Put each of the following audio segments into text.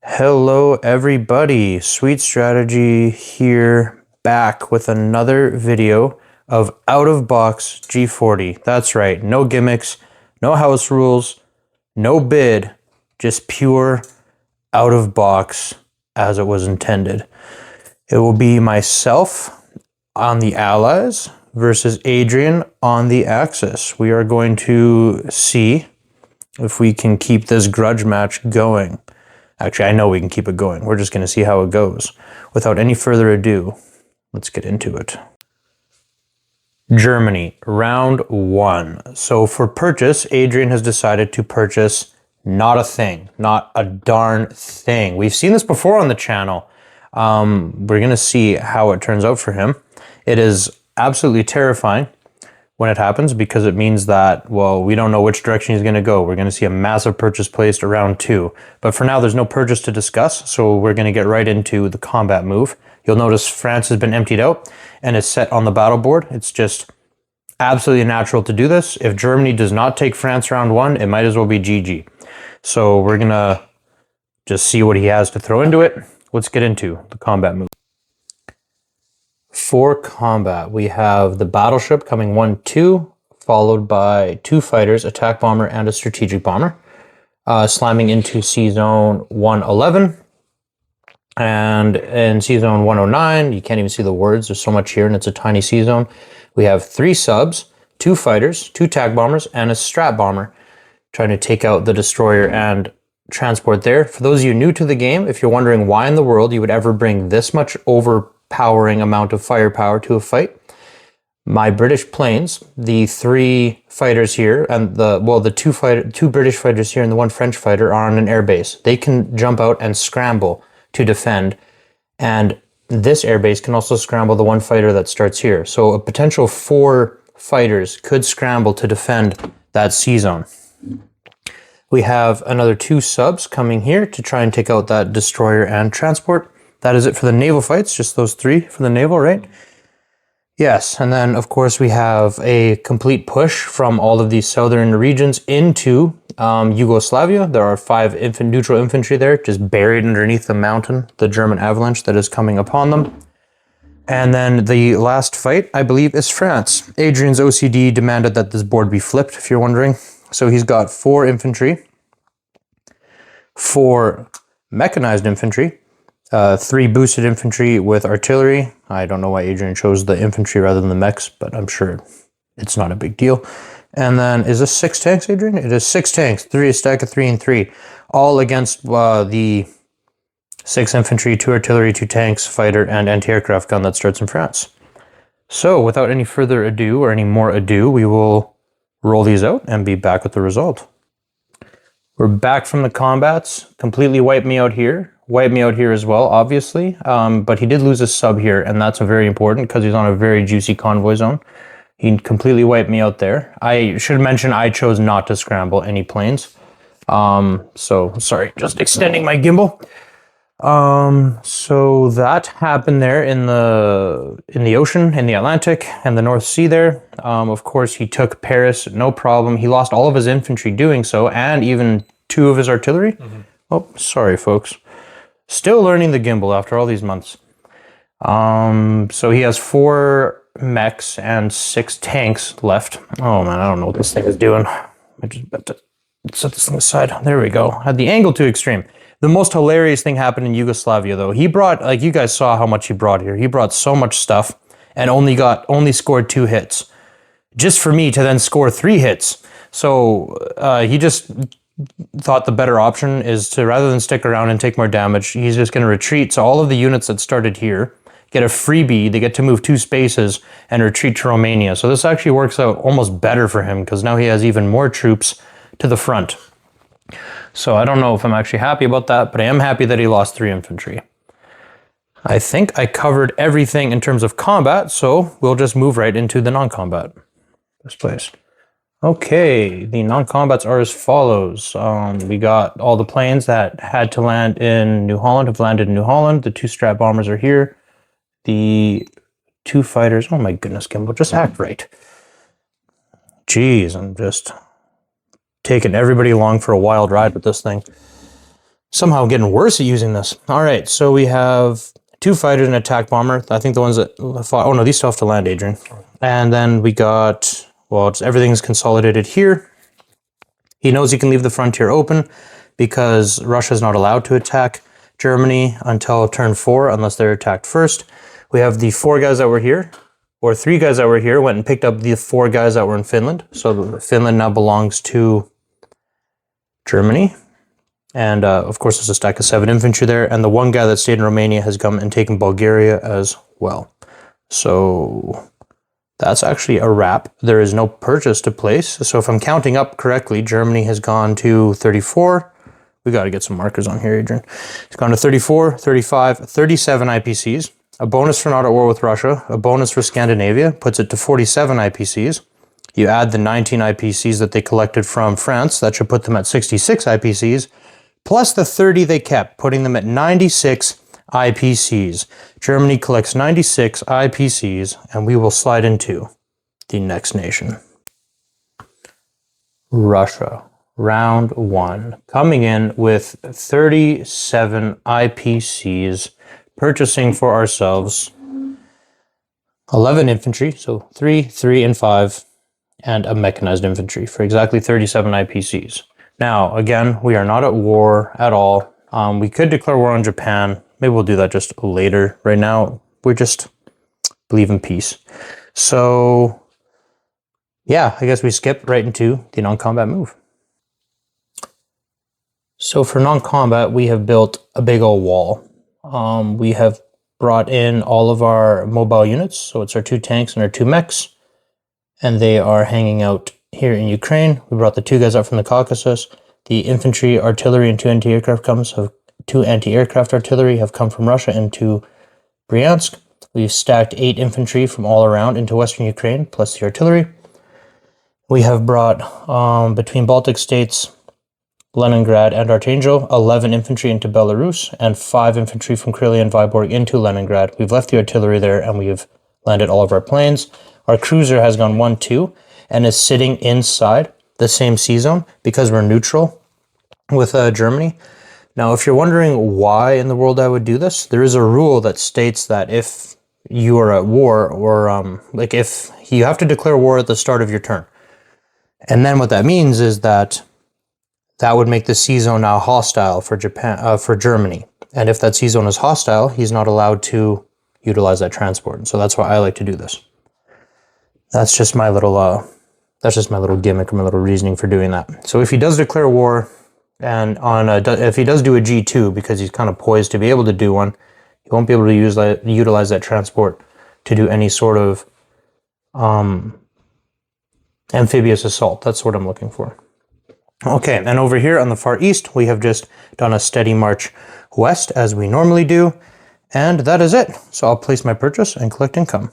Hello everybody, Sweet Strategy here, back with another video of out-of-box G40. That's right, no gimmicks, no house rules, no bid, just pure out-of-box as it was intended. It will be myself on the Allies versus Adrian on the Axis. We are going to see if we can keep this grudge match going. Actually, I know we can keep it going. We're just going to see how it goes. Without any further ado, let's get into it. Germany, round one. So for purchase, Adrian has decided to purchase not a thing, not a darn thing. We've seen this before on the channel. We're going to see how it turns out for him. It is absolutely terrifying when it happens because it means that, well, we don't know which direction he's going to go. We're going to see a massive purchase placed around two. But for now, there's no purchase to discuss, so we're going to get right into the combat move. You'll notice France has been emptied out and is set on the battle board. It's just absolutely natural to do this. If Germany does not take France round one, it might as well be GG. So we're going to just see what he has to throw into it. Let's get into the combat move. For combat, we have the battleship coming 1-2, followed by two fighters, attack bomber and a strategic bomber, slamming into C-Zone 111. And in C-Zone 109, you can't even see the words, there's so much here and it's a tiny C-Zone. We have three subs, two fighters, two attack bombers, and a strat bomber trying to take out the destroyer and transport there. For those of you new to the game, if you're wondering why in the world you would ever bring this much overpowering amount of firepower to a fight, my British planes, the three fighters here and the two British fighters here and the one French fighter are on an airbase. They can jump out and scramble to defend, and this airbase can also scramble the one fighter that starts here. So a potential 4 fighters could scramble to defend that C-Zone. We have another 2 subs coming here to try and take out that destroyer and transport. That is it for the naval fights, just those 3 for the naval, right? Yes, and then of course we have a complete push from all of these southern regions into Yugoslavia. There are 5 neutral infantry there, just buried underneath the mountain, the German avalanche that is coming upon them. And then the last fight, I believe, is France. Adrian's OCD demanded that this board be flipped, if you're wondering. So he's got 4 infantry, 4 mechanized infantry, 3 boosted infantry with artillery. I don't know why Adrian chose the infantry rather than the mechs, but I'm sure it's not a big deal. And then, is this 6 tanks, Adrian? It is 6 tanks, a stack of 3 and 3, all against the 6 infantry, 2 artillery, 2 tanks, fighter, and anti-aircraft gun that starts in France. So, without any further ado, or any more ado, we will roll these out and be back with the result. We're back from the combats, completely wiped me out here. Wiped me out here as well, obviously, but he did lose a sub here, and that's very important because he's on a very juicy convoy zone. He completely wiped me out there. I should mention I chose not to scramble any planes. So, sorry, just extending my gimbal. So that happened there in the ocean, in the Atlantic, and the North Sea there. Of course, he took Paris, no problem. He lost all of his infantry doing so, and even 2 of his artillery. Mm-hmm. Oh, sorry, folks. Still learning the gimbal after all these months. So he has 4 mechs and 6 tanks left. Oh man, I don't know what this thing is doing. I just bet to set this thing aside. There we go. Had the angle too extreme. The most hilarious thing happened in Yugoslavia though. He brought, like you guys saw how much he brought here. He brought so much stuff and only scored 2 hits. Just for me to then score 3 hits. So he just thought the better option is to, rather than stick around and take more damage, he's just going to retreat. So all of the units that started here get a freebie. They get to move 2 spaces and retreat to Romania. So this actually works out almost better for him because now he has even more troops to the front. So I don't know if I'm actually happy about that, but I am happy that he lost 3 infantry. I think I covered everything in terms of combat, so we'll just move right into the non-combat. This place. Okay, the non-combats are as follows. We got all the planes that had to land in New Holland have landed in New Holland. The 2 strat bombers are here. The 2 fighters, oh my goodness, gimbal, just act right. Jeez, I'm just taking everybody along for a wild ride with this thing. Somehow getting worse at using this. All right, so we have 2 fighters and an attack bomber. I think the ones that fought, oh no, these still have to land, Adrian. And then we got, well, everything's consolidated here. He knows he can leave the frontier open because Russia's not allowed to attack Germany until turn 4 unless they're attacked first. We have the 4 guys that were here, or 3 guys that were here, went and picked up the 4 guys that were in Finland. So Finland now belongs to Germany. And of course, there's a stack of 7 infantry there. And the 1 guy that stayed in Romania has come and taken Bulgaria as well. So that's actually a wrap. There is no purchase to place. So if I'm counting up correctly, Germany has gone to 34. We got to get some markers on here, Adrian. It's gone to 34, 35, 37 IPCs. A bonus for not at war with Russia. A bonus for Scandinavia. Puts it to 47 IPCs. You add the 19 IPCs that they collected from France. That should put them at 66 IPCs. Plus the 30 they kept, putting them at 96 IPCs. Germany collects 96 IPCs, and we will slide into the next nation. Russia, round 1, coming in with 37 IPCs, purchasing for ourselves 11 infantry, so 3, 3, and 5, and a mechanized infantry for exactly 37 IPCs. Now, again, we are not at war at all. We could declare war on Japan. Maybe we'll do that just later. Right now, we just believe in peace. So, yeah, I guess we skip right into the non-combat move. So for non-combat, we have built a big old wall. We have brought in all of our mobile units. So it's our 2 tanks and our 2 mechs. And they are hanging out here in Ukraine. We brought the 2 guys up from the Caucasus. The infantry, artillery, and 2 anti-aircraft artillery have come from Russia into Bryansk. We've stacked 8 infantry from all around into Western Ukraine, plus the artillery. We have brought, between Baltic states, Leningrad, and Archangel, 11 infantry into Belarus, and 5 infantry from Krylia and Vyborg into Leningrad. We've left the artillery there, and we've landed all of our planes. Our cruiser has gone 1-2, and is sitting inside the same sea zone because we're neutral with Germany. Now, if you're wondering why in the world I would do this, there is a rule that states that if you are at war, or if you have to declare war at the start of your turn. And then what that means is that would make the sea zone now hostile for for Germany. And if that sea zone is hostile, he's not allowed to utilize that transport. And so that's why I like to do this. That's just my little gimmick or my little reasoning for doing that. So if he does declare war, and if he does do a G2, because he's kind of poised to be able to do one, he won't be able to utilize that transport to do any sort of amphibious assault. That's what I'm looking for. Okay, and over here on the far east, we have just done a steady march west as we normally do, and that is it. So I'll place my purchase and collect income.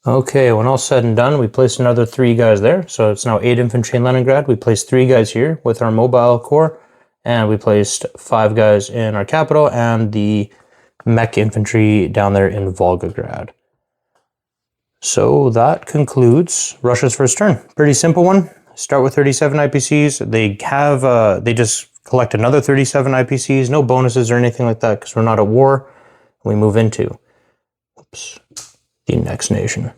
Okay, when all said and done, we placed another 3 guys there. So it's now 8 infantry in Leningrad. We placed 3 guys here with our mobile corps, and we placed 5 guys in our capital and the mech infantry down there in Volgograd. So that concludes Russia's first turn. Pretty simple one. Start with 37 IPCs. They just collect another 37 IPCs. No bonuses or anything like that because we're not at war. We move into the next nation.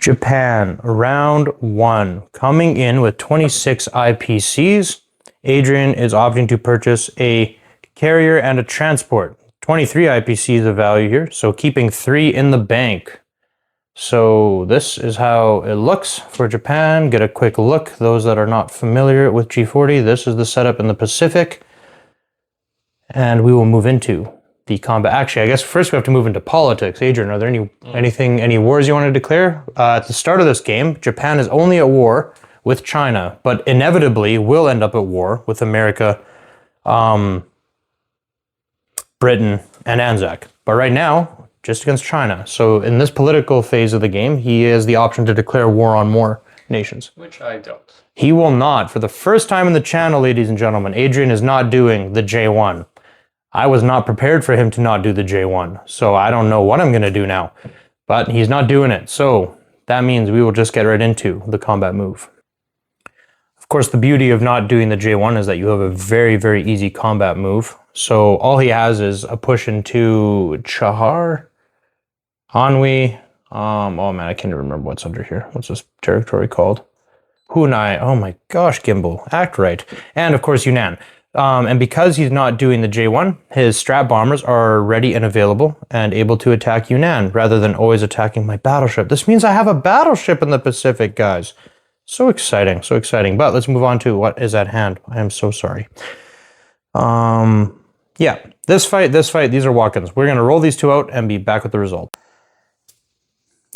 Japan, round 1, coming in with 26 IPCs. Adrian is opting to purchase a carrier and a transport. 23 IPCs of value here, so keeping 3 in the bank. So this is how it looks for Japan. Get a quick look. Those that are not familiar with G40, this is the setup in the Pacific. And we will move into the combat. Actually, I guess first we have to move into politics. Adrian, are there any wars you want to declare? At the start of this game, Japan is only at war with China, but inevitably will end up at war with America, Britain, and Anzac. But right now, just against China. So in this political phase of the game, he has the option to declare war on more nations. Which I don't. He will not. For the first time in the channel, ladies and gentlemen, Adrian is not doing the J1. I was not prepared for him to not do the J1. So I don't know what I'm going to do now. But he's not doing it. So that means we will just get right into the combat move. Of Of course, the beauty of not doing the J1 is that you have a very, very easy combat move. So all he has is a push into Chahar, Anhui. Oh man, I can't even remember what's under here. What's this territory called? Hunai. Oh my gosh, Gimbal. Act right. And of course, Yunnan. And because he's not doing the J1, his strat bombers are ready and available and able to attack Yunnan rather than always attacking my battleship. This means I have a battleship in the Pacific, guys. So exciting, so exciting. But let's move on to what is at hand. I am so sorry. Yeah, this fight, these are walk-ins. We're going to roll these two out and be back with the result.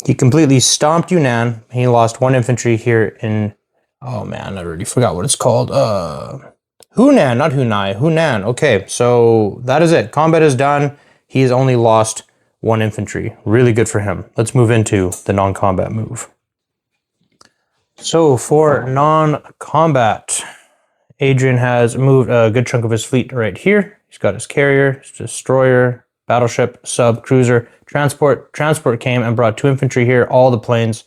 He completely stomped Yunnan. He lost 1 infantry here in... Oh man, I already forgot what it's called. Hunan, not Hunai. Hunan. Okay, so that is it. Combat is done. He's only lost 1 infantry. Really good for him. Let's move into the non-combat move. So for non-combat, Adrian has moved a good chunk of his fleet right here. He's got his carrier, his destroyer, battleship, sub, cruiser, transport. Transport came and brought 2 infantry here. All the planes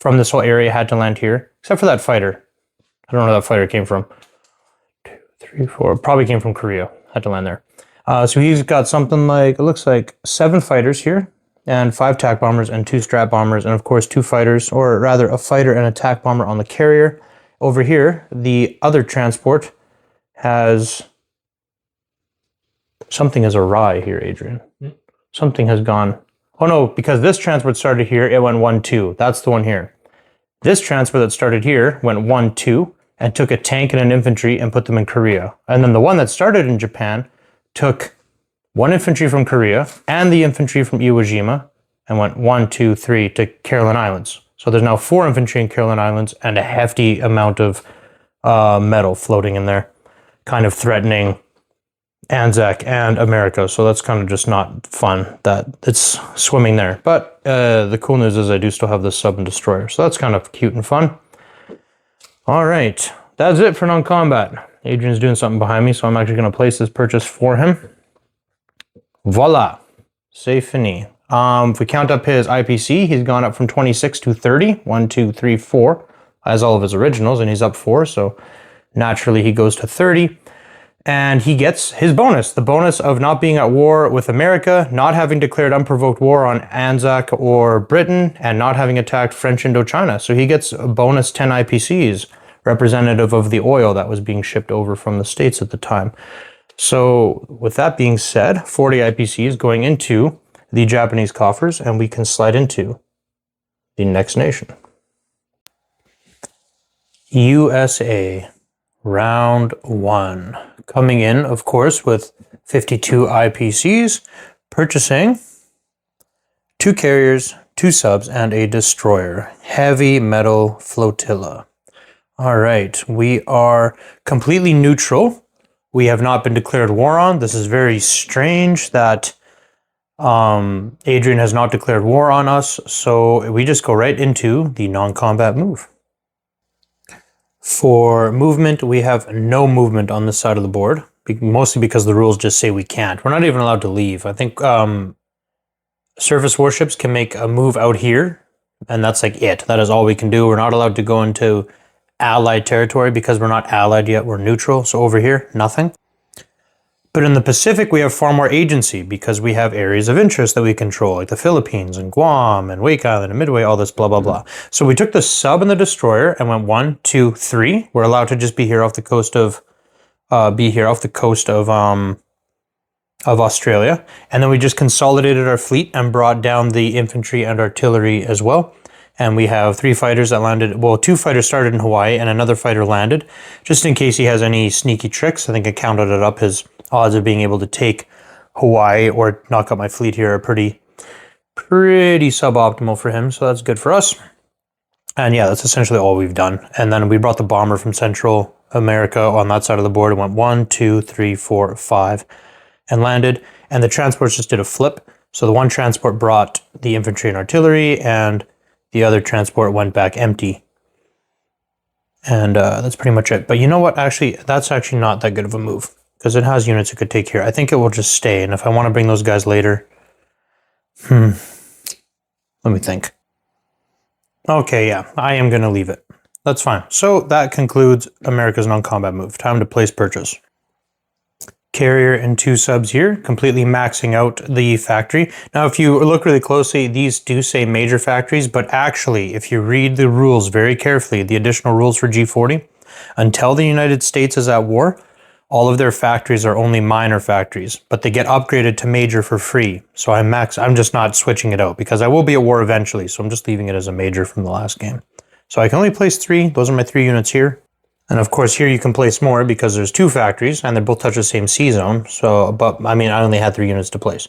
from this whole area had to land here, except for that fighter. I don't know where that fighter came from. 2, 3, 4. Probably came from Korea. Had to land there. So he's got something like, it looks like 7 fighters here, and 5 attack bombers and 2 strat bombers, and of course 2 fighters, or rather a fighter and attack bomber on the carrier. Over here, the other transport has... Something is awry here, Adrian. Something has gone... Oh no, because this transport started here, it went 1-2. That's the one here. This transport that started here went 1-2 and took a tank and an infantry and put them in Korea. And then the one that started in Japan took 1 infantry from Korea and the infantry from Iwo Jima and went 1, 2, 3 to Caroline Islands. So there's now 4 infantry in Caroline Islands and a hefty amount of metal floating in there, kind of threatening Anzac and America. So that's kind of just not fun that it's swimming there. But the cool news is I do still have the sub and destroyer. So that's kind of cute and fun. All right, that's it for non-combat. Adrian's doing something behind me, so I'm actually going to place this purchase for him. Voila, c'est fini. If we count up his IPC, he's gone up from 26 to 30. 1, 2, 3, 4. Has all of his originals, and he's up 4, so naturally he goes to 30. And he gets his bonus, the bonus of not being at war with America, not having declared unprovoked war on Anzac or Britain, and not having attacked French Indochina. So he gets a bonus 10 IPCs, representative of the oil that was being shipped over from the States at the time. So with that being said, 40 IPCs going into the Japanese coffers, and we can slide into the next nation. USA, round 1. Coming in, of course, with 52 IPCs, purchasing 2 carriers, 2 subs, and a destroyer. Heavy metal flotilla. All right, we are completely neutral. We have not been declared war on. This is very strange that Adrian has not declared war on us, so we just go right into the non-combat move. For movement, we have no movement on this side of the board, mostly because the rules just say we can't. We're not even allowed to leave. I think surface warships can make a move out here, and that's like it. That is all we can do. We're not allowed to go into allied territory because we're not allied yet. We're neutral. So over here, nothing. But in the Pacific, we have far more agency because we have areas of interest that we control, like the Philippines and Guam and Wake Island and Midway, all this blah, blah, blah. So we took the sub and the destroyer and went 1, 2, 3. We're allowed to just be here off the coast of, Australia. And then we just consolidated our fleet and brought down the infantry and artillery as well. And we have 3 fighters that landed, well, 2 fighters started in Hawaii and another fighter landed, just in case he has any sneaky tricks. I think I counted it up. His odds of being able to take Hawaii or knock out my fleet here are pretty suboptimal for him. So that's good for us. And yeah, that's essentially all we've done. And then we brought the bomber from Central America on that side of the board and went 1, 2, 3, 4, 5 and landed. And the transports just did a flip. So the one transport brought the infantry and artillery and the other transport went back empty. And that's pretty much it. But you know what? Actually, that's actually not that good of a move because it has units it could take here. I think it will just stay. And if I want to bring those guys later, let me think. Okay, yeah, I am going to leave it. That's fine. So that concludes America's non-combat move. Time to place purchase. Carrier and 2 subs here, completely maxing out the factory. Now, if you look really closely, these do say major factories, but actually, if you read the rules very carefully, the additional rules for G40, until the United States is at war, all of their factories are only minor factories, but they get upgraded to major for free. So I'm just not switching it out because I will be at war eventually, so I'm just leaving it as a major from the last game. So I can only place 3. Those are my 3 units here. And of course, here you can place more because there's 2 factories and they both touch the same C zone. So, but I mean, I only had 3 units to place.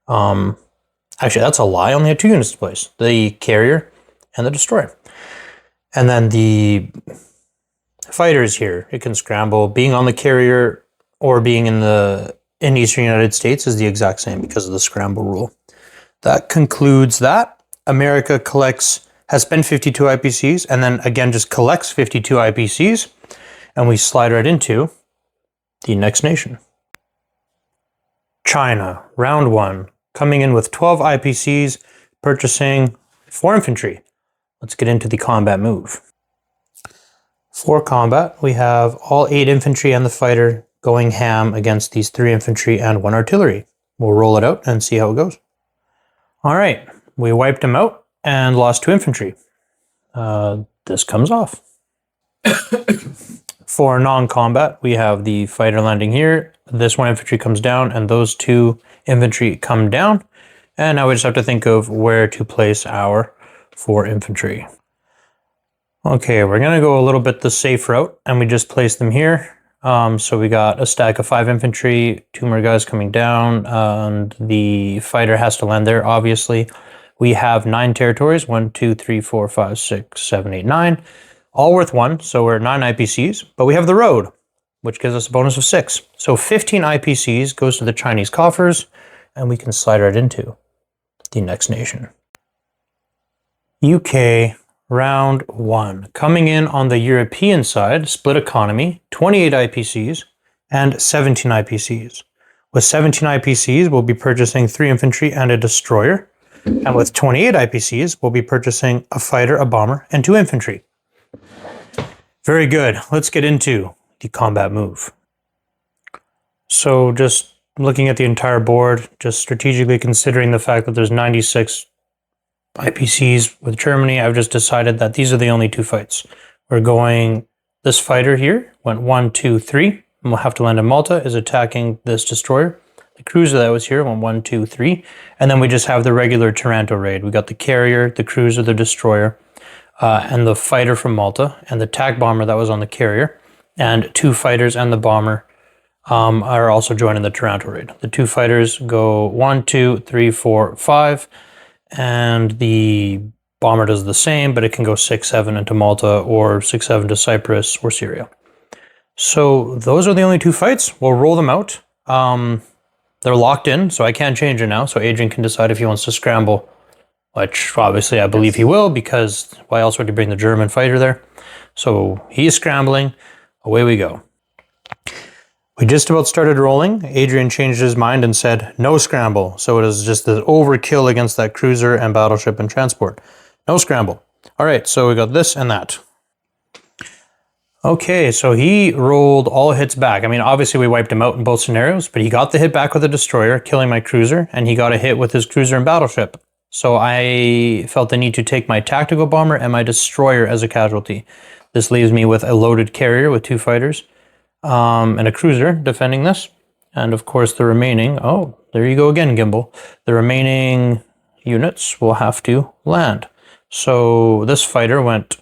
Actually, that's a lie. I only had 2 units to place: the carrier and the destroyer. And then the fighters here, it can scramble. Being on the carrier or being in Eastern United States is the exact same because of the scramble rule. That concludes that. America has spent 52 IPCs and then again just collects 52 IPCs. And we slide right into the next nation. China, round 1, coming in with 12 IPCs, purchasing 4 infantry. Let's get into the combat move. For combat, we have all 8 infantry and the fighter going ham against these 3 infantry and 1 artillery. We'll roll it out and see how it goes. All right, we wiped them out and lost 2 infantry. This comes off. For non-combat, we have the fighter landing here. This 1 infantry comes down and those 2 infantry come down. And now we just have to think of where to place our 4 infantry. Okay, we're going to go a little bit the safe route and we just place them here. So we got a stack of 5 infantry, 2 more guys coming down, and the fighter has to land there, obviously. We have 9 territories, 1, 2, 3, 4, 5, 6, 7, 8, 9. All worth 1, so we're 9 IPCs, but we have the road, which gives us a bonus of 6. So 15 IPCs goes to the Chinese coffers, and we can slide right into the next nation. UK, round 1. Coming in on the European side, split economy, 28 IPCs and 17 IPCs. With 17 IPCs, we'll be purchasing 3 infantry and a destroyer. And with 28 IPCs, we'll be purchasing a fighter, a bomber, and 2 infantry. Very good. Let's get into the combat move. So just looking at the entire board, just strategically considering the fact that there's 96 IPCs with Germany, I've just decided that these are the only 2 fights. We're going, this fighter here went 1, 2, 3, and we'll have to land in Malta, is attacking this destroyer. The cruiser that was here went 1, 2, 3, and then we just have the regular Taranto raid. We got the carrier, the cruiser, the destroyer, and the fighter from Malta, and the attack bomber that was on the carrier, and 2 fighters and the bomber are also joining the Taranto raid. The 2 fighters go 1, 2, 3, 4, 5, and the bomber does the same, but it can go 6, 7 into Malta, or 6, 7 to Cyprus or Syria. So those are the only 2 fights. We'll roll them out. They're locked in, so I can't change it now. So Adrian can decide if he wants to scramble, which obviously I believe he will, because why else would he bring the German fighter there? So he's scrambling. Away we go. We just about started rolling. Adrian changed his mind and said, no scramble. So it is just the overkill against that cruiser and battleship and transport. No scramble. All right, so we got this and that. Okay, so he rolled all hits back. I mean, obviously we wiped him out in both scenarios, but he got the hit back with a destroyer, killing my cruiser, and he got a hit with his cruiser and battleship. So I felt the need to take my tactical bomber and my destroyer as a casualty. This leaves me with a loaded carrier with 2 fighters and a cruiser defending this. And of course the remaining, oh, there you go again, Gimbal. The remaining units will have to land. So this fighter went,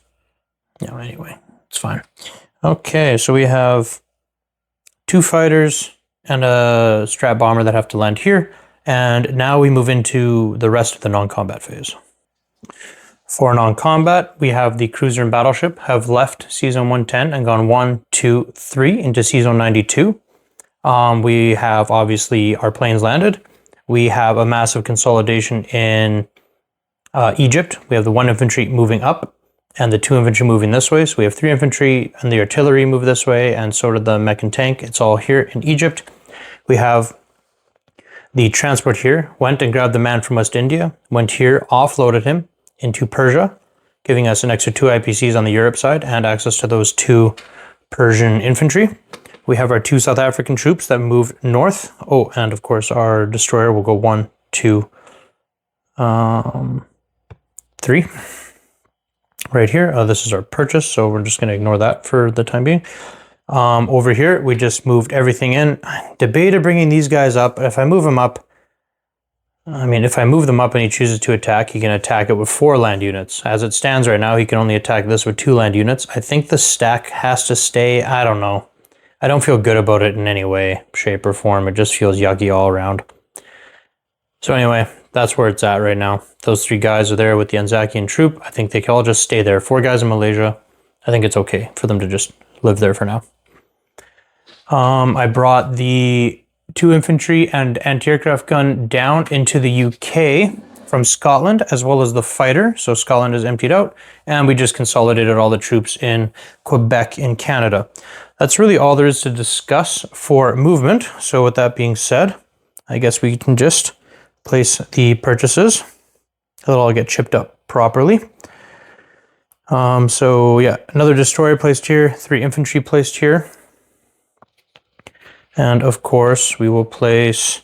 anyway. It's fine. Okay, so we have 2 fighters and a strat bomber that have to land here. And now we move into the rest of the non-combat phase. For non-combat, we have the cruiser and battleship have left C-Zone 110 and gone 1, 2, 3 into C-Zone 92. We have, obviously, our planes landed. We have a massive consolidation in Egypt. We have the 1 infantry moving up and the 2 infantry moving this way. So we have 3 infantry and the artillery move this way, and so did the mech and tank. It's all here in Egypt. We have the transport here, went and grabbed the man from West India, went here, offloaded him into Persia, giving us an extra 2 IPCs on the Europe side and access to those 2 Persian infantry. We have our 2 South African troops that move north. Oh, and of course our destroyer will go 1, 2, 3 right here. This is our purchase, so we're just going to ignore that for the time being. Over here, we just moved everything in. Debated bringing these guys up. If I move them up, if I move them up and he chooses to attack, he can attack it with 4 land units. As it stands right now, he can only attack this with 2 land units. I think the stack has to stay. I don't know. I don't feel good about it in any way, shape, or form. It just feels yucky all around. So anyway, that's where it's at right now. Those 3 guys are there with the Anzakian troop. I think they can all just stay there. 4 guys in Malaysia. I think it's okay for them to just live there for now. I brought the 2 infantry and anti-aircraft gun down into the UK from Scotland, as well as the fighter. So Scotland is emptied out, and we just consolidated all the troops in Quebec in Canada. That's really all there is to discuss for movement. So with that being said, I guess we can just place the purchases. It'll all get chipped up properly. So yeah, another destroyer placed here, 3 infantry placed here. And of course, we will place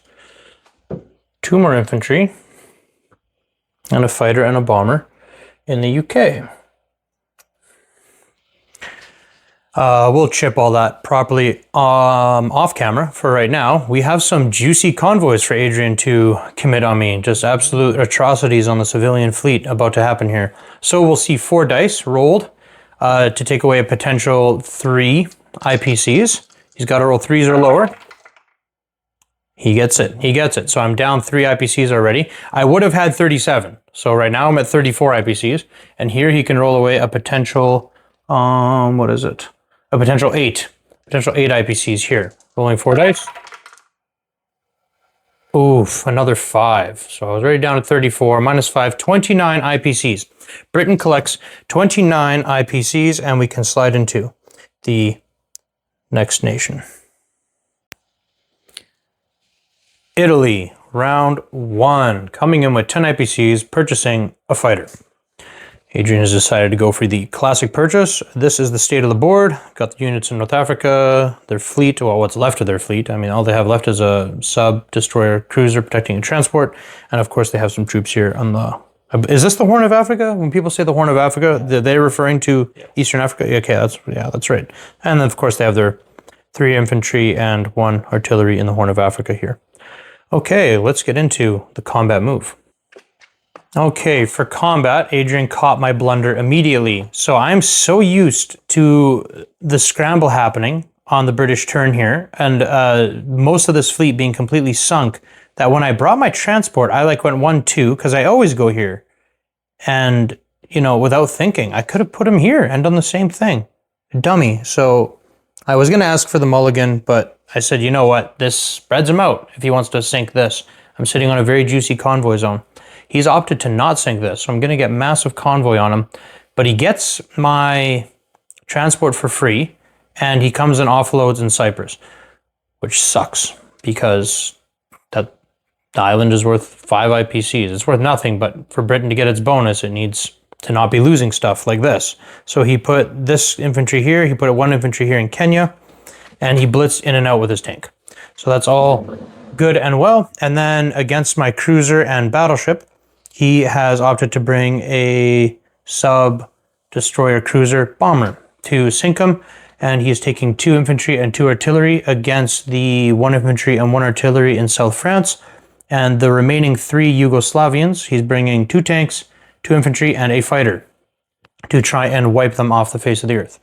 2 more infantry and a fighter and a bomber in the UK. We'll chip all that properly off camera for right now. We have some juicy convoys for Adrian to commit on me. Just absolute atrocities on the civilian fleet about to happen here. So we'll see 4 dice rolled to take away a potential 3 IPCs. He's got to roll 3s or lower. He gets it. He gets it. So I'm down 3 IPCs already. I would have had 37. So right now I'm at 34 IPCs. And here he can roll away a potential, what is it? A potential 8. Potential 8 IPCs here. Rolling 4 dice. Oof, another 5. So I was already down at 34. Minus 5, 29 IPCs. Britain collects 29 IPCs and we can slide into the next nation. Italy, round 1, coming in with 10 IPCs, purchasing a fighter. Adrian has decided to go for the classic purchase. This is the state of the board. Got the units in North Africa, their fleet, well, what's left of their fleet. I mean, all they have left is a sub, destroyer, cruiser protecting and transport. And of course, they have some troops here on the... Is this the Horn of Africa? When people say the Horn of Africa, they're referring to Eastern Africa? Okay, that's right. And then, of course, they have their 3 infantry and 1 artillery in the Horn of Africa here. Okay, let's get into the combat move. Okay, for combat, Adrian caught my blunder immediately. So I'm so used to the scramble happening on the British turn here, and most of this fleet being completely sunk, that when I brought my transport, I went 1-2, because I always go here. And, without thinking, I could have put him here and done the same thing. Dummy. So I was going to ask for the mulligan, but I said, you know what? This spreads him out if he wants to sink this. I'm sitting on a very juicy convoy zone. He's opted to not sink this, so I'm going to get massive convoy on him. But he gets my transport for free, and he comes and offloads in Cyprus, which sucks because the island is worth 5 IPCs. It's worth nothing, but for Britain to get its bonus, it needs to not be losing stuff like this. So he put this infantry here, he put 1 infantry here in Kenya, and he blitzed in and out with his tank. So that's all good and well. And then against my cruiser and battleship, he has opted to bring a sub, destroyer, cruiser, bomber to sink him. And he is taking 2 infantry and 2 artillery against the 1 infantry and 1 artillery in South France. And the remaining 3 Yugoslavians, he's bringing 2 tanks, 2 infantry, and a fighter to try and wipe them off the face of the earth.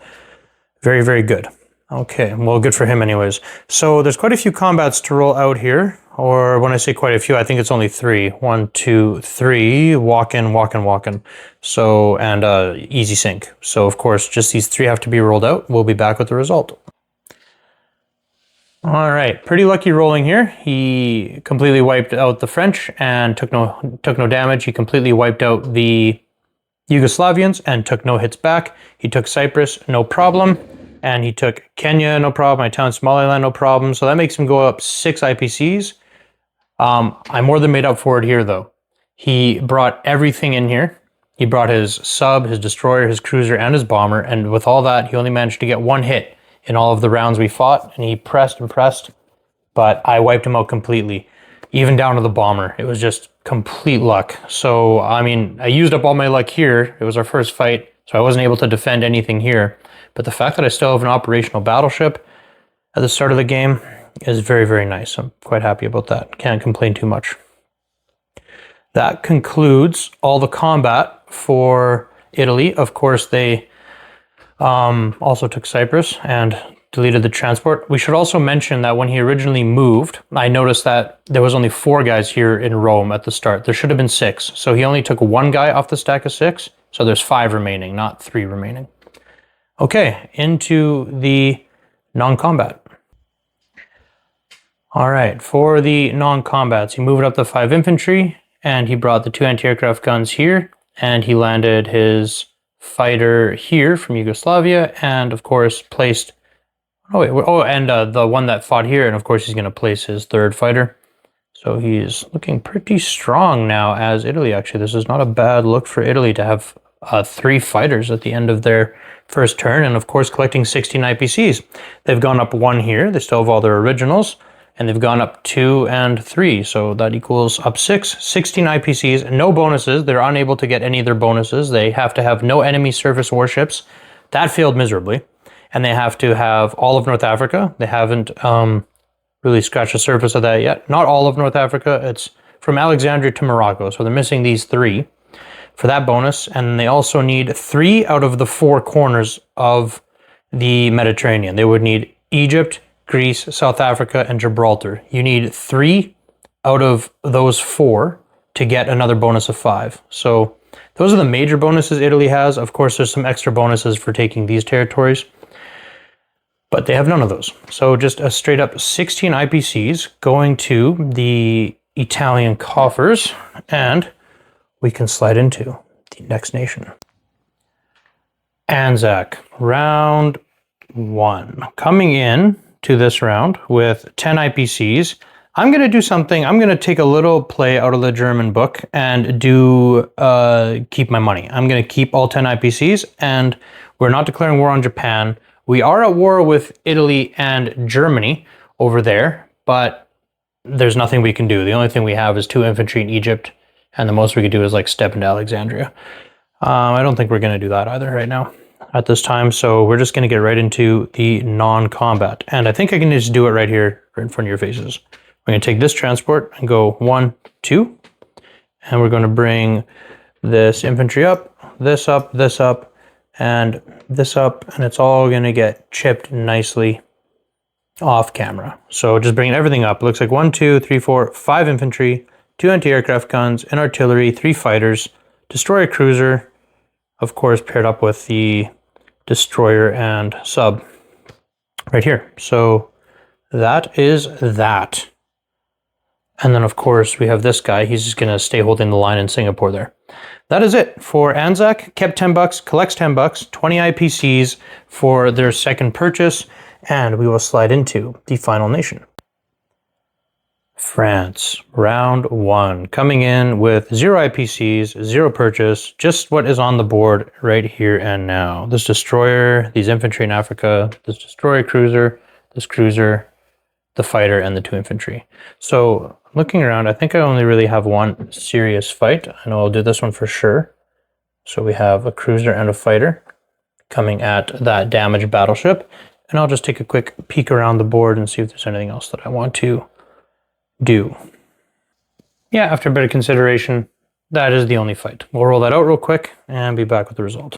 Very, very good. Okay, well, good for him anyways. So there's quite a few combats to roll out here. Or when I say quite a few, I think it's only 3. 1, 2, 3. Walk in, walk in, walk in. So, and easy sink. So, of course, just these 3 have to be rolled out. We'll be back with the result. All right, pretty lucky rolling here. He completely wiped out the French and took no damage. He completely wiped out the Yugoslavians and took no hits back. He took Cyprus, no problem. And he took Kenya, no problem. I town Somaliland, no problem. So that makes him go up 6 IPCs. I more than made up for it here, though. He brought everything in here. He brought his sub, his destroyer, his cruiser, and his bomber, and with all that, he only managed to get one hit in all of the rounds we fought, and he pressed and pressed, but I wiped him out completely, even down to the bomber. It was just complete luck. So, I mean, I used up all my luck here. It was our first fight, so I wasn't able to defend anything here. But the fact that I still have an operational battleship at the start of the game is very, very nice. I'm quite happy about that. Can't complain too much. That concludes all the combat for Italy. Of course, they also took Cyprus and deleted the transport. We should also mention that when he originally moved, I noticed that there was only 4 guys here in Rome at the start. There should have been 6. So he only took 1 guy off the stack of 6. So there's 5 remaining, not 3 remaining. Okay, into the non-combat. All right, for the non-combats, he moved up the 5 infantry, and he brought the 2 anti-aircraft guns here, and he landed his fighter here from Yugoslavia, and of course placed, the one that fought here, and of course he's going to place his 3rd fighter. So he's looking pretty strong now as Italy, actually. This is not a bad look for Italy to have 3 fighters at the end of their first turn, and of course collecting 16 IPCs. They've gone up 1 here, they still have all their originals, and they've gone up 2 and 3, so that equals up 6, 16 IPCs, no bonuses. They're unable to get any of their bonuses. They have to have no enemy surface warships. That failed miserably. And they have to have all of North Africa. They haven't really scratched the surface of that yet. Not all of North Africa. It's from Alexandria to Morocco, so they're missing these 3 for that bonus. And they also need 3 out of the 4 corners of the Mediterranean. They would need Egypt, Greece, South Africa, and Gibraltar. You need 3 out of those 4 to get another bonus of 5. So those are the major bonuses Italy has. Of course, there's some extra bonuses for taking these territories, but they have none of those. So just a straight up 16 IPCs going to the Italian coffers, and we can slide into the next nation. Anzac, round 1. Coming in to this round with 10 IPCs. I'm going to do something. I'm going to take a little play out of the German book and do keep my money. I'm going to keep all 10 IPCs, and we're not declaring war on Japan. We are at war with Italy and Germany over there, but there's nothing we can do. The only thing we have is 2 infantry in Egypt, and the most we could do is like step into Alexandria. I don't think we're going to do that either right now at this time, so we're just going to get right into the non-combat. And I think I can just do it right here, right in front of your faces. We're going to take this transport and go 1, 2, and we're going to bring this infantry up, this up, this up, and this up, and it's all going to get chipped nicely off camera. So just bringing everything up. It looks like 1, 2, 3, 4, 5 infantry, 2 anti-aircraft guns, an artillery, 3 fighters, destroyer cruiser, of course paired up with the destroyer and sub right here. So that is that. And then of course we have this guy. He's just going to stay holding the line in Singapore there. That is it for Anzac. Kept $10, collects $10, 20 IPCs for their second purchase, and we will slide into the final nation. France, round 1, coming in with 0 IPCs, 0 purchase, just what is on the board right here and now. This destroyer, these infantry in Africa, this destroyer cruiser, this cruiser, the fighter, and the 2 infantry. So looking around, I think I only really have 1 serious fight. I know I'll do this one for sure. So we have a cruiser and a fighter coming at that damaged battleship. And I'll just take a quick peek around the board and see if there's anything else that I want to do. Yeah, after a bit of consideration, that is the only fight. We'll roll that out real quick and be back with the result.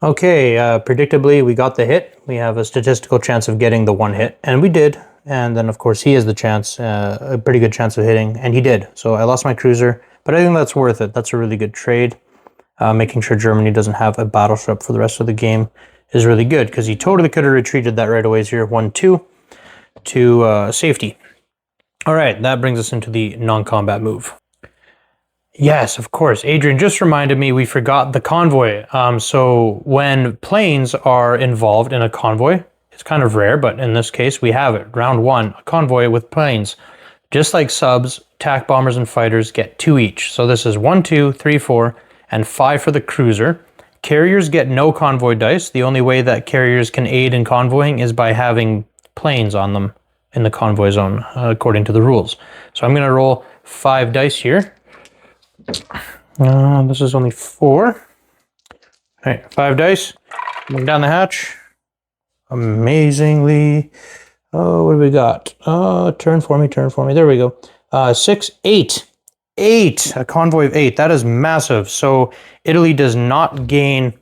Okay, predictably, we got the hit. We have a statistical chance of getting the 1 hit, and we did. And then, of course, he has the chance, a pretty good chance of hitting, and he did. So I lost my cruiser, but I think that's worth it. That's a really good trade. Making sure Germany doesn't have a battleship for the rest of the game is really good, because he totally could have retreated that right away here, 1-2, to safety. All right, that brings us into the non-combat move. Yes, of course. Adrian just reminded me we forgot the convoy. So when planes are involved in a convoy, it's kind of rare, but in this case, we have it. Round 1, a convoy with planes. Just like subs, attack bombers and fighters get 2 each. So this is 1, 2, 3, 4, and 5 for the cruiser. Carriers get no convoy dice. The only way that carriers can aid in convoying is by having planes on them in the convoy zone, according to the rules. So I'm going to roll 5 dice here. This is only 4. All right, 5 dice. Moving down the hatch. Amazingly. Oh, what do we got? Turn for me. There we go. 6, 8. 8. A convoy of 8. That is massive. So Italy does not gain...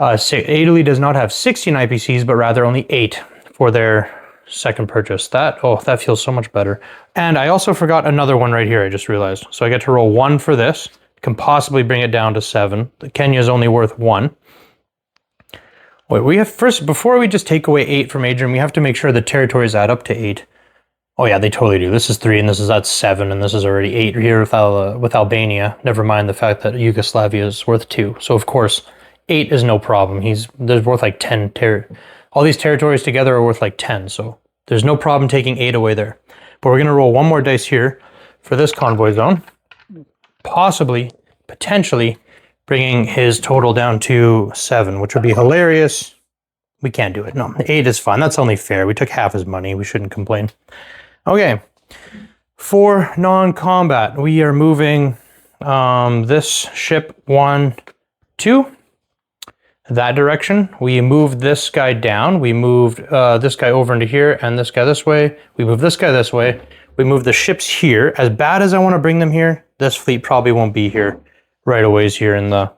Italy does not have 16 IPCs, but rather only 8 for their second purchase. That feels so much better. And I also forgot another one right here, I just realized. So I get to roll 1 for this. Can possibly bring it down to 7. Kenya is only worth 1. Wait, we have first, before we just take away 8 from Adrian, we have to make sure the territories add up to 8. Oh yeah, they totally do. This is 3 and that's 7, and this is already 8 here with Albania. Never mind the fact that Yugoslavia is worth 2. So of course, 8 is no problem. There's worth like 10. All these territories together are worth like 10, so there's no problem taking 8 away there. But we're going to roll 1 more dice here for this convoy zone. Potentially, bringing his total down to 7, which would be hilarious. We can't do it. No, 8 is fine. That's only fair. We took half his money. We shouldn't complain. Okay. For non-combat, we are moving this ship 1, 2. That direction. We moved this guy down. We moved this guy over into here and this guy this way. We moved this guy this way. We moved the ships here. As bad as I want to bring them here, this fleet probably won't be here right away here in the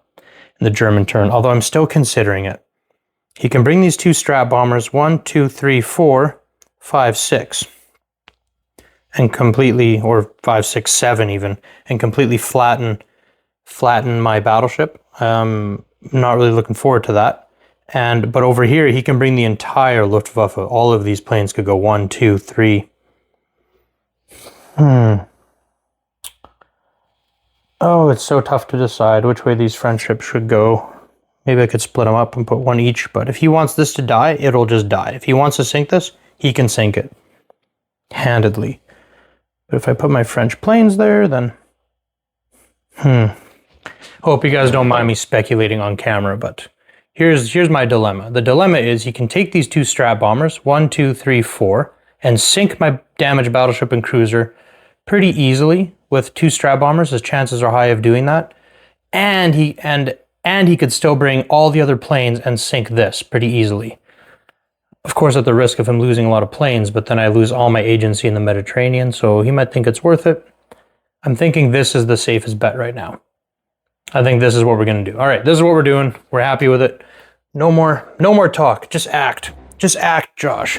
German turn, although I'm still considering it. He can bring these 2 strat bombers, 1, 2, 3, 4, 5, 6, and completely, or 5, 6, 7 even, and completely flatten my battleship. I'm not really looking forward to that. But over here, he can bring the entire Luftwaffe. All of these planes could go 1, 2, 3. Oh, it's so tough to decide which way these French ships should go. Maybe I could split them up and put 1 each, but if he wants this to die, it'll just die. If he wants to sink this, he can sink it. Handedly. But if I put my French planes there, then... Hope you guys don't mind me speculating on camera, but here's my dilemma. The dilemma is he can take these 2 strat bombers, 1, 2, 3, 4, and sink my damaged battleship and cruiser pretty easily with 2 strat bombers. His chances are high of doing that. And he could still bring all the other planes and sink this pretty easily. Of course, at the risk of him losing a lot of planes, but then I lose all my agency in the Mediterranean, so he might think it's worth it. I'm thinking this is the safest bet right now. I think this is what we're going to do. All right, this is what we're doing. We're happy with it. No more talk. Just act. Just act, Josh.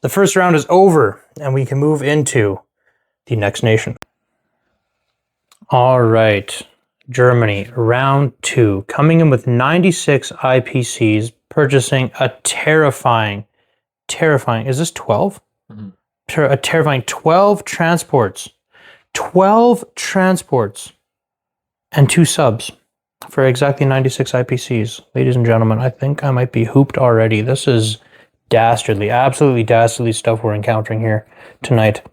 The first round is over, and we can move into the next nation. All right, Germany, round 2, coming in with 96 IPCs, purchasing a terrifying, is this 12? Mm-hmm. A terrifying 12 transports. 12 transports and 2 subs for exactly 96 IPCs. Ladies and gentlemen, I think I might be hooped already. This is dastardly, absolutely dastardly stuff we're encountering here tonight.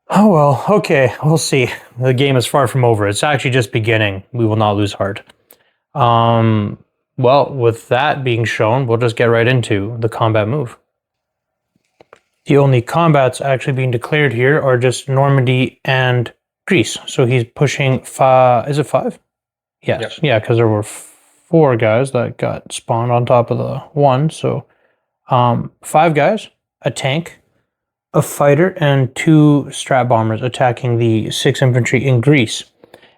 Oh well, okay, we'll see. The game is far from over. It's actually just beginning. We will not lose heart. Well, with that being shown, we'll just get right into the combat move. The only combats actually being declared here are just Normandy and Greece. So he's pushing 5. Is it 5? Yes. Yep. Yeah, because there were 4 guys that got spawned on top of the 1. So 5 guys, a tank, a fighter, and 2 strat bombers attacking the 6 infantry in Greece.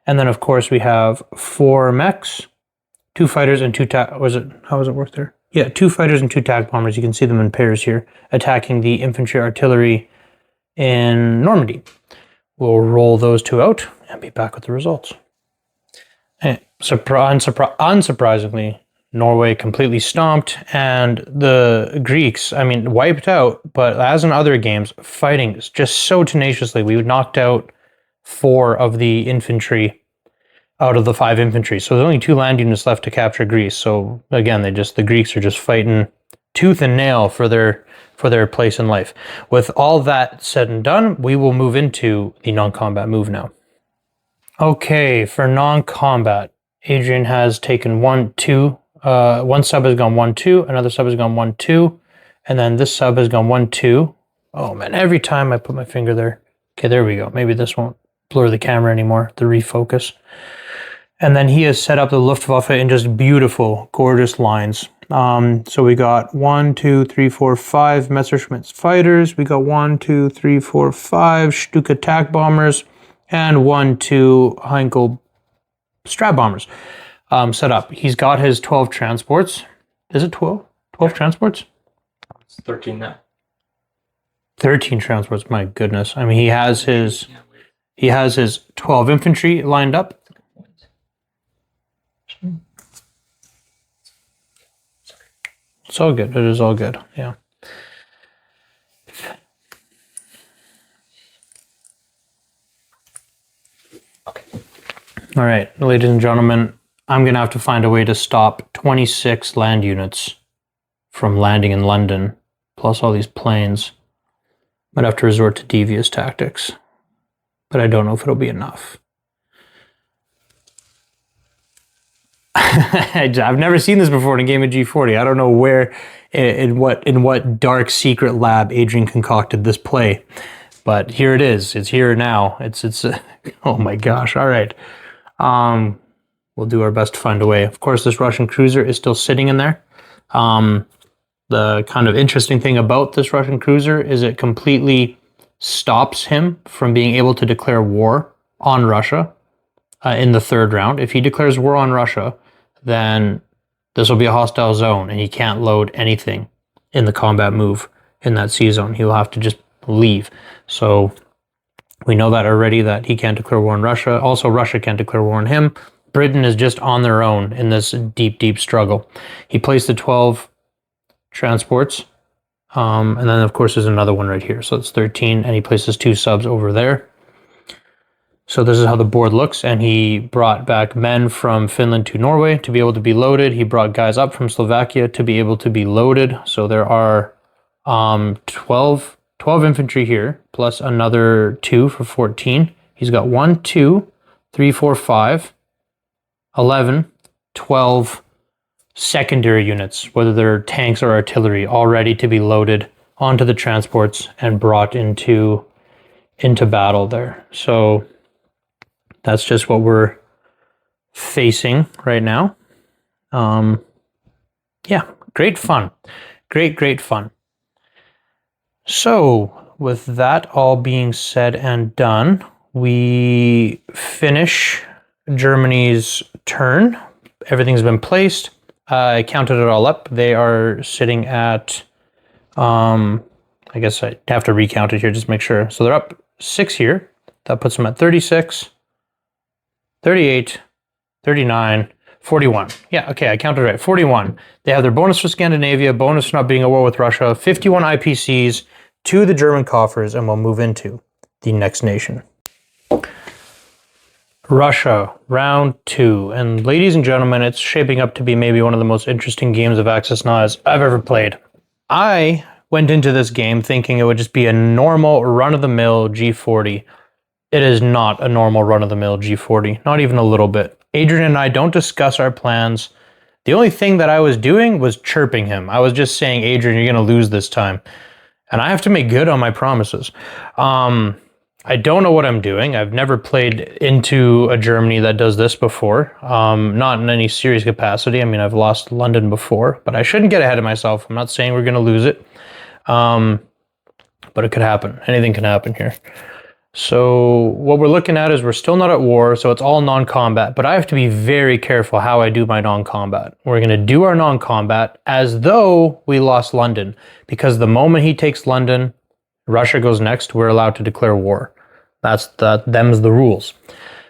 And then, of course, we have 4 mechs, 2 fighters, and 2 how does it work there? Yeah, 2 fighters and 2 tac bombers. You can see them in pairs here, attacking the infantry artillery in Normandy. We'll roll those 2 out and be back with the results. And unsurprisingly, Norway completely stomped, and the Greeks, wiped out, but as in other games, fighting just so tenaciously. We knocked out 4 of the infantry out of the 5 infantry. So there's only 2 land units left to capture Greece. So again, the Greeks are just fighting tooth and nail for their place in life. With all that said and done, we will move into the non-combat move now. Okay, for non-combat, Adrian has taken 1, 2. One sub has gone 1, 2. Another sub has gone 1, 2. And then this sub has gone 1, 2. Oh man, every time I put my finger there. Okay, there we go. Maybe this won't blur the camera anymore, the refocus. And then he has set up the Luftwaffe in just beautiful, gorgeous lines. So we got 1, 2, 3, 4, 5 Messerschmitt fighters. We got 1, 2, 3, 4, 5 Stuka attack bombers, and 1, 2 Heinkel Strat bombers set up. He's got his 12 transports. Is it 12? 12 transports? It's 13 now. 13 transports. My goodness. I mean, he has his 12 infantry lined up. It's all good. It is all good. Yeah. Okay. All right, ladies and gentlemen, I'm going to have to find a way to stop 26 land units from landing in London, plus all these planes. Might have to resort to devious tactics, but I don't know if it'll be enough. I've never seen this before in a game of G40. I don't know where, in what dark secret lab Adrian concocted this play, but here it is. It's here now. It's. Oh my gosh! All right, we'll do our best to find a way. Of course, this Russian cruiser is still sitting in there. The kind of interesting thing about this Russian cruiser is it completely stops him from being able to declare war on Russia in the third round. If he declares war on Russia, then this will be a hostile zone and he can't load anything in the combat move in that sea zone. He'll have to just leave. So we know that already, that he can't declare war on Russia. Also, Russia can't declare war on him. Britain is just on their own in this deep, deep struggle. He placed the 12 transports. And then, of course, there's another one right here. So it's 13, and he places 2 subs over there. So this is how the board looks, and he brought back men from Finland to Norway to be able to be loaded. He brought guys up from Slovakia to be able to be loaded. So there are 12 infantry here, plus another 2 for 14. He's got 1, 2, 3, 4, 5, 11, 12 secondary units, whether they're tanks or artillery, all ready to be loaded onto the transports and brought into battle there. So that's just what we're facing right now. Yeah, great fun. Great fun. So with that all being said and done, we finish Germany's turn. Everything's been placed. I counted it all up. They are sitting at, I guess I have to recount it here just to make sure. So they're up 6 here. That puts them at 36, 38, 39, 41. Yeah, okay, I counted right. 41. They have their bonus for Scandinavia, bonus for not being at war with Russia, 51 IPCs to the German coffers, and we'll move into the next nation. Russia, round 2. And ladies and gentlemen, it's shaping up to be maybe one of the most interesting games of Axis and Allies I've ever played. I went into this game thinking it would just be a normal run-of-the-mill G40. It is not a normal run-of-the-mill G40, not even a little bit. Adrian and I don't discuss our plans. The only thing that I was doing was chirping him. I was just saying, Adrian, you're going to lose this time. And I have to make good on my promises. I don't know what I'm doing. I've never played into a Germany that does this before. Not in any serious capacity. I mean, I've lost London before, but I shouldn't get ahead of myself. I'm not saying we're going to lose it. But it could happen. Anything can happen here. So what we're looking at is we're still not at war, so it's all non-combat, but I have to be very careful how I do my non-combat. We're going to do our non-combat as though we lost London, because the moment he takes London, Russia goes next, we're allowed to declare war. Them's the rules.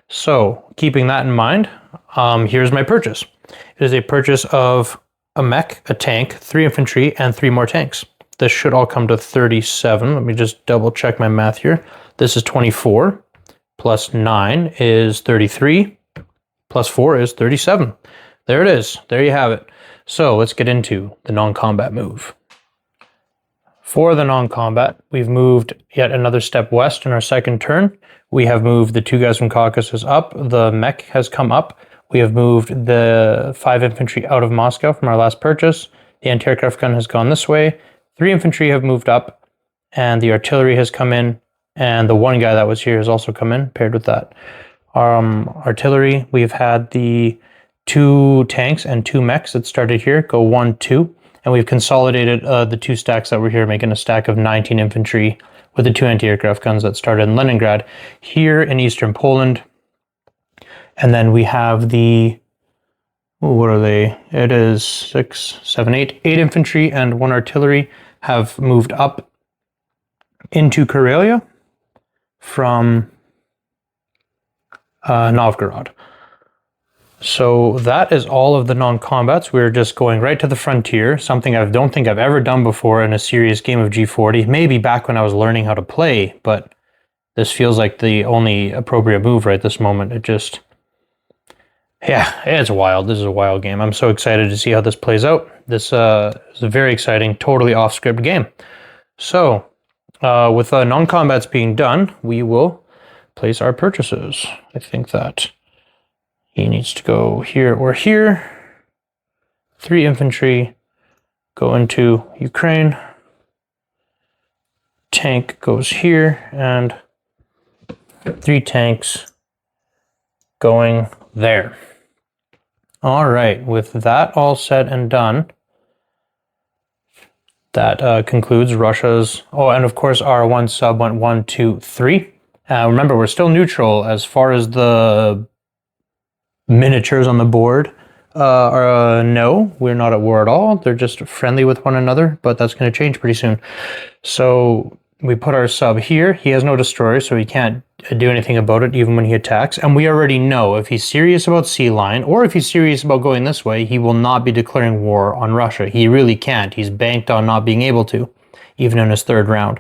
So keeping that in mind, here's my purchase. It is a purchase of a mech, a tank, 3 infantry, and 3 more tanks. This should all come to 37. Let me just double check my math here. This is 24, plus 9 is 33, plus 4 is 37. There it is. There you have it. So let's get into the non-combat move. For the non-combat, we've moved yet another step west in our second turn. We have moved the 2 guys from Caucasus up. The mech has come up. We have moved the 5 infantry out of Moscow from our last purchase. The anti-aircraft gun has gone this way. 3 infantry have moved up, and the artillery has come in, and the one guy that was here has also come in, paired with that. Artillery, we've had the 2 tanks and 2 mechs that started here go 1, 2, and we've consolidated the 2 stacks that were here, making a stack of 19 infantry with the 2 anti-aircraft guns that started in Leningrad here in eastern Poland. And then we have the, what are they? It is 6, 7, 8 infantry and 1 artillery have moved up into Karelia from Novgorod. So that is all of the non-combats. We're just going right to the frontier, something I don't think I've ever done before in a serious game of G40. Maybe back when I was learning how to play, but this feels like the only appropriate move right this moment. It just... yeah, it's wild. This is a wild game. I'm so excited to see how this plays out. This is a very exciting, totally off-script game. So, with non-combats being done, we will place our purchases. I think that he needs to go here or here. 3 infantry go into Ukraine. Tank goes here, and 3 tanks going there. All right, with that all said and done, that concludes Russia's... oh, and of course our 1 sub went 1, 2, 3. Remember, we're still neutral as far as the miniatures on the board. No, we're not at war at all. They're just friendly with one another, but that's going to change pretty soon. So we put our sub here. He has no destroyer, so he can't do anything about it even when he attacks. And we already know if he's serious about Sea Line, or if he's serious about going this way, he will not be declaring war on Russia. He really can't. He's banked on not being able to, even in his 3rd round.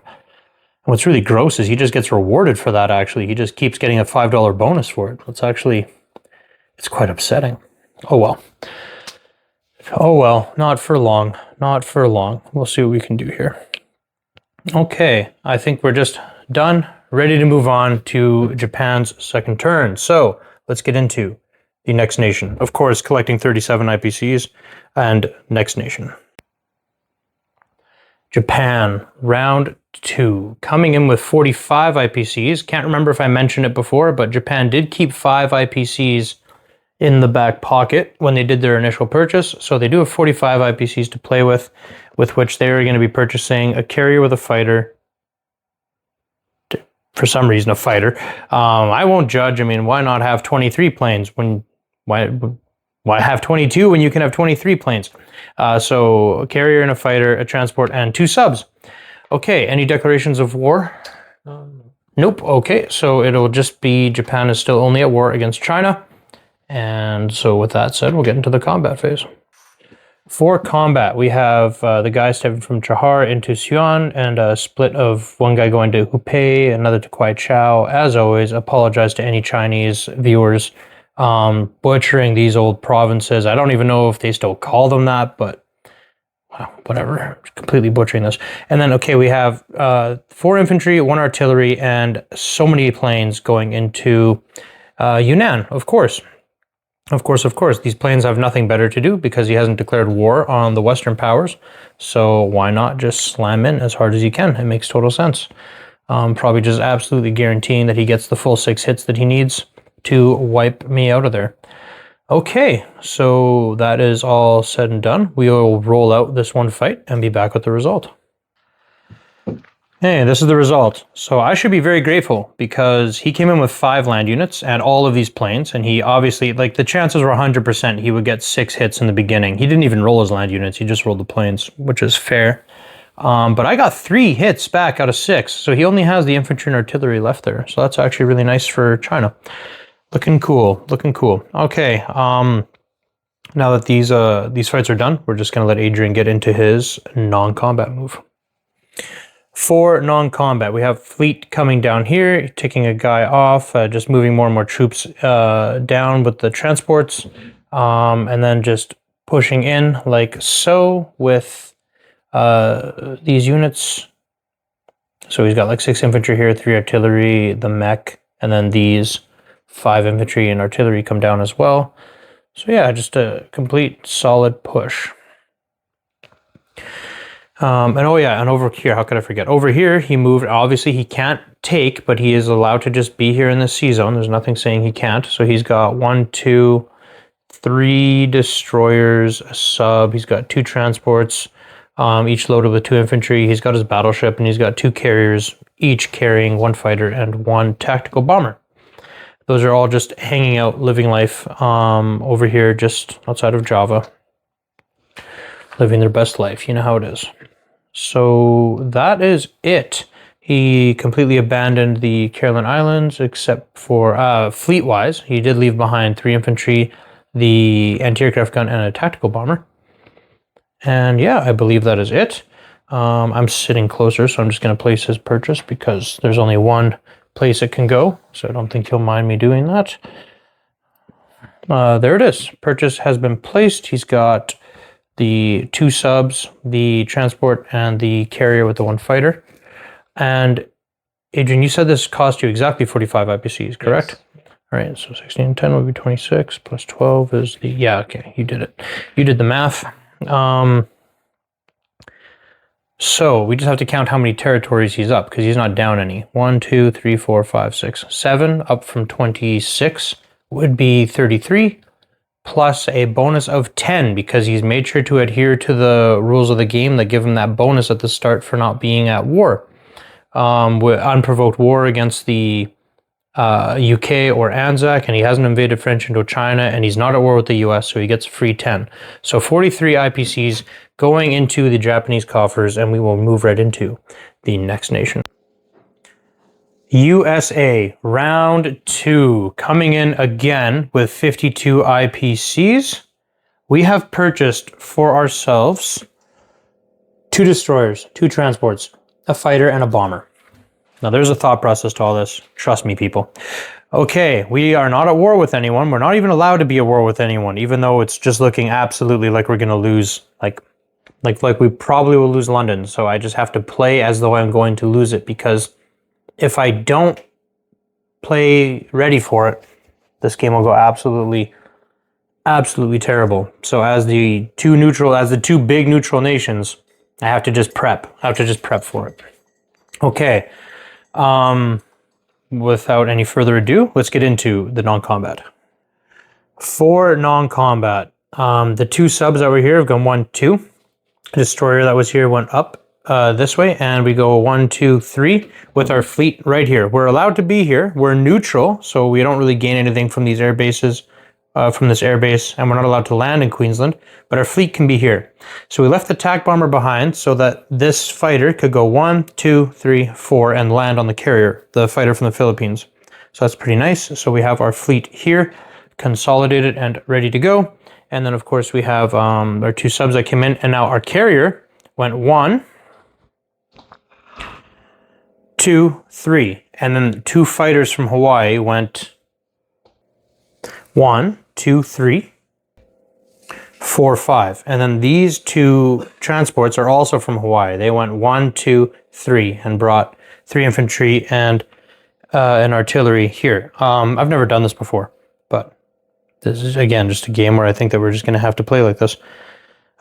And what's really gross is he just gets rewarded for that, actually. He just keeps getting a $5 bonus for it. It's quite upsetting. Oh well. Oh well, not for long. Not for long. We'll see what we can do here. Okay, I think we're just done, ready to move on to Japan's 2nd turn. So let's get into the next nation. Of course, collecting 37 IPCs and next nation. Japan, round 2, coming in with 45 IPCs. Can't remember if I mentioned it before, but Japan did keep 5 IPCs in the back pocket when they did their initial purchase. So they do have 45 IPCs to play with which they are going to be purchasing a carrier with a fighter. For some reason, a fighter. I won't judge. I mean, why not have 23 planes when why have 22 when you can have 23 planes? So a carrier and a fighter, a transport, and 2 subs. Okay, any declarations of war? Nope. Okay, so it'll just be Japan is still only at war against China. And so with that said, we'll get into the combat phase. For combat, we have the guy stepping from Chahar into Xi'an, and a split of one guy going to Hubei, another to Kuaichao. As always, apologize to any Chinese viewers butchering these old provinces. I don't even know if they still call them that, but well, whatever. Completely butchering this. And then, okay, we have 4 infantry, 1 artillery, and so many planes going into Yunnan, of course. Of course, these planes have nothing better to do because he hasn't declared war on the Western powers. So why not just slam in as hard as you can? It makes total sense. Probably just absolutely guaranteeing that he gets the full 6 hits that he needs to wipe me out of there. Okay, so that is all said and done. We will roll out this one fight and be back with the result. Hey, this is the result. So I should be very grateful because he came in with 5 land units and all of these planes, and he obviously, like, the chances were 100% he would get 6 hits in the beginning. He didn't even roll his land units, he just rolled the planes, which is fair. But I got 3 hits back out of 6, so he only has the infantry and artillery left there. So that's actually really nice for China. Looking cool, looking cool. Okay, now that these fights are done, we're just going to let Adrian get into his non-combat move. For non-combat, we have fleet coming down here, taking a guy off, just moving more and more troops down with the transports, and then just pushing in like so with these units. So he's got like 6 infantry here, 3 artillery, the mech, and then these 5 infantry and artillery come down as well. So yeah, just a complete solid push. And oh yeah, and over here, how could I forget? Over here, he moved. Obviously, he can't take, but he is allowed to just be here in the C zone. There's nothing saying he can't. So he's got 1, 2, 3 destroyers, a sub. He's got 2 transports, each loaded with 2 infantry. He's got his battleship, and he's got 2 carriers, each carrying 1 fighter and 1 tactical bomber. Those are all just hanging out, living life over here, just outside of Java, living their best life. You know how it is. So that is it. He completely abandoned the Caroline Islands, except for fleet-wise. He did leave behind 3 infantry, the anti-aircraft gun, and a tactical bomber. And yeah, I believe that is it. I'm sitting closer, so I'm just going to place his purchase because there's only one place it can go. So I don't think he'll mind me doing that. There it is. Purchase has been placed. He's got the 2 subs, the transport, and the carrier with the 1 fighter. And Adrian, you said this cost you exactly 45 IPCs, correct? Yes. All right, so 16 and 10 would be 26, plus 12 is the, yeah, okay, you did it. You did the math. So we just have to count how many territories he's up, because he's not down any. 1, 2, 3, 4, 5, 6, 7, up from 26 would be 33, plus a bonus of 10, because he's made sure to adhere to the rules of the game that give him that bonus at the start for not being at war. With unprovoked war against the UK or Anzac, and he hasn't invaded French Indochina, and he's not at war with the US, so he gets a free 10. So 43 IPCs going into the Japanese coffers, and we will move right into the next nation. USA, round 2, coming in again with 52 IPCs. We have purchased for ourselves 2 destroyers, 2 transports, a fighter, and a bomber. Now, there's a thought process to all this. Trust me, people. Okay, we are not at war with anyone. We're not even allowed to be at war with anyone, even though it's just looking absolutely like we're going to lose, like we probably will lose London. So I just have to play as though I'm going to lose it, because if I don't play ready for it, this game will go absolutely terrible. So as the 2 big neutral nations, I have to just prep. I have to just prep for it. Okay. Without any further ado, let's get into the non-combat. For non-combat, the 2 subs that were here have gone 1, 2. The destroyer that was here went up this way, and we go 1, 2, 3 with our fleet right here. We're allowed to be here. We're neutral, so we don't really gain anything from these air bases, from this air base, and we're not allowed to land in Queensland, but our fleet can be here. So we left the TAC bomber behind so that this fighter could go 1, 2, 3, 4 and land on the carrier, the fighter from the Philippines. So that's pretty nice. So we have our fleet here, consolidated and ready to go. And then of course we have our 2 subs that came in, and now our carrier went 1, 2, 3, and then 2 fighters from Hawaii went 1, 2, 3, 4, 5. And then these 2 transports are also from Hawaii. They went 1, 2, 3 and brought 3 infantry and an artillery here. I've never done this before, but this is, again, just a game where I think that we're just going to have to play like this.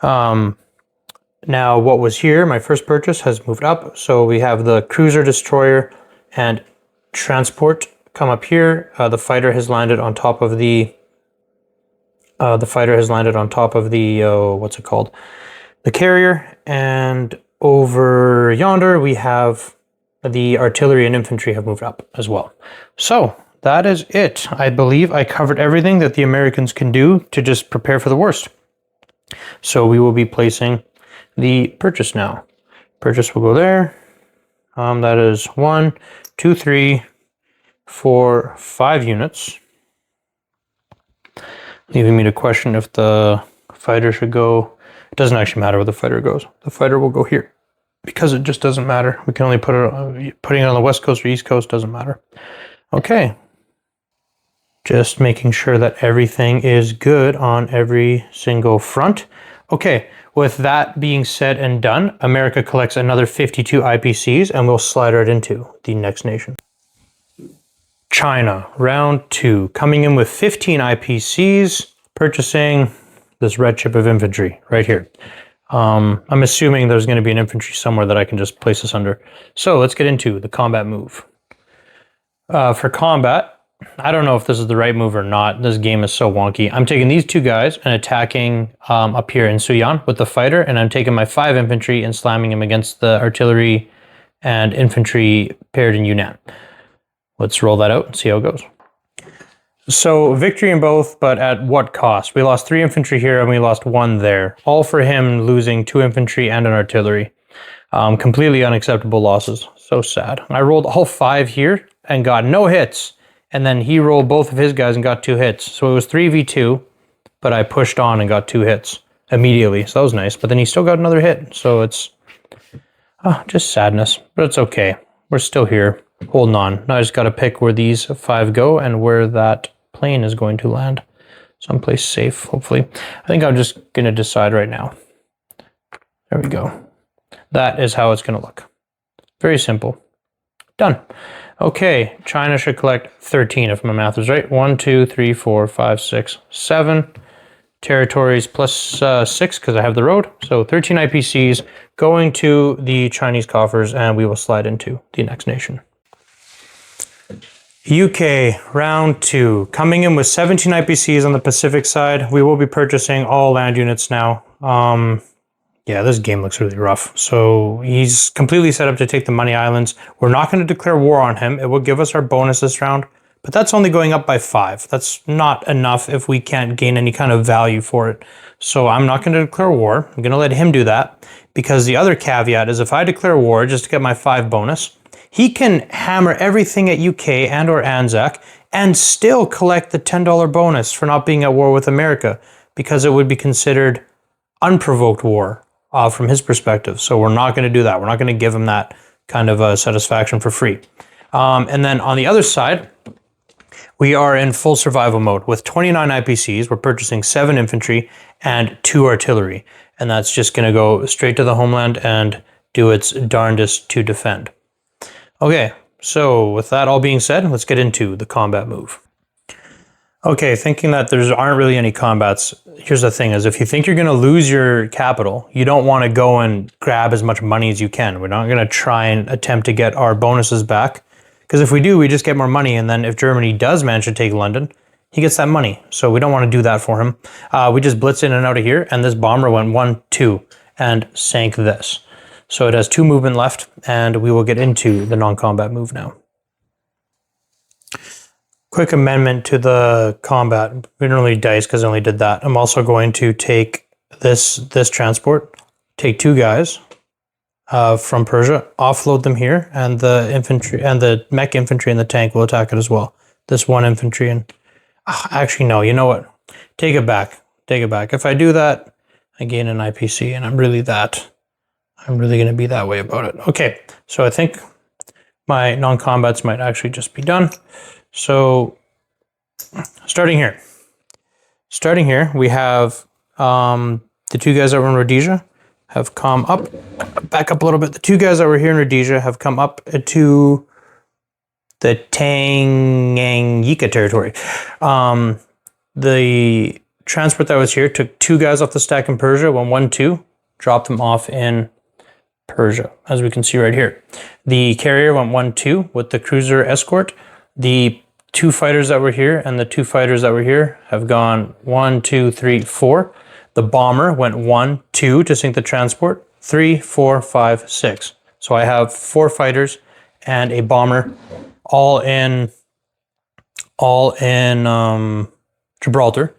Now, what was here, my first purchase, has moved up. So we have the cruiser, destroyer, and transport come up here. The fighter has landed on top of the what's it called? The carrier. And over yonder, we have the artillery and infantry have moved up as well. So that is it. I believe I covered everything that the Americans can do to just prepare for the worst. So we will be placing the purchase now. Purchase will go there. That is 1, 2, 3, 4, 5 units. Leaving me to question if the fighter should go. It doesn't actually matter where the fighter goes. The fighter will go here, because it just doesn't matter. We can only putting it on the west coast or east coast doesn't matter. Okay. Just making sure that everything is good on every single front. Okay, with that being said and done, America collects another 52 IPCs, and we'll slide right into the next nation. China, round 2, coming in with 15 IPCs, purchasing this red chip of infantry right here. I'm assuming there's going to be an infantry somewhere that I can just place this under. So let's get into the combat move. For combat, I don't know if this is the right move or not. This game is so wonky. I'm taking these two guys and attacking up here in Suyan with the fighter, and I'm taking my 5 infantry and slamming him against the artillery and infantry paired in Yunnan. Let's roll that out and see how it goes. So victory in both, but at what cost? We lost 3 infantry here and we lost 1 there. All for him losing 2 infantry and an artillery. Completely unacceptable losses. So sad. I rolled all 5 here and got no hits. And then he rolled both of his guys and got 2 hits. So it was 3v2, but I pushed on and got 2 hits immediately. So that was nice. But then he still got another hit. So it's just sadness. But it's okay. We're still here, holding on. Now I just got to pick where these 5 go and where that plane is going to land. Someplace safe, hopefully. I think I'm just going to decide right now. There we go. That is how it's going to look. Very simple. Done. Okay, China should collect 13 if my math is right. 1, 2, 3, 4, 5, 6, 7 territories plus 6 because I have the road. So 13 IPCs going to the Chinese coffers, and we will slide into the next nation. UK, round 2. Coming in with 17 IPCs on the Pacific side. We will be purchasing all land units now. Yeah, this game looks really rough. So he's completely set up to take the Money Islands. We're not going to declare war on him. It will give us our bonus this round, but that's only going up by 5. That's not enough if we can't gain any kind of value for it. So I'm not going to declare war. I'm going to let him do that, because the other caveat is if I declare war just to get my 5 bonus, he can hammer everything at UK and or Anzac and still collect the $10 bonus for not being at war with America, because it would be considered unprovoked war. From his perspective. So we're not going to do that. We're not going to give him that kind of satisfaction for free. And then on the other side, we are in full survival mode with 29 IPCs. We're purchasing 7 infantry and 2 artillery. And that's just going to go straight to the homeland and do its darndest to defend. Okay, so with that all being said, let's get into the combat move. Okay, thinking that there aren't really any combats, here's the thing, is if you think you're going to lose your capital, you don't want to go and grab as much money as you can. We're not going to try and attempt to get our bonuses back, because if we do, we just get more money, and then if Germany does manage to take London, he gets that money. So we don't want to do that for him. We just blitz in and out of here, and this bomber went 1, 2, and sank this. So it has 2 movement left, and we will get into the non-combat move now. Quick amendment to the combat. We didn't really dice because I only did that. I'm also going to take this transport, take 2 guys from Persia, offload them here, and the infantry and the mech infantry and the tank will attack it as well. This 1 infantry and actually no, you know what? Take it back. Take it back. If I do that, I gain an IPC, and I'm really going to be that way about it. Okay, so I think my non-combats might actually just be done. So starting here, we have the 2 guys that were in Rhodesia have come up, back up a little bit. The 2 guys that were here in Rhodesia have come up to the Tanganyika territory. The transport that was here took 2 guys off the stack in Persia, went 1, 2, dropped them off in Persia, as we can see right here. The carrier went 1, 2 with the cruiser escort. The 2 fighters that were here and the 2 fighters that were here have gone 1, 2, 3, 4. The bomber went 1, 2 to sink the transport. 3, 4, 5, 6. So I have 4 fighters and a bomber, all in Gibraltar.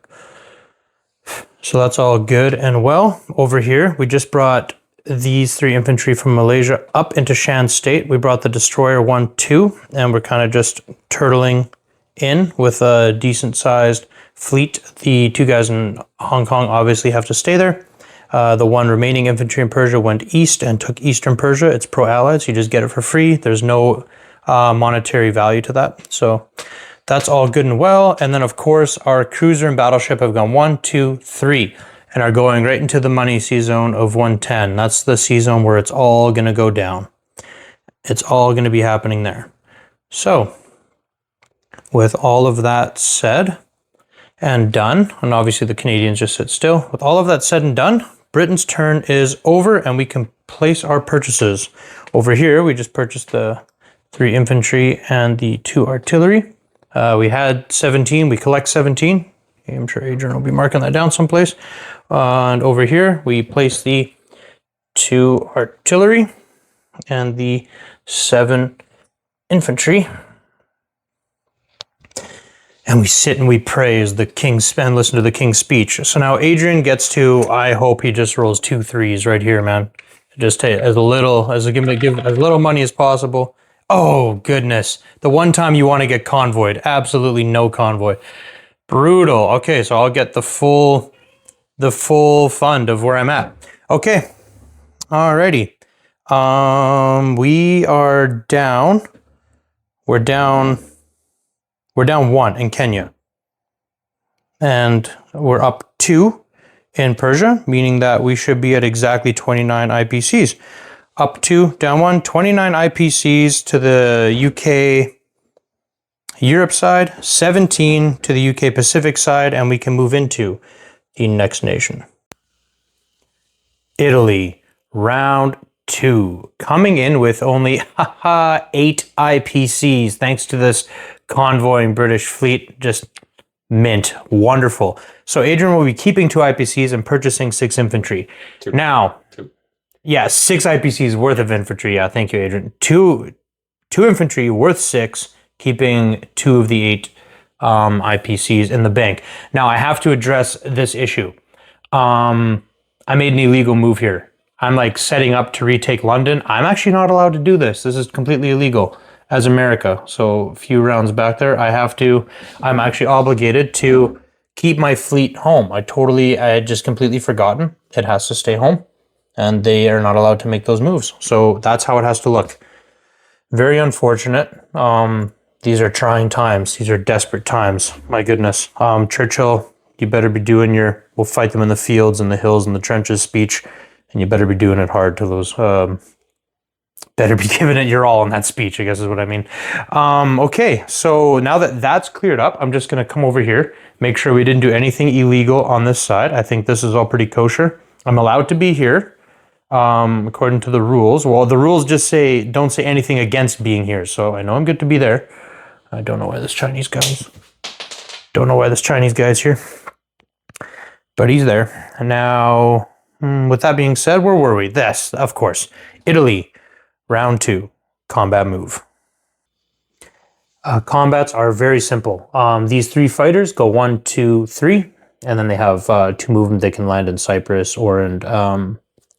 So that's all good and well. Over here, we just brought these 3 infantry from Malaysia up into Shan State. We brought the destroyer 1, 2, and we're kind of just turtling in with a decent sized fleet. The 2 guys in Hong Kong obviously have to stay there. The 1 remaining infantry in Persia went east and took eastern Persia. It's pro-allied, so you just get it for free. There's no monetary value to that. So that's all good and well. And then of course our cruiser and battleship have gone 1, 2, 3. And are going right into the money sea zone of 110. That's the sea zone where it's all going to go down. It's all going to be happening there. So, with all of that said, and done. And obviously the Canadians just sit still. With all of that said and done, Britain's turn is over and we can place our purchases. Over here, we just purchased the 3 infantry and the 2 artillery. We had 17, we collect 17. I'm sure Adrian will be marking that down someplace. And over here, we place the 2 artillery and the 7 infantry. And we sit and we praise the king's and listen to the king's speech. So now Adrian gets to, I hope he just rolls 2 3s right here, man. Just take as little as money as possible. Oh goodness. The one time you want to get convoyed. Absolutely no convoy. Brutal. Okay, so I'll get the full fund of where I'm at. Okay. Alrighty. We are down. We're down 1 in Kenya. And we're up 2 in Persia, meaning that we should be at exactly 29 IPCs. Up 2, down 1, 29 IPCs to the UK Europe side, 17 to the UK Pacific side, and we can move into the next nation. Italy, round 2, coming in with only 8 IPCs, thanks to this convoying British fleet. Just mint. Wonderful. So Adrian will be keeping 2 IPCs and purchasing 6 infantry. 2. Now, 2. Yeah, 6 IPCs worth of infantry. Yeah, thank you, Adrian. 2 infantry worth 6, keeping 2 of the 8 IPCs in the bank. Now, I have to address this issue. I made an illegal move here. I'm like setting up to retake London. I'm actually not allowed to do this. This is completely illegal as America. So a few rounds back there, I'm actually obligated to keep my fleet home. I had just completely forgotten. It has to stay home and they are not allowed to make those moves. So that's how it has to look. Very unfortunate. These are trying times. These are desperate times. My goodness. Churchill, you better be doing we'll fight them in the fields and the hills and the trenches speech. And you better be doing it hard to those, better be giving it your all in that speech, I guess is what I mean. Okay, so now that that's cleared up, I'm just going to come over here, make sure we didn't do anything illegal on this side. I think this is all pretty kosher. I'm allowed to be here, according to the rules. Well, the rules just don't say anything against being here, so I know I'm good to be there. I don't know why this Chinese guy's here, but he's there. And now, with that being said, where were we? This, of course, Italy. Round 2, combat move. Combats are very simple. These 3 fighters go 1, 2, 3, and then they have 2 movement. They can land in Cyprus or in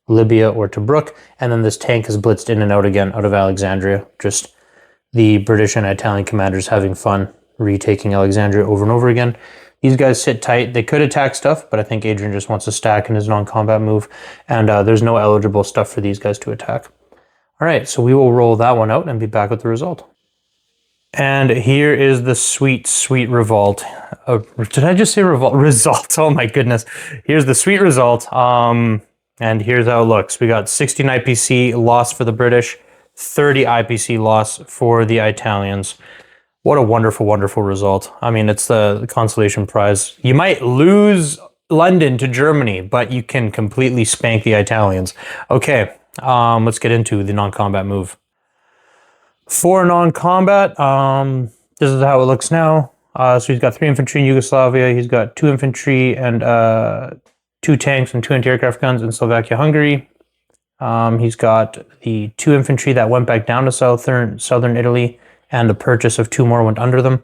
Libya or Tobruk, and then this tank is blitzed in and out again out of Alexandria. Just the British and Italian commanders having fun retaking Alexandria over and over again. These guys sit tight. They could attack stuff, but I think Adrian just wants to stack in his non-combat move, and there's no eligible stuff for these guys to attack. All right, so we will roll that one out and be back with the result. And here is the sweet, sweet revolt. Did I just say revolt? Result. Oh my goodness. Here's the sweet result. And here's how it looks. We got 16 IPC loss for the British, 30 IPC loss for the Italians. What a wonderful, wonderful result. I mean, it's the consolation prize. You might lose London to Germany, but you can completely spank the Italians. Okay. Let's get into the non-combat move. For non-combat, this is how it looks now. So he's got 3 infantry in Yugoslavia. He's got 2 infantry and 2 tanks and 2 anti-aircraft guns in Slovakia, Hungary. He's got the 2 infantry that went back down to southern Italy, and the purchase of 2 more went under them.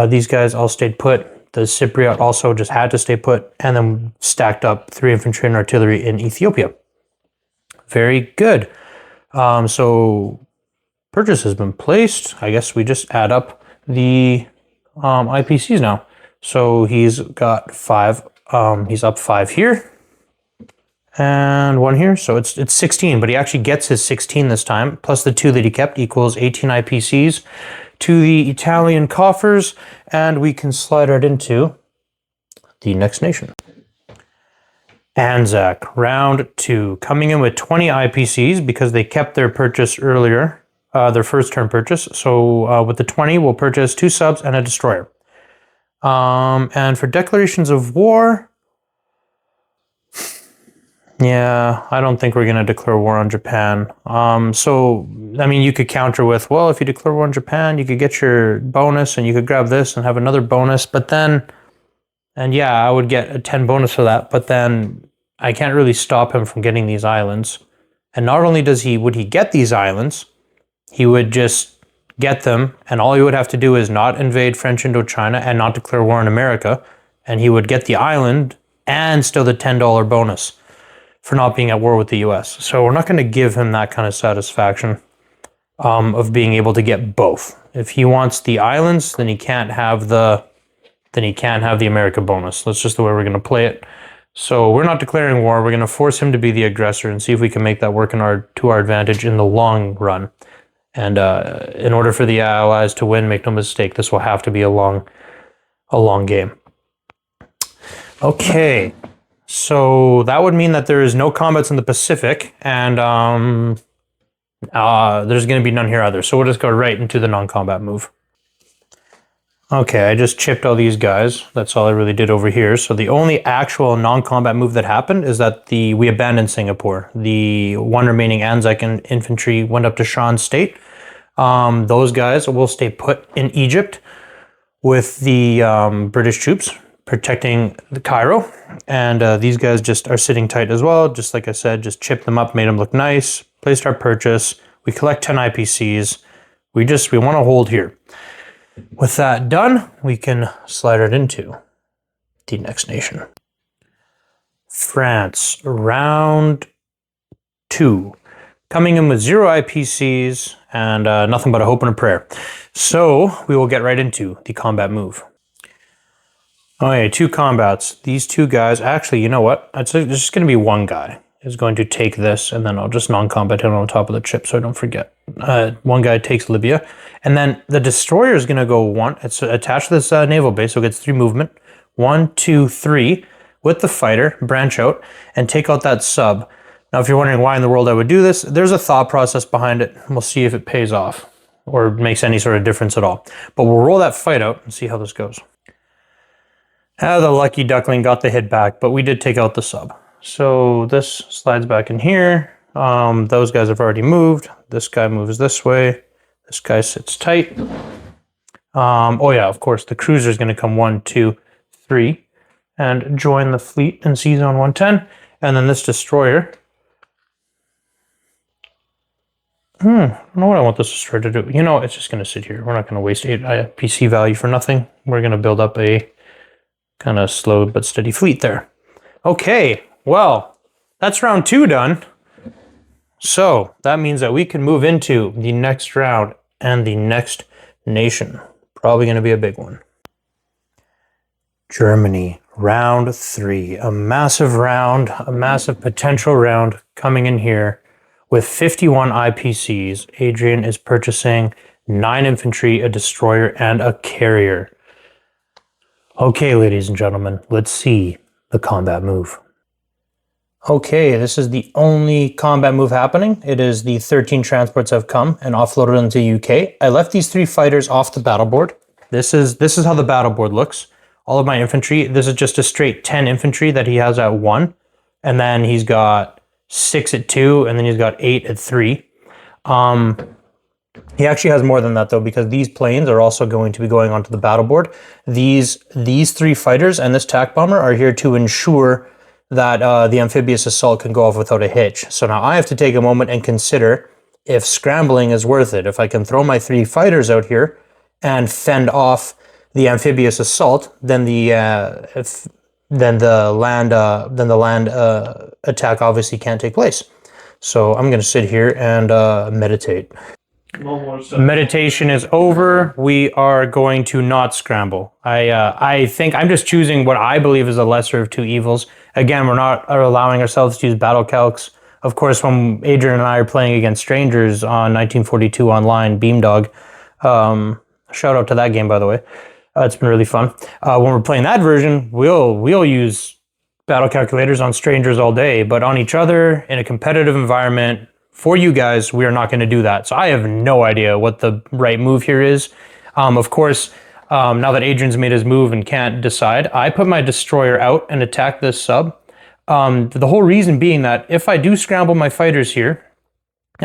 These guys all stayed put. The Cypriot also just had to stay put, and then stacked up 3 infantry and artillery in Ethiopia. Very good. So purchase has been placed. I guess we just add up the IPCs now. So he's got 5. He's up 5 here and 1 here. So it's 16, but he actually gets his 16 this time, plus the 2 that he kept equals 18 IPCs to the Italian coffers, and we can slide right into the next nation. Anzac, round 2, coming in with 20 IPCs because they kept their purchase earlier, their first turn purchase. So with the 20, we'll purchase 2 subs and a destroyer. And for declarations of war, yeah, I don't think we're going to declare war on Japan. So, I mean, you could counter with, well, if you declare war on Japan, you could get your bonus and you could grab this and have another bonus. But then, and yeah, I would get a 10 bonus for that. But then I can't really stop him from getting these islands. And not only would he get these islands, he would just get them. And all he would have to do is not invade French Indochina and not declare war on America. And he would get the island and still the $10 bonus for not being at war with the US. So we're not going to give him that kind of satisfaction of being able to get both. If he wants the islands, then he can't have the America bonus. That's just the way we're going to play it. So we're not declaring war. We're going to force him to be the aggressor and see if we can make that work to our advantage in the long run. And in order for the Allies to win, make no mistake, this will have to be a long game. Okay. So that would mean that there is no combats in the Pacific, and there's going to be none here either. So we'll just go right into the non-combat move. Okay, I just chipped all these guys. That's all I really did over here. So the only actual non-combat move that happened is that we abandoned Singapore. The one remaining Anzac infantry went up to Shan State. Those guys will stay put in Egypt with the British troops protecting the Cairo, and these guys just are sitting tight as well. Just like I said, just chip them up, made them look nice, placed our purchase. We collect 10 IPCs. We want to hold here. With that done, we can slide it into the next nation. France, round 2. Coming in with 0 IPCs and nothing but a hope and a prayer. So we will get right into the combat move. Okay, 2 combats. These 2 guys, actually, you know what? There's just going to be one guy is going to take this, and then I'll just non-combat him on top of the chip so I don't forget. One guy takes Libya, and then the destroyer is going to go it's attached to this naval base, so it gets 3 movement. 1, 2, 3, with the fighter, branch out, and take out that sub. Now, if you're wondering why in the world I would do this, there's a thought process behind it. We'll see if it pays off or makes any sort of difference at all. But we'll roll that fight out and see how this goes. The lucky duckling got the hit back, but we did take out the sub. So this slides back in here. Those guys have already moved. This guy moves this way. This guy sits tight. Oh yeah, of course, the cruiser is going to come 1, 2, 3 and join the fleet in C Zone 110. And then this destroyer. I don't know what I want this destroyer to do. You know, it's just going to sit here. We're not going to waste 8 IPC value for nothing. We're going to build up a kind of slow but steady fleet there. Okay, well, that's round 2 done. So that means that we can move into the next round and the next nation. Probably going to be a big one. Germany, round 3. A massive round, a massive potential round coming in here with 51 IPCs. Adrian is purchasing 9 infantry, a destroyer, and a carrier. Okay, ladies and gentlemen, let's see the combat move. Okay, this is the only combat move happening. It is the 13 transports have come and offloaded into the UK. I left these 3 fighters off the battle board. This is how the battle board looks. All of my infantry, this is just a straight 10 infantry that he has at 1. And then he's got 6 at 2, and then he's got 8 at 3. He actually has more than that though, because these planes are also going to be going onto the battle board. These 3 fighters and this TAC bomber are here to ensure that the amphibious assault can go off without a hitch. So now I have to take a moment and consider if scrambling is worth it. If I can throw my 3 fighters out here and fend off the amphibious assault, then the land attack obviously can't take place. So I'm going to sit here and meditate. Meditation is over. We are going to not scramble. I think I'm just choosing what I believe is the lesser of 2 evils. Again, we're not allowing ourselves to use battle calcs. Of course, when Adrian and I are playing against strangers on 1942 online, Beamdog, shout out to that game, by the way. It's been really fun. When we're playing that version, we'll use battle calculators on strangers all day, but on each other in a competitive environment, for you guys, we are not going to do that. So I have no idea what the right move here is. Of course, Now that Adrian's made his move and can't decide, I put my destroyer out and attack this sub. The whole reason being that if I do scramble my fighters here,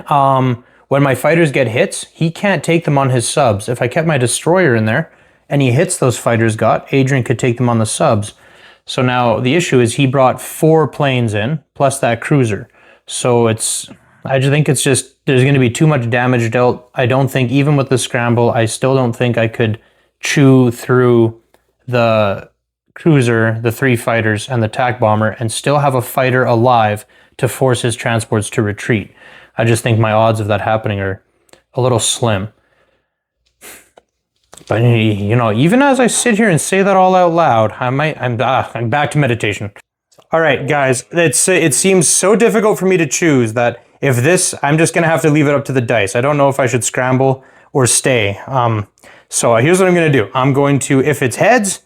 when my fighters get hits, he can't take them on his subs. If I kept my destroyer in there and he hits those fighters Adrian could take them on the subs. So now the issue is he brought 4 planes in plus that cruiser. So I just think it's just, there's going to be too much damage dealt. I don't think, even with the scramble, I still don't think I could chew through the cruiser, the 3 fighters, and the attack bomber and still have a fighter alive to force his transports to retreat. I just think my odds of that happening are a little slim. But, you know, even as I sit here and say that all out loud, I'm back to meditation. All right, guys, it seems so difficult for me to choose that if this, I'm just going to have to leave it up to the dice. I don't know if I should scramble or stay. So here's what I'm going to do. I'm going to, if it's heads,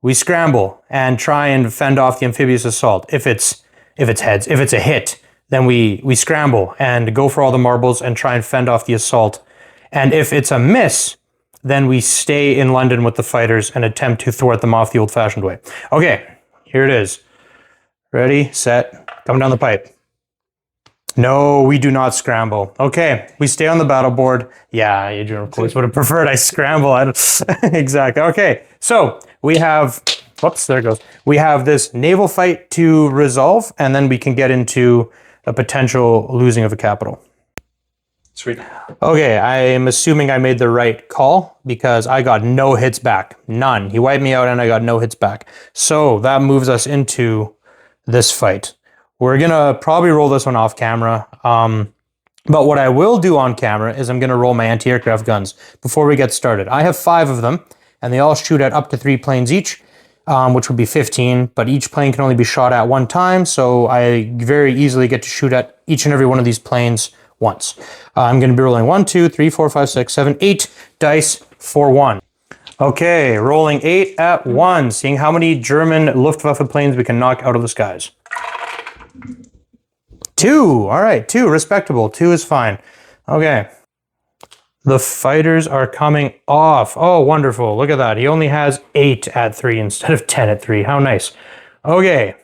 we scramble and try and fend off the amphibious assault. If it's heads, if it's a hit, then we scramble and go for all the marbles and try and fend off the assault. And if it's a miss, then we stay in London with the fighters and attempt to thwart them off the old-fashioned way. Okay, here it is. Ready, set, coming down the pipe. No, we do not scramble. Okay, we stay on the battle board. Yeah, Adrian, of course, would have preferred I scramble. Exactly. Okay, so we have, whoops, there it goes. We have this naval fight to resolve, and then we can get into a potential losing of a capital. Sweet. Okay, I am assuming I made the right call because I got no hits back. None. He wiped me out and I got no hits back. So that moves us into this fight. We're going to probably roll this one off camera. But what I will do on camera is I'm going to roll my anti-aircraft guns before we get started. I have 5 of them, and they all shoot at up to 3 planes each, which would be 15. But each plane can only be shot at one time, so I very easily get to shoot at each and every one of these planes once. I'm going to be rolling 1, 2, 3, 4, 5, 6, 7, 8 dice for 1. Okay, rolling 8 at 1, seeing how many German Luftwaffe planes we can knock out of the skies. 2, all right, 2, respectable, 2 is fine. Okay, the fighters are coming off. Oh, wonderful, look at that. He only has 8 at 3 instead of 10 at 3, how nice. Okay,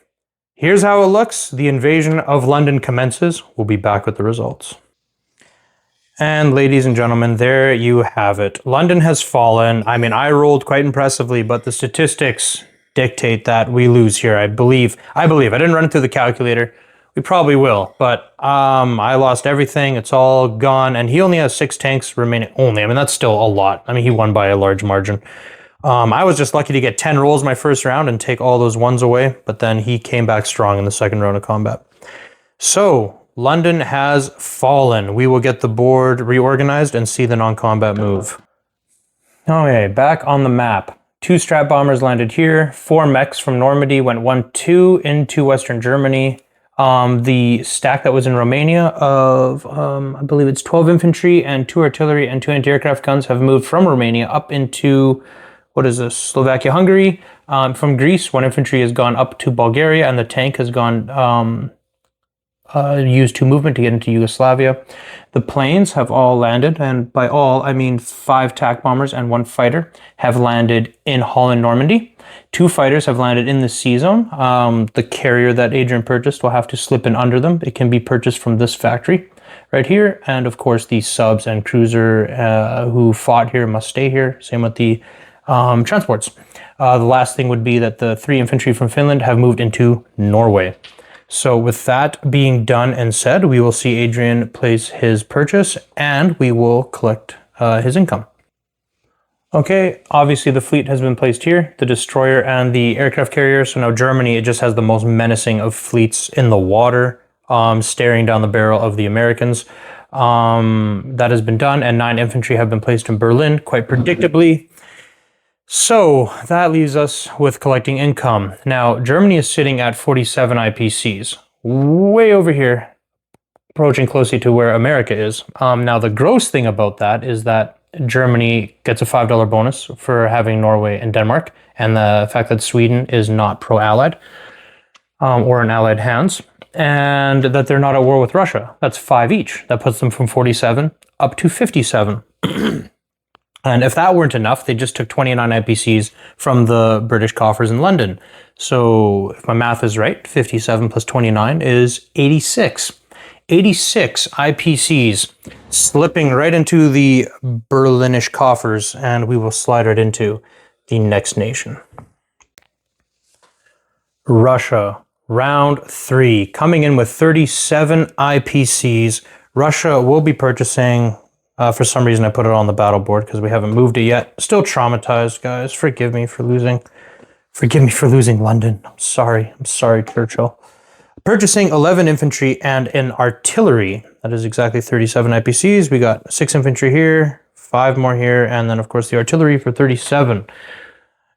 here's how it looks. The invasion of London commences. We'll be back with the results. And ladies and gentlemen, there you have it. London has fallen. I mean, I rolled quite impressively, but the statistics dictate that we lose here. I believe. I didn't run it through the calculator. We probably will, but I lost everything. It's all gone, and he only has 6 tanks remaining. Only. I mean, that's still a lot. I mean, he won by a large margin. I was just lucky to get 10 rolls my first round and take all those ones away, but then he came back strong in the second round of combat. So, London has fallen. We will get the board reorganized and see the non-combat move. Okay, back on the map. 2 strat bombers landed here. 4 mechs from Normandy went 1-2 into Western Germany. The stack that was in Romania of, I believe it's 12 infantry and 2 artillery and 2 anti-aircraft guns have moved from Romania up into, what is this, Slovakia, Hungary. From Greece, 1 infantry has gone up to Bulgaria and the tank has gone, used 2 movement to get into Yugoslavia. The planes have all landed, and by all, I mean 5 attack bombers and 1 fighter have landed in Holland, Normandy. 2 fighters have landed in the sea zone. The carrier that Adrian purchased will have to slip in under them. It can be purchased from this factory right here. And of course, the subs and cruiser who fought here must stay here. Same with the transports. The last thing would be that the 3 infantry from Finland have moved into Norway. So with that being done and said, we will see Adrian place his purchase and we will collect his income. Okay, obviously the fleet has been placed here, the destroyer and the aircraft carrier. So now Germany, it just has the most menacing of fleets in the water, staring down the barrel of the Americans. That has been done, and 9 infantry have been placed in Berlin, quite predictably. So that leaves us with collecting income. Now, Germany is sitting at 47 IPCs, way over here, approaching closely to where America is. Now, the gross thing about that is that Germany gets a $5 bonus for having Norway and Denmark, and the fact that Sweden is not pro-allied or in allied hands, and that they're not at war with Russia. That's 5 each. That puts them from 47 up to 57. And if that weren't enough, they just took 29 IPCs from the British coffers in London. So if my math is right, 57 plus 29 is 86. 86 IPCs slipping right into the Berlinish coffers, and we will slide right into the next nation. Russia, round 3, coming in with 37 IPCs. Russia will be purchasing, for some reason I put it on the battle board because we haven't moved it yet. Still traumatized, guys. Forgive me for losing London. I'm sorry, Churchill. Purchasing 11 infantry and an artillery. That is exactly 37 IPCs. We got 6 infantry here, 5 more here, and then of course the artillery for 37.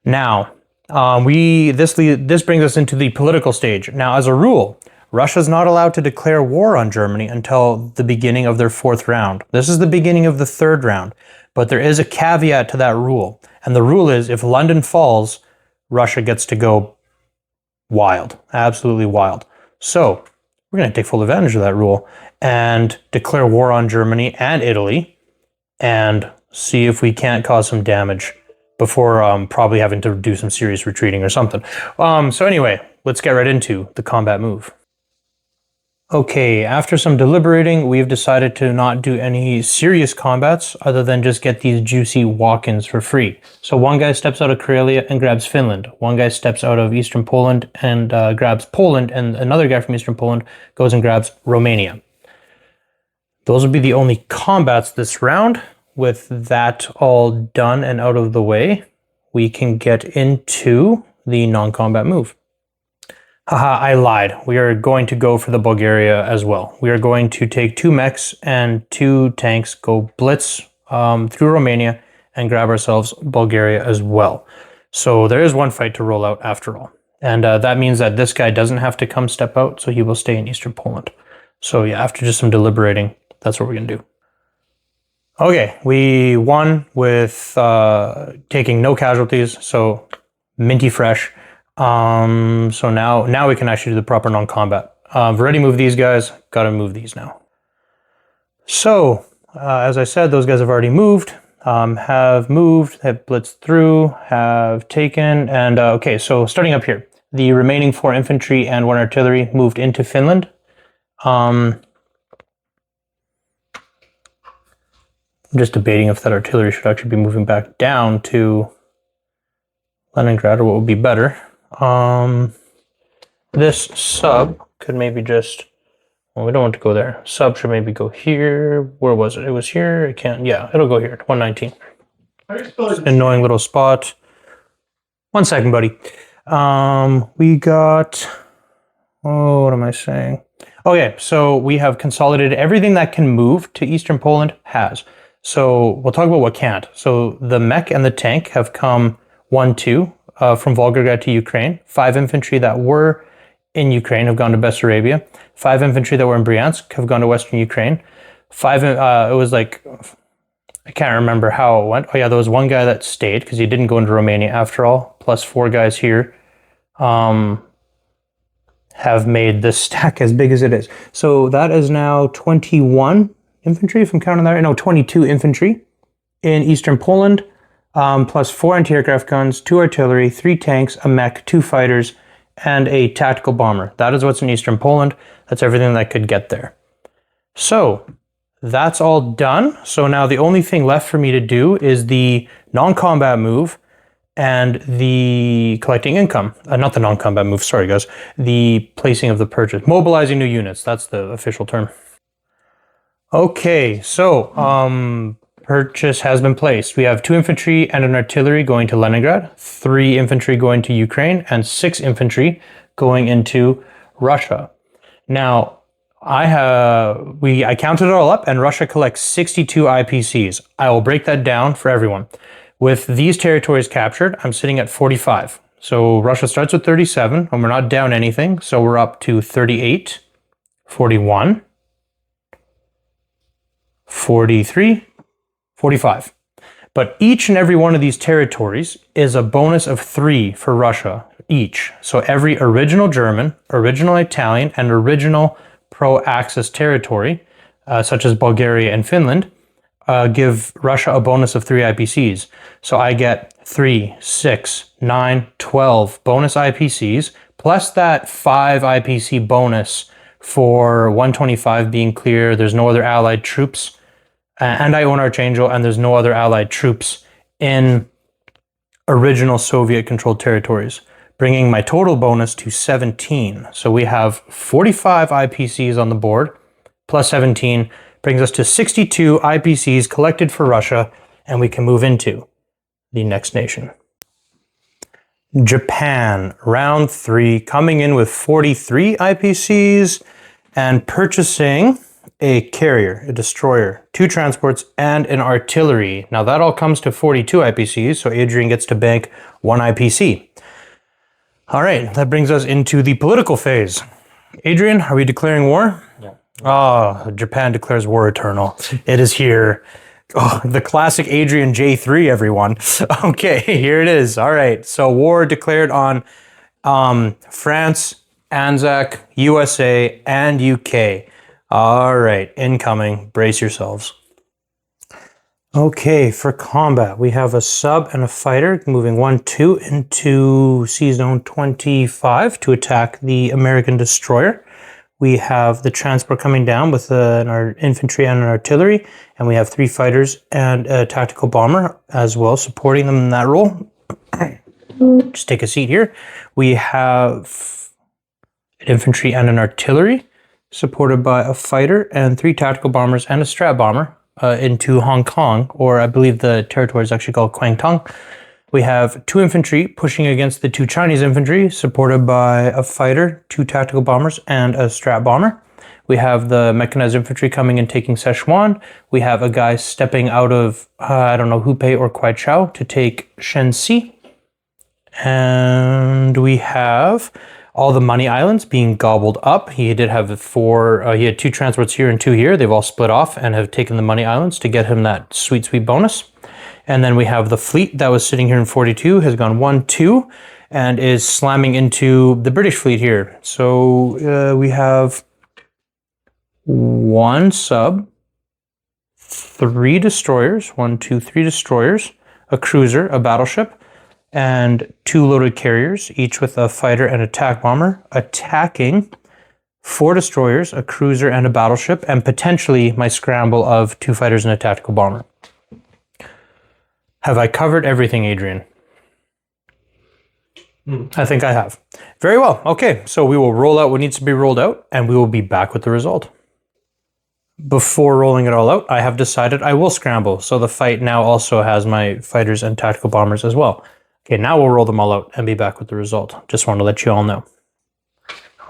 Now, this brings us into the political stage. Now, as a rule, Russia's not allowed to declare war on Germany until the beginning of their 4th round. This is the beginning of the 3rd round, but there is a caveat to that rule. And the rule is if London falls, Russia gets to go wild, absolutely wild. So we're going to take full advantage of that rule and declare war on Germany and Italy and see if we can't cause some damage before probably having to do some serious retreating or something. So anyway, let's get right into the combat move. Okay, after some deliberating, we've decided to not do any serious combats other than just get these juicy walk-ins for free. So one guy steps out of Karelia and grabs Finland. One guy steps out of Eastern Poland and grabs Poland, and another guy from Eastern Poland goes and grabs Romania. Those will be the only combats this round. With that all done and out of the way, we can get into the non-combat move. Haha, I lied. We are going to go for the Bulgaria as well. We are going to take 2 mechs and 2 tanks, go blitz through Romania and grab ourselves Bulgaria as well. So there is one fight to roll out after all. And that means that this guy doesn't have to come step out, so he will stay in Eastern Poland. So yeah, after just some deliberating, that's what we're going to do. Okay, we won with taking no casualties, so minty fresh. So now we can actually do the proper non-combat. I've already moved these guys, gotta move these now. So, as I said, those guys have already moved, have blitzed through, have taken, and okay, so starting up here. The remaining 4 infantry and 1 artillery moved into Finland. I'm just debating if that artillery should actually be moving back down to Leningrad or what would be better. This sub could maybe just, well, we don't want to go there. Sub should maybe go here. Where was it? It was here. It can't, yeah, it'll go here, 119. Annoying little spot. 1 second, buddy. We got, oh, what am I saying? Okay, so we have consolidated everything that can move to Eastern Poland has. So we'll talk about what can't. So the mech and the tank have come 1-2 from Volgograd to Ukraine. 5 infantry that were in Ukraine have gone to Bessarabia. 5 infantry that were in Bryansk have gone to Western Ukraine. 5, it was like, I can't remember how it went. Oh yeah, there was 1 guy that stayed because he didn't go into Romania after all. Plus 4 guys here have made this stack as big as it is. So that is now 21 infantry, if I'm counting that right. No, 22 infantry in Eastern Poland, plus 4 anti-aircraft guns, 2 artillery, 3 tanks, a mech, 2 fighters, and a tactical bomber. That is what's in Eastern Poland. That's everything that could get there. So that's all done. So now the only thing left for me to do is the non-combat move and the collecting income. Not the non-combat move, sorry guys. The placing of the purchase. Mobilizing new units, that's the official term. Okay, so purchase has been placed. We have 2 infantry and an artillery going to Leningrad, 3 infantry going to Ukraine, and 6 infantry going into Russia. Now, I counted it all up, and Russia collects 62 IPCs. I will break that down for everyone. With these territories captured, I'm sitting at 45. So Russia starts with 37, and we're not down anything, so we're up to 38, 41, 43, 45. But each and every one of these territories is a bonus of 3 for Russia each. So every original German, original Italian, and original pro-Axis territory, such as Bulgaria and Finland, give Russia a bonus of 3 IPCs. So I get 3, 6, 9, 12 bonus IPCs, plus that 5 IPC bonus for 125 being clear. There's no other allied troops. And I own Archangel, and there's no other allied troops in original Soviet-controlled territories, bringing my total bonus to 17. So we have 45 IPCs on the board, plus 17, brings us to 62 IPCs collected for Russia, and we can move into the next nation. Japan, round 3, coming in with 43 IPCs and purchasing a carrier, a destroyer, 2 transports, and an artillery. Now that all comes to 42 IPCs, so Adrian gets to bank 1 IPC. All right, that brings us into the political phase. Adrian, are we declaring war? Yeah. Oh, Japan declares war eternal. It is here. Oh, the classic Adrian J3, everyone. Okay, here it is. All right, so war declared on France, Anzac, USA, and UK. All right, incoming. Brace yourselves. Okay, for combat, we have a sub and a fighter moving 1-2 into Sea Zone 25 to attack the American destroyer. We have the transport coming down with our infantry and an artillery, and we have 3 fighters and a tactical bomber as well, supporting them in that role. Just take a seat here. We have an infantry and an artillery, supported by a fighter and 3 tactical bombers and a strat bomber into Hong Kong, or I believe the territory is actually called Kwangtung. We have 2 infantry pushing against the 2 Chinese infantry, supported by a fighter, 2 tactical bombers, and a strat bomber. We have the mechanized infantry coming and taking Sichuan. We have a guy stepping out of, I don't know, Hubei or Kwaichao to take Shenxi. And we have all the money islands being gobbled up. He did have he had 2 transports here and 2 here. They've all split off and have taken the money islands to get him that sweet, sweet bonus. And then we have the fleet that was sitting here in 42 has gone 1-2 and is slamming into the British fleet here. So we have 1 sub, 3 destroyers, 1, 2, 3 destroyers, a cruiser, a battleship, and 2 loaded carriers, each with a fighter and attack bomber, attacking 4 destroyers, a cruiser, and a battleship, and potentially my scramble of 2 fighters and a tactical bomber. Have I covered everything, Adrian? I think I have. Very well. Okay, so we will roll out what needs to be rolled out, and we will be back with the result. Before rolling it all out, I have decided I will scramble, so the fight now also has my fighters and tactical bombers as well. Okay, now we'll roll them all out and be back with the result. Just want to let you all know.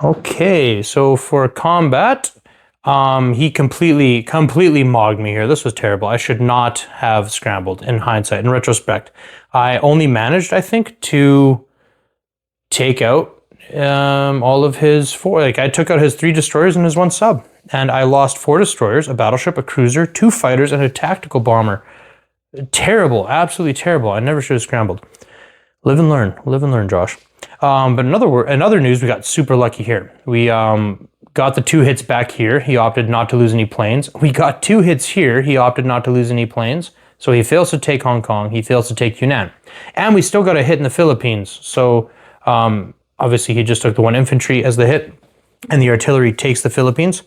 Okay, so for combat, he completely mogged me here. This was terrible. I should not have scrambled in hindsight. In retrospect, I only managed, I think, to take out all of his 4. Like, I took out his 3 destroyers and his 1 sub. And I lost 4 destroyers, a battleship, a cruiser, 2 fighters, and a tactical bomber. Terrible. Absolutely terrible. I never should have scrambled. Live and learn. Live and learn, Josh. But in other news, we got super lucky here. We got the 2 hits back here. He opted not to lose any planes. We got 2 hits here. He opted not to lose any planes. So he fails to take Hong Kong. He fails to take Yunnan. And we still got a hit in the Philippines. So obviously he just took the 1 infantry as the hit. And the artillery takes the Philippines.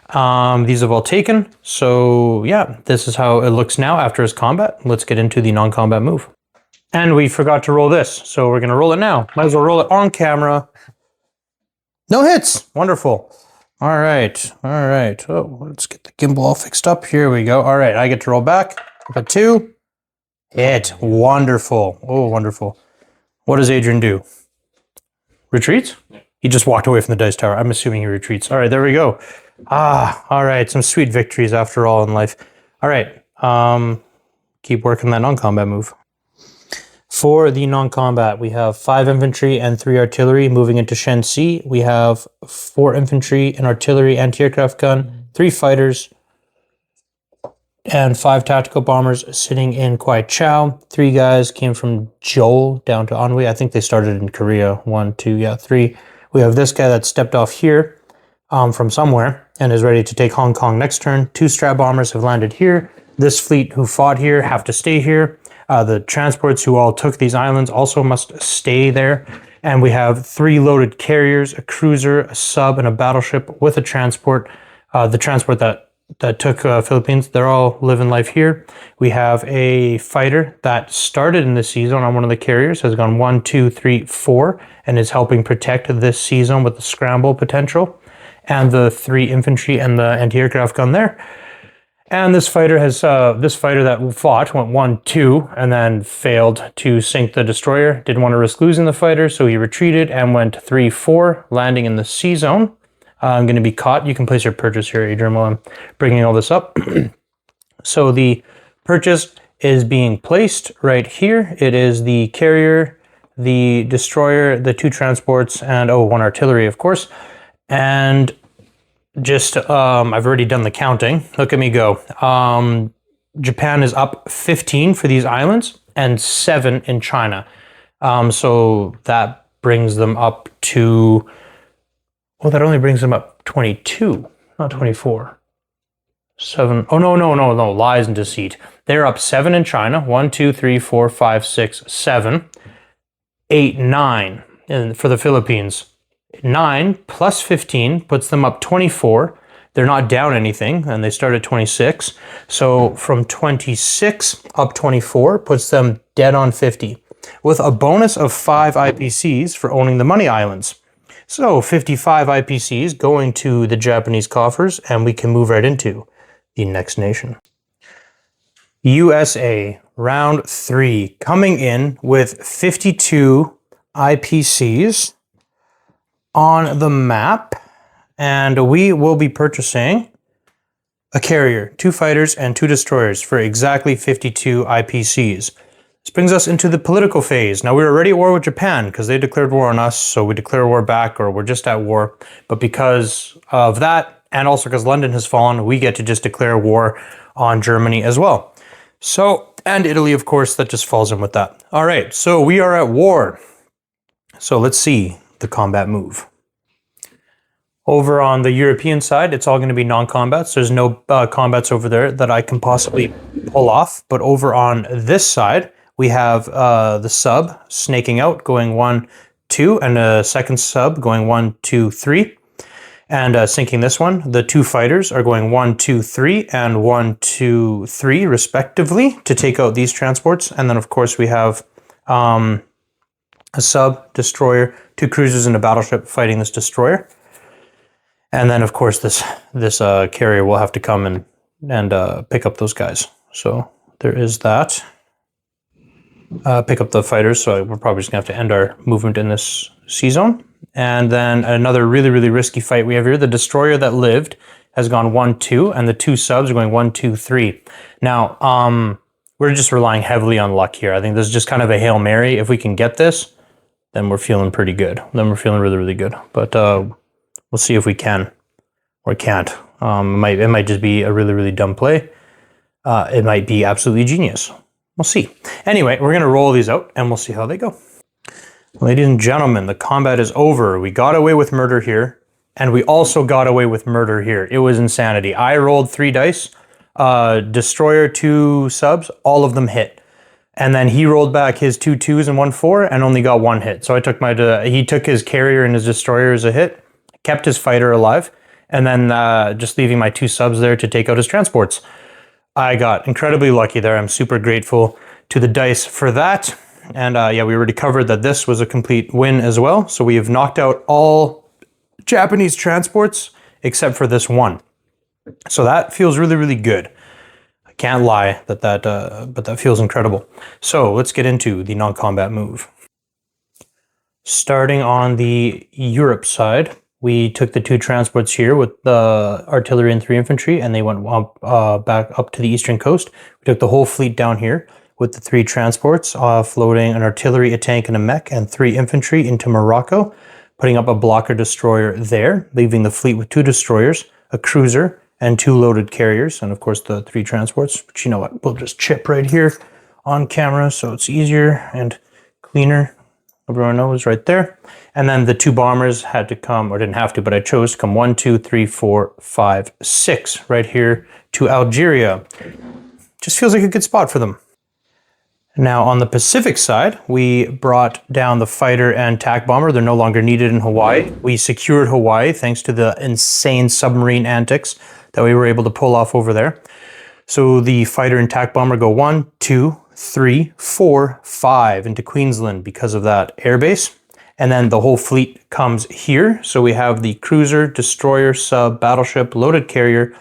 These have all taken. So yeah, this is how it looks now after his combat. Let's get into the non-combat move. And we forgot to roll this. So we're going to roll it now. Might as well roll it on camera. No hits. Wonderful. All right. All right. Oh, let's get the gimbal all fixed up. Here we go. All right. I get to roll back. A 2. Hit. Wonderful. Oh, wonderful. What does Adrian do? Retreats? He just walked away from the dice tower. I'm assuming he retreats. All right. There we go. All right. Some sweet victories after all in life. All right. Keep working that non-combat move. For the non-combat, we have 5 infantry and 3 artillery moving into Shenxi. We have 4 infantry, an artillery, anti-aircraft gun, 3 fighters, and 5 tactical bombers sitting in Kwaichao. 3 guys came from Joel down to Anhui. I think they started in Korea. 1, 2, 3. We have this guy that stepped off here from somewhere and is ready to take Hong Kong next turn. 2 strat bombers have landed here. This fleet who fought here have to stay here. The transports who all took these islands also must stay there. And we have 3 loaded carriers, a cruiser, a sub, and a battleship with a transport. The transport that took Philippines, they're all living life here. We have a fighter that started in this sea zone on one of the carriers, has gone 1, 2, 3, 4, and is helping protect this sea zone with the scramble potential. And the 3 infantry and the anti-aircraft gun there. And this fighter that fought went 1, 2, and then failed to sink the destroyer. Didn't want to risk losing the fighter, so he retreated and went 3, 4, landing in the sea zone. I'm going to be caught. You can place your purchase here, Adrian, while I'm bringing all this up. So the purchase is being placed right here. It is the carrier, the destroyer, the 2 transports, and 1 artillery, of course. And just, I've already done the counting. Look at me go. Japan is up 15 for these islands and 7 in China. So that brings them up to, well, that only brings them up 22, not 24. 7. Oh, no. Lies and deceit. They're up 7 in China. 1, 2, 3, 4, 5, 6, 7. 8, 9 for the Philippines. 9 plus 15 puts them up 24. They're not down anything, and they start at 26. So from 26 up 24 puts them dead on 50, with a bonus of 5 IPCs for owning the money islands. So 55 IPCs going to the Japanese coffers, and we can move right into the next nation. USA, round 3, coming in with 52 IPCs on the map, and we will be purchasing a carrier, 2 fighters, and 2 destroyers for exactly 52 IPCs. This brings us into the political phase. Now, we're already at war with Japan because they declared war on us, so we declare war back, or we're just at war. But because of that, and also because London has fallen, we get to just declare war on Germany as well. So, and Italy, of course, that just falls in with that. All right, so we are at war. So let's see the combat move. Over on the European side, it's all going to be non-combats. There's no combats over there that I can possibly pull off. But over on this side, we have the sub snaking out, going 1, 2, and a second sub going 1, 2, 3, and sinking this one. The 2 fighters are going 1, 2, 3, and 1, 2, 3, respectively, to take out these transports. And then, of course, we have a sub, destroyer, 2 cruisers, and a battleship fighting this destroyer. And then, of course, this carrier will have to come and pick up those guys. So there is that. Pick up the fighters, so we're probably just going to have to end our movement in this sea zone. And then another really, really risky fight we have here. The destroyer that lived has gone 1, 2, and the 2 subs are going 1, 2, 3. Now, we're just relying heavily on luck here. I think this is just kind of a Hail Mary. If we can get this, then we're feeling pretty good. Then we're feeling really, really good. But we'll see if we can or can't. It might just be a really, really dumb play. It might be absolutely genius. We'll see. Anyway, we're going to roll these out, and we'll see how they go. Ladies and gentlemen, the combat is over. We got away with murder here, and we also got away with murder here. It was insanity. I rolled 3 dice. Destroyer, 2 subs, all of them hit. And then he rolled back his 2 2s and 1 4 and only got 1 hit. So I took he took his carrier and his destroyer as a hit, kept his fighter alive, and then just leaving my 2 subs there to take out his transports. I got incredibly lucky there. I'm super grateful to the dice for that. And yeah, we already covered that this was a complete win as well. So we have knocked out all Japanese transports except for this one. So that feels really, really good. I can't lie but that feels incredible. So let's get into the non-combat move. Starting on the Europe side, we took the 2 transports here with the artillery and 3 infantry, and they went back up to the eastern coast. We took the whole fleet down here with the 3 transports, offloading an artillery, a tank, and a mech, and 3 infantry into Morocco, putting up a blocker destroyer there, leaving the fleet with 2 destroyers, a cruiser, and 2 loaded carriers, and of course the 3 transports. But you know what? We'll just chip right here on camera so it's easier and cleaner. Everyone knows right there. And then the 2 bombers had to come, or didn't have to, but I chose to come 1, 2, 3, 4, 5, 6 right here to Algeria. just feels like a good spot for them. Now on the Pacific side, we brought down the fighter and TAC bomber. They're no longer needed in Hawaii. We secured Hawaii thanks to the insane submarine antics that we were able to pull off over there. So the fighter and TAC bomber go 1, 2, 3, 4, 5 into Queensland because of that airbase. And then the whole fleet comes here. So we have the cruiser, destroyer, sub, battleship, loaded carrier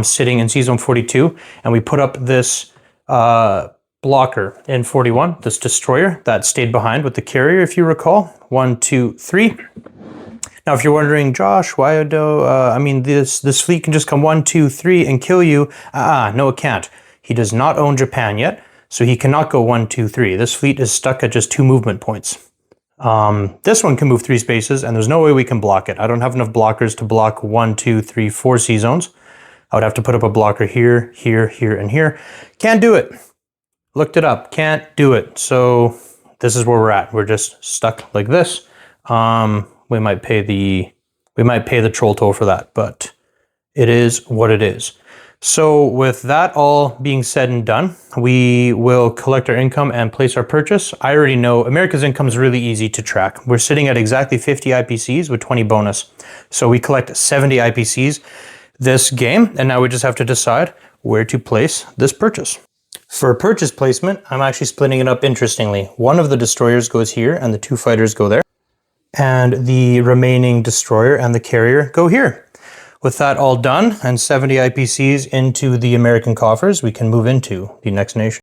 sitting in C-Zone 42. And we put up this blocker in 41, this destroyer that stayed behind with the carrier, if you recall. 1, 2, 3. Now, if you're wondering, Josh, why do, this fleet can just come 1, 2, 3 and kill you. No, it can't. He does not own Japan yet, so he cannot go 1, 2, 3. This fleet is stuck at just 2 movement points. This one can move 3 spaces, and there's no way we can block it. I don't have enough blockers to block 1, 2, 3, 4 sea zones. I would have to put up a blocker here, here, here, and here. Can't do it. Looked it up. Can't do it. So this is where we're at. We're just stuck like this. We might pay the troll toll for that, but it is what it is. So with that all being said and done, we will collect our income and place our purchase. I already know America's income is really easy to track. We're sitting at exactly 50 IPCs with 20 bonus. So we collect 70 IPCs this game, and now we just have to decide where to place this purchase. For purchase placement, I'm actually splitting it up interestingly. One of the destroyers goes here and the 2 fighters go there. And the remaining destroyer and the carrier go here. With that all done and 70 IPCs into the American coffers, we can move into the next nation.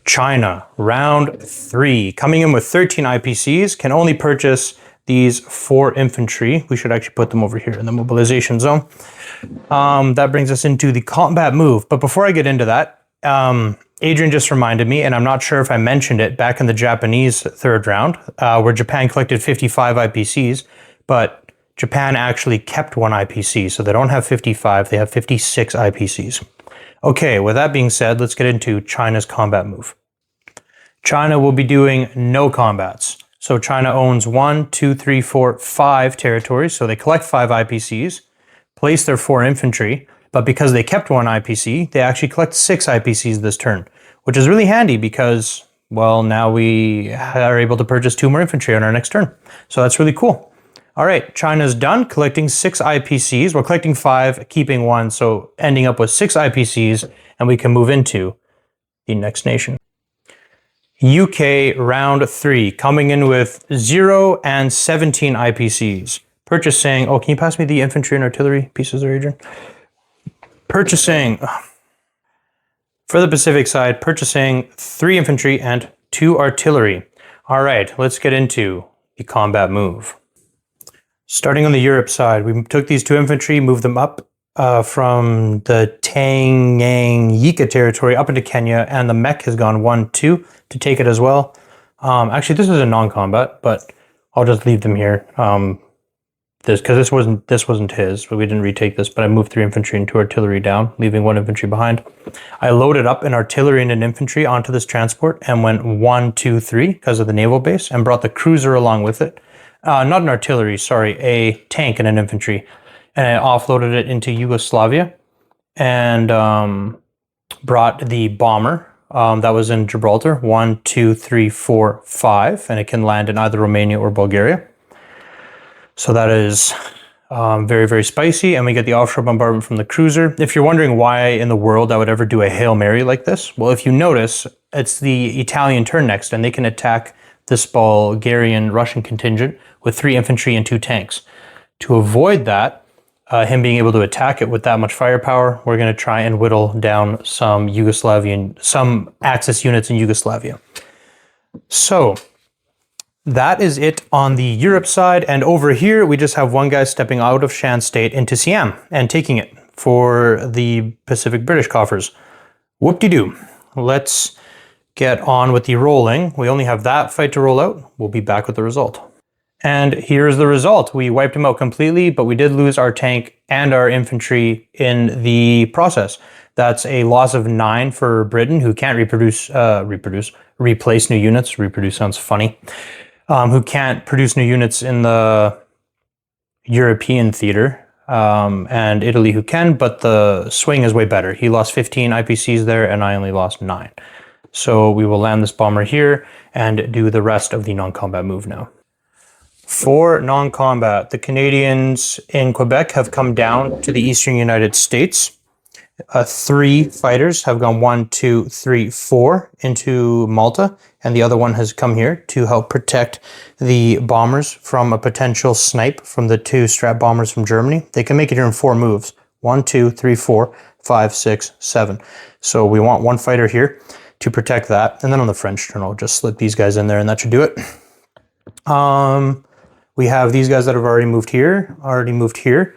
China, round 3. Coming in with 13 IPCs, can only purchase these 4 infantry. We should actually put them over here in the mobilization zone. That brings us into the combat move. But before I get into that, Adrian just reminded me, and I'm not sure if I mentioned it back in the Japanese 3rd round, where Japan collected 55 IPCs, but Japan actually kept 1 IPC, so they don't have 55, they have 56 IPCs. Okay, with that being said, let's get into China's combat move. China will be doing no combats. So China owns 1, 2, 3, 4, 5 territories, so they collect 5 IPCs, place their 4 infantry, but because they kept 1 IPC, they actually collect 6 IPCs this turn, which is really handy because, well, now we are able to purchase 2 more infantry on our next turn. So that's really cool. All right, China's done collecting 6 IPCs. We're collecting 5, keeping 1, so ending up with 6 IPCs, and we can move into the next nation. UK round 3, coming in with 0 and 17 IPCs. Purchasing, can you pass me the infantry and artillery pieces there, Adrian? Purchasing, for the Pacific side, purchasing 3 infantry and 2 artillery. All right, let's get into the combat move. Starting on the Europe side, we took these 2 infantry, moved them up from the Tanganyika territory up into Kenya, and the mech has gone 1, 2 to take it as well. Actually, this is a non-combat, but I'll just leave them here. Because this wasn't his, but we didn't retake this, but I moved 3 infantry and 2 artillery down, leaving 1 infantry behind. I loaded up an artillery and an infantry onto this transport and went 1, 2, 3 because of the naval base, and brought the cruiser along with it. Not an artillery, sorry, a tank and an infantry. And I offloaded it into Yugoslavia and brought the bomber that was in Gibraltar, 1, 2, 3, 4, 5, and it can land in either Romania or Bulgaria. So that is very, very spicy, and we get the offshore bombardment from the cruiser. If you're wondering why in the world I would ever do a Hail Mary like this, well, if you notice, it's the Italian turn next, and they can attack this Bulgarian Russian contingent with 3 infantry and 2 tanks. To avoid that, him being able to attack it with that much firepower, we're going to try and whittle down some Axis units in Yugoslavia. So that is it on the Europe side, and over here we just have one guy stepping out of Shan State into Siam and taking it for the Pacific British coffers. Whoop-de-doo. Let's get on with the rolling. We only have that fight to roll out. We'll be back with the result. And here's the result. We wiped him out completely, but we did lose our tank and our infantry in the process. That's a loss of 9 for Britain, who can't replace new units. Reproduce sounds funny. Who can't produce new units in the European theater. and Italy who can, but the swing is way better. He lost 15 IPCs there, and I only lost 9. So we will land this bomber here and do the rest of the non-combat move now. For non-combat, the Canadians in Quebec have come down to the eastern United States. 3 fighters have gone 1, 2, 3, 4 into Malta, and the other one has come here to help protect the bombers from a potential snipe from the 2 strat bombers from Germany. They can make it here in 4 moves. 1, 2, 3, 4, 5, 6, 7. So we want 1 fighter here to protect that. And then on the French turn, I'll just slip these guys in there and that should do it. We have these guys that have already moved here,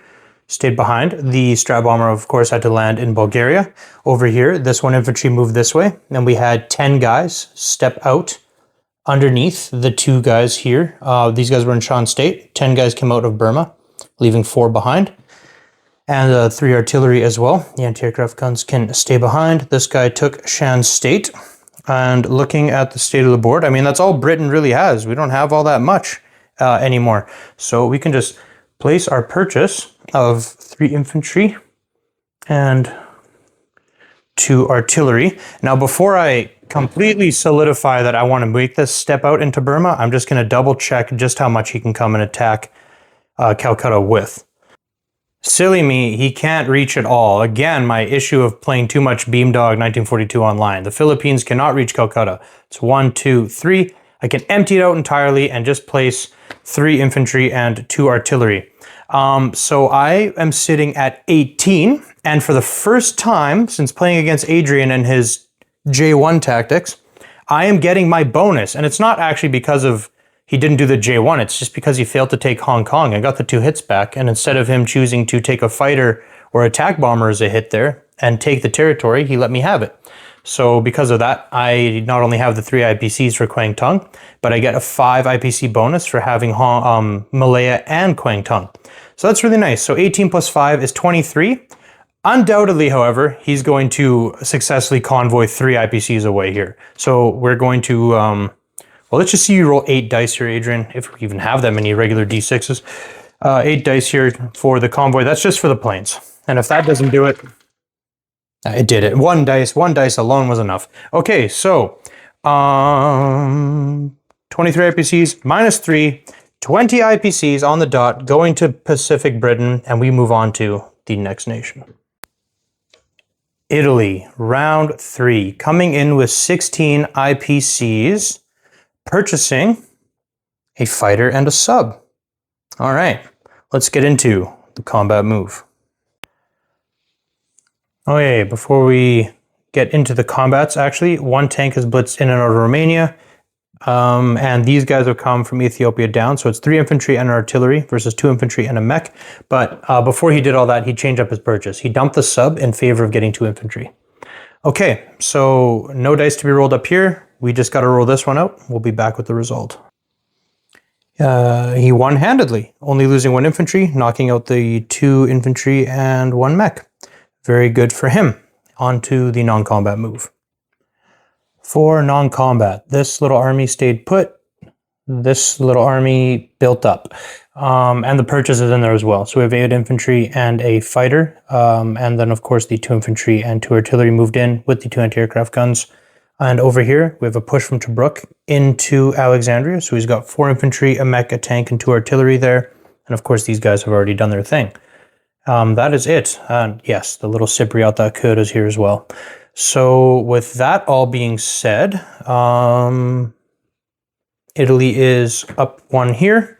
stayed behind. The strat bomber, of course, had to land in Bulgaria. Over here, this 1 infantry moved this way, and we had 10 guys step out underneath the 2 guys here. These guys were in Shan State. 10 guys came out of Burma, leaving 4 behind. And 3 artillery as well. The anti-aircraft guns can stay behind. This guy took Shan State. And looking at the state of the board, I mean, that's all Britain really has. We don't have all that much anymore. So we can just place our purchase of 3 infantry and 2 artillery. Now, before I completely solidify that I want to make this step out into Burma, I'm just going to double check just how much he can come and attack Calcutta with. Silly me, he can't reach at all. Again, my issue of playing too much Beamdog 1942 online. The Philippines cannot reach Calcutta. It's 1, 2, 3. I can empty it out entirely and just place 3 infantry and 2 artillery. So I am sitting at 18, and for the first time since playing against Adrian and his J1 tactics, I am getting my bonus. And it's not actually because of he didn't do the J1, it's just because he failed to take Hong Kong and got the 2 hits back. And instead of him choosing to take a fighter or attack bomber as a hit there and take the territory, he let me have it. So because of that, I not only have the 3 IPCs for Kwang Tung, but I get a 5 IPC bonus for having Malaya and Kwang Tung. So that's really nice. So 18 plus 5 is 23. Undoubtedly, however, he's going to successfully convoy 3 IPCs away here. So we're going to, well, let's just see you roll 8 dice here, Adrian, if we even have that many regular D6s. 8 dice here for the convoy. That's just for the planes. And if that doesn't do it, it did it. 1 dice alone was enough. Okay, so 23 IPCs minus 3, 20 IPCs on the dot going to Pacific Britain, and we move on to the next nation. Italy, round 3, coming in with 16 IPCs, purchasing a fighter and a sub. All right, let's get into the combat move. Okay, before we get into the combats, actually, 1 tank has blitzed in and out of Romania, and these guys have come from Ethiopia down, so it's 3 infantry and an artillery versus 2 infantry and a mech. But before he did all that, he changed up his purchase. He dumped the sub in favor of getting 2 infantry. Okay, so no dice to be rolled up here. We just got to roll this one out. We'll be back with the result. He won handedly, only losing 1 infantry, knocking out the 2 infantry and 1 mech. Very good for him. On to the non-combat move. For non-combat, this little army stayed put. This little army built up. And the purchase is in there as well. So we have 8 infantry and a fighter. And then, of course, the 2 infantry and 2 artillery moved in with the 2 anti-aircraft guns. And over here, we have a push from Tobruk into Alexandria. So he's got 4 infantry, a mech, a tank, and 2 artillery there. And of course, these guys have already done their thing. That is it. And yes, the little Cypriota Kurd is here as well. So with that all being said, Italy is up 1 here,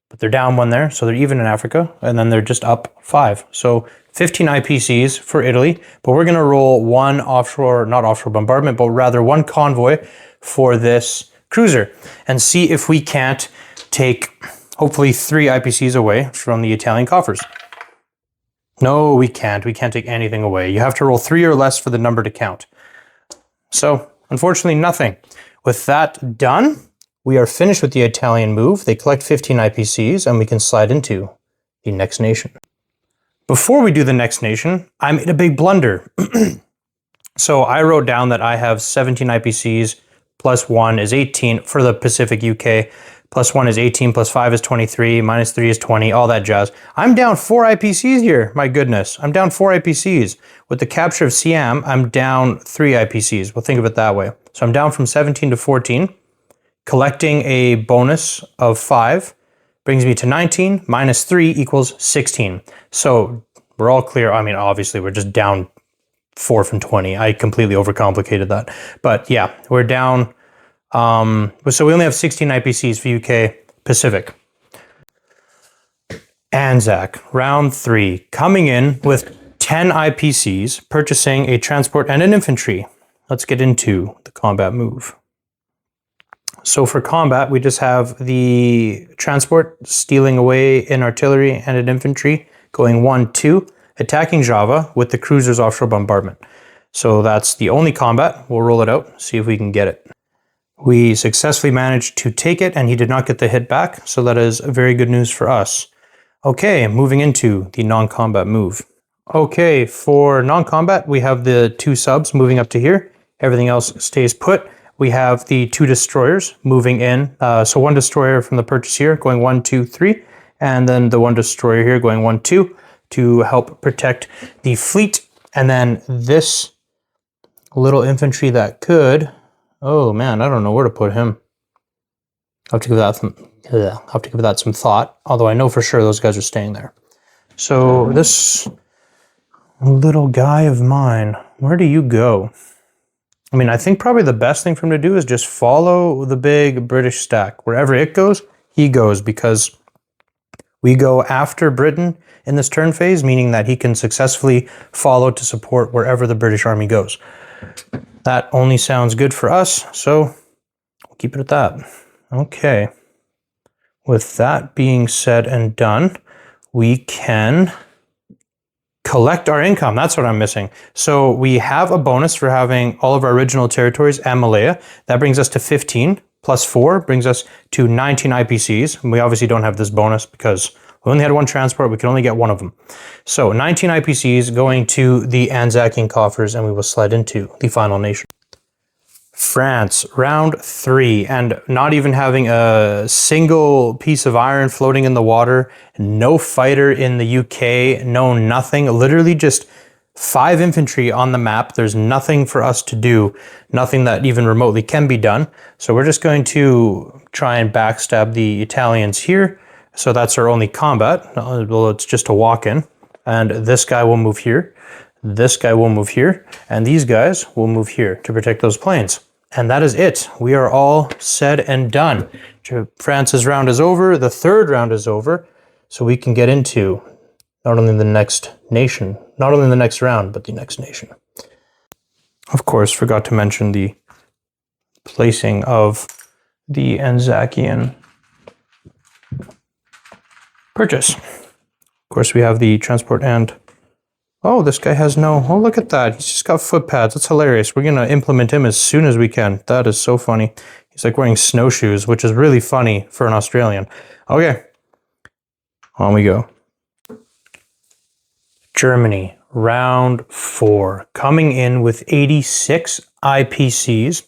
but they're down 1 there. So they're even in Africa, and then they're just up 5. So 15 IPCs for Italy, but we're going to roll 1 offshore, not offshore bombardment, but rather 1 convoy for this cruiser and see if we can't take hopefully 3 IPCs away from the Italian coffers. No, we can't. We can't take anything away. You have to roll 3 or less for the number to count. So, unfortunately, nothing. With that done, we are finished with the Italian move. They collect 15 IPCs, and we can slide into the next nation. Before we do the next nation, I made a big blunder. So I wrote down that I have 17 IPCs plus 1 is 18 for the Pacific UK. Plus 1 is 18, plus 5 is 23, minus 3 is 20, all that jazz. I'm down 4 IPCs here. My goodness. I'm down 4 IPCs. With the capture of Siam, I'm down 3 IPCs. We'll think of it that way. So I'm down from 17 to 14. Collecting a bonus of 5 brings me to 19. Minus 3 equals 16. So we're all clear. I mean, obviously, we're just down 4 from 20. I completely overcomplicated that. But yeah, we're down. So we only have 16 IPCs for UK Pacific. Anzac, round 3, coming in with 10 IPCs, purchasing a transport and an infantry. Let's get into the combat move. So for combat, we just have the transport stealing away in artillery and an infantry, going 1-2, attacking Java with the cruiser's offshore bombardment. So that's the only combat. We'll roll it out, see if we can get it. We successfully managed to take it, and he did not get the hit back, so that is very good news for us. Okay, moving into the non-combat move. Okay, for non-combat, we have the 2 subs moving up to here. Everything else stays put. We have the 2 destroyers moving in. So 1 destroyer from the purchase here going 1, 2, 3, and then the 1 destroyer here going 1, 2 to help protect the fleet. And then this little infantry that could... Oh man, I don't know where to put him. I'll have to give that some thought. Although I know for sure those guys are staying there. So this little guy of mine, where do you go? I mean, I think probably the best thing for him to do is just follow the big British stack. Wherever it goes, he goes, because we go after Britain in this turn phase, meaning that he can successfully follow to support wherever the British army goes. That only sounds good for us, so we'll keep it at that. Okay. With that being said and done, we can collect our income. That's what I'm missing. So we have a bonus for having all of our original territories and Malaya. That brings us to 15, plus 4 brings us to 19 IPCs. And we obviously don't have this bonus because we only had 1 transport. We can only get 1 of them. So 19 IPCs going to the Anzacian coffers, and we will slide into the final nation. France, round 3, and not even having a single piece of iron floating in the water, no fighter in the UK, no nothing, literally just 5 infantry on the map. There's nothing for us to do, nothing that even remotely can be done. So we're just going to try and backstab the Italians here. So that's our only combat. Well, it's just a walk-in. And this guy will move here. This guy will move here. And these guys will move here to protect those planes. And that is it. We are all said and done. France's round is over. The 3rd round is over. So we can get into not only the next nation, not only the next round, but the next nation. Of course, forgot to mention the placing of the Anzacian purchase. Of course, we have the transport and... Oh, this guy has no... Oh, look at that. He's just got foot pads. That's hilarious. We're going to implement him as soon as we can. That is so funny. He's like wearing snowshoes, which is really funny for an Australian. Okay. On we go. Germany, round 4. Coming in with 86 IPCs.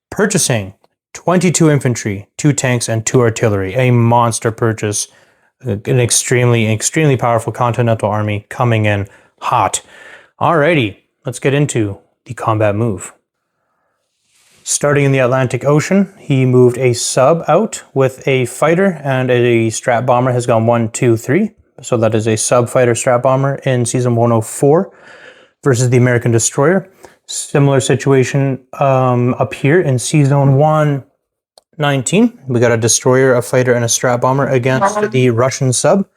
Purchasing 22 infantry, 2 tanks, and 2 artillery. A monster purchase. An extremely powerful continental army coming in hot. Alrighty, let's get into the combat move. Starting in the Atlantic Ocean, he moved a sub out with a fighter, and a strat bomber has gone 1, 2, 3. So that is a sub fighter strat bomber in season 104 versus the American destroyer. Similar situation up here in season 119. We got a destroyer, a fighter, and a strat bomber against the Russian sub.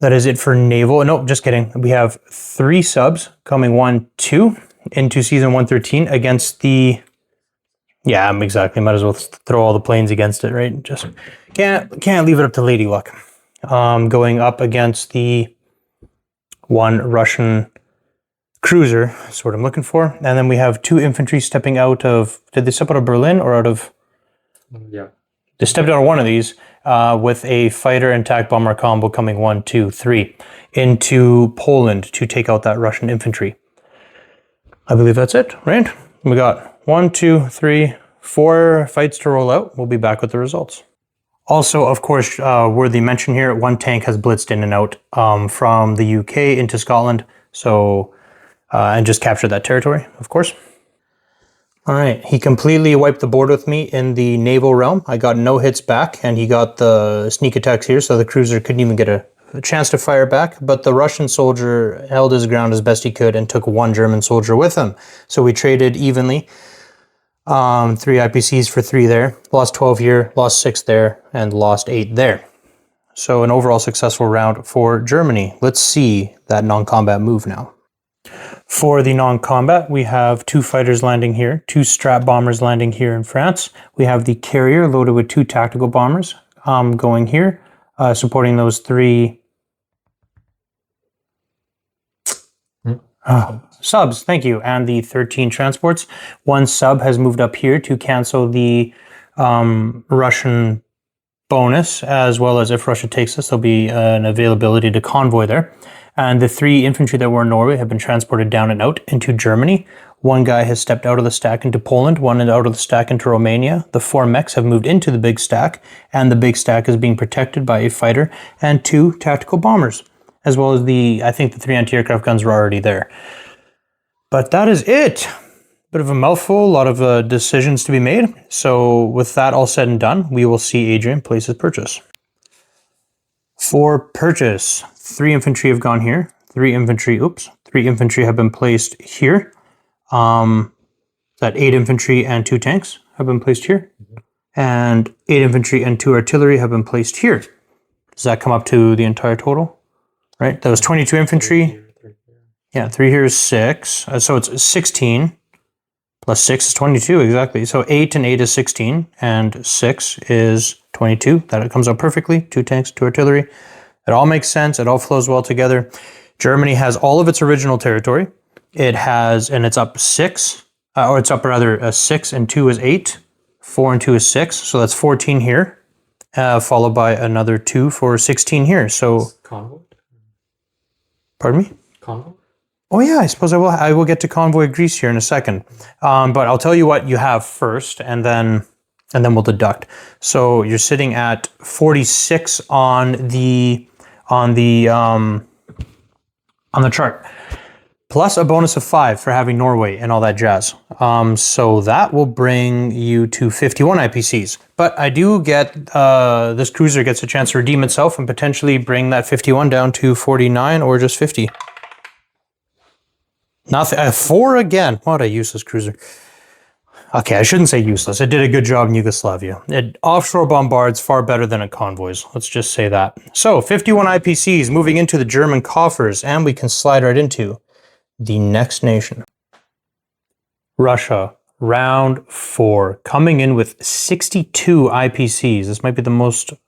That is it for naval. Nope, just kidding. We have 3 subs coming 1, 2 into season 113 against the... Yeah, exactly. Might as well throw all the planes against it, right? Just can't leave it up to Lady Luck. Going up against the 1 Russian cruiser, that's what I'm looking for. And then we have 2 infantry stepping out of... Did they step out of Berlin or out of... Yeah. They stepped out of one of these with a fighter and attack bomber combo coming 1, 2, 3 into Poland to take out that Russian infantry. I believe that's it, right? We got 1, 2, 3, 4 fights to roll out. We'll be back with the results. Also, of course, worthy mention here, one tank has blitzed in and out from the UK into Scotland, so and just captured that territory, of course. All right, he completely wiped the board with me in the naval realm. I got no hits back, and he got the sneak attacks here, so the cruiser couldn't even get a chance to fire back, but the Russian soldier held his ground as best he could and took 1 German soldier with him. So we traded evenly. 3 IPCs for 3 there, lost 12 here, lost 6 there, and lost 8 there. So an overall successful round for Germany. Let's see that non-combat move now. For the non-combat, we have 2 fighters landing here, 2 strat bombers landing here in France. We have the carrier loaded with 2 tactical bombers going here, supporting those 3 subs, thank you, and the 13 transports. 1 sub has moved up here to cancel the Russian bonus, as well as if Russia takes this, there'll be an availability to convoy there. And the 3 infantry that were in Norway have been transported down and out into Germany. 1 guy has stepped out of the stack into Poland, 1 out of the stack into Romania. The 4 mechs have moved into the big stack, and the big stack is being protected by a fighter and 2 tactical bombers, as well as I think the 3 anti-aircraft guns were already there. But that is it. Bit of a mouthful, a lot of decisions to be made. So with that all said and done, we will see Adrian place his purchase. For purchase, 3 infantry have gone here. 3 infantry have been placed here. That 8 infantry and 2 tanks have been placed here. And 8 infantry and 2 artillery have been placed here. Does that come up to the entire total? Right, that was 22 infantry. Yeah, 3 here is 6. So it's 16. Plus 6 is 22, exactly. So 8 and 8 is 16, and 6 is 22. That comes out perfectly. 2 tanks, 2 artillery. It all makes sense. It all flows well together. Germany has all of its original territory. It has, and it's up 6, or it's up rather 6 and 2 is 8. 4 and 2 is 6. So that's 14 here, followed by another 2 for 16 here. So, Convoy? Pardon me? Convoy? Oh yeah, I suppose I will get to convoy Greece here in a second. But I'll tell you what you have first, and then we'll deduct. So you're sitting at 46 on the chart, plus a bonus of 5 for having Norway and all that jazz. So that will bring you to 51 IPCs. But I do get this cruiser gets a chance to redeem itself and potentially bring that 51 down to 49 or just 50. Nothing. 4 again. What a useless cruiser. Okay, I shouldn't say useless. It did a good job in Yugoslavia. It offshore bombards far better than it convoys. Let's just say that. So 51 IPCs moving into the German coffers, and we can slide right into the next nation. Russia, round 4, coming in with 62 IPCs. This might be the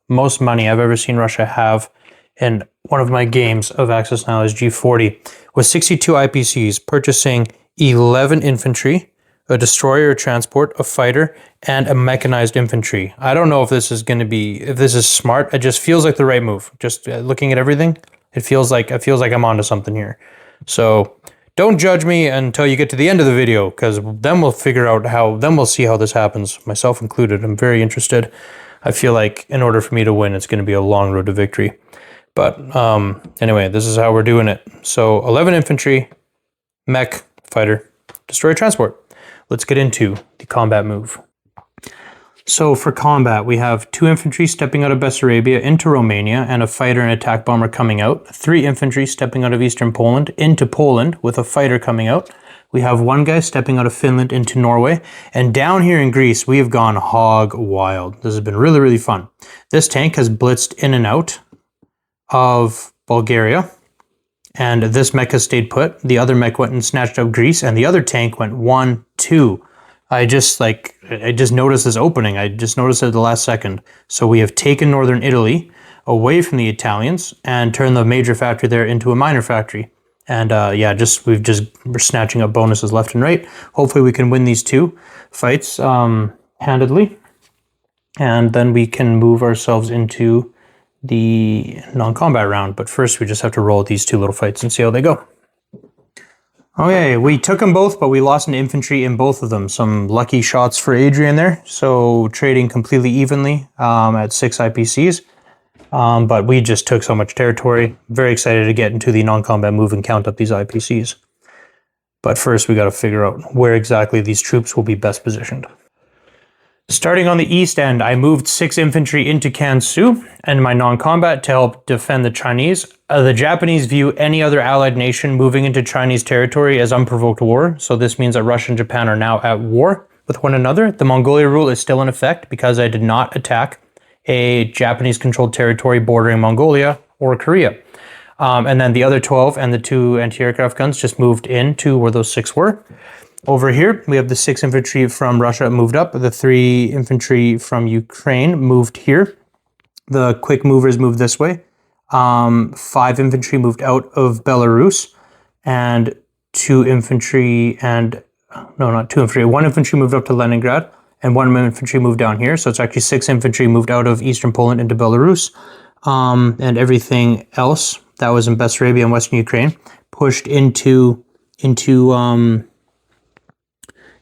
most money I've ever seen Russia have in one of my games of Axis and Allies G40, with 62 IPCs, purchasing 11 infantry, a destroyer, a transport, a fighter, and a mechanized infantry. I don't know if this is going to be, if this is smart. It just feels like the right move. Just looking at everything, it feels like I'm onto something here. So don't judge me until you get to the end of the video, because then we'll figure out then we'll see how this happens, myself included. I'm very interested. I feel like in order for me to win, it's going to be a long road to victory. But anyway, this is how we're doing it. So 11 infantry, mech, fighter, destroyer, transport. Let's get into the combat move. So for combat, we have 2 infantry stepping out of Bessarabia into Romania and a fighter and attack bomber coming out. 3 infantry stepping out of eastern Poland into Poland with a fighter coming out. We have 1 guy stepping out of Finland into Norway. And down here in Greece, we have gone hog wild. This has been really, really fun. This tank has blitzed in and out of Bulgaria, and this mech has stayed put. The other mech went and snatched up Greece, and the other tank went 1, 2. I just noticed this opening. I just noticed it at the last second. So we have taken northern Italy away from the Italians and turned the major factory there into a minor factory. And we're snatching up bonuses left and right. Hopefully we can win these 2 fights handedly, and then we can move ourselves into the non-combat round. But first we just have to roll these 2 little fights and see how they go. Okay, we took them both, but we lost an infantry in both of them. Some lucky shots for Adrian there. So trading completely evenly at 6 IPCs. But we just took so much territory. Very excited to get into the non-combat move and count up these IPCs. But first we got to figure out where exactly these troops will be best positioned. Starting on the east end, I moved 6 infantry into Kansu and my non-combat to help defend the Chinese. The Japanese view any other allied nation moving into Chinese territory as unprovoked war. So this means that Russia and Japan are now at war with one another. The Mongolia rule is still in effect because I did not attack a Japanese-controlled territory bordering Mongolia or Korea. And then the other 12 and the 2 anti-aircraft guns just moved into where those 6 were. Over here, we have the 6 infantry from Russia moved up. The 3 infantry from Ukraine moved here. The quick movers moved this way. 5 infantry moved out of Belarus. And 2 infantry and... No, not 2 infantry. 1 infantry moved up to Leningrad. And 1 infantry moved down here. So it's actually 6 infantry moved out of eastern Poland into Belarus. And everything else that was in Bessarabia and western Ukraine pushed into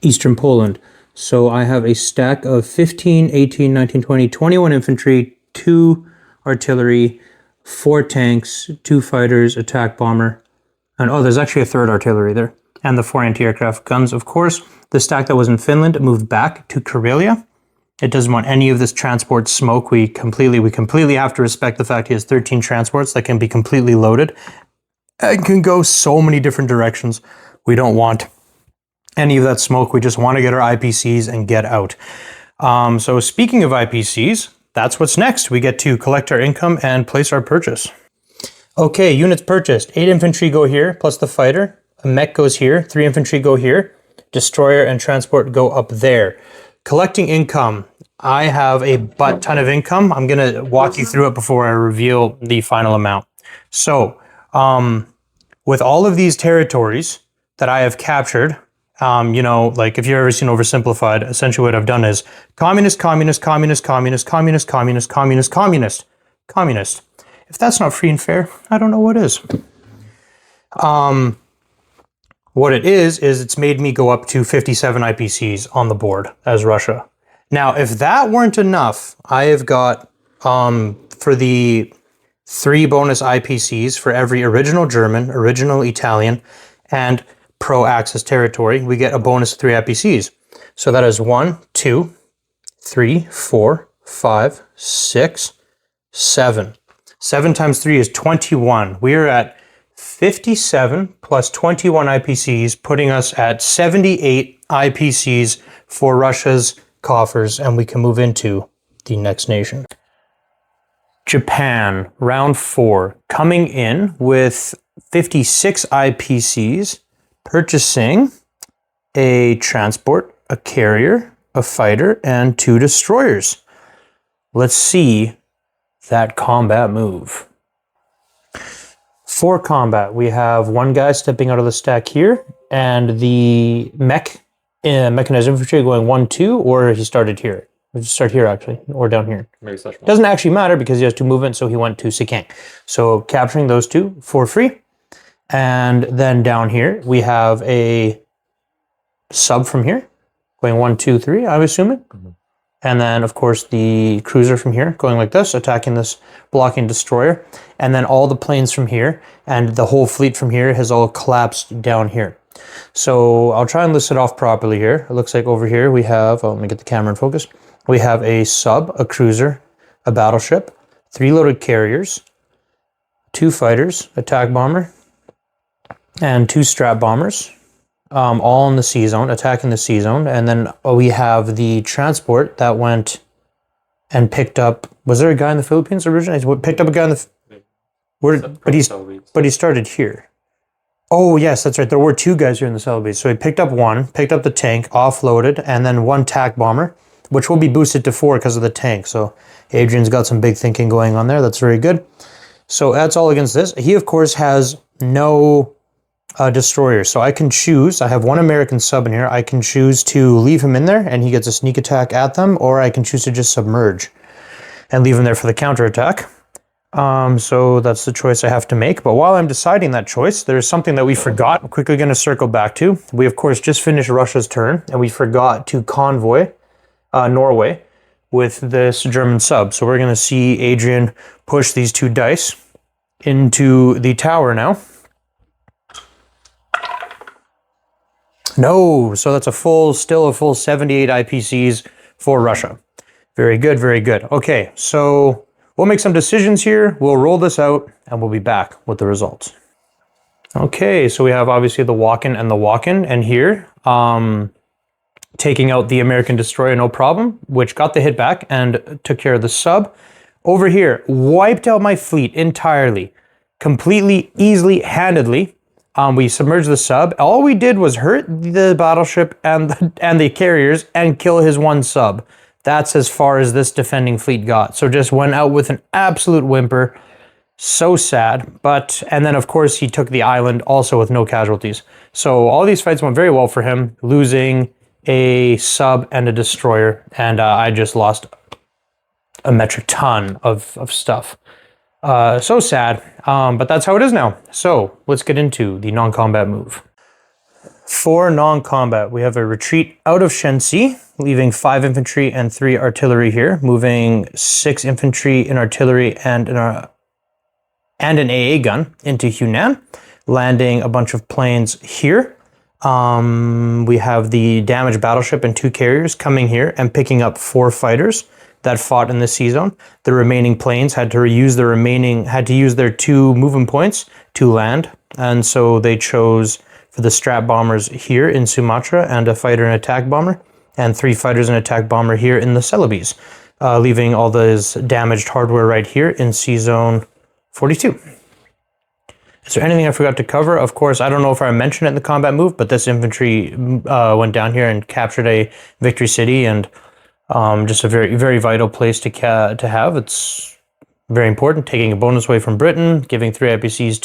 eastern Poland. So I have a stack of 15, 18, 19, 20, 21 infantry, 2 artillery, 4 tanks, 2 fighters, attack bomber, and oh, there's actually a 3rd artillery there, and the 4 anti-aircraft guns, of course. The stack that was in Finland moved back to Karelia. It doesn't want any of this transport smoke. We completely have to respect the fact he has 13 transports that can be completely loaded and can go so many different directions. We don't want any of that smoke. We just want to get our IPCs and get out. So speaking of IPCs, that's what's next. We get to collect our income and place our purchase. Okay, units purchased. 8 infantry go here, plus the fighter. A mech goes here. 3 infantry go here. Destroyer and transport go up there. Collecting income. I have a butt ton of income. I'm going to walk you through it before I reveal the final amount. So, with all of these territories that I have captured, you know, like if you've ever seen Oversimplified, essentially what I've done is communist, communist, communist, communist, communist, communist, communist, communist, communist. If that's not free and fair, I don't know what is. What it is it's made me go up to 57 IPCs on the board as Russia. Now, if that weren't enough, I have got, for the 3 bonus IPCs for every original German, original Italian, and pro-Axis territory, we get a bonus 3 IPCs. So that is 1, 2, 3, 4, 5, 6, 7. 7 times 3 is 21. We are at 57 plus 21 IPCs, putting us at 78 IPCs for Russia's coffers, and we can move into the next nation. Japan, round 4, coming in with 56 IPCs, purchasing a transport, a carrier, a fighter, and 2 destroyers. Let's see that combat move. For combat, we have 1 guy stepping out of the stack here, and the mechanized infantry going 1, 2, or he started here. We'll just start here actually, or down here. Maybe such one. Doesn't actually matter because he has 2 movements, so he went to Sikang. So capturing those 2 for free. And then down here, we have a sub from here, going 1, 2, 3, I'm assuming. Mm-hmm. And then, of course, the cruiser from here, going like this, attacking this blocking destroyer. And then all the planes from here, and the whole fleet from here has all collapsed down here. So I'll try and list it off properly here. It looks like over here we have, let me get the camera in focus. We have a sub, a cruiser, a battleship, 3 loaded carriers, 2 fighters, attack bomber, and 2 strat bombers, all in the C zone, attacking the C zone. And then we have the transport that went and picked up. Was there a guy in the Philippines originally? He picked up a guy in the. But he started here. Oh yes, that's right. There were 2 guys here in the Celebes. So he picked up 1, picked up the tank, offloaded, and then 1 tac bomber, which will be boosted to 4 because of the tank. So Adrian's got some big thinking going on there. That's very good. So that's all against this. He of course has no destroyer. So I can choose, I have 1 American sub in here. I can choose to leave him in there and he gets a sneak attack at them, or I can choose to just submerge and leave him there for the counterattack. So that's the choice I have to make. But while I'm deciding that choice, there's something that we forgot. I'm quickly going to circle back to. We, of course, just finished Russia's turn, and we forgot to convoy Norway with this German sub. So we're going to see Adrian push these 2 dice into the tower now. No, so that's still a full 78 IPCs for Russia. Very good, very good. Okay, so we'll make some decisions here. We'll roll this out, and we'll be back with the results. Okay, so we have obviously the walk-in and the walk-in, and here, taking out the American destroyer, no problem, which got the hit back and took care of the sub. Over here, wiped out my fleet entirely, completely, easily, handedly. We submerged the sub. All we did was hurt the battleship and the carriers and kill his 1 sub. That's as far as this defending fleet got. So just went out with an absolute whimper. So sad. And then of course he took the island also with no casualties. So all these fights went very well for him, losing a sub and a destroyer. And I just lost a metric ton of stuff. So sad, but that's how it is now. So let's get into the non-combat move. For non-combat, we have a retreat out of Shenxi, leaving 5 infantry and 3 artillery here, moving 6 infantry in artillery and an AA gun into Hunan, landing a bunch of planes here. We have the damaged battleship and 2 carriers coming here and picking up 4 fighters that fought in the sea zone. The remaining planes had to use their 2 movement points to land, and so they chose for the strat bombers here in Sumatra and a fighter and attack bomber, and 3 fighters and attack bomber here in the Celebes, leaving all this damaged hardware right here in Sea Zone 42. Is there anything I forgot to cover? Of course, I don't know if I mentioned it in the combat move, but this infantry went down here and captured a victory city, and just a very, very vital place to have. It's very important, taking a bonus away from Britain, giving 3 IPCs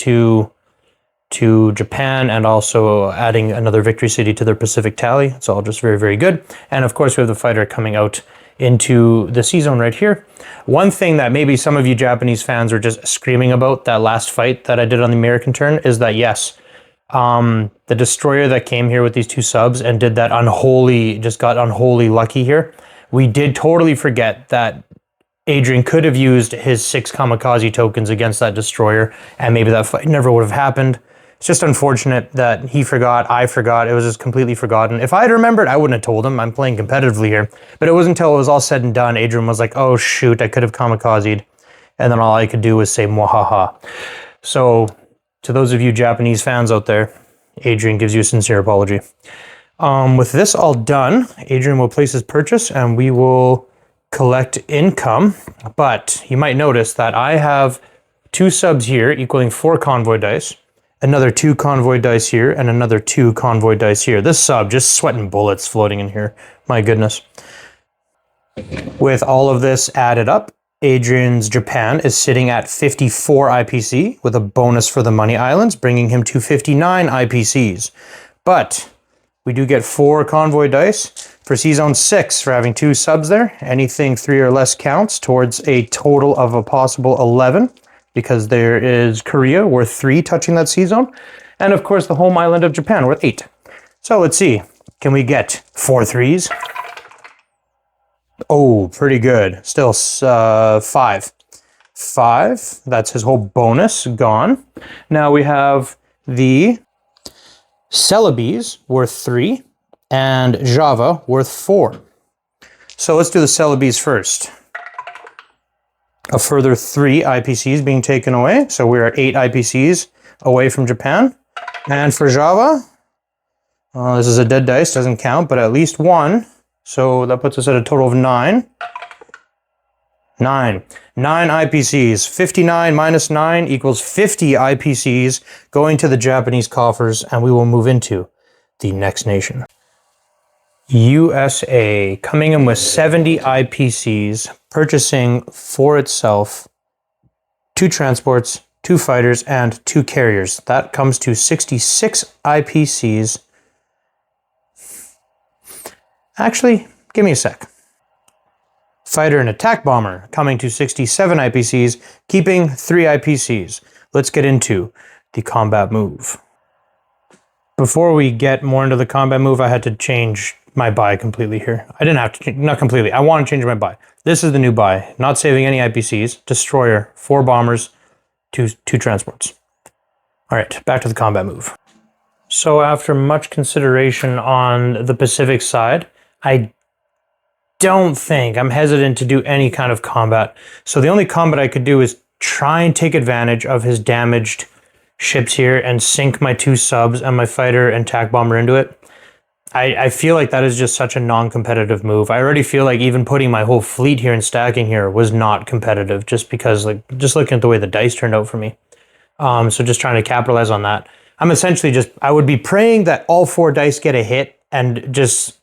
to Japan, and also adding another victory city to their Pacific tally. It's all just very, very good. And of course, we have the fighter coming out into the sea zone right here. One thing that maybe some of you Japanese fans are just screaming about, that last fight that I did on the American turn, is that yes, the destroyer that came here with these 2 subs and did that got unholy lucky here. We did totally forget that Adrian could have used his 6 kamikaze tokens against that destroyer, and maybe that fight never would have happened. It's just unfortunate that he forgot, I forgot, it was just completely forgotten. If I had remembered, I wouldn't have told him. I'm playing competitively here. But it wasn't until it was all said and done, Adrian was like, oh shoot, I could have kamikazed. And then all I could do was say, mwahaha. So, to those of you Japanese fans out there, Adrian gives you a sincere apology. With this all done, Adrian will place his purchase and we will collect income. But you might notice that I have 2 subs here equaling 4 convoy dice, another 2 convoy dice here, and another 2 convoy dice here. This sub just sweating bullets floating in here. My goodness. With all of this added up, Adrian's Japan is sitting at 54 IPC with a bonus for the money islands, bringing him to 59 IPCs. But we do get 4 convoy dice for Sea Zone 6 for having 2 subs there. Anything 3 or less counts towards a total of a possible 11, because there is Korea worth 3 touching that sea zone, and of course the home island of Japan worth 8. So let's see, can we get 4 3s? Oh, pretty good. Still 5. 5, that's his whole bonus gone. Now we have the Celebes worth 3 and Java worth 4. So let's do the Celebes first. A further 3 IPCs being taken away. So we're at 8 IPCs away from Japan. And for Java, this is a dead dice, doesn't count, but at least 1. So that puts us at a total of 9. 9 IPCs. 59 minus 9 equals 50 IPCs going to the Japanese coffers, and we will move into the next nation. USA coming in with 70 IPCs, purchasing for itself 2 transports, 2 fighters, and 2 carriers. That comes to 66 IPCs. Actually, give me a sec. fighter and attack bomber coming to 67 IPCs, keeping 3 IPCs. Let's get into the combat move. Before we get more into the combat move, I had to change my buy completely here. I didn't have to, not completely. I want to change my buy. This is the new buy. Not saving any IPCs. Destroyer, 4 bombers, 2 transports. All right, back to the combat move. So after much consideration on the Pacific side, I'm hesitant to do any kind of combat. So the only combat I could do is try and take advantage of his damaged ships here and sink my 2 subs and my fighter and attack bomber into it. I feel like that is just such a non-competitive move. I already feel like even putting my whole fleet here and stacking here was not competitive just because, like, just looking at the way the dice turned out for me. So just trying to capitalize on that. I'm essentially I would be praying that all 4 dice get a hit and just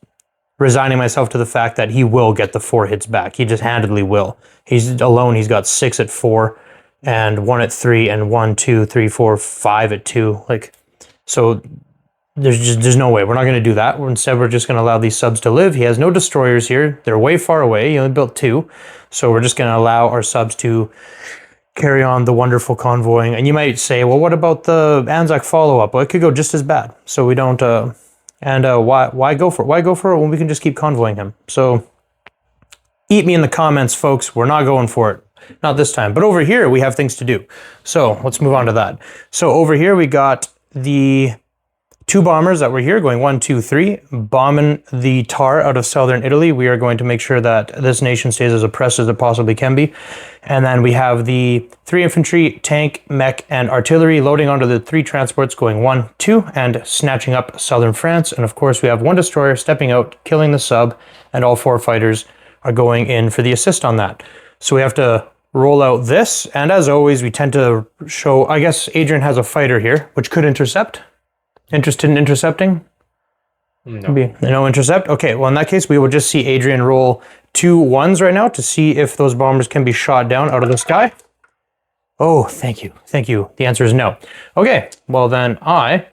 resigning myself to the fact that he will get the 4 hits back. He just handedly will. He's got 6 at 4 and 1 at 3 and 1, 2, 3, 4, 5 at 2. Like, so there's no way. We're not going to do that. Instead, we're just going to allow these subs to live. He has no destroyers here. They're way far away. He only built 2. So we're just going to allow our subs to carry on the wonderful convoying. And you might say, well, what about the Anzac follow-up? Well, it could go just as bad. So we don't... why go for it? Why go for it when we can just keep convoying him? So eat me in the comments, folks. We're not going for it. Not this time. But over here, we have things to do. So let's move on to that. So over here, we got the 2 bombers that were here going 1, 2, 3, bombing the tar out of southern Italy. We are going to make sure that this nation stays as oppressed as it possibly can be. And then we have the 3 infantry, tank, mech, and artillery loading onto the 3 transports going 1, 2, and snatching up southern France. And of course, we have 1 destroyer stepping out, killing the sub, and all 4 fighters are going in for the assist on that. So we have to roll out this. And as always, we tend to show, I guess Adrian has a fighter here, which could intercept. Interested in intercepting? No. No intercept? Okay, well in that case, we will just see Adrian roll 2 1s right now to see if those bombers can be shot down out of the sky. Oh, thank you. Thank you. The answer is no. Okay, well then I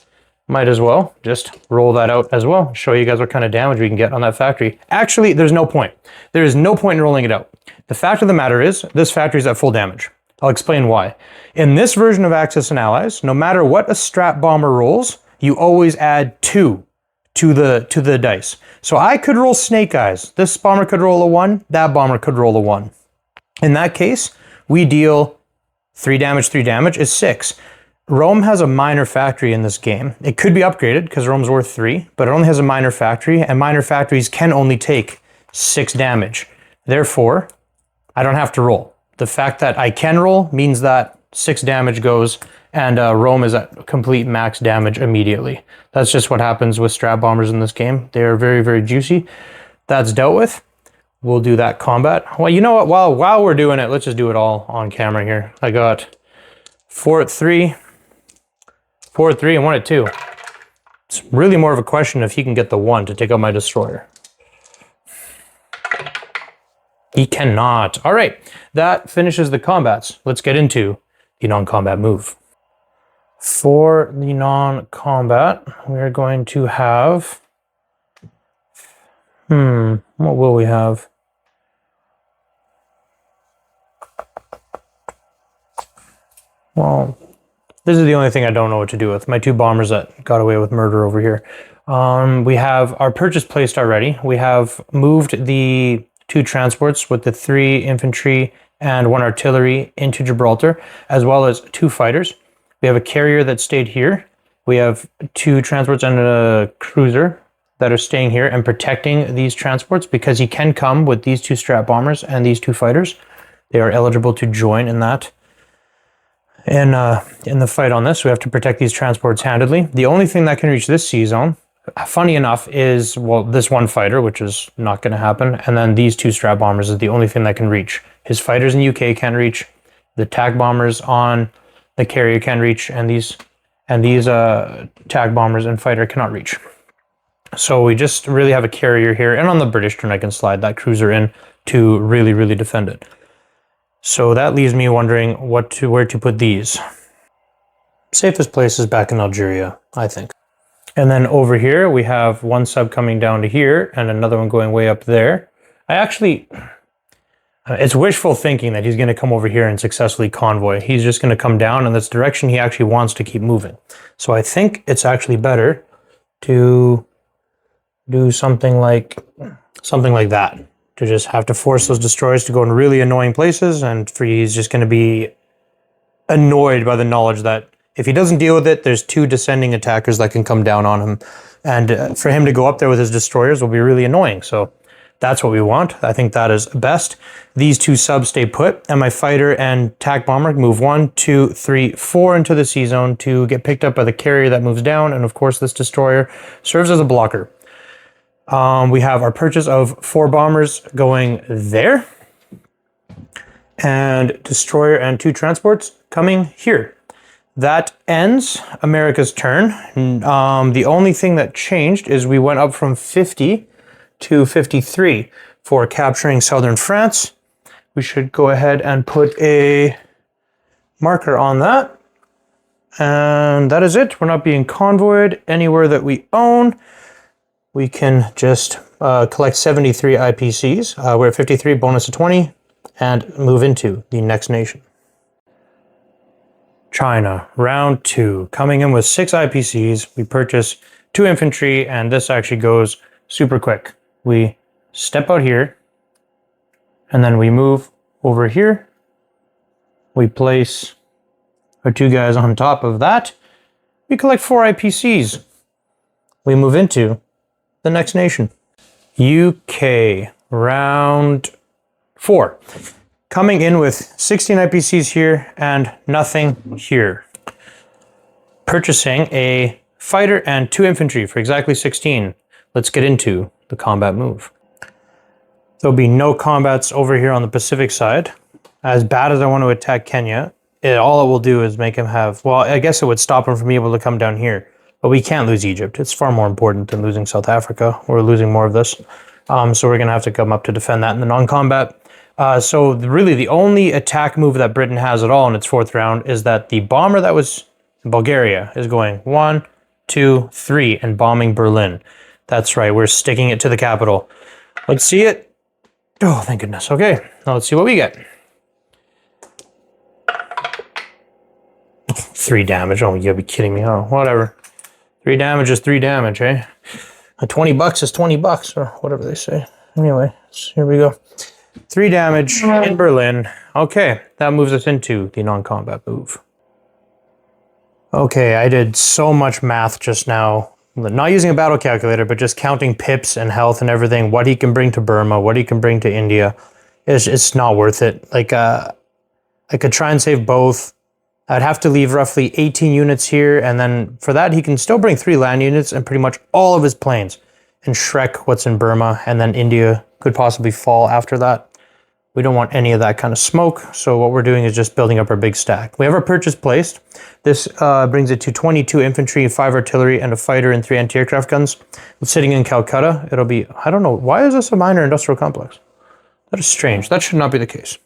might as well just roll that out as well. Show you guys what kind of damage we can get on that factory. Actually, there's no point. There is no point in rolling it out. The fact of the matter is, this factory is at full damage. I'll explain why. In this version of Axis and Allies, no matter what a strat bomber rolls, you always add 2 to the dice. So I could roll snake eyes. This bomber could roll a 1. That bomber could roll a 1. In that case, we deal 3 damage is 6. Rome has a minor factory in this game. It could be upgraded because Rome's worth 3, but it only has a minor factory, and minor factories can only take 6 damage. Therefore, I don't have to roll. The fact that I can roll means that 6 damage goes, and Rome is at complete max damage immediately. That's just what happens with strat bombers in this game. They are very, very juicy. That's dealt with. We'll do that combat. Well, you know what? While we're doing it, let's just do it all on camera here. I got 4 at 3, 4 at 3, and 1 at 2. It's really more of a question if he can get the 1 to take out my destroyer. He cannot. All right, that finishes the combats. Let's get into the non-combat move. For the non-combat, we're going to have... what will we have? Well, this is the only thing I don't know what to do with. My 2 bombers that got away with murder over here. We have our purchase placed already. We have moved the 2 transports with the 3 infantry and 1 artillery into Gibraltar, as well as 2 fighters. We have a carrier that stayed here. We have 2 transports and a cruiser that are staying here and protecting these transports because he can come with these 2 strat bombers and these 2 fighters. They are eligible to join in that. And in the fight on this, we have to protect these transports handedly. The only thing that can reach this sea zone, funny enough, is, well, this 1 fighter, which is not going to happen. And then these 2 strat bombers is the only thing that can reach. His fighters in the UK can't reach. The attack bombers on the carrier can reach, and these attack bombers and fighter cannot reach. So we just really have a carrier here, and on the British turn I can slide that cruiser in to really, really defend it. So that leaves me wondering where to put these. Safest place is back in Algeria, I think. And then over here we have 1 sub coming down to here and another one going way up there. It's wishful thinking that he's going to come over here and successfully convoy. He's just going to come down in this direction he actually wants to keep moving. So I think it's actually better to do something like that. To just have to force those destroyers to go in really annoying places, and he's just going to be annoyed by the knowledge that if he doesn't deal with it, there's 2 descending attackers that can come down on him. And for him to go up there with his destroyers will be really annoying. So that's what we want. I think that is best. These 2 subs stay put, and my fighter and attack bomber move 1, 2, 3, 4 into the sea zone to get picked up by the carrier that moves down. And of course, this destroyer serves as a blocker. We have our purchase of 4 bombers going there, and destroyer and 2 transports coming here. That ends America's turn. The only thing that changed is we went up from 50 to 53 for capturing southern France. We should go ahead and put a marker on that. And that is it. We're not being convoyed anywhere that we own. We can just collect 73 IPCs. We're at 53, bonus of 20, and move into the next nation. China, round 2, coming in with 6 IPCs. We purchase 2 infantry, and this actually goes super quick. We step out here, and then we move over here. We place our 2 guys on top of that. We collect 4 IPCs. We move into the next nation. UK, round 4. Coming in with 16 IPCs here and nothing here. Purchasing a fighter and 2 infantry for exactly 16. Let's get into the combat move. There'll be no combats over here on the Pacific side. As bad as I want to attack Kenya, all it will do is make him have, well, I guess it would stop him from being able to come down here. But we can't lose Egypt. It's far more important than losing South Africa. We're losing more of this. So we're going to have to come up to defend that in the non-combat. So really the only attack move that Britain has at all in its 4th round is that the bomber that was in Bulgaria is going 1, 2, 3 and bombing Berlin. That's right. We're sticking it to the capital. Let's see it. Oh, thank goodness. Okay. Now let's see what we get. 3 damage. Oh, you gotta be kidding me. Oh, whatever. 3 damage is 3 damage, eh? $20 is $20, or whatever they say. Anyway, here we go. 3 damage in Berlin. Okay, that moves us into the non-combat move. Okay, I did so much math just now. Not using a battle calculator, but just counting pips and health and everything. What he can bring to Burma, what he can bring to India. It's not worth it. Like, I could try and save both. I'd have to leave roughly 18 units here, and then for that he can still bring 3 land units and pretty much all of his planes and Shrek what's in Burma, and then India could possibly fall after that. We don't want any of that kind of smoke, so what we're doing is just building up our big stack. We have our purchase placed. This brings it to 22 infantry, 5 artillery, and a fighter and 3 anti-aircraft guns. It's sitting in Calcutta. It'll be, I don't know, why is this a minor industrial complex? That is strange. That should not be the case.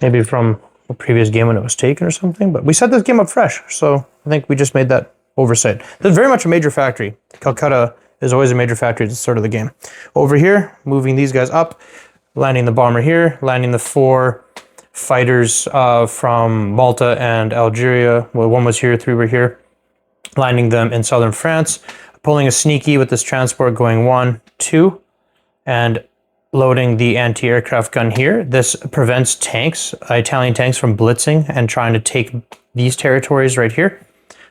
Maybe from a previous game when it was taken or something, but we set this game up fresh, so I think we just made that oversight. This is very much a major factory. Calcutta is always a major factory at the start of the game. Over here, moving these guys up, landing the bomber here, landing the 4 fighters from Malta and Algeria. Well, 1 was here, 3 were here. Landing them in southern France, pulling a sneaky with this transport going 1, 2, and loading the anti-aircraft gun here. This prevents tanks, Italian tanks, from blitzing and trying to take these territories right here.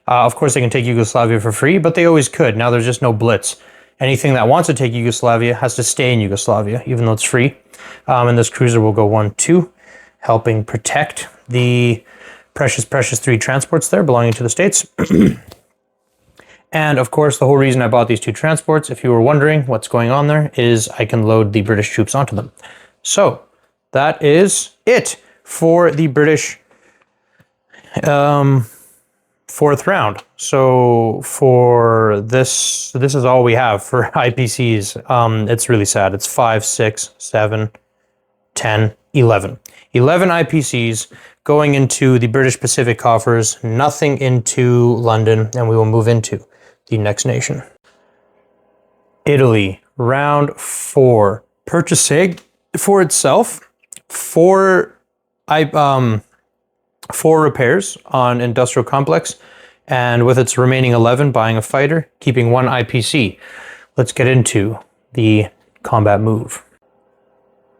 Of course, they can take Yugoslavia for free, but they always could. Now there's just no blitz. Anything that wants to take Yugoslavia has to stay in Yugoslavia, even though it's free. And this cruiser will go 1, 2, helping protect the precious 3 transports there belonging to the States. And of course, the whole reason I bought these 2 transports, if you were wondering what's going on there, is I can load the British troops onto them. So that is it for the British 4th round. So for this is all we have for IPCs. It's really sad. It's 5, 6, 7, 10, 11. 11 IPCs going into the British Pacific coffers, nothing into London, and we will move into the next nation. Italy, round 4. Purchasing for itself 4 repairs on industrial complex, and with its remaining 11, buying a fighter, keeping 1 IPC. Let's get into the combat move.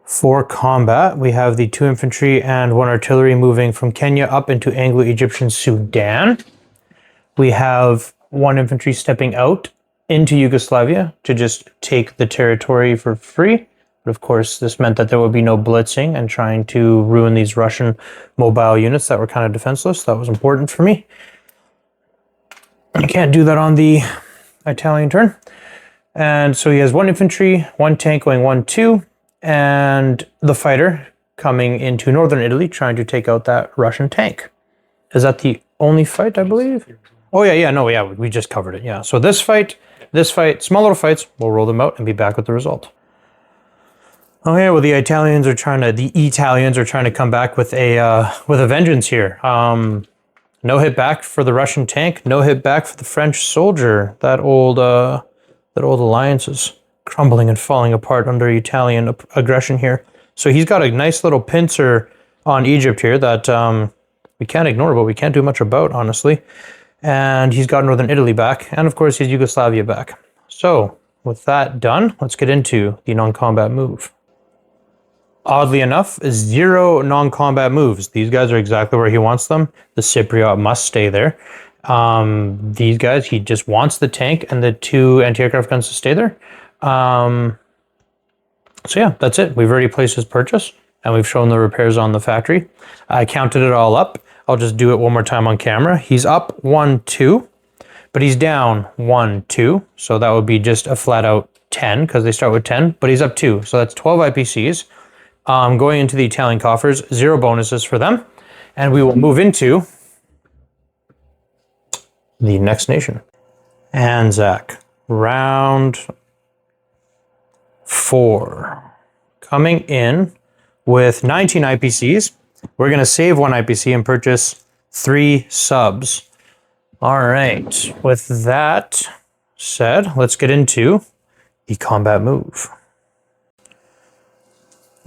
For combat, we have the 2 infantry and 1 artillery moving from Kenya up into Anglo-Egyptian Sudan. We have 1 infantry stepping out into Yugoslavia to just take the territory for free. But of course, this meant that there would be no blitzing and trying to ruin these Russian mobile units that were kind of defenseless. That was important for me. You can't do that on the Italian turn. And so he has 1 infantry, 1 tank going 1-2, and the fighter coming into northern Italy trying to take out that Russian tank. Is that the only fight, I believe? Oh, yeah, we just covered it, yeah. So this fight, small little fights, we'll roll them out and be back with the result. Okay, well, the Italians are trying to come back with a vengeance here. No hit back for the Russian tank, no hit back for the French soldier. That old alliance is crumbling and falling apart under Italian aggression here. So he's got a nice little pincer on Egypt here that we can't ignore, but we can't do much about, honestly. And he's got northern Italy back, and of course he's Yugoslavia back. So with that done, let's get into the non-combat move. Oddly enough, 0 non-combat moves. These guys are exactly where he wants them. The Cypriot must stay there. These guys, he just wants the tank and the 2 anti-aircraft guns to stay there. So yeah, that's it. We've already placed his purchase, and we've shown the repairs on the factory. I counted it all up. I'll just do it one more time on camera. He's up 1-2, but he's down 1-2. So that would be just a flat out 10 because they start with 10, but he's up 2. So that's 12 IPCs. Going into the Italian coffers, 0 bonuses for them. And we will move into the next nation. Anzac, round 4. Coming in with 19 IPCs. We're going to save 1 IPC and purchase 3 subs. All right. With that said, let's get into the combat move.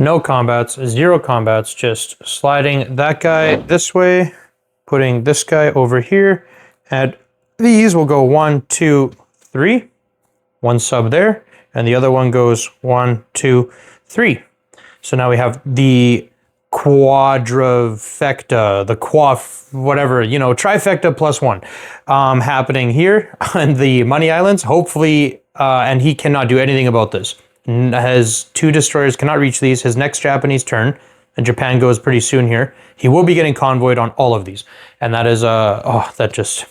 No combats, 0 combats, just sliding that guy this way, putting this guy over here, and these will go 1, 2, 3. 1 sub there, and the other one goes 1, 2, 3. So now we have the quadrifecta, the whatever, trifecta +1 happening here on the Money Islands. Hopefully, and he cannot do anything about this. His 2 destroyers cannot reach these. His next Japanese turn, and Japan goes pretty soon here. He will be getting convoyed on all of these. And that is, that just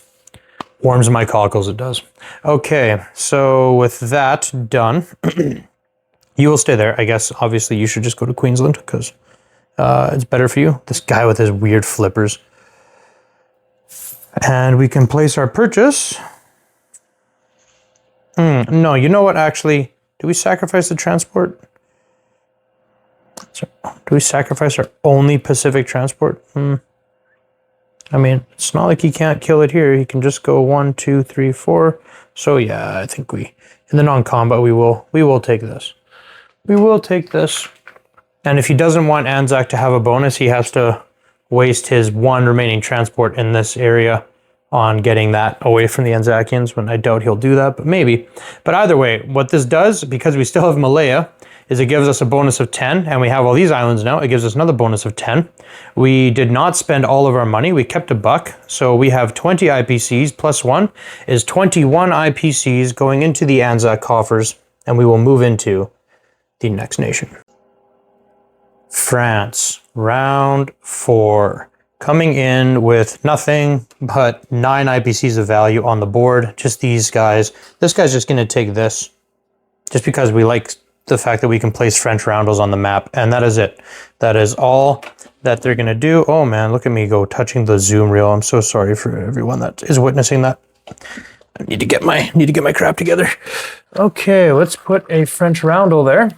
warms my cockles, it does. Okay, so with that done, you will stay there. I guess, obviously, you should just go to Queensland because it's better for you. This guy with his weird flippers. And we can place our purchase. No, you know what, actually... Do we sacrifice the transport? Do we sacrifice our only Pacific transport? I mean, it's not like he can't kill it here. He can just go 1, 2, 3, 4. So yeah, I think in the non-combat, we will take this. We will take this. And if he doesn't want Anzac to have a bonus, he has to waste his 1 remaining transport in this area on getting that away from the Anzacians, when I doubt he'll do that, but maybe. But either way, what this does, because we still have Malaya, is it gives us a bonus of 10, and we have all these islands now. It gives us another bonus of 10. We did not spend all of our money. We kept $1, so we have 20 IPCs plus 1 is 21 IPCs going into the Anzac coffers, and we will move into the next nation. France, round 4. Coming in with nothing but 9 IPCs of value on the board. Just these guys. This guy's just going to take this. Just because we like the fact that we can place French roundels on the map. And that is it. That is all that they're going to do. Oh man, look at me go touching the zoom reel. I'm so sorry for everyone that is witnessing that. I need to get my crap together. Okay, let's put a French roundel there.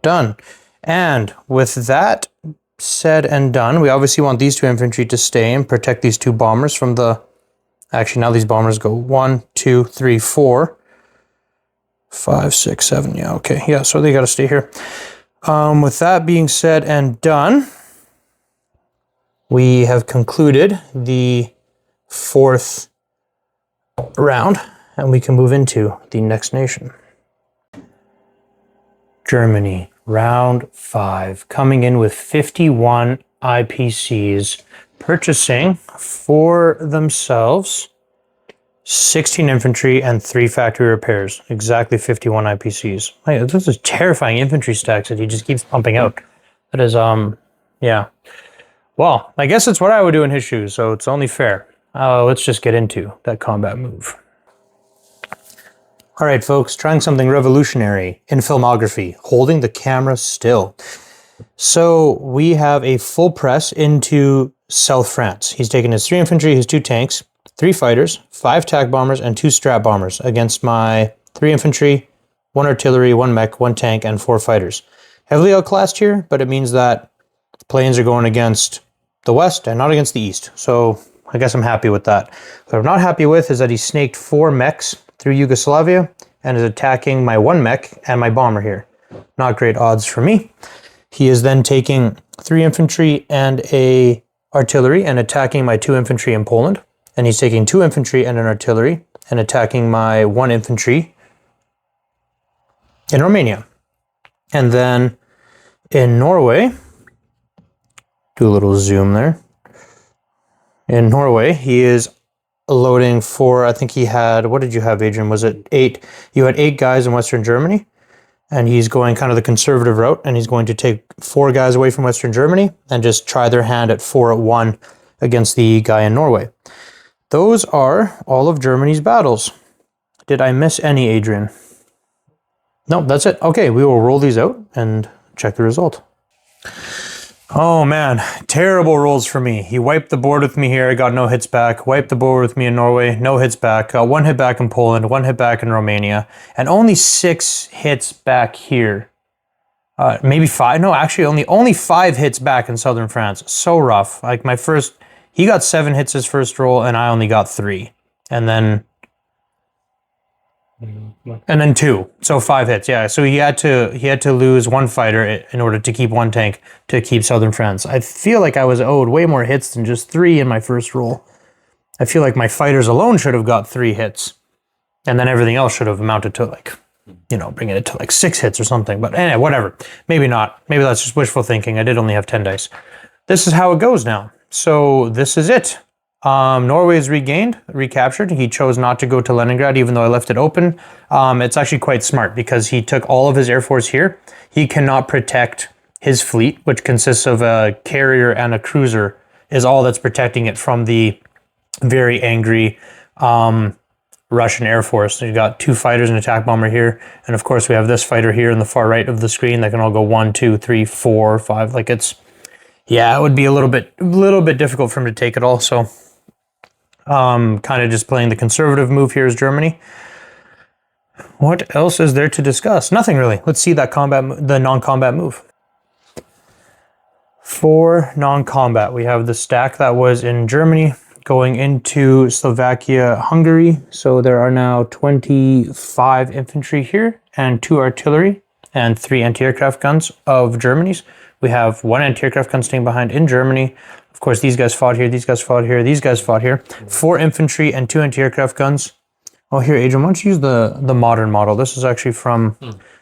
Done. And with that said and done, we obviously want these 2 infantry to stay and protect these 2 bombers from the... Actually, now these bombers go 1, 2, 3, 4. 5, 6, 7. Yeah, okay. Yeah, so they got to stay here. With that being said and done, we have concluded the 4th round, and we can move into the next nation. Germany, round 5, coming in with 51 IPCs, purchasing for themselves 16 infantry and 3 factory repairs. Exactly 51 IPCs. Like, this is terrifying infantry stacks that he just keeps pumping out. That is, yeah. Well, I guess it's what I would do in his shoes, so it's only fair. Let's just get into that combat move. All right, folks, trying something revolutionary in filmography, holding the camera still. So we have a full press into South France. He's taken his 3 infantry, his 2 tanks, 3 fighters, 5 tac bombers, and 2 strat bombers against my 3 infantry, 1 artillery, 1 mech, 1 tank, and 4 fighters. Heavily outclassed here, but it means that planes are going against the west and not against the east. So I guess I'm happy with that. What I'm not happy with is that he snaked 4 mechs through Yugoslavia and is attacking my 1 mech and my bomber here. Not great odds for me. He is then taking 3 infantry and a artillery and attacking my 2 infantry in Poland. And he's taking 2 infantry and an artillery and attacking my 1 infantry in Romania. And then in Norway, do a little zoom there. In Norway, he is loading for, I think he had, what did you have, Adrian? Was it 8? You had 8 guys in Western Germany, and he's going kind of the conservative route, and he's going to take 4 guys away from Western Germany and just try their hand at 4 at 1 against the guy in Norway. Those are all of Germany's battles. Did I miss any, Adrian? No, that's it. Okay, we will roll these out and check the result. Oh man, terrible rolls for me. He wiped the board with me here, I got no hits back. Wiped the board with me in Norway, no hits back. Got 1 hit back in Poland, 1 hit back in Romania, and only 6 hits back here. Maybe 5, no, actually only 5 hits back in southern France. So rough. Like my first, he got 7 hits his first roll, and I only got 3. And then 2, so 5 hits. Yeah, so he had to lose 1 fighter in order to keep 1 tank to keep southern France. I feel like I was owed way more hits than just 3 in my first roll. I feel like my fighters alone should have got 3 hits, and then everything else should have amounted to, like, you know, bringing it to like 6 hits or something. But anyway, whatever. Maybe not. Maybe that's just wishful thinking. I did only have 10 dice. This is how it goes now. So this is it. Norway is recaptured. He chose not to go to Leningrad, even though I left it open. It's actually quite smart because he took all of his air force here. He cannot protect his fleet, which consists of a carrier and a cruiser, is all that's protecting it from the very angry Russian Air Force. So you got 2 fighters and an attack bomber here. And of course we have this fighter here in the far right of the screen that can all go 1, 2, 3, 4, 5. Like it's, yeah, it would be a little bit difficult for him to take it all. So kind of just playing the conservative move here is Germany. What else is there to discuss? Nothing really. Let's see that the non-combat move. For non-combat, we have the stack that was in Germany going into Slovakia, Hungary. So there are now 25 infantry here and 2 artillery and 3 anti-aircraft guns of Germany's. We have 1 anti-aircraft gun staying behind in Germany. Of course, these guys fought here, these guys fought here, these guys fought here. 4 infantry and 2 anti-aircraft guns. Oh, here, Adrian, why don't you use the modern model? This is actually from,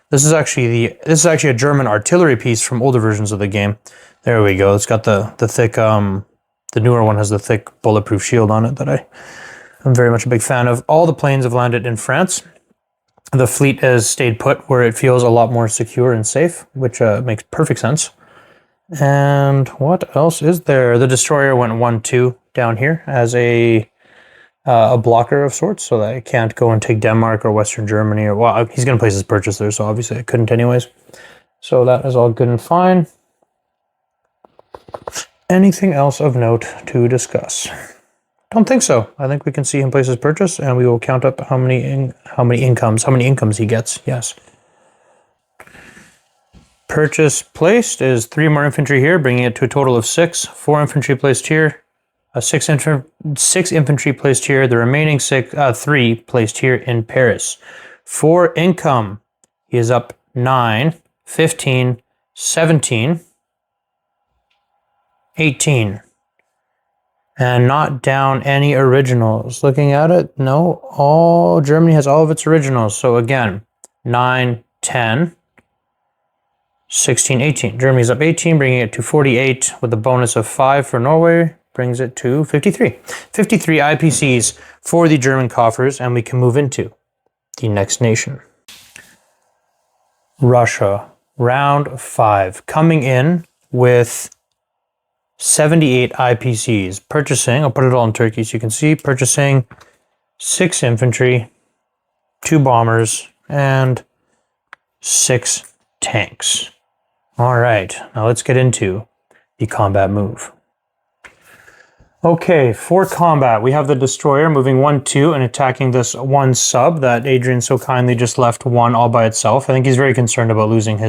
this is actually a German artillery piece from older versions of the game. There we go. It's got the thick, the newer one has the thick bulletproof shield on it that I'm very much a big fan of. All the planes have landed in France. The fleet has stayed put where it feels a lot more secure and safe, which makes perfect sense. And what else is there? The destroyer went 1-2 down here as a blocker of sorts, so that it can't go and take Denmark or Western Germany. Or, well, he's going to place his purchase there, so obviously it couldn't anyways. So that is all good and fine. Anything else of note to discuss? Don't think so. I think we can see him place his purchase, and we will count up how many incomes he gets. Yes. Purchase placed is 3 more infantry here, bringing it to a total of 6. 4 infantry placed here, 6 infantry placed here. The remaining 3 placed here in Paris. For income, he is up 9, 15, 17, 18. And not down any originals. Looking at it, no, Germany has all of its originals. So again, 9, 10, 16, 18. Germany's up 18, bringing it to 48 with a bonus of 5 for Norway, brings it to 53. 53 IPCs for the German coffers, and we can move into the next nation. Russia, round 5, coming in with 78 IPCs, purchasing, I'll put it all in Turkey so you can see, purchasing 6 infantry, 2 bombers, and 6 tanks. All right, now let's get into the combat move. Okay, for combat, we have the destroyer moving 1-2 and attacking this 1 sub that Adrian so kindly just left 1 all by itself. I think he's very concerned about losing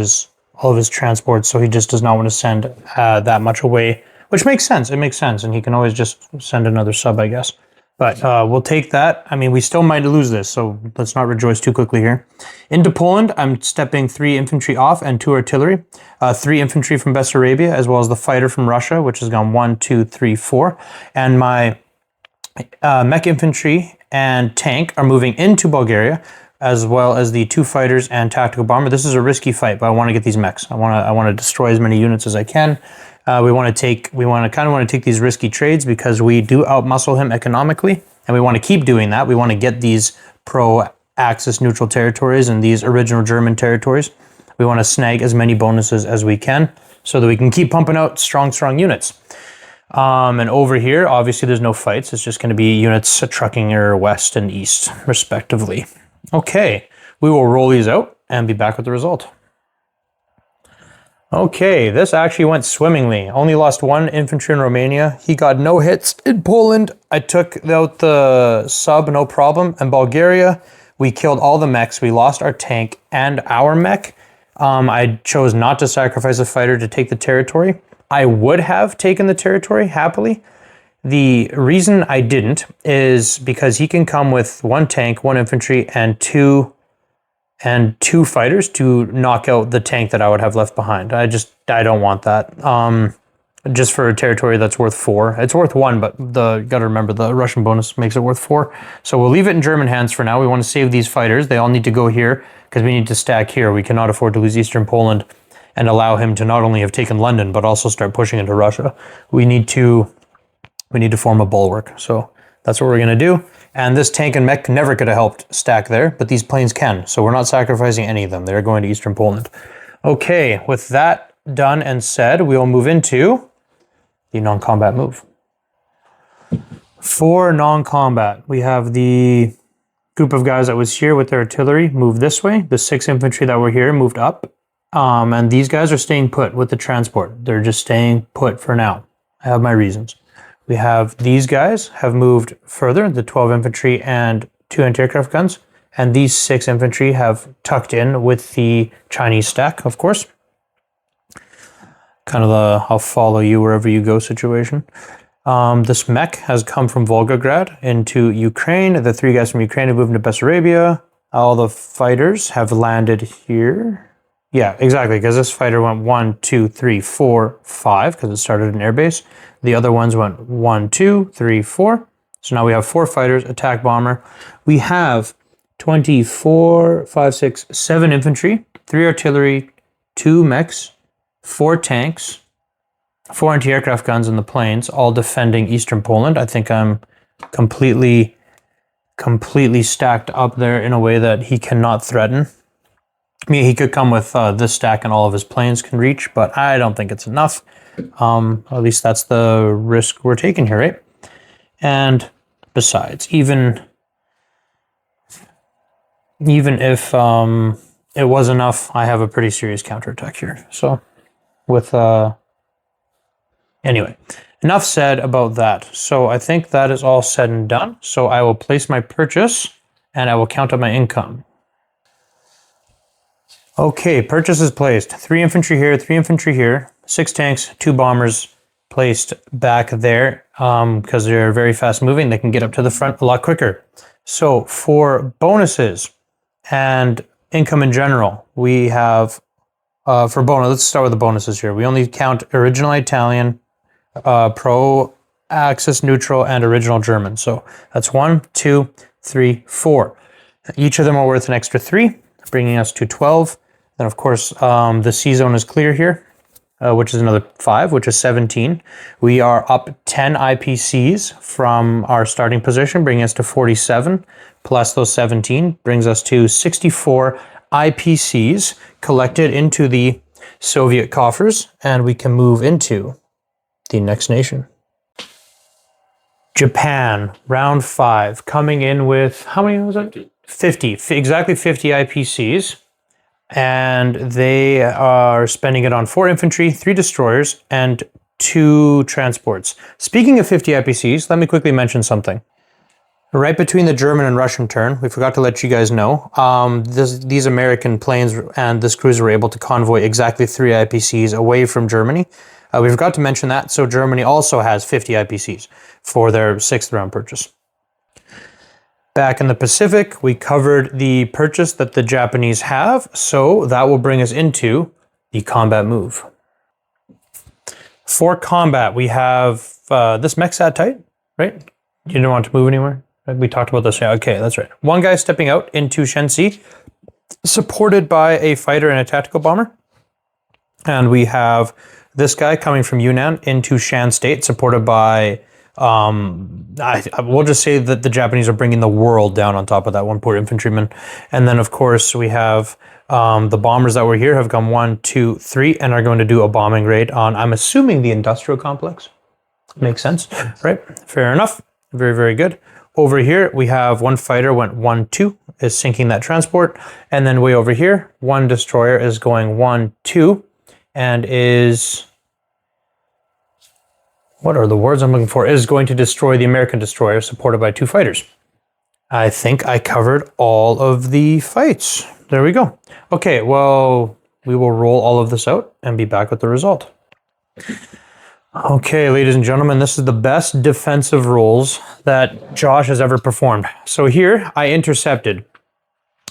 all of his transports, so he just does not want to send that much away. Which makes sense. It makes sense. And he can always just send another sub, I guess. But we'll take that. I mean, we still might lose this, so let's not rejoice too quickly here. Into Poland, I'm stepping 3 infantry off and 2 artillery. 3 infantry from Bessarabia, as well as the fighter from Russia, which has gone 1, 2, 3, 4. And my mech infantry and tank are moving into Bulgaria, as well as the 2 fighters and tactical bomber. This is a risky fight, but I want to get these mechs. I want to destroy as many units as I can. We want to take these risky trades because we do outmuscle him economically, and we want to keep doing that. We want to get these pro-Axis neutral territories and these original German territories. We want to snag as many bonuses as we can so that we can keep pumping out strong units. And over here, obviously, there's no fights. It's just going to be units trucking or west and east, respectively. Okay, we will roll these out and be back with the result. Okay, this actually went swimmingly. Only lost 1 infantry in Romania. He got no hits in Poland. I took out the sub, no problem. In Bulgaria, we killed all the mechs. We lost our tank and our mech. I chose not to sacrifice a fighter to take the territory. I would have taken the territory happily. The reason I didn't is because he can come with 1 tank, 1 infantry, and 2 fighters to knock out the tank that I would have left behind. I don't want that. Just for a territory that's worth 4. It's worth 1, but you gotta remember the Russian bonus makes it worth 4. So we'll leave it in German hands for now. We want to save these fighters. They all need to go here because we need to stack here. We cannot afford to lose Eastern Poland and allow him to not only have taken London, but also start pushing into Russia. We need to form a bulwark. So that's what we're gonna do. And this tank and mech never could have helped stack there, but these planes can. So we're not sacrificing any of them. They're going to Eastern Poland. Okay, with that done and said, we'll move into the non-combat move. For non-combat, we have the group of guys that was here with their artillery moved this way. The 6 infantry that were here moved up. And these guys are staying put with the transport. They're just staying put for now. I have my reasons. We have these guys have moved further, the 12 infantry and 2 anti-aircraft guns. And these 6 infantry have tucked in with the Chinese stack, of course. Kind of the I'll follow you wherever you go situation. This mech has come from Volgograd into Ukraine. The 3 guys from Ukraine have moved into Bessarabia. All the fighters have landed here. Yeah, exactly, because this fighter went 1, 2, 3, 4, 5, because it started an airbase. The other ones went 1, 2, 3, 4. So now we have 4 fighters, attack bomber. We have 24, 5, 6, 7 infantry, 3 artillery, 2 mechs, 4 tanks, 4 anti-aircraft guns in the planes, all defending Eastern Poland. I think I'm completely stacked up there in a way that he cannot threaten. I mean, he could come with this stack and all of his planes can reach, but I don't think it's enough. At least that's the risk we're taking here, right? And besides, even if it was enough, I have a pretty serious counterattack here. So with anyway, enough said about that. So I think that is all said and done. So I will place my purchase and I will count up my income. Okay, purchase is placed. 3 infantry here, 3 infantry here, 6 tanks, 2 bombers placed back there because they're very fast moving. They can get up to the front a lot quicker. So for bonuses and income in general. We have, for bonus, let's start with the bonuses here. We only count original Italian, pro, Axis, neutral, and original German. So that's 1, 2, 3, 4. Each of them are worth an extra 3, bringing us to 12. Then, of course, the C zone is clear here, which is another 5, which is 17. We are up 10 IPCs from our starting position, bringing us to 47, plus those 17, brings us to 64 IPCs collected into the Soviet coffers, and we can move into the next nation. Japan, round 5, coming in with, how many was it? 50, exactly 50 IPCs. And they are spending it on 4 infantry, 3 destroyers, and 2 transports. Speaking of 50 IPCs, let me quickly mention something. Right between the German and Russian turn, we forgot to let you guys know, these American planes and this cruiser were able to convoy exactly 3 IPCs away from Germany. We forgot to mention that, so Germany also has 50 IPCs for their 6th round purchase. Back in the Pacific, we covered the purchase that the Japanese have, so that will bring us into the combat move. For combat, we have this mech sat tight, right? You didn't want to move anywhere? We talked about this. Yeah, okay, that's right. One guy stepping out into Shenxi, supported by a fighter and a tactical bomber. And we have this guy coming from Yunnan into Shan State, supported by I will just say that the Japanese are bringing the world down on top of that one poor infantryman. And then, of course, we have the bombers that were here have come 1, 2, 3, and are going to do a bombing raid on, I'm assuming, the industrial complex. Makes sense, right? Fair enough. Very, very good. Over here, we have one fighter went 1, 2, is sinking that transport. And then way over here, one destroyer is going 1, 2, and is... what are the words I'm looking for? Is going to destroy the American destroyer supported by 2 fighters. I think I covered all of the fights. There we go. Okay, well, we will roll all of this out and be back with the result. Okay, ladies and gentlemen, this is the best defensive rolls that Josh has ever performed. So here, I intercepted.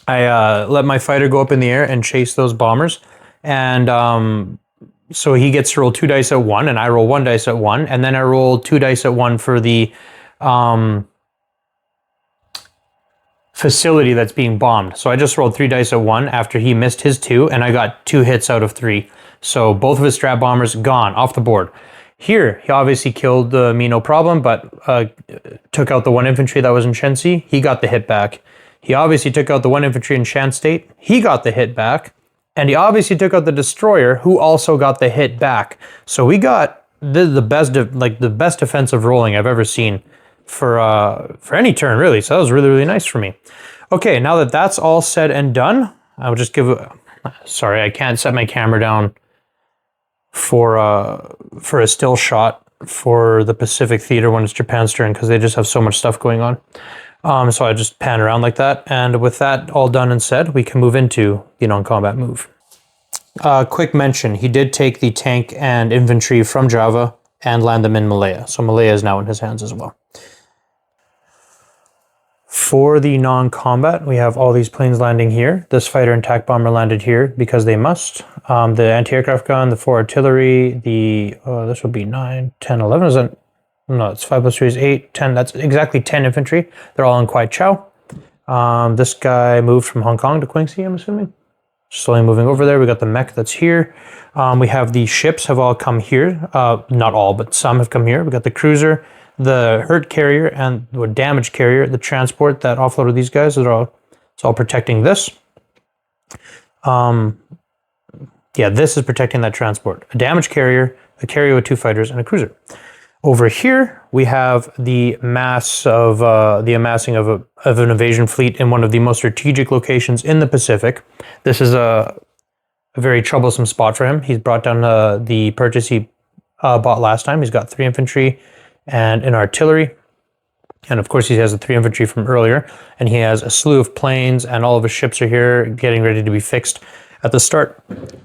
I let my fighter go up in the air and chase those bombers. And so he gets to roll 2 dice at 1, and I roll 1 dice at 1, and then I roll 2 dice at 1 for the facility that's being bombed. So I just rolled 3 dice at 1 after he missed his 2, and I got 2 hits out of 3. So both of his strat bombers gone off the board. Here, he obviously killed me no problem, but took out the 1 infantry that was in Shenxi. He got the hit back. He obviously took out the 1 infantry in Shan State. He got the hit back. And he obviously took out the destroyer, who also got the hit back. So we got the best defensive rolling I've ever seen for any turn, really. So that was really, really nice for me. Okay, now that that's all said and done, I'll just give. Sorry, I can't set my camera down for a still shot for the Pacific Theater when it's Japan's turn, because they just have so much stuff going on. So I just pan around like that. And with that all done and said, we can move into the non-combat move. Quick mention, he did take the tank and infantry from Java and land them in Malaya. So Malaya is now in his hands as well. For the non-combat, we have all these planes landing here. This fighter and TAC bomber landed here because they must. The anti-aircraft gun, the 4 artillery, this would be 9, 10, 11, is that? No, it's 5 plus 3 is 8, 10. That's exactly 10 infantry. They're all in Kwai Chau. This guy moved from Hong Kong to Quingsi, I'm assuming. Slowly moving over there. We got the mech that's here. We have the ships have all come here. Not all, but some have come here. We got the cruiser, the hurt carrier, and the damaged carrier, the transport that offloaded these guys. It's all protecting this. Yeah, this is protecting that transport. A damaged carrier, a carrier with 2 fighters, and a cruiser. Over here, we have the amassing of an invasion fleet in one of the most strategic locations in the Pacific. This is a very troublesome spot for him. He's brought down the purchase he bought last time. He's got 3 infantry and an artillery. And of course, he has the 3 infantry from earlier. And he has a slew of planes, and all of his ships are here getting ready to be fixed at the start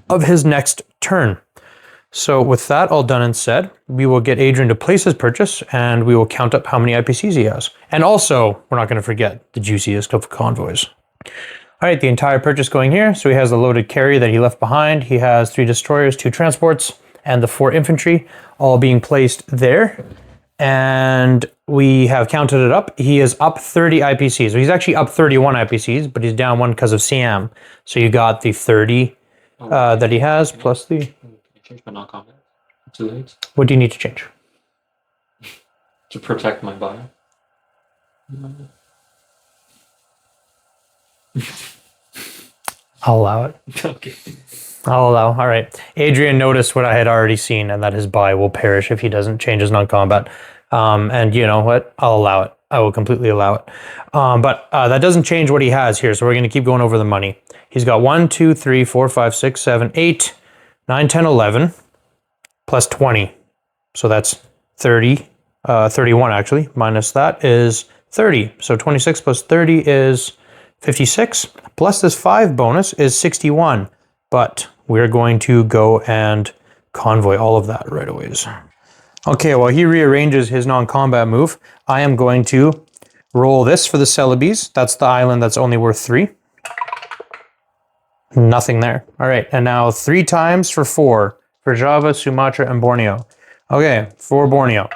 of his next turn. So with that all done and said, we will get Adrian to place his purchase, and we will count up how many IPCs he has. And also, we're not going to forget the juiciest of convoys. All right, the entire purchase going here. So he has the loaded carrier that he left behind. He has 3 destroyers, 2 transports, and the 4 infantry all being placed there. And we have counted it up. He is up 30 IPCs. So he's actually up 31 IPCs, but he's down 1 because of Siam. So you got the 30 that he has plus the... I change my non-combat. 2 legs. What do you need to change? To protect my bio. I'll allow it. Okay. I'll allow. All right. Adrian noticed what I had already seen, and that his buy will perish if he doesn't change his non-combat. And you know what? I'll allow it. I will completely allow it. But that doesn't change what he has here, so we're going to keep going over the money. He's got 1, 2, 3, 4, 5, 6, 7, 8, 9, 10, 11, plus 20. So that's 30, 31 actually. Minus that is 30. So 26 plus 30 is 56. Plus this 5 bonus is 61. But we're going to go and convoy all of that right away. Okay, while he rearranges his non-combat move, I am going to roll this for the Celebes. That's the island that's only worth 3. Nothing there. All right, and now 3 times for 4 for Java, Sumatra, and Borneo. Okay, for Borneo.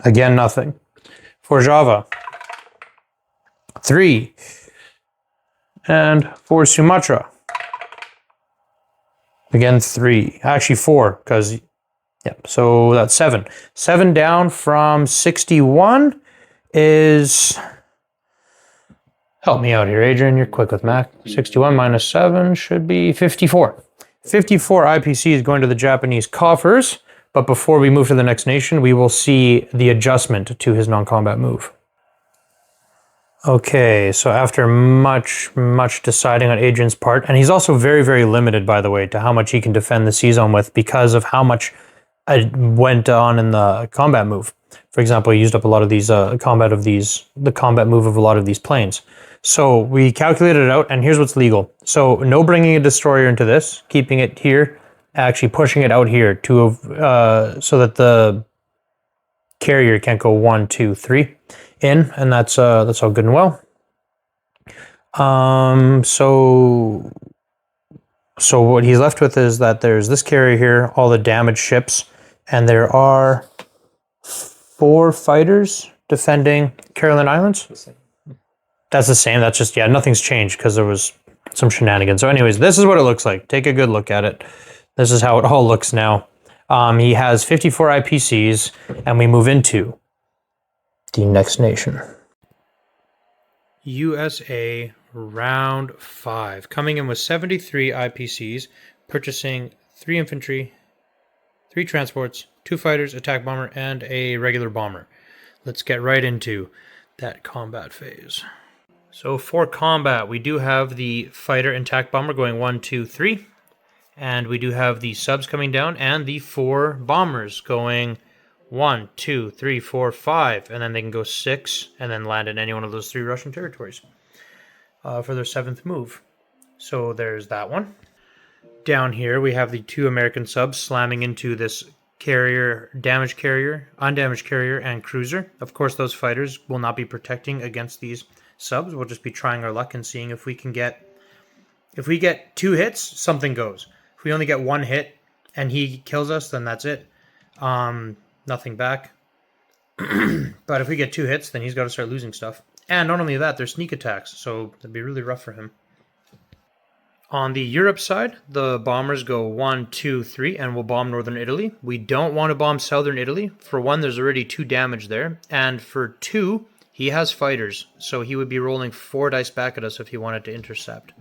Again, nothing. For Java, 3. And for Sumatra, again, 3. Actually, 4, because, yeah, so that's 7. 7 down from 61 is... Help me out here, Adrian. You're quick with math. 61 minus 7 should be 54. 54 IPCs going to the Japanese coffers. But before we move to the next nation, we will see the adjustment to his non-combat move. Okay, so after much deciding on Adrian's part, and he's also very, very limited, by the way, to how much he can defend the C-zone with because of how much went on in the combat move. For example, he used up a lot of these the combat move of a lot of these planes. So we calculated it out, and here's what's legal. So no bringing a destroyer into this, keeping it here, actually pushing it out here to so that the carrier can't go 1, 2, 3 in, and that's all good and well. So what he's left with is that there's this carrier here, all the damaged ships, and there are 4 fighters defending Caroline Islands. That's the same. That's just, yeah, nothing's changed because there was some shenanigans. So anyways, this is what it looks like. Take a good look at it. This is how it all looks now. He has 54 IPCs, and we move into the next nation. USA round 5. Coming in with 73 IPCs, purchasing 3 infantry, 3 transports, 2 fighters, attack bomber, and a regular bomber. Let's get right into that combat phase. So for combat, we do have the fighter and attack bomber going 1, 2, 3. And we do have the subs coming down and the 4 bombers going 1, 2, 3, 4, 5. And then they can go 6 and then land in any one of those 3 Russian territories for their 7th move. So there's that one. Down here, we have the 2 American subs slamming into this carrier, undamaged carrier, and cruiser. Of course, those fighters will not be protecting against these subs. We'll just be trying our luck and seeing if we can get... If we get 2 hits, something goes. If we only get 1 hit and he kills us, then that's it. Nothing back. But if we get 2 hits, then he's got to start losing stuff. And not only that, there's sneak attacks, so that'd be really rough for him. On the Europe side, the bombers go 1, 2, 3, and we'll bomb northern Italy. We don't want to bomb southern Italy. For 1, there's already 2 damage there. And for 2, he has fighters, so he would be rolling 4 dice back at us if he wanted to intercept.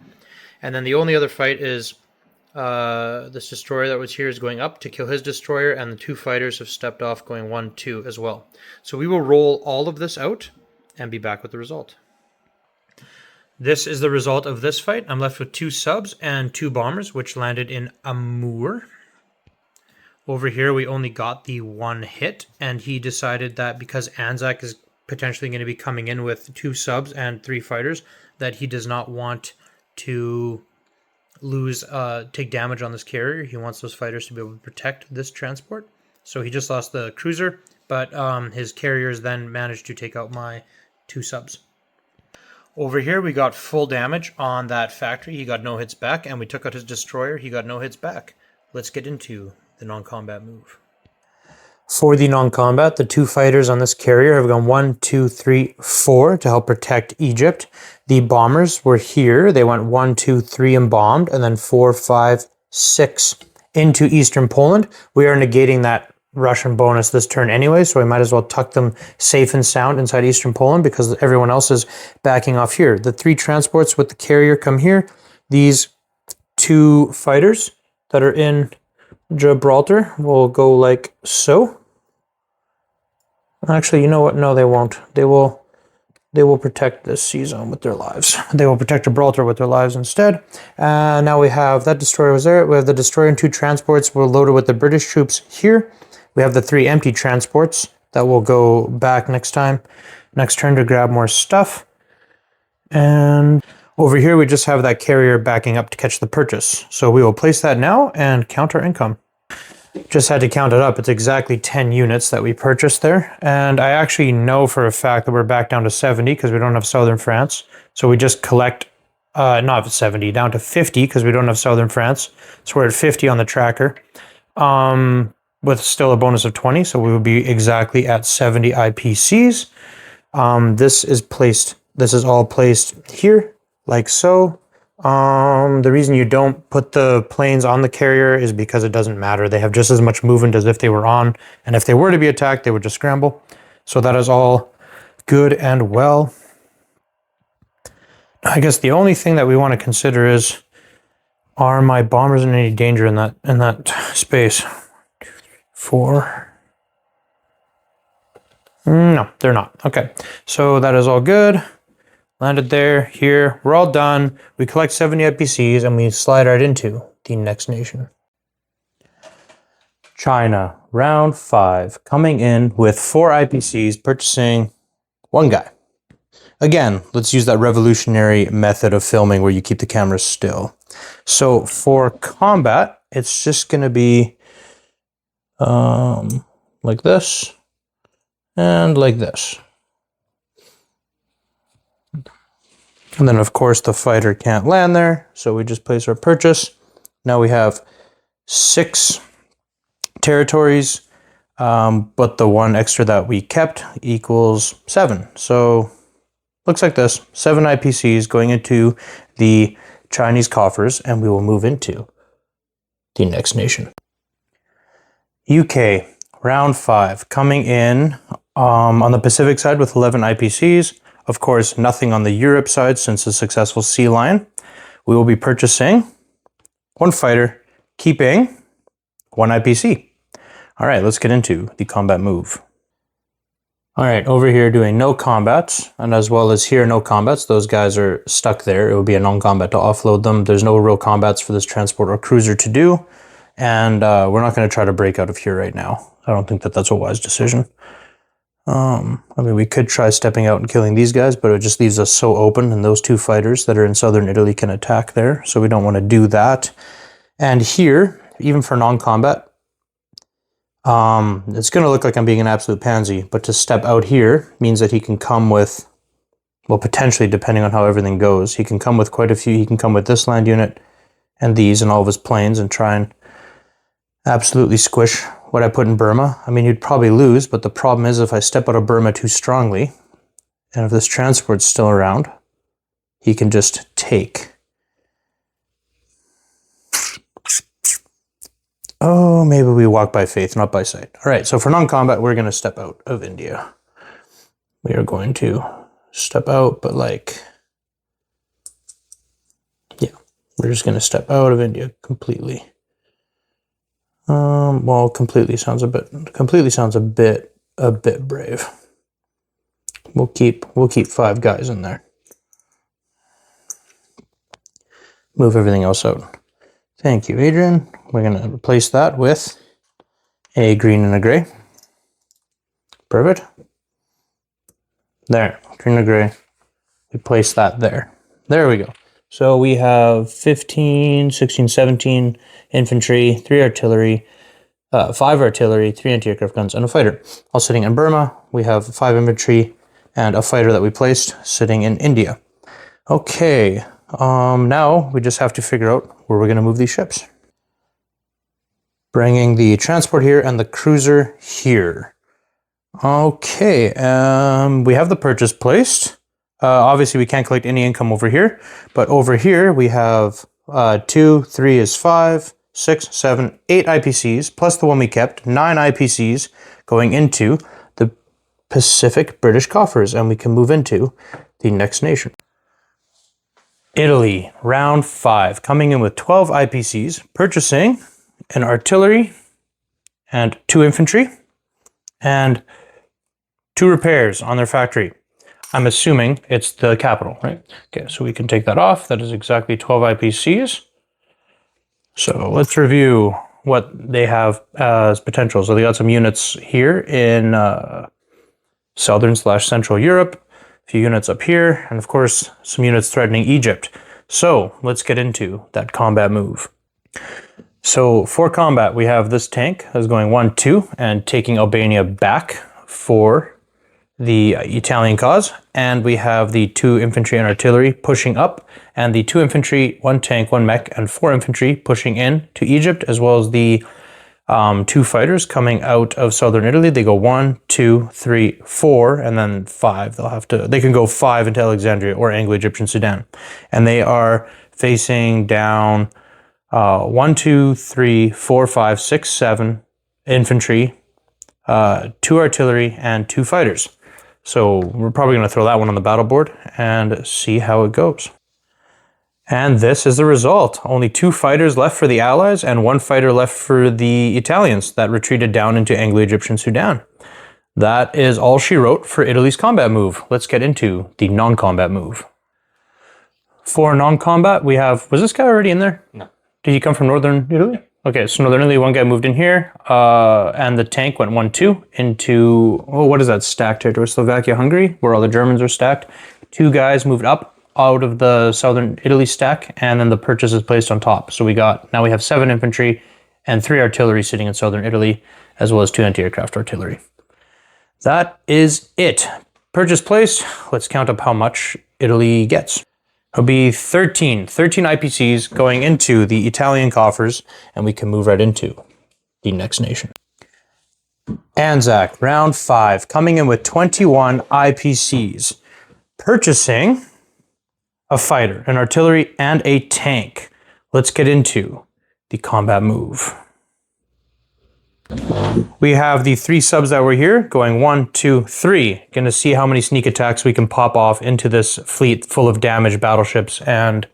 And then the only other fight is this destroyer that was here is going up to kill his destroyer, and the 2 fighters have stepped off going 1, 2 as well. So we will roll all of this out and be back with the result. This is the result of this fight. I'm left with 2 subs and 2 bombers, which landed in Amur. Over here, we only got the 1 hit, and he decided that because Anzac is potentially going to be coming in with 2 subs and 3 fighters, that he does not want to take damage on this carrier. He wants those fighters to be able to protect this transport. So he just lost the cruiser, but his carriers then managed to take out my 2 subs. Over here, we got full damage on that factory. He got no hits back, and we took out his destroyer. He got no hits back. Let's get into the non-combat move. For the non-combat, the 2 fighters on this carrier have gone 1, 2, 3, 4 to help protect Egypt. The bombers were here. They went 1, 2, 3 and bombed, and then 4, 5, 6 into eastern Poland. We are negating that Russian bonus this turn anyway, so we might as well tuck them safe and sound inside eastern Poland because everyone else is backing off here. The 3 transports with the carrier come here. These 2 fighters that are in Gibraltar will go like so. Actually, you know what? No, they won't. They will protect this sea zone with their lives. They will protect Gibraltar with their lives instead. Now we have that destroyer was there. We have the destroyer and 2 transports. We're loaded with the British troops here. We have the 3 empty transports that will go back next turn to grab more stuff. And over here, we just have that carrier backing up to catch the purchase. So we will place that now and count our income. Just had to count it up. It's exactly 10 units that we purchased there. And I actually know for a fact that we're back down to 70 because we don't have southern France. So we just collect, not 70, down to 50 because we don't have southern France. So we're at 50 on the tracker. With still a bonus of 20, so we will be exactly at 70 IPCs. This is all placed here, like so. The reason you don't put the planes on the carrier is because it doesn't matter. They have just as much movement as if they were on, and if they were to be attacked, they would just scramble. So that is all good and well. I guess the only thing that we want to consider is, are my bombers in any danger in that space? 4. No, they're not. Okay, so that is all good. Landed there, here. We're all done. We collect 70 IPCs and we slide right into the next nation. China, round 5, coming in with 4 IPCs, purchasing 1 guy. Again, let's use that revolutionary method of filming where you keep the camera still. So for combat, it's just going to be like this and like this. And then of course the fighter can't land there, so we just place our purchase. Now we have 6 territories, but the 1 extra that we kept equals 7. So looks like this, 7 IPCs going into the Chinese coffers, and we will move into the next nation. UK, round 5, coming in on the Pacific side with 11 IPCs. Of course, nothing on the Europe side since a successful sea lion. We will be purchasing 1 fighter, keeping 1 IPC. All right, let's get into the combat move. All right, over here doing no combats, and as well as here, no combats. Those guys are stuck there. It will be a non-combat to offload them. There's no real combats for this transport or cruiser to do. And we're not going to try to break out of here right now. I don't think that that's a wise decision. I mean, we could try stepping out and killing these guys, but it just leaves us so open, and those 2 fighters that are in southern Italy can attack there, so we don't want to do that. And here, even for non-combat, it's going to look like I'm being an absolute pansy, but to step out here means that he can come with, well, potentially, depending on how everything goes, he can come with quite a few. He can come with this land unit and these and all of his planes and try and absolutely squish what I put in Burma. I mean, you'd probably lose, but the problem is if I step out of Burma too strongly, and if this transport's still around, he can just take. Oh, maybe we walk by faith, not by sight. All right, so for non-combat, we're going to step out of India. We are going to step out, but like, yeah, we're just going to step out of India completely. Well, completely sounds a bit brave. We'll keep 5 guys in there. Move everything else out. Thank you, Adrian. We're gonna replace that with a green and a gray. Perfect. There, green and gray. We place that there. There we go. So we have 15, 16, 17 infantry, 3 artillery, 5 artillery, 3 anti-aircraft guns, and a fighter. All sitting in Burma. We have 5 infantry and a fighter that we placed sitting in India. Okay, now we just have to figure out where we're going to move these ships. Bringing the transport here and the cruiser here. Okay, we have the purchase placed. Obviously, we can't collect any income over here, but over here we have 2, 3 is 5, 6, 7, 8 IPCs, plus the one we kept, 9 IPCs going into the Pacific British coffers, and we can move into the next nation. Italy, round 5, coming in with 12 IPCs, purchasing an artillery and 2 infantry and 2 repairs on their factory. I'm assuming it's the capital, right? Okay, so we can take that off. That is exactly 12 IPCs. So let's review what they have as potential. So they got some units here in southern/central Europe, a few units up here, and of course, some units threatening Egypt. So let's get into that combat move. So for combat, we have this tank that's going 1-2 and taking Albania back for the Italian cause, and we have the 2 infantry and artillery pushing up, and the 2 infantry, 1 tank, 1 mech, and 4 infantry pushing in to Egypt, as well as the 2 fighters coming out of southern Italy. They go 1, 2, 3, 4, and then 5. They can go 5 into Alexandria or Anglo-Egyptian Sudan, and they are facing down 1, 2, 3, 4, 5, 6, 7 infantry, 2 artillery, and 2 fighters. So we're probably going to throw that one on the battle board and see how it goes. And this is the result. Only 2 fighters left for the Allies and 1 fighter left for the Italians that retreated down into Anglo-Egyptian Sudan. That is all she wrote for Italy's combat move. Let's get into the non-combat move. For non-combat, we have... Was this guy already in there? No. Did he come from northern Italy? Okay, so northern Italy, 1 guy moved in here, and the tank went 1-2 into, what is that, stacked territory? Slovakia, Hungary, where all the Germans are stacked. 2 guys moved up out of the southern Italy stack, and then the purchase is placed on top. So now we have 7 infantry and 3 artillery sitting in southern Italy, as well as 2 anti-aircraft artillery. That is it. Purchase placed. Let's count up how much Italy gets. It'll be 13 IPCs going into the Italian coffers, and we can move right into the next nation. Anzac, round 5, coming in with 21 IPCs, purchasing a fighter, an artillery, and a tank. Let's get into the combat move. We have the 3 subs that were here going 1, 2, 3. Gonna see how many sneak attacks we can pop off into this fleet full of damaged battleships and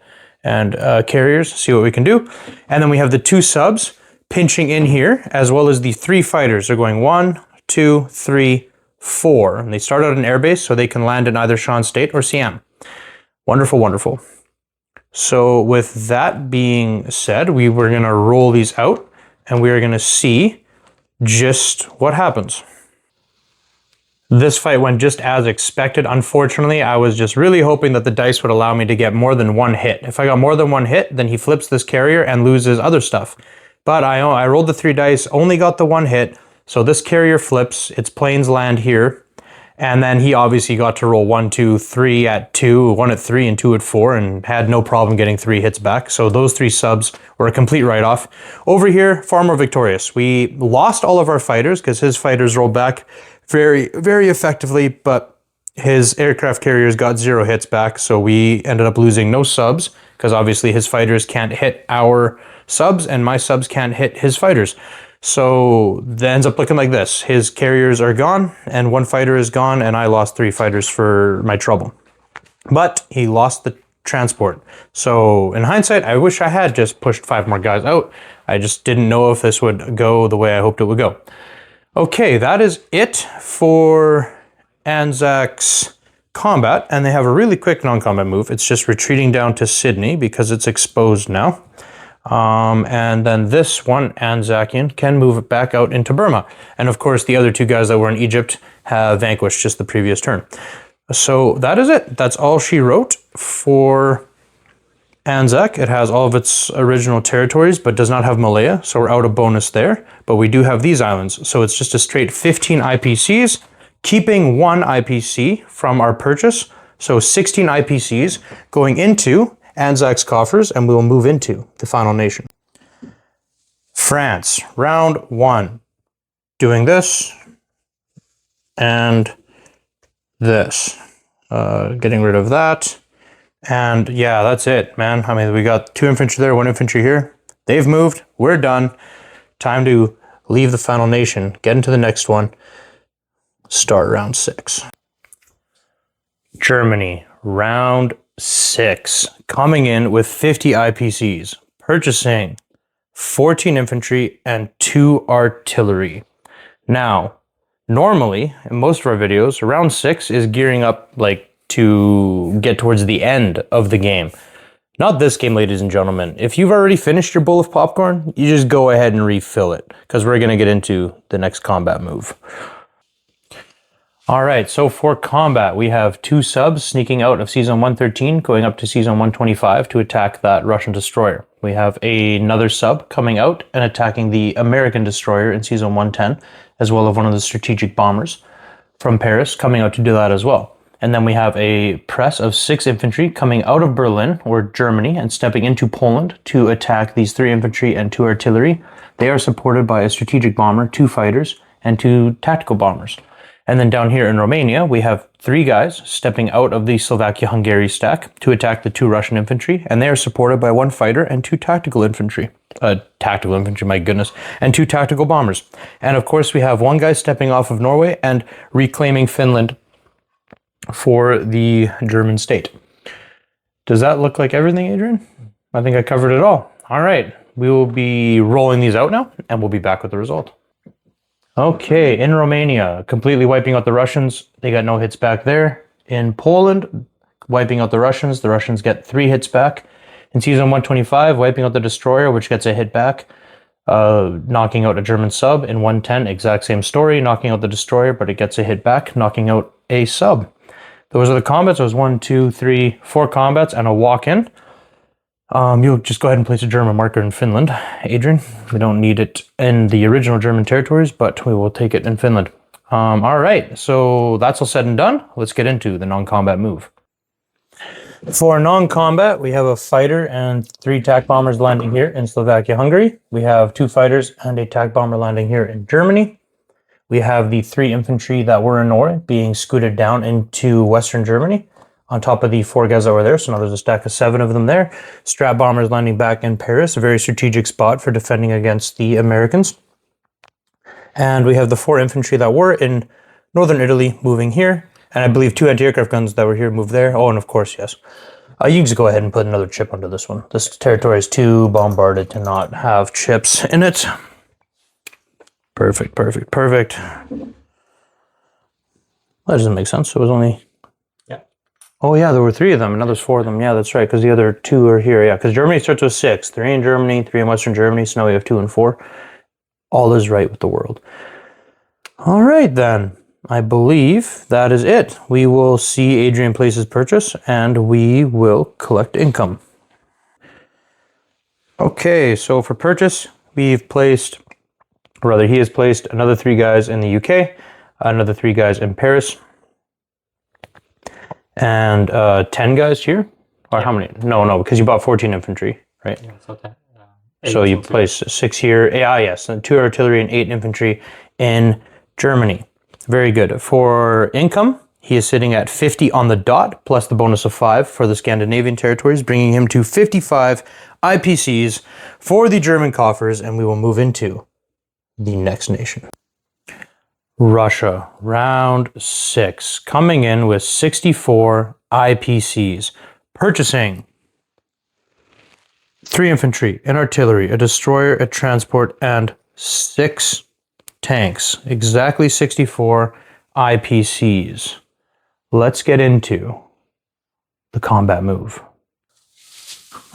carriers. See what we can do. And then we have the 2 subs pinching in here, as well as the 3 fighters. They're going 1, 2, 3, 4. And they start out in airbase, so they can land in either Shan State or Siam. Wonderful, wonderful. So with that being said, we were gonna roll these out, and we are gonna see just what happens. This fight went just as expected. Unfortunately, I was just really hoping that the dice would allow me to get more than 1 hit. If I got more than 1 hit, then he flips this carrier and loses other stuff. But I rolled the 3 dice, only got the 1 hit, so this carrier flips, its planes land here, and then he obviously got to roll 1, 2, 3 at 2, 1 at 3, and 2 at 4, and had no problem getting 3 hits back. So those 3 subs were a complete write-off. Over here, far more victorious. We lost all of our fighters because his fighters rolled back very, very effectively, but his aircraft carriers got 0 hits back, so we ended up losing no subs because obviously his fighters can't hit our subs, and my subs can't hit his fighters. So that ends up looking like this. His carriers are gone, and 1 fighter is gone, and I lost 3 fighters for my trouble. But he lost the transport. So in hindsight, I wish I had just pushed 5 more guys out. I just didn't know if this would go the way I hoped it would go. Okay, that is it for Anzac's combat, and they have a really quick non-combat move. It's just retreating down to Sydney because it's exposed now. And then this one Anzacian can move back out into Burma. And of course, the other 2 guys that were in Egypt have vanquished just the previous turn. So that is it. That's all she wrote for Anzac. It has all of its original territories, but does not have Malaya, so we're out of bonus there. But we do have these islands, so it's just a straight 15 IPCs, keeping 1 IPC from our purchase. So 16 IPCs going into Anzac's coffers, and we will move into the final nation. France, round 1. Doing this and this. Getting rid of that. And yeah, that's it, man. I mean, we got 2 infantry there, 1 infantry here. They've moved. We're done. Time to leave the final nation, get into the next one, start round 6. Germany, round 6, coming in with 50 IPCs, purchasing 14 infantry and 2 artillery. Now, normally, in most of our videos, round 6 is gearing up like to get towards the end of the game. Not this game, ladies and gentlemen. If you've already finished your bowl of popcorn, you just go ahead and refill it, because we're going to get into the next combat move. All right, so for combat, we have 2 subs sneaking out of Season 113, going up to Season 125 to attack that Russian destroyer. We have another sub coming out and attacking the American destroyer in Season 110, as well as one of the strategic bombers from Paris coming out to do that as well. And then we have a press of 6 infantry coming out of Berlin, or Germany, and stepping into Poland to attack these 3 infantry and 2 artillery. They are supported by a strategic bomber, 2 fighters, and 2 tactical bombers. And then down here in Romania, we have 3 guys stepping out of the Slovakia-Hungary stack to attack the 2 Russian infantry, and they are supported by 1 fighter and 2 tactical infantry. My goodness. And 2 tactical bombers. And of course, we have 1 guy stepping off of Norway and reclaiming Finland for the German state. Does that look like everything, Adrian? I think I covered it all. All right, we will be rolling these out now, and we'll be back with the result. Okay, in Romania, completely wiping out the Russians. They got no hits back there. In Poland, wiping out the Russians. The Russians get 3 hits back. In Season 125, wiping out the destroyer, which gets a hit back. Knocking out a German sub. In 110, exact same story. Knocking out the destroyer, but it gets a hit back. Knocking out a sub. Those are the combats. It was 1, 2, 3, 4 combats and a walk-in. You'll just go ahead and place a German marker in Finland, Adrian. We don't need it in the original German territories, but we will take it in Finland. All right, so that's all said and done. Let's get into the non-combat move. For non-combat, we have a fighter and 3 TAC bombers landing here in Slovakia-Hungary. We have 2 fighters and a TAC bomber landing here in Germany. We have the 3 infantry that were in Norway being scooted down into Western Germany on top of the 4 guys that were there. So now there's a stack of 7 of them there. Strat bombers landing back in Paris, a very strategic spot for defending against the Americans. And we have the 4 infantry that were in northern Italy moving here. And I believe 2 anti-aircraft guns that were here moved there. Oh, and of course, yes. You can just go ahead and put another chip onto this one. This territory is too bombarded to not have chips in it. Perfect, perfect, perfect. That doesn't make sense. It was only... Yeah. Oh, yeah, there were 3 of them, and now there's 4 of them. Yeah, that's right, because the other 2 are here. Yeah, because Germany starts with 6. 3 in Germany, 3 in Western Germany, so now we have 2 and 4. All is right with the world. All right, then. I believe that is it. We will see Adrian place his purchase, and we will collect income. Okay, so for purchase, we've placed... Rather, he has placed another 3 guys in the UK, another 3 guys in Paris, and 10 guys here? Or yeah. How many? No, because you bought 14 infantry, right? Yeah, so 10. So you placed 6 here. Yeah, yes, and 2 artillery and 8 infantry in Germany. Very good. For income, he is sitting at 50 on the dot, plus the bonus of 5 for the Scandinavian territories, bringing him to 55 IPCs for the German coffers, and we will move into the next nation. Russia, round 6, coming in with 64 IPCs, purchasing 3 infantry, an artillery, a destroyer, a transport, and 6 tanks. Exactly 64 IPCs. Let's get into the combat move.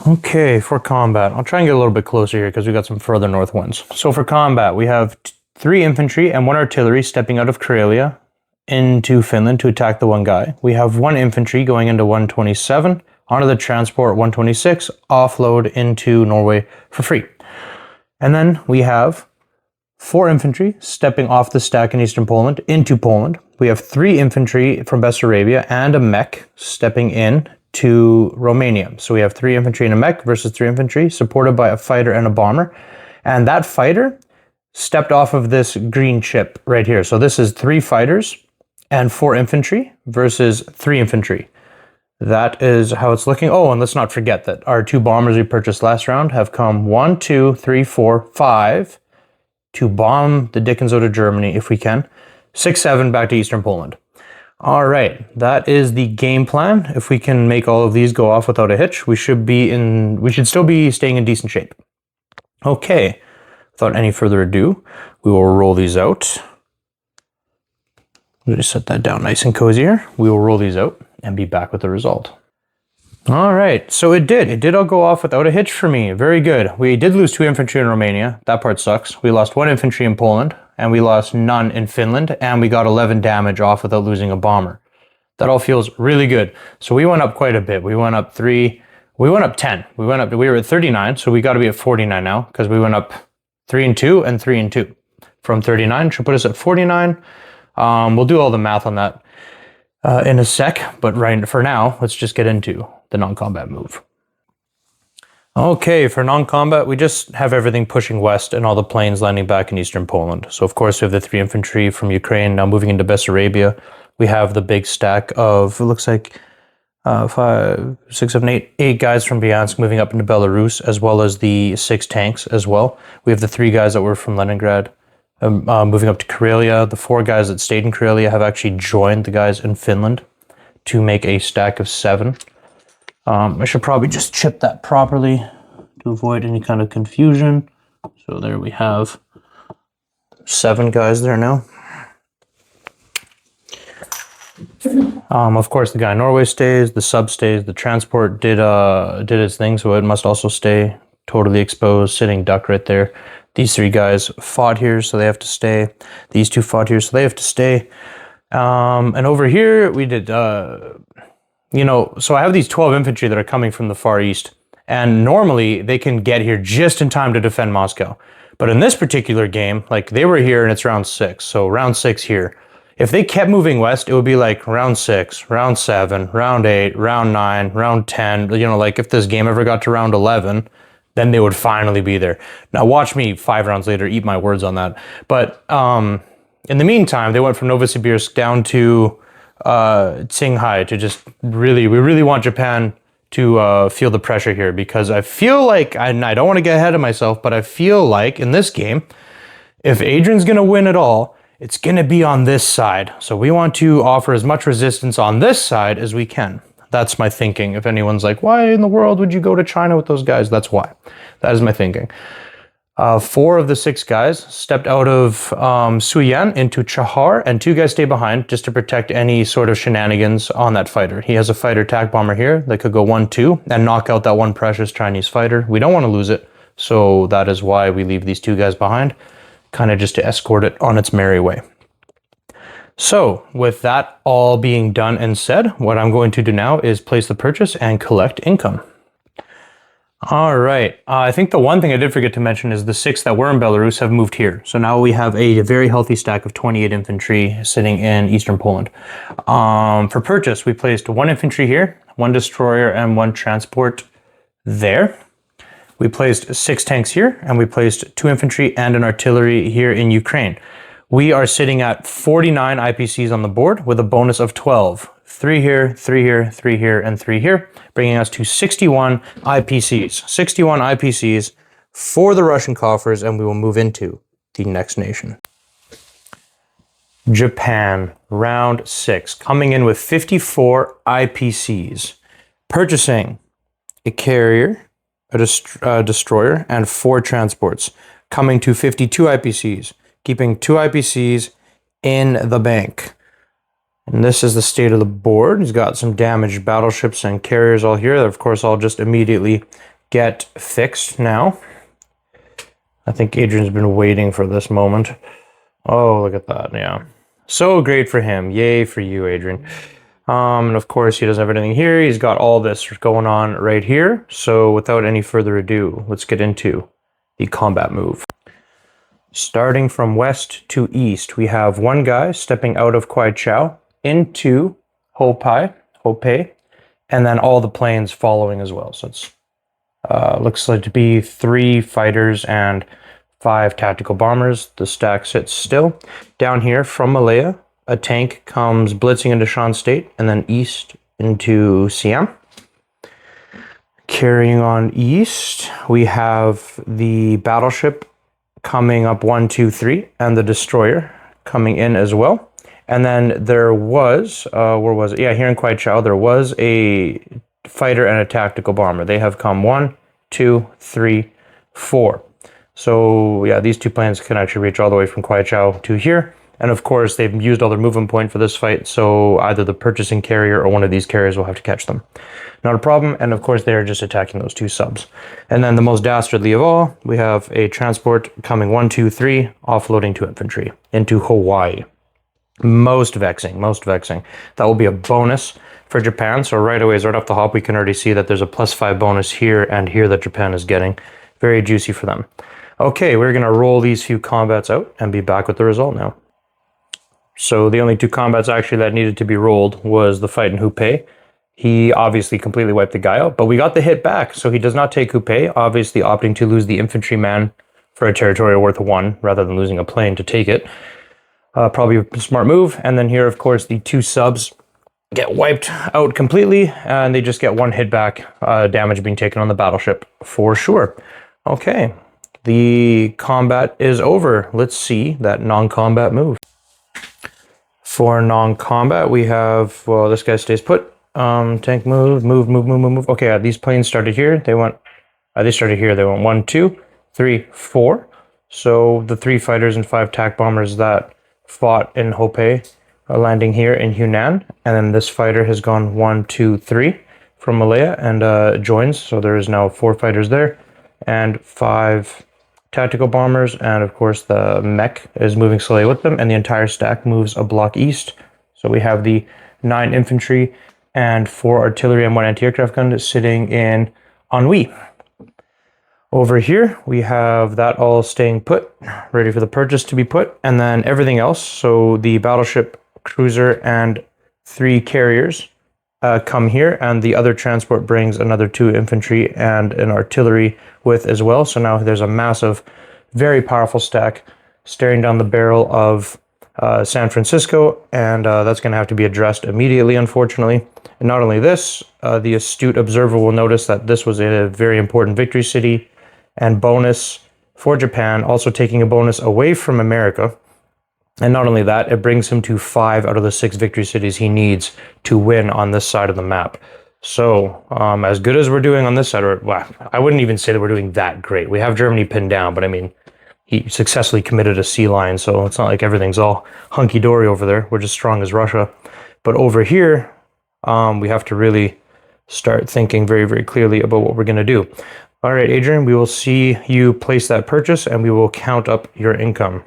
Okay, for combat, I'll try and get a little bit closer here because we got some further north ones. So for combat, we have 3 infantry and 1 artillery stepping out of Karelia into Finland to attack the 1 guy. We have 1 infantry going into 127, onto the transport 126, offload into Norway for free. And then we have 4 infantry stepping off the stack in Eastern Poland into Poland. We have 3 infantry from Bessarabia and a mech stepping in to Romania. So we have 3 infantry and a mech versus 3 infantry, supported by a fighter and a bomber. And that fighter stepped off of this green chip right here. So this is 3 fighters and 4 infantry versus 3 infantry. That is how it's looking. Oh, and let's not forget that our 2 bombers we purchased last round have come 1, 2, 3, 4, 5 to bomb the Dickens out of Germany if we can. 6, 7 back to Eastern Poland. All right, that is the game plan. If we can make all of these go off without a hitch, we should still be staying in decent shape. Okay, without any further ado, we will roll these out. Let me just set that down nice and cozy here. We will roll these out and be back with the result. All right, so it did all go off without a hitch for me. Very good. We did lose 2 infantry in Romania. That part sucks. We lost 1 infantry in Poland, and we lost none in Finland, and we got 11 damage off without losing a bomber. That all feels really good. So we went up quite a bit. We went up 10. We were at 39, so we got to be at 49 now, because we went up 3 and 2 and 3 and 2. From 39 should put us at 49. We'll do all the math on that in a sec, but for now, let's just get into the non-combat move. Okay, for non-combat, we just have everything pushing west and all the planes landing back in Eastern Poland. So of course we have the 3 infantry from Ukraine now moving into Bessarabia. We have the big stack of, it looks like 5, 6, 7, 8 guys from Bryansk moving up into Belarus, as well as the 6 tanks as well. We have the 3 guys that were from Leningrad moving up to Karelia. The 4 guys that stayed in Karelia have actually joined the guys in Finland to make a stack of 7. I should probably just chip that properly to avoid any kind of confusion. So there we have 7 guys there now. Of course, the guy in Norway stays, the sub stays, the transport did its thing, so it must also stay totally exposed, sitting duck right there. These 3 guys fought here, so they have to stay. These 2 fought here, so they have to stay. And over here, we did... so I have these 12 infantry that are coming from the Far East, and normally they can get here just in time to defend Moscow. But in this particular game, like, they were here and it's round 6, so round 6 here. If they kept moving west, it would be like round 6, round 7, round 8, round 9, round 10. Like if this game ever got to round 11, then they would finally be there. Now watch me 5 rounds later eat my words on that. But in the meantime, they went from Novosibirsk down to Qinghai to just we really want Japan to feel the pressure here, because I feel like, I don't want to get ahead of myself, but I feel like in this game, if Adrian's going to win it all, it's going to be on this side. So we want to offer as much resistance on this side as we can. That's my thinking. If anyone's like, why in the world would you go to China with those guys? That's why. That is my thinking. 4 of the 6 guys stepped out of Suyan into Chahar, and 2 guys stay behind just to protect any sort of shenanigans on that fighter. He has a fighter attack bomber here that could go 1-2 and knock out that one precious Chinese fighter. We don't want to lose it, so that is why we leave these 2 guys behind, kind of just to escort it on its merry way. So with that all being done and said, what I'm going to do now is place the purchase and collect income. All right. I think the one thing I did forget to mention is the 6 that were in Belarus have moved here. So now we have a very healthy stack of 28 infantry sitting in Eastern Poland. For purchase, we placed 1 infantry here, 1 destroyer, and 1 transport there. We placed 6 tanks here, and we placed 2 infantry and an artillery here in Ukraine. We are sitting at 49 IPCs on the board with a bonus of 12. 3 here, 3 here, 3 here, and 3 here, bringing us to 61 IPCs. 61 IPCs for the Russian coffers, and we will move into the next nation. Japan, round 6, coming in with 54 IPCs, purchasing a carrier, a destroyer, and 4 transports, coming to 52 IPCs, keeping 2 IPCs in the bank. And this is the state of the board. He's got some damaged battleships and carriers all here that, of course, I'll just immediately get fixed now. I think Adrian's been waiting for this moment. Oh, look at that, yeah. So great for him. Yay for you, Adrian. And of course, he doesn't have anything here. He's got all this going on right here. So without any further ado, let's get into the combat move. Starting from west to east, we have one guy stepping out of Kwai Chao into Hopei, and then all the planes following as well. So it's looks like to be 3 fighters and 5 tactical bombers. The stack sits still. Down here from Malaya, a tank comes blitzing into Shan State and then east into Siam. Carrying on east, we have the battleship coming up 1, 2, 3, and the destroyer coming in as well. And then there was, where was it? Yeah, here in Kwai Chao, there was a fighter and a tactical bomber. They have come 1, 2, 3, 4. So yeah, these 2 planes can actually reach all the way from Kwai Chao to here. And of course, they've used all their movement point for this fight, so either the purchasing carrier or one of these carriers will have to catch them. Not a problem, and of course, they're just attacking those 2 subs. And then the most dastardly of all, we have a transport coming 1, 2, 3, offloading 2 infantry into Hawaii. Most vexing, most vexing. That will be a bonus for Japan, so right away, right off the hop, we can already see that there's a +5 bonus here and here that Japan is getting. Very juicy for them. Okay, we're going to roll these few combats out and be back with the result now. So the only 2 combats actually that needed to be rolled was the fight in Hupei. He obviously completely wiped the guy out, but we got the hit back, so he does not take Hupei, obviously opting to lose the infantryman for a territorial worth 1 rather than losing a plane to take it. Probably a smart move. And then here, of course, the 2 subs get wiped out completely, and they just get 1 hit back, damage being taken on the battleship for sure. Okay, the combat is over. Let's see that non-combat move. For non-combat, we have, well, this guy stays put. Tank move. Okay, these planes started here. They started here. They went 1, 2, 3, 4. So the 3 fighters and 5 TAC bombers that fought in Hopei are landing here in Hunan. And then this fighter has gone 1, 2, 3 from Malaya and joins. So there is now 4 fighters there and 5 tactical bombers, and of course the mech is moving slowly with them, and the entire stack moves a block east. So we have the 9 infantry and 4 artillery and 1 anti-aircraft gun sitting in Anhui. Over here, we have that all staying put, ready for the purchase to be put, and then everything else, so the battleship, cruiser, and 3 carriers come here, and the other transport brings another 2 infantry and an artillery with as well. So now there's a massive, very powerful stack staring down the barrel of San Francisco, and that's going to have to be addressed immediately, unfortunately. And not only this, the astute observer will notice that this was a very important victory city and bonus for Japan, also taking a bonus away from America. And not only that, it brings him to 5 out of the 6 victory cities he needs to win on this side of the map. So, as good as we're doing on this side, or well, I wouldn't even say that we're doing that great. We have Germany pinned down, but I mean, he successfully committed a sea line, so it's not like everything's all hunky-dory over there. We're just strong as Russia. But over here, we have to really start thinking very, very clearly about what we're going to do. All right, Adrian, we will see you place that purchase, and we will count up your income.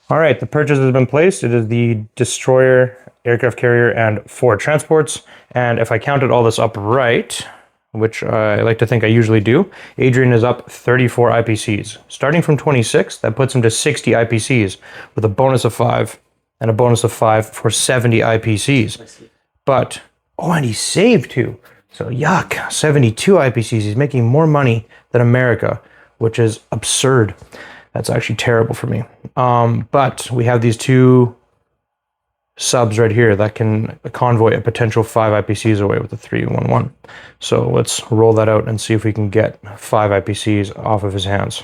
All right, the purchase has been placed. It is the destroyer, aircraft carrier, and 4 transports. And if I counted all this up right, which I like to think I usually do, Adrian is up 34 IPCs. Starting from 26, that puts him to 60 IPCs with a bonus of 5 and a bonus of 5 for 70 IPCs. But, oh, and he saved too. So yuck, 72 IPCs. He's making more money than America, which is absurd. That's actually terrible for me. But we have these 2 subs right here that can convoy a potential 5 IPCs away with the 311. So let's roll that out and see if we can get 5 IPCs off of his hands.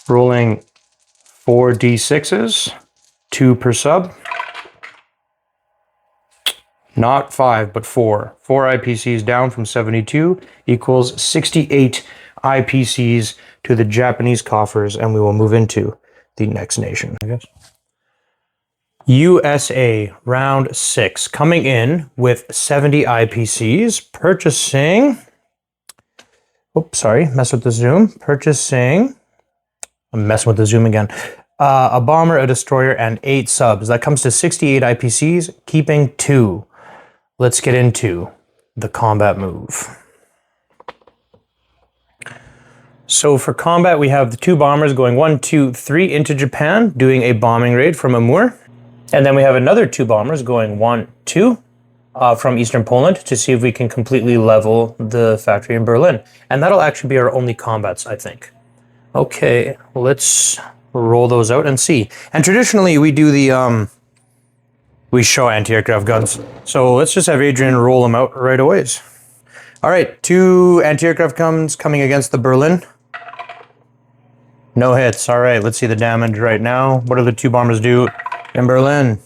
Rolling 4 D6s, 2 per sub. Not 5, but 4. 4 IPCs down from 72 equals 68 IPCs to the Japanese coffers, and we will move into the next nation, I guess. USA, round 6, coming in with 70 IPCs, purchasing... Oops, sorry, mess with the zoom. Purchasing... I'm messing with the zoom again. A bomber, a destroyer, and 8 subs. That comes to 68 IPCs, keeping 2. Let's get into the combat move. So for combat, we have the 2 bombers going 1, 2, 3 into Japan, doing a bombing raid from Amur. And then we have another 2 bombers going 1, 2 from Eastern Poland to see if we can completely level the factory in Berlin. And that'll actually be our only combats, I think. Okay, let's roll those out and see. And traditionally, we do the, we show anti-aircraft guns. So let's just have Adrian roll them out right away. All right, 2 anti-aircraft guns coming against the Berlin. No hits. All right, let's see the damage right now. What do the 2 bombers do in Berlin?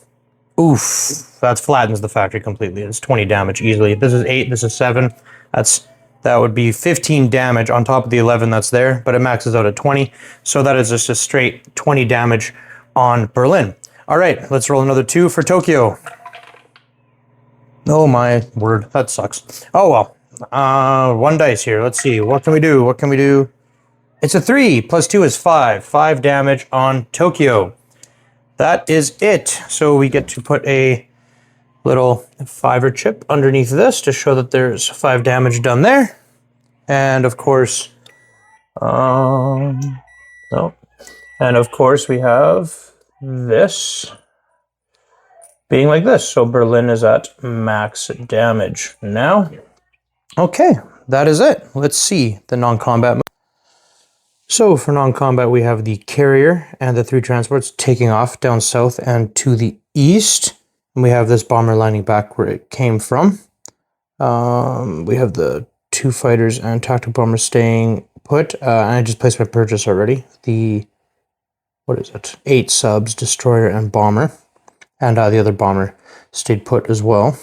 Oof, that flattens the factory completely. It's 20 damage easily. This is 8, this is 7. That would be 15 damage on top of the 11 that's there, but it maxes out at 20. So that is just a straight 20 damage on Berlin. All right, let's roll another 2 for Tokyo. Oh my word, that sucks. Oh well, 1 dice here. Let's see, what can we do? What can we do? It's a 3, plus 2 is 5. 5 damage on Tokyo. That is it. So we get to put a little 5er chip underneath this to show that there's 5 damage done there. And of course, no. And of course we have this being like this. So Berlin is at max damage now. Okay, that is it. Let's see the non-combat move. So for non-combat, we have the carrier and the 3 transports taking off down south and to the east. And we have this bomber lining back where it came from. We have the 2 fighters and tactical bombers staying put. And I just placed my purchase already. The, what is it? 8 subs, destroyer and bomber. And the other bomber stayed put as well.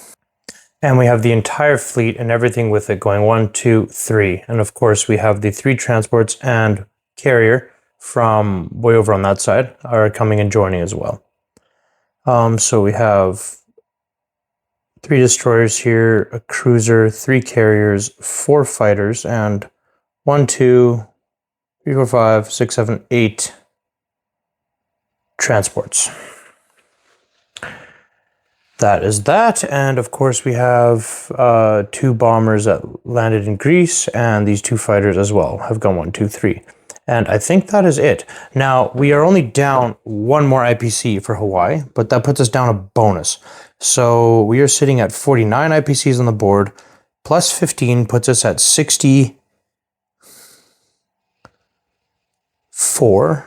And we have the entire fleet and everything with it going 1, 2, 3. And of course, we have the 3 transports and carrier from way over on that side are coming and joining as well. So we have 3 destroyers here, a cruiser, 3 carriers, 4 fighters, and 1, 2, 3, 4, 5, 6, 7, 8 transports. That is that, and of course we have 2 bombers that landed in Greece, and these 2 fighters as well have gone 1, 2, 3. And I think that is it. Now, we are only down 1 more IPC for Hawaii, but that puts us down a bonus. So we are sitting at 49 IPCs on the board, plus 15 puts us at 64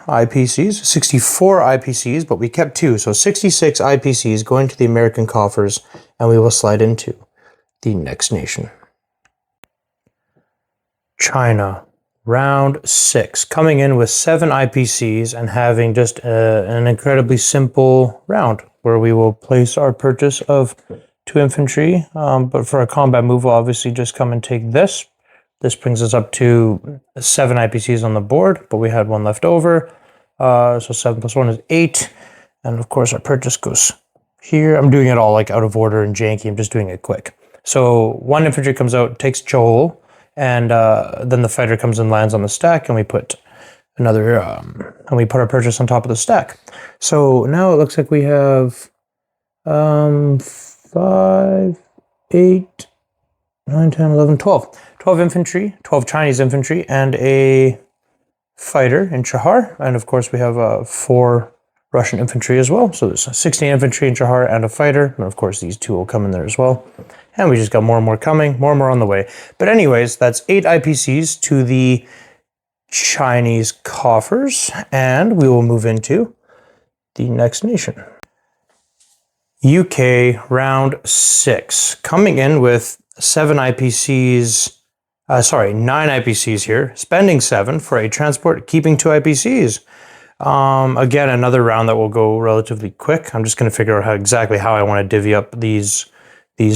IPCs. 64 IPCs, but we kept 2, so 66 IPCs going to the American coffers, and we will slide into the next nation. China. Round 6, coming in with 7 IPCs and having just an incredibly simple round where we will place our purchase of 2 infantry. But for a combat move, we'll obviously just come and take this. This brings us up to 7 IPCs on the board, but we had 1 left over. So 7 plus 1 is 8. And of course, our purchase goes here. I'm doing it all like out of order and janky. I'm just doing it quick. So 1 infantry comes out, takes Chol. And then the fighter comes and lands on the stack, and we put another, and we put our purchase on top of the stack. So now it looks like we have 5, 8, 9, 10, 11, 12. 12 infantry, 12 Chinese infantry, and a fighter in Chahar. And of course, we have 4 Russian infantry as well. So there's 16 infantry in Chahar and a fighter. And of course, these 2 will come in there as well. And we just got more and more coming, more and more on the way. But anyways, that's 8 IPCs to the Chinese coffers. And we will move into the next nation. UK round 6. Coming in with 7 IPCs, 9 IPCs here. Spending 7 for a transport, keeping 2 IPCs. Again, another round that will go relatively quick. I'm just going to figure out exactly how I want to divvy up these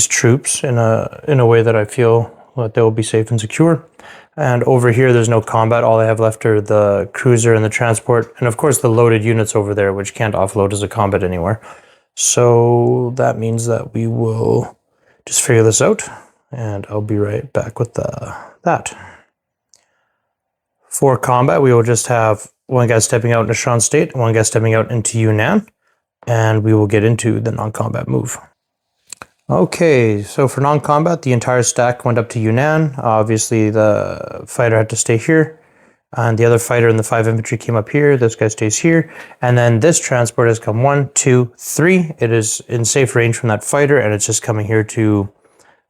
troops in a way that I feel that they will be safe and secure. And over here, there's no combat. All I have left are the cruiser and the transport, and of course the loaded units over there, which can't offload as a combat anywhere. So that means that we will just figure this out, and I'll be right back with that. For combat, we will just have 1 guy stepping out into Shan State, 1 guy stepping out into Yunnan, and we will get into the non-combat move. Okay, so for non-combat, the entire stack went up to Yunnan. Obviously, the fighter had to stay here. And the other fighter and the 5 infantry came up here. This guy stays here. And then this transport has come 1, 2, 3. It is in safe range from that fighter, and it's just coming here to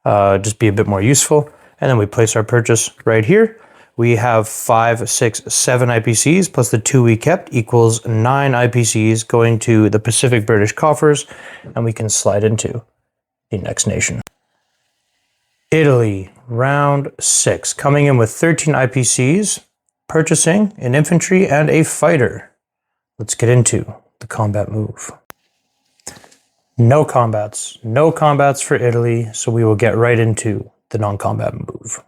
just be a bit more useful. And then we place our purchase right here. We have 5, 6, 7 IPCs plus the 2 we kept equals 9 IPCs going to the Pacific British coffers, and we can slide into the next nation. Italy, round 6, coming in with 13 IPCs, purchasing an infantry and a fighter. Let's get into the combat move. No combats for Italy, so we will get right into the non-combat move.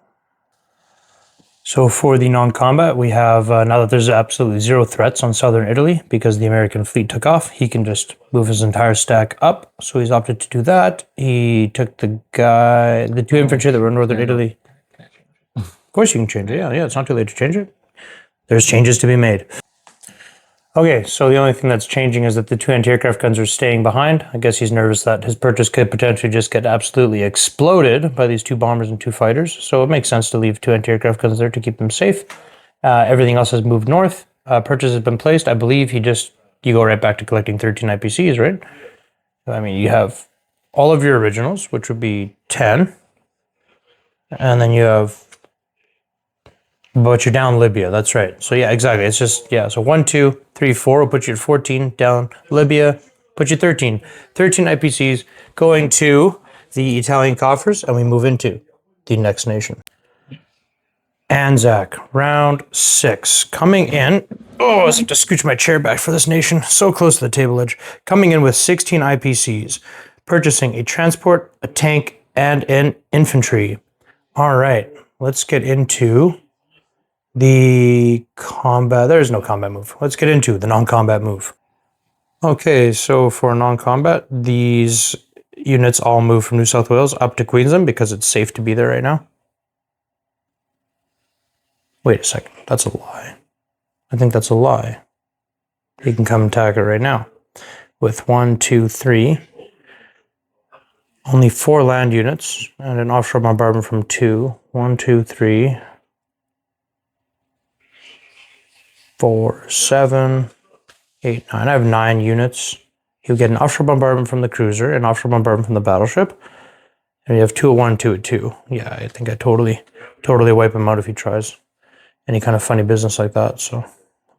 So for the non-combat, we have, now that there's absolutely 0 threats on southern Italy because the American fleet took off, he can just move his entire stack up. So he's opted to do that. He took the 2 infantry that were in northern Italy. Of course you can change it. Yeah, it's not too late to change it. There's changes to be made. Okay, so the only thing that's changing is that the 2 anti-aircraft guns are staying behind. I guess he's nervous that his purchase could potentially just get absolutely exploded by these 2 bombers and 2 fighters. So it makes sense to leave 2 anti-aircraft guns there to keep them safe. Everything else has moved north. Purchase has been placed. I believe you go right back to collecting 13 IPCs, right? I mean, you have all of your originals, which would be 10. And then you have... But you're down Libya, that's right. So yeah, exactly. It's just, yeah, so 1, 2, 3, 4 will put you at 14, down Libya, put you 13. 13 IPCs going to the Italian coffers, and we move into the next nation. Anzac, round 6, coming in. Oh, I have to scooch my chair back for this nation. So close to the table edge. Coming in with 16 IPCs, purchasing a transport, a tank, and an infantry. All right, let's get into the combat. There is no combat move. Let's get into the non-combat move. Okay, so for non-combat, these units all move from New South Wales up to Queensland because it's safe to be there right now. Wait a second, that's a lie. I think that's a lie. He can come attack it right now. With 1, 2, 3. Only 4 land units and an offshore bombardment from 2. 1, 2, 3. 4, 7, 8, 9. I have 9 units. You get an offshore bombardment from the cruiser, an offshore bombardment from the battleship, and you have 2 at 1, 2 at 2. Yeah, I think I totally wipe him out if he tries any kind of funny business like that. So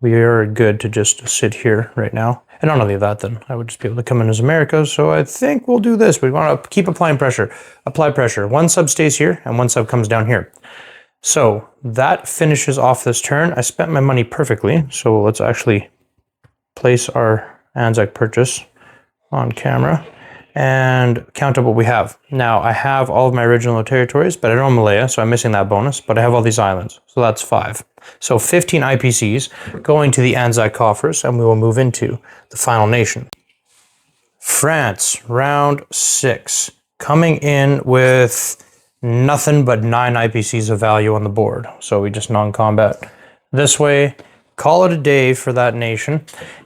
we are good to just sit here right now. And not only that, then I would just be able to come in as America. So I think we'll do this. We want to keep applying pressure. Apply pressure. 1 sub stays here, and 1 sub comes down here. So that finishes off this turn. I spent my money perfectly, so let's actually place our Anzac purchase on camera and count up what we have. Now, I have all of my original territories, but I don't have Malaya, so I'm missing that bonus, but I have all these islands, so that's 5. So 15 IPCs going to the Anzac coffers, and we will move into the final nation. France, round 6, coming in with nothing but 9 IPCs of value on the board. So we just non-combat this way. Call it a day for that nation.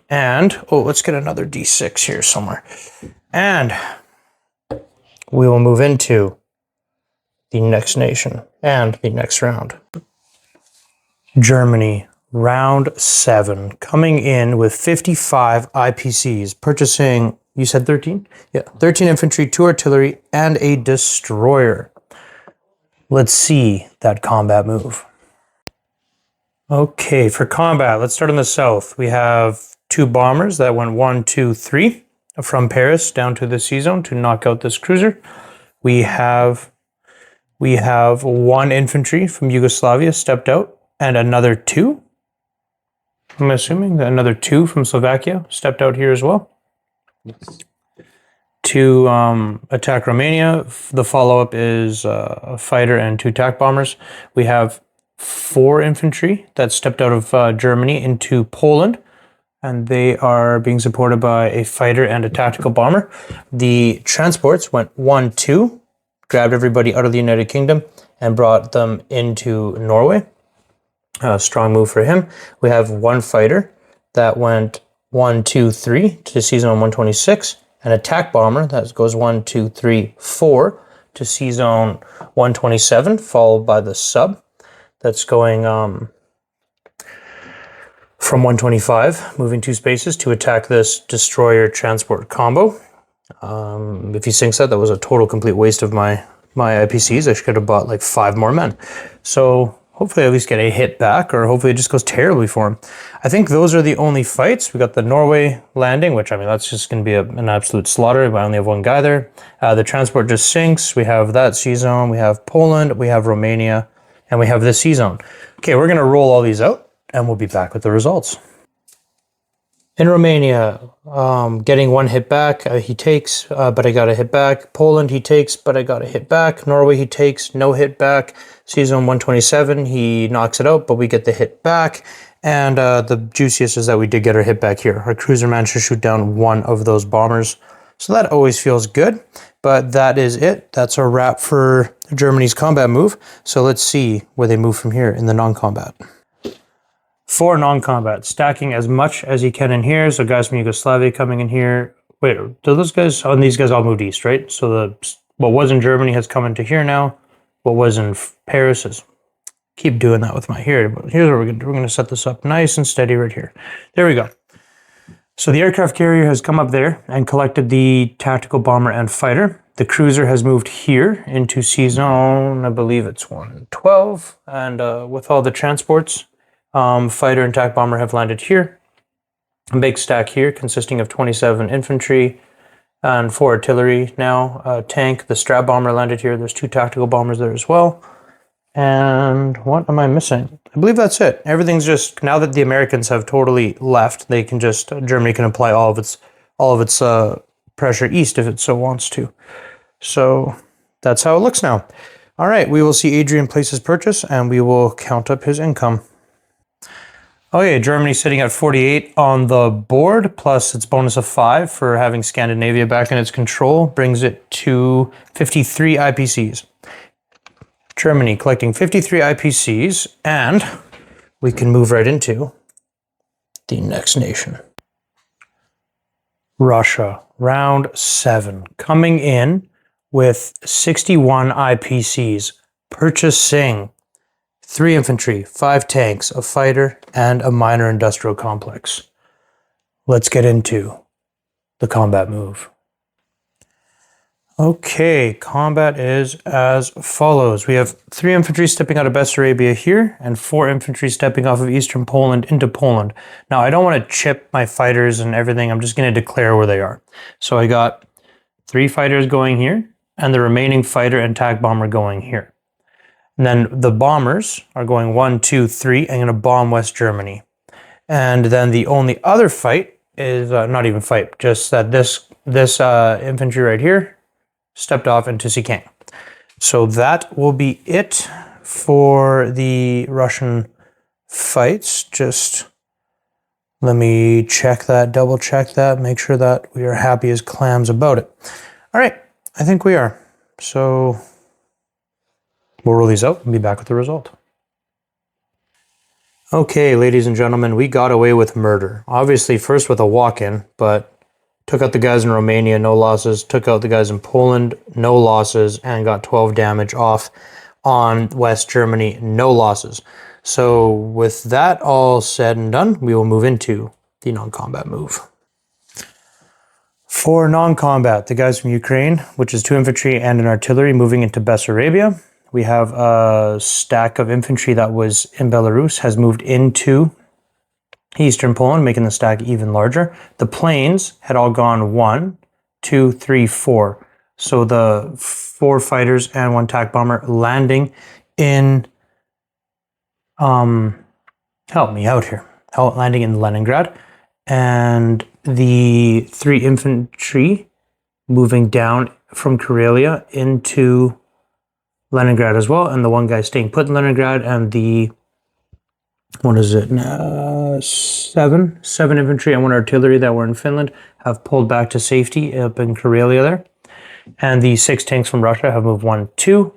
And, let's get another D6 here somewhere. And we will move into the next nation and the next round. Germany, round 7, coming in with 55 IPCs, purchasing, you said 13? Yeah, 13 infantry, 2 artillery, and a destroyer. Let's see that combat move. Okay, for combat, let's start in the south. We have 2 bombers that went 1, 2, 3 from Paris down to the sea zone to knock out this cruiser. We have 1 infantry from Yugoslavia stepped out, and another 2. I'm assuming that another 2 from Slovakia stepped out here as well. Yes. To attack Romania. The follow-up is a fighter and 2 attack bombers. We have 4 infantry that stepped out of Germany into Poland, and they are being supported by a fighter and a tactical bomber. The transports went 1, 2, grabbed everybody out of the United Kingdom and brought them into Norway. Strong move for him. We have 1 fighter that went 1, 2, 3 to sea zone 126. An attack bomber that goes 1, 2, 3, 4 to sea zone 127, followed by the sub that's going from 125, moving 2 spaces to attack this destroyer transport combo. If he sinks that was a total complete waste of my IPCs. I should have bought like 5 more men. So hopefully I at least get a hit back, or hopefully it just goes terribly for him. I think those are the only fights. We got the Norway landing, which I mean, that's just going to be an absolute slaughter. I only have 1 guy there. The transport just sinks. We have that sea zone. We have Poland. We have Romania. And we have this sea zone. Okay, we're going to roll all these out, and we'll be back with the results. In Romania, getting 1 hit back, he takes, but I got a hit back. Poland, he takes, but I got a hit back. Norway, he takes, no hit back. Sea zone 127, he knocks it out, but we get the hit back. And the juiciest is that we did get our hit back here. Our cruiser managed to shoot down 1 of those bombers. So that always feels good, but that is it. That's our wrap for Germany's combat move. So let's see where they move from here in the non-combat. For non-combat, stacking as much as you can in here. So guys from Yugoslavia coming in here. Wait, do those guys, oh, and these guys all moved east, right? So what was in Germany has come into here now. What was in Paris is, keep doing that with my here. But here's what we're going to set this up nice and steady right here. There we go. So the aircraft carrier has come up there and collected the tactical bomber and fighter. The cruiser has moved here into sea zone, I believe it's 112. And with all the transports, fighter and attack bomber have landed here. A big stack here consisting of 27 infantry and 4 artillery now. Tank, the Strat bomber landed here. There's 2 tactical bombers there as well. And what am I missing? I believe that's it. Everything's just, now that the Americans have totally left, they can just, Germany can apply all of its pressure east if it so wants to. So that's how it looks now. All right, we will see Adrian place his purchase and we will count up his income. Okay, Germany sitting at 48 on the board, plus its bonus of 5 for having Scandinavia back in its control, brings it to 53 IPCs. Germany collecting 53 IPCs, and we can move right into the next nation. Russia, round 7, coming in with 61 IPCs, purchasing 3 infantry, 5 tanks, a fighter, and a minor industrial complex. Let's get into the combat move. Okay, combat is as follows. We have 3 infantry stepping out of Bessarabia here, and 4 infantry stepping off of eastern Poland into Poland. Now, I don't want to chip my fighters and everything. I'm just going to declare where they are. So I got 3 fighters going here, and the remaining fighter and attack bomber going here. And then the bombers are going 1, 2, 3, and going to bomb West Germany. And then the only other fight is, not even fight, just that this infantry right here stepped off into Sikane. So that will be it for the Russian fights. Just let me check that, double check that, make sure that we are happy as clams about it. All right, I think we are. So we'll roll these out and be back with the result. Okay, ladies and gentlemen, we got away with murder. Obviously, first with a walk-in, but took out the guys in Romania, no losses. Took out the guys in Poland, no losses, and got 12 damage off on West Germany, no losses. So with that all said and done, we will move into the non-combat move. For non-combat, the guys from Ukraine, which is 2 infantry and an artillery, moving into Bessarabia. We have a stack of infantry that was in Belarus, has moved into Eastern Poland, making the stack even larger. The planes had all gone 1, 2, 3, 4. So the 4 fighters and 1 attack bomber landing in, help me out here, landing in Leningrad. And the 3 infantry moving down from Karelia into Leningrad as well. And the 1 guy staying put in Leningrad, and the what is it now? 7 infantry and 1 artillery that were in Finland have pulled back to safety up in Karelia there. And the 6 tanks from Russia have moved 1, 2.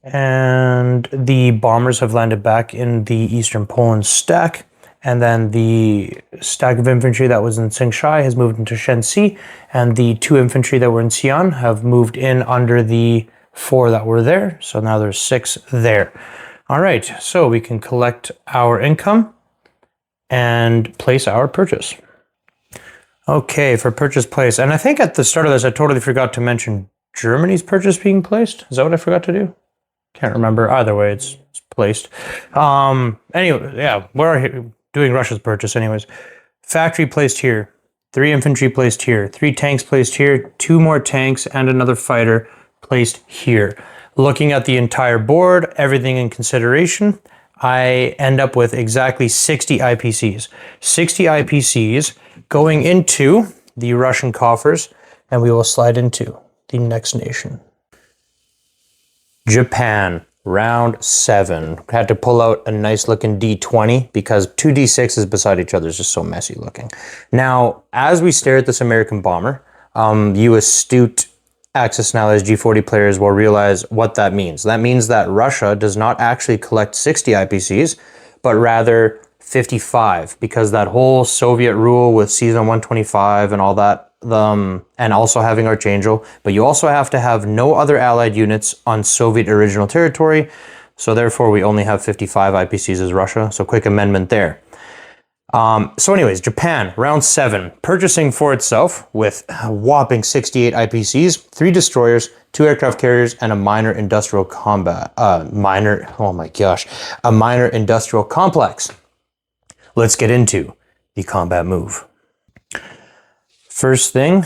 And the bombers have landed back in the Eastern Poland stack. And then the stack of infantry that was in Singshai has moved into Shensi. And the 2 infantry that were in Xi'an have moved in under the 4 that were there. So now there's 6 there. All right, so we can collect our income and place our purchase. Okay, for purchase place. And I think at the start of this, I totally forgot to mention Germany's purchase being placed. Is that what I forgot to do? Can't remember. Either way, it's placed. Anyway, yeah, we're doing Russia's purchase anyways. Factory placed here. 3 infantry placed here. 3 tanks placed here. 2 more tanks and another fighter placed here. Looking at the entire board, everything in consideration, I end up with exactly 60 IPCs. 60 IPCs going into the Russian coffers, and we will slide into the next nation. Japan, round 7. Had to pull out a nice looking D20 because 2 D6s beside each other is just so messy looking. Now, as we stare at this American bomber, you astute Axis and Allies G40 players will realize what that means. That means that Russia does not actually collect 60 IPCs, but rather 55, because that whole Soviet rule with Season 125 and all that, and also having Archangel, but you also have to have no other allied units on Soviet original territory, so therefore we only have 55 IPCs as Russia, so quick amendment there. So anyways, Japan, round 7, purchasing for itself with a whopping 68 IPCs, 3 destroyers, 2 aircraft carriers, and a minor industrial a minor industrial complex. Let's get into the combat move. First thing,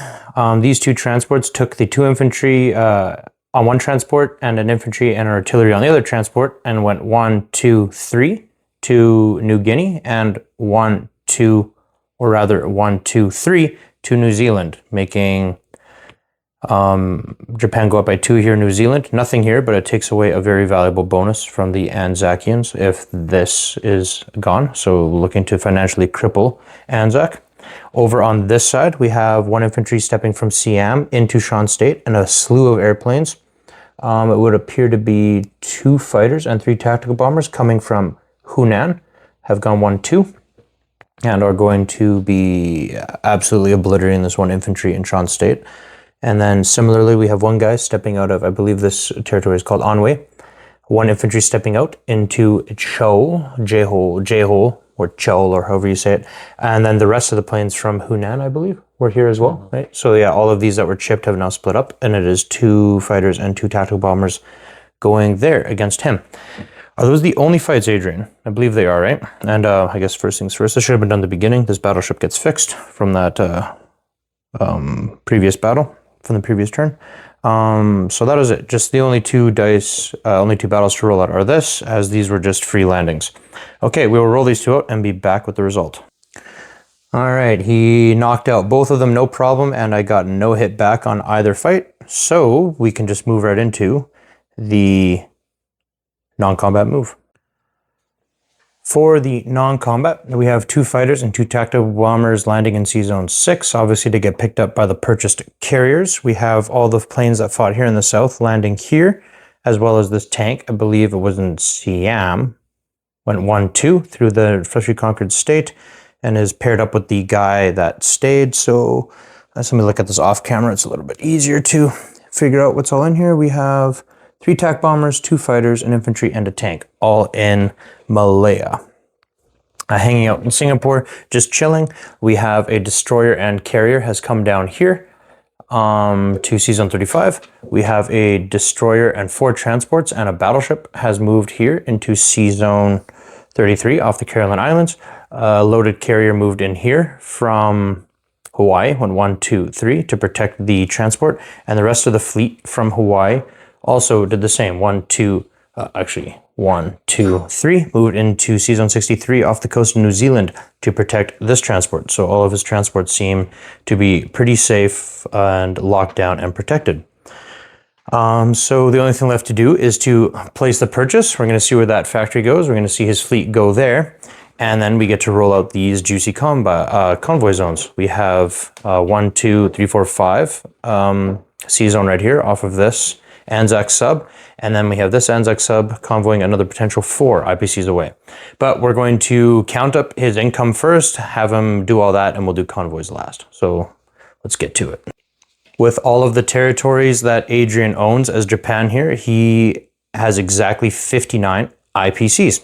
these 2 transports took the 2 infantry on one transport and an infantry and an artillery on the other transport and went 1, 2, 3 to New Guinea and 1, 2, or rather 1, 2, 3 to New Zealand, making Japan go up by 2 here in New Zealand. Nothing here, but it takes away a very valuable bonus from the Anzacians if this is gone. So looking to financially cripple Anzac. Over on this side, we have 1 infantry stepping from Siam into Shan State and a slew of airplanes. It would appear to be 2 fighters and 3 tactical bombers coming from Hunan, have gone 1, 2, and are going to be absolutely obliterating this 1 infantry in Shan State. And then similarly, we have 1 guy stepping out of, I believe this territory is called Anhui. 1 infantry stepping out into Jeho, or Chol, or however you say it. And then the rest of the planes from Hunan, I believe, were here as well, right? So yeah, all of these that were chipped have now split up, and it is 2 fighters and 2 tactical bombers going there against him. Are those the only fights, Adrian? I believe they are, right? And I guess first things first, this should have been done at the beginning. This battleship gets fixed from that previous battle, from the previous turn. So that is it. Just the only 2 dice, only 2 battles to roll out are this, as these were just free landings. Okay, we will roll these 2 out and be back with the result. All right, he knocked out both of them, no problem, and I got no hit back on either fight. So we can just move right into the non-combat move. For the non-combat, we have 2 fighters and 2 tactical bombers landing in C-Zone 6, obviously to get picked up by the purchased carriers. We have all the planes that fought here in the south landing here, as well as this tank, I believe it was in Siam, went 1, 2 through the freshly conquered state, and is paired up with the guy that stayed. So let's let me look at this off camera. It's a little bit easier to figure out what's all in here. We have 3 TAC bombers, 2 fighters, an infantry, and a tank, all in Malaya. Hanging out in Singapore, just chilling. We have a destroyer and carrier has come down here to C-Zone 35. We have a destroyer and 4 transports and a battleship has moved here into C-Zone 33 off the Caroline Islands. Loaded carrier moved in here from Hawaii, went 1, 2, 3 to protect the transport, and the rest of the fleet from Hawaii also did the same. 1, 2, 3, moved into C-Zone 63 off the coast of New Zealand to protect this transport. So all of his transports seem to be pretty safe and locked down and protected. So the only thing left to do is to place the purchase. We're going to see where that factory goes. We're going to see his fleet go there. And then we get to roll out these juicy convoy zones. We have 1, 2, 3, 4, 5 C-Zone right here off of this Anzac sub, and then we have this Anzac sub convoying another potential 4 IPCs away. But we're going to count up his income first, have him do all that, and we'll do convoys last. So let's get to it. With all of the territories that Adrian owns as Japan here, he has exactly 59 IPCs.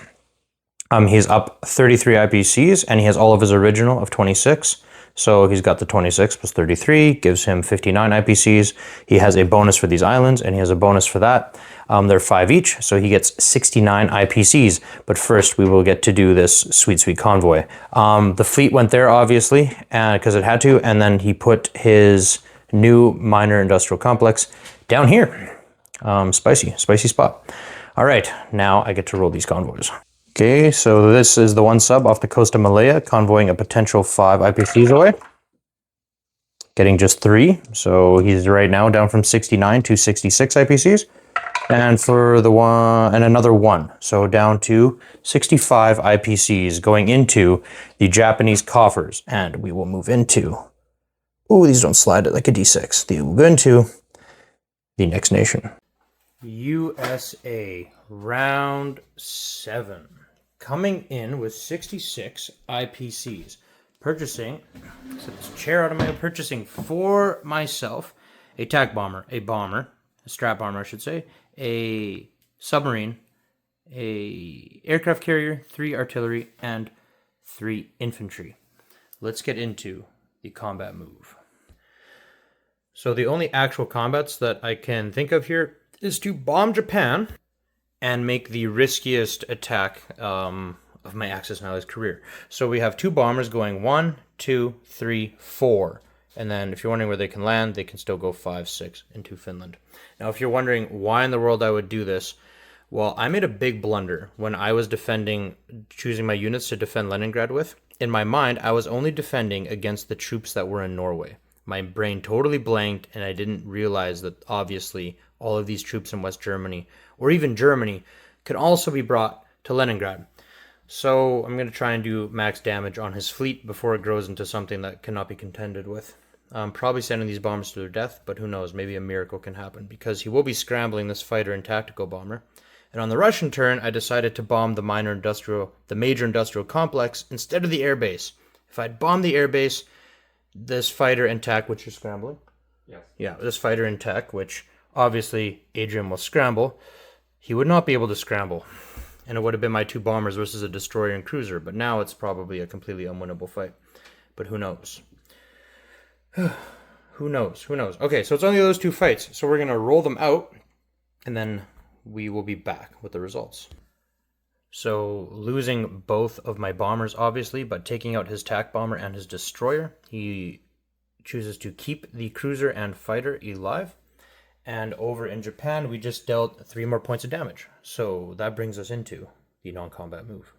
He's up 33 IPCs, and he has all of his original of 26. So he's got the 26 plus 33, gives him 59 IPCs. He has a bonus for these islands, and he has a bonus for that. They're 5 each, so he gets 69 IPCs. But first, we will get to do this sweet, sweet convoy. The fleet went there, obviously, because it had to, and then he put his new minor industrial complex down here. Spicy spot. All right, now I get to roll these convoys. Okay, so this is the one sub off the coast of Malaya, convoying a potential 5 IPCs away. Getting just 3, so he's right now down from 69 to 66 IPCs. And for the one, and another 1, so down to 65 IPCs going into the Japanese coffers. And we will move into, oh, these don't slide it like a D6. They will go into the next nation. USA, round 7. Coming in with 66 IPCs. Purchasing, set this chair out of my, purchasing for myself a tack bomber, a bomber, a strap bomber I should say, a submarine, a aircraft carrier, 3 artillery, and 3 infantry. Let's get into the combat move. So the only actual combats that I can think of here is to bomb Japan and make the riskiest attack of my Axis and Allies career. So we have 2 bombers going 1, 2, 3, 4. And then if you're wondering where they can land, they can still go 5, 6 into Finland. Now, if you're wondering why in the world I would do this, well, I made a big blunder when I was choosing my units to defend Leningrad with. In my mind, I was only defending against the troops that were in Norway. My brain totally blanked, and I didn't realize that obviously all of these troops in West Germany, or even Germany, could also be brought to Leningrad. So I'm going to try and do max damage on his fleet before it grows into something that cannot be contended with. I'm probably sending these bombers to their death, but who knows, maybe a miracle can happen, because he will be scrambling this fighter and tactical bomber. And on the Russian turn, I decided to bomb the major industrial complex instead of the airbase. If I'd bombed the airbase, this fighter and tech, which is scrambling. Yes. Yeah, this fighter and tech, which obviously Adrian will scramble, he would not be able to scramble. And it would have been my 2 bombers versus a destroyer and cruiser, but now it's probably a completely unwinnable fight. But who knows? Who knows? Okay, so it's only those 2 fights, so we're going to roll them out, and then we will be back with the results. So losing both of my bombers, obviously, but taking out his tack bomber and his destroyer, he chooses to keep the cruiser and fighter alive. And over in Japan, we just dealt 3 more points of damage. So that brings us into the non-combat move.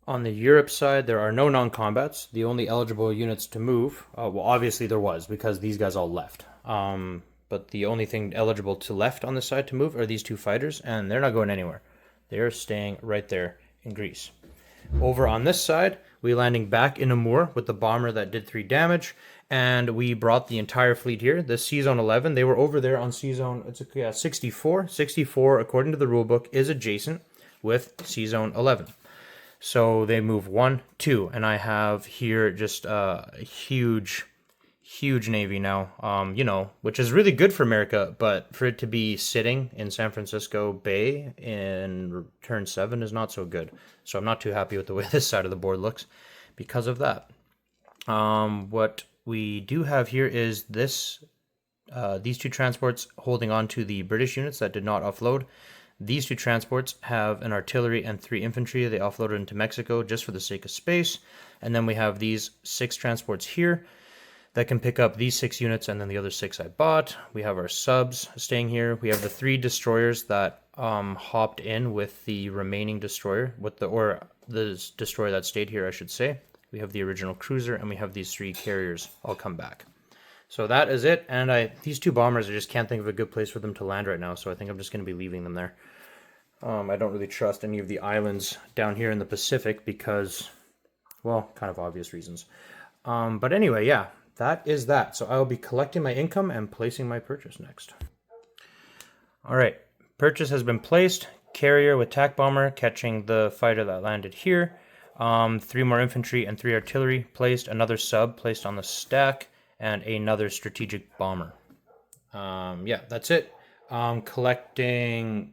On the Europe side, there are no non-combats. The only eligible units to move, well, obviously there was, because these guys all left. But the only thing eligible to left on this side to move are these 2 fighters, and they're not going anywhere. They're staying right there in Greece. Over on this side, we're landing back in Amur with the bomber that did 3 damage, and we brought the entire fleet here. This C-Zone 11, they were over there on C-Zone 64. 64, according to the rulebook, is adjacent with C-Zone 11. So they move 1, 2, and I have here just a huge navy now, which is really good for America, but for it to be sitting in San Francisco Bay in turn 7 is not so good. So I'm not too happy with the way this side of the board looks because of that. What we do have here is these 2 transports holding on to the British units that did not offload. These 2 transports have an artillery and 3 infantry. They offloaded into Mexico just for the sake of space. And then we have these 6 transports here that can pick up these 6 units, and then the other 6 I bought. We have our subs staying here. We have the 3 destroyers that hopped in with the remaining destroyer, the destroyer that stayed here, I should say. We have the original cruiser, and we have these 3 carriers all come back. So that is it, and these 2 bombers, I just can't think of a good place for them to land right now, so I think I'm just going to be leaving them there. I don't really trust any of the islands down here in the Pacific because, well, kind of obvious reasons. But anyway, yeah, that is that. So I will be collecting my income and placing my purchase next. All right, purchase has been placed. Carrier with tack bomber catching the fighter that landed here. 3 more infantry and 3 artillery placed. Another sub placed on the stack. And another strategic bomber. Yeah, that's it. Collecting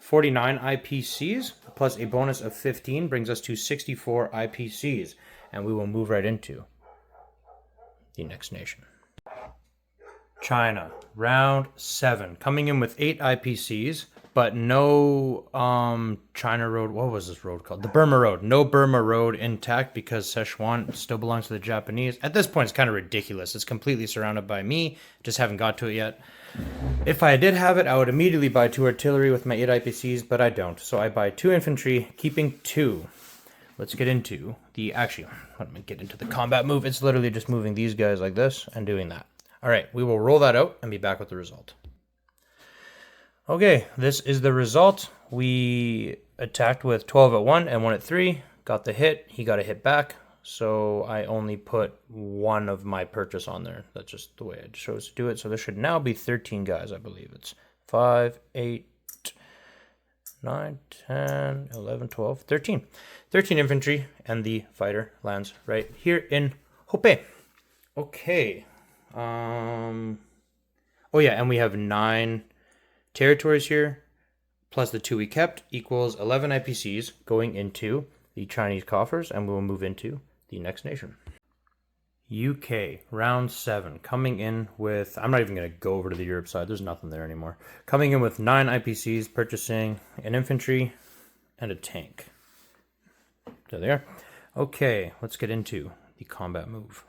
49 IPCs plus a bonus of 15 brings us to 64 IPCs. And we will move right into the next nation. China, round 7, coming in with 8 IPCs, but no China Road. What was this road called? The Burma Road. No Burma Road intact because Sichuan still belongs to the Japanese. At this point, it's kind of ridiculous. It's completely surrounded by me. Just haven't got to it yet. If I did have it, I would immediately buy 2 artillery with my 8 IPCs, but I don't. So I buy 2 infantry, keeping 2. Let's get into the, actually, let me get into the combat move. It's literally just moving these guys like this and doing that. All right, we will roll that out and be back with the result. Okay, this is the result. We attacked with 12 at 1 and 1 at 3. Got the hit. He got a hit back. So I only put 1 of my purchase on there. That's just the way I chose to do it. So there should now be 13 guys, I believe. It's 5, 8, 9, 10, 11, 12, 13. 13 infantry, and the fighter lands right here in Hope. Okay. Oh yeah, and we have 9 territories here, plus the 2 we kept, equals 11 IPCs going into the Chinese coffers, and we will move into the next nation. UK, round 7, coming in with, I'm not even going to go over to the Europe side, there's nothing there anymore. Coming in with 9 IPCs, purchasing an infantry and a tank. There they are. Okay, let's get into the combat move.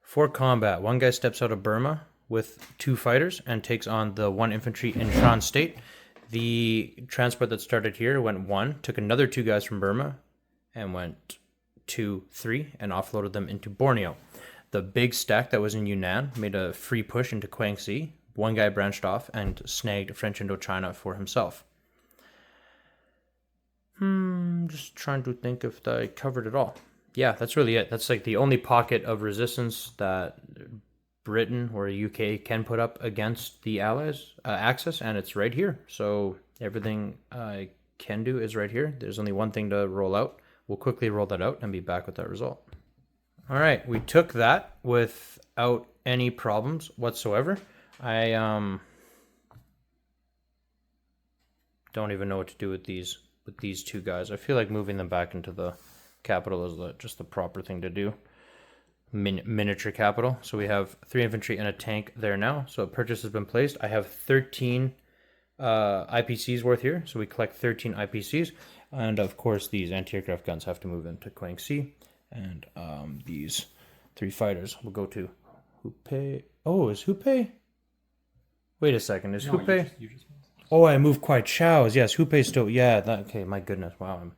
For combat, 1 guy steps out of Burma with 2 fighters and takes on the 1 infantry in Shan State. The transport that started here went 1, took another 2 guys from Burma and went 2, 3, and offloaded them into Borneo. The big stack that was in Yunnan made a free push into Guangxi. 1 guy branched off and snagged French Indochina for himself. Just trying to think if I covered it all. Yeah, that's really it. That's like the only pocket of resistance that Britain or UK can put up against the Allies, Axis, and it's right here. So everything I can do is right here. There's only one thing to roll out. We'll quickly roll that out and be back with that result. All right, we took that without any problems whatsoever. I don't even know what to do with these 2 guys. I feel like moving them back into the capital is just the proper thing to do. Miniature capital. So we have 3 infantry and a tank there now. So a purchase has been placed. I have 13 IPCs worth here. So we collect 13 IPCs. And of course, these anti-aircraft guns have to move into Guangxi. And these 3 fighters will go to Hupei. Oh, is Hupei? Wait a second. Is Hupei? Oh, I moved quite Chao's. Yes, Hupei's still. Yeah, okay, my goodness. Wow. I'm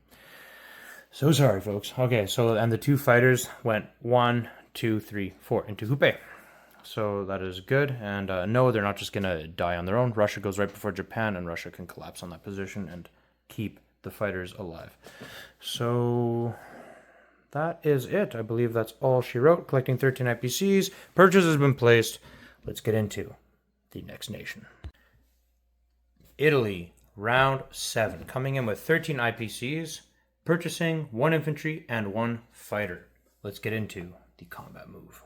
so sorry, folks. Okay, so, and the 2 fighters went 1, 2, 3, 4 into Hupei. So that is good. And no, they're not just going to die on their own. Russia goes right before Japan, and Russia can collapse on that position and keep the fighters alive. So that is it. I believe that's all she wrote. Collecting 13 IPCs. Purchase has been placed. Let's get into the next nation. Italy, round 7. Coming in with 13 IPCs. Purchasing 1 infantry and 1 fighter. Let's get into the combat move.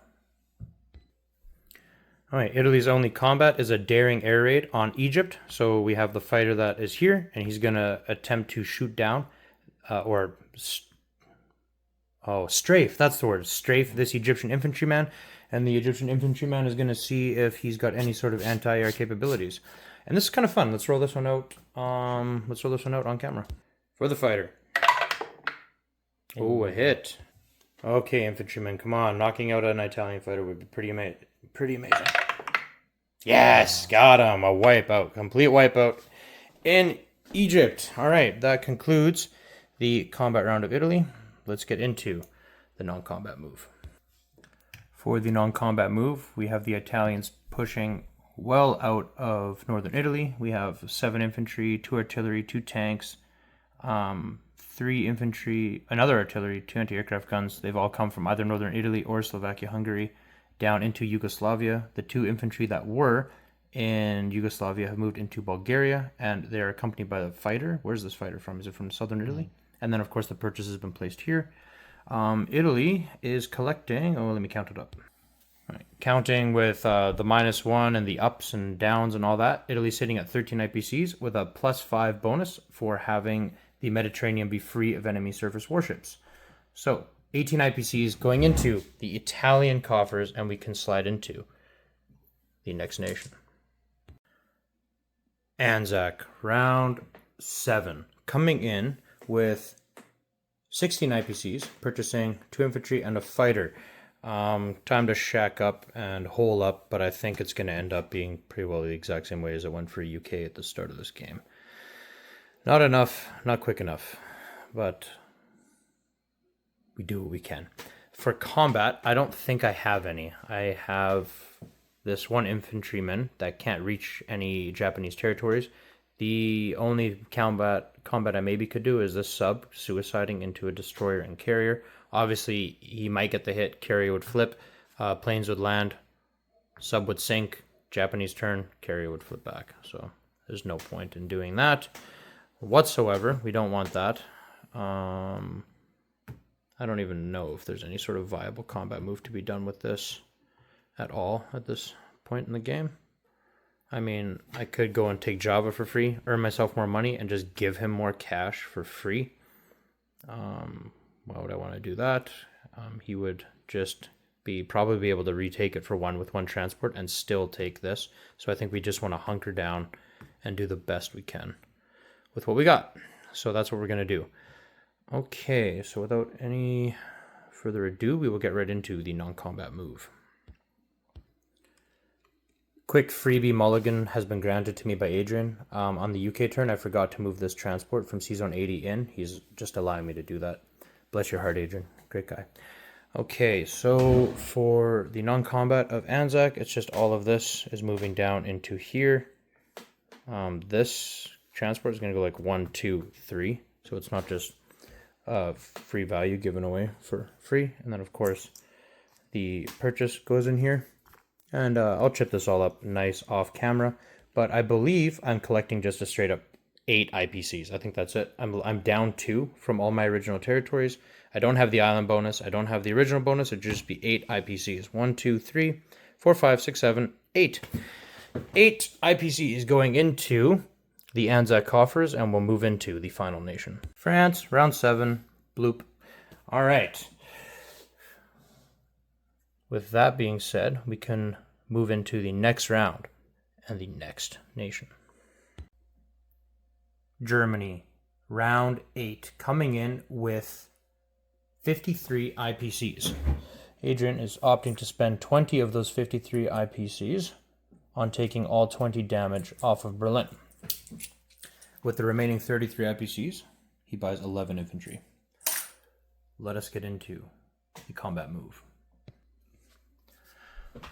All right, Italy's only combat is a daring air raid on Egypt. So we have the fighter that is here, and he's going to attempt to shoot down strafe. That's the word. Strafe this Egyptian infantryman, and the Egyptian infantryman is going to see if he's got any sort of anti-air capabilities. And this is kind of fun. Let's roll this one out. Let's roll this one out on camera for the fighter. Oh, a hit. Okay, infantryman, come on. Knocking out an Italian fighter would be pretty amazing. Yes, got him. A wipeout. Complete wipeout in Egypt. All right, that concludes the combat round of Italy. Let's get into the non-combat move. For the non-combat move, we have the Italians pushing well out of northern Italy. We have 7 infantry, 2 artillery, 2 tanks, 3 infantry, another artillery, 2 anti-aircraft guns. They've all come from either northern Italy or Slovakia, Hungary, down into Yugoslavia. The 2 infantry that were in Yugoslavia have moved into Bulgaria, and they're accompanied by the fighter. Where's this fighter from? Is it from southern Italy? And then, of course, the purchase has been placed here. Italy is collecting... Oh, let me count it up. Counting with the -1 and the ups and downs and all that, Italy's sitting at 13 IPCs with a +5 bonus for having the Mediterranean be free of enemy surface warships. So 18 IPCs going into the Italian coffers, and we can slide into the next nation. Anzac, round 7, coming in with 16 IPCs, purchasing 2 infantry and a fighter. Time to shack up and hole up, but I think it's going to end up being pretty well the exact same way as it went for UK at the start of this game. Not enough, not quick enough, but we do what we can. For combat, I don't think I have any. I have this one infantryman that can't reach any Japanese territories. The only combat I maybe could do is this sub suiciding into a destroyer and carrier. Obviously, he might get the hit, carrier would flip, planes would land, sub would sink, Japanese turn, carrier would flip back. So there's no point in doing that whatsoever. We don't want that. I don't even know if there's any sort of viable combat move to be done with this at all at this point in the game. I mean, I could go and take Java for free, earn myself more money, and just give him more cash for free. Why would I want to do that? He would just probably be able to retake it for one with one transport and still take this. So I think we just want to hunker down and do the best we can with what we got. So that's what we're going to do. Okay, so without any further ado, we will get right into the non-combat move. Quick freebie mulligan has been granted to me by Adrian. On the UK turn, I forgot to move this transport from C-Zone 80 in. He's just allowing me to do that. Bless your heart, Adrian. Great guy. Okay, so for the non-combat of Anzac, it's just all of this is moving down into here. This transport is going to go like 1, 2, 3. So it's not just free value given away for free. And then, of course, the purchase goes in here. And I'll chip this all up nice off camera. But I believe I'm collecting just a straight up 8 IPCs. I think that's it. I'm down 2 from all my original territories. I don't have the island bonus. I don't have the original bonus. It'd just be 8 IPCs. 1, 2, 3, 4, 5, 6, 7, 8. 8 IPCs going into the Anzac coffers, and we'll move into the final nation. France, round 7, bloop. All right. With that being said, we can move into the next round and the next nation. Germany, round 8, coming in with 53 IPCs. Adrian is opting to spend 20 of those 53 IPCs on taking all 20 damage off of Berlin. With the remaining 33 IPCs, he buys 11 infantry. Let us get into the combat move.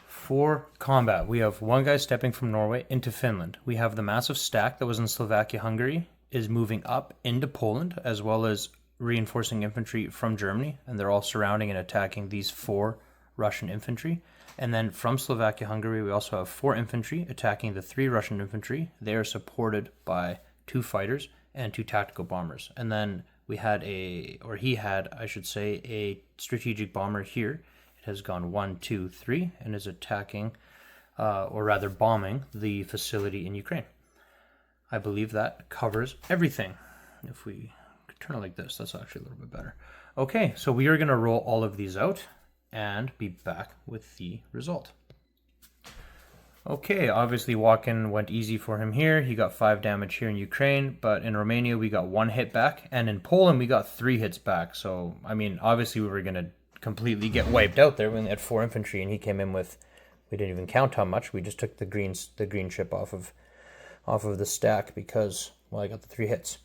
For combat, we have one guy stepping from Norway into Finland. We have the massive stack that was in Slovakia-Hungary is moving up into Poland, as well as reinforcing infantry from Germany, and they're all surrounding and attacking these 4 Russian infantry. And then from Slovakia-Hungary, we also have 4 infantry attacking the 3 Russian infantry. They are supported by 2 fighters and 2 tactical bombers. And then he had, I should say, a strategic bomber here. It has gone 1, 2, 3, and is attacking, or rather bombing, the facility in Ukraine. I believe that covers everything. If we turn it like this, that's actually a little bit better. Okay, so we are going to roll all of these out and be back with the result. Okay, obviously walk-in went easy for him here. He got 5 damage here in Ukraine, but in Romania we got 1 hit back, and in Poland we got 3 hits back. So, I mean, obviously we were going to completely get wiped out there when they had 4 infantry, and he came in with, we didn't even count how much. We just took the green chip off of the stack because, well, I got the 3 hits.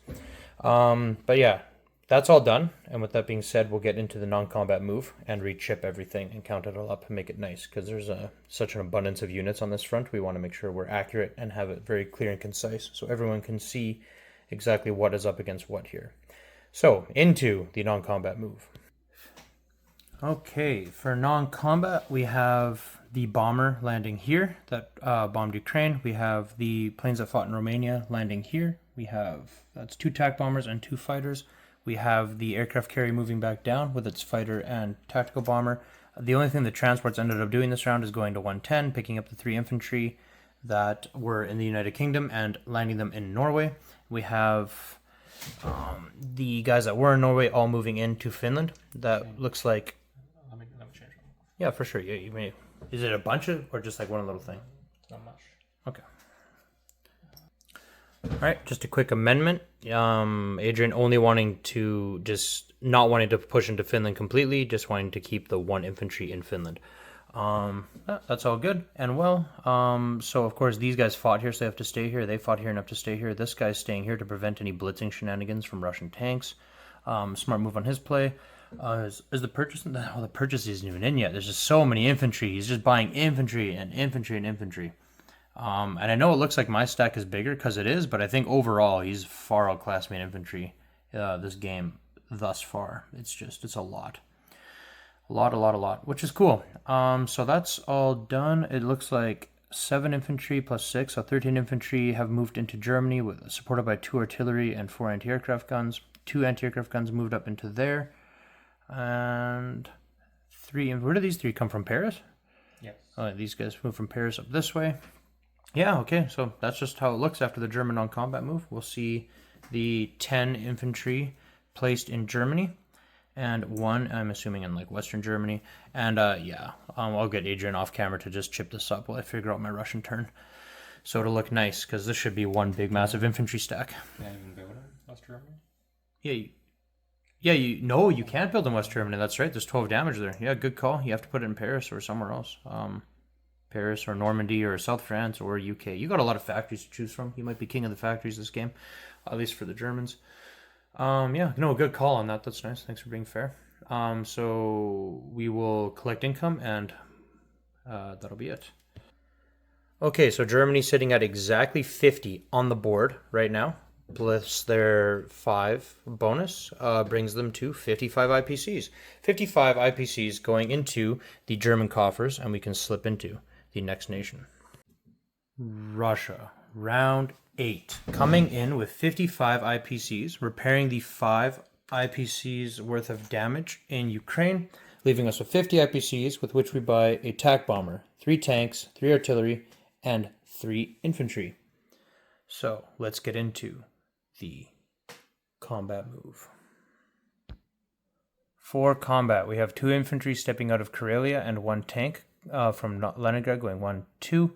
But yeah, that's all done. And with that being said, we'll get into the non-combat move and re-chip everything and count it all up and make it nice, because there's such an abundance of units on this front. We want to make sure we're accurate and have it very clear and concise so everyone can see exactly what is up against what here. So into the non-combat move. Okay, for non-combat, we have the bomber landing here that bombed Ukraine. We have the planes that fought in Romania landing here. We have, that's 2 TAC bombers and 2 fighters. We have the aircraft carrier moving back down with its fighter and tactical bomber. The only thing the transports ended up doing this round is going to 110, picking up the 3 infantry that were in the United Kingdom and landing them in Norway. We have the guys that were in Norway all moving into Finland. That looks like... Let me change it. Yeah, for sure. Yeah, you may... Is it a bunch of, or just like one little thing? Not much. Okay. All right, just a quick amendment. Adrian only wanting to not wanting to push into Finland completely, just wanting to keep the 1 infantry in Finland. That's all good and well. So of course these guys fought here, so they have to stay here. They fought here enough to stay here. This guy's staying here to prevent any blitzing shenanigans from Russian tanks. Smart move on his play. Is the purchase? Well, the purchase isn't even in yet. There's just so many infantry. He's just buying infantry and infantry and infantry. And I know it looks like my stack is bigger because it is, but I think overall he's far outclassed me in infantry this game thus far. It's a lot. A lot, which is cool. So that's all done. It looks like 7 infantry plus 6, so 13 infantry have moved into Germany, supported by 2 artillery and 4 anti-aircraft guns. 2 anti-aircraft guns moved up into there. And 3, where do these 3 come from? Paris? Yes. These guys move from Paris up this way. Yeah, okay, so that's just how it looks after the German non-combat move. We'll see the 10 infantry placed in Germany, and 1, I'm assuming, in like Western Germany. And I'll get Adrian off camera to just chip this up while I figure out my Russian turn. So it'll look nice, because this should be one big massive infantry stack. Yeah, even build it in West Germany? You can't build in West Germany, that's right. There's 12 damage there. Yeah, good call. You have to put it in Paris or somewhere else. Paris or Normandy or South France or UK. You got a lot of factories to choose from. You might be king of the factories this game, at least for the Germans. Good call on that. That's nice. Thanks for being fair. So we will collect income and that'll be it. Okay, so Germany's sitting at exactly 50 on the board right now, plus their 5 bonus brings them to 55 IPCs. 55 IPCs going into the German coffers, and we can slip into the next nation. Russia, round 8. Coming in with 55 IPCs, repairing the 5 IPCs worth of damage in Ukraine, leaving us with 50 IPCs, with which we buy a TAC bomber, 3 tanks, 3 artillery, and 3 infantry. So let's get into the combat move. For combat, we have 2 infantry stepping out of Karelia and 1 tank from Leningrad going 1-2.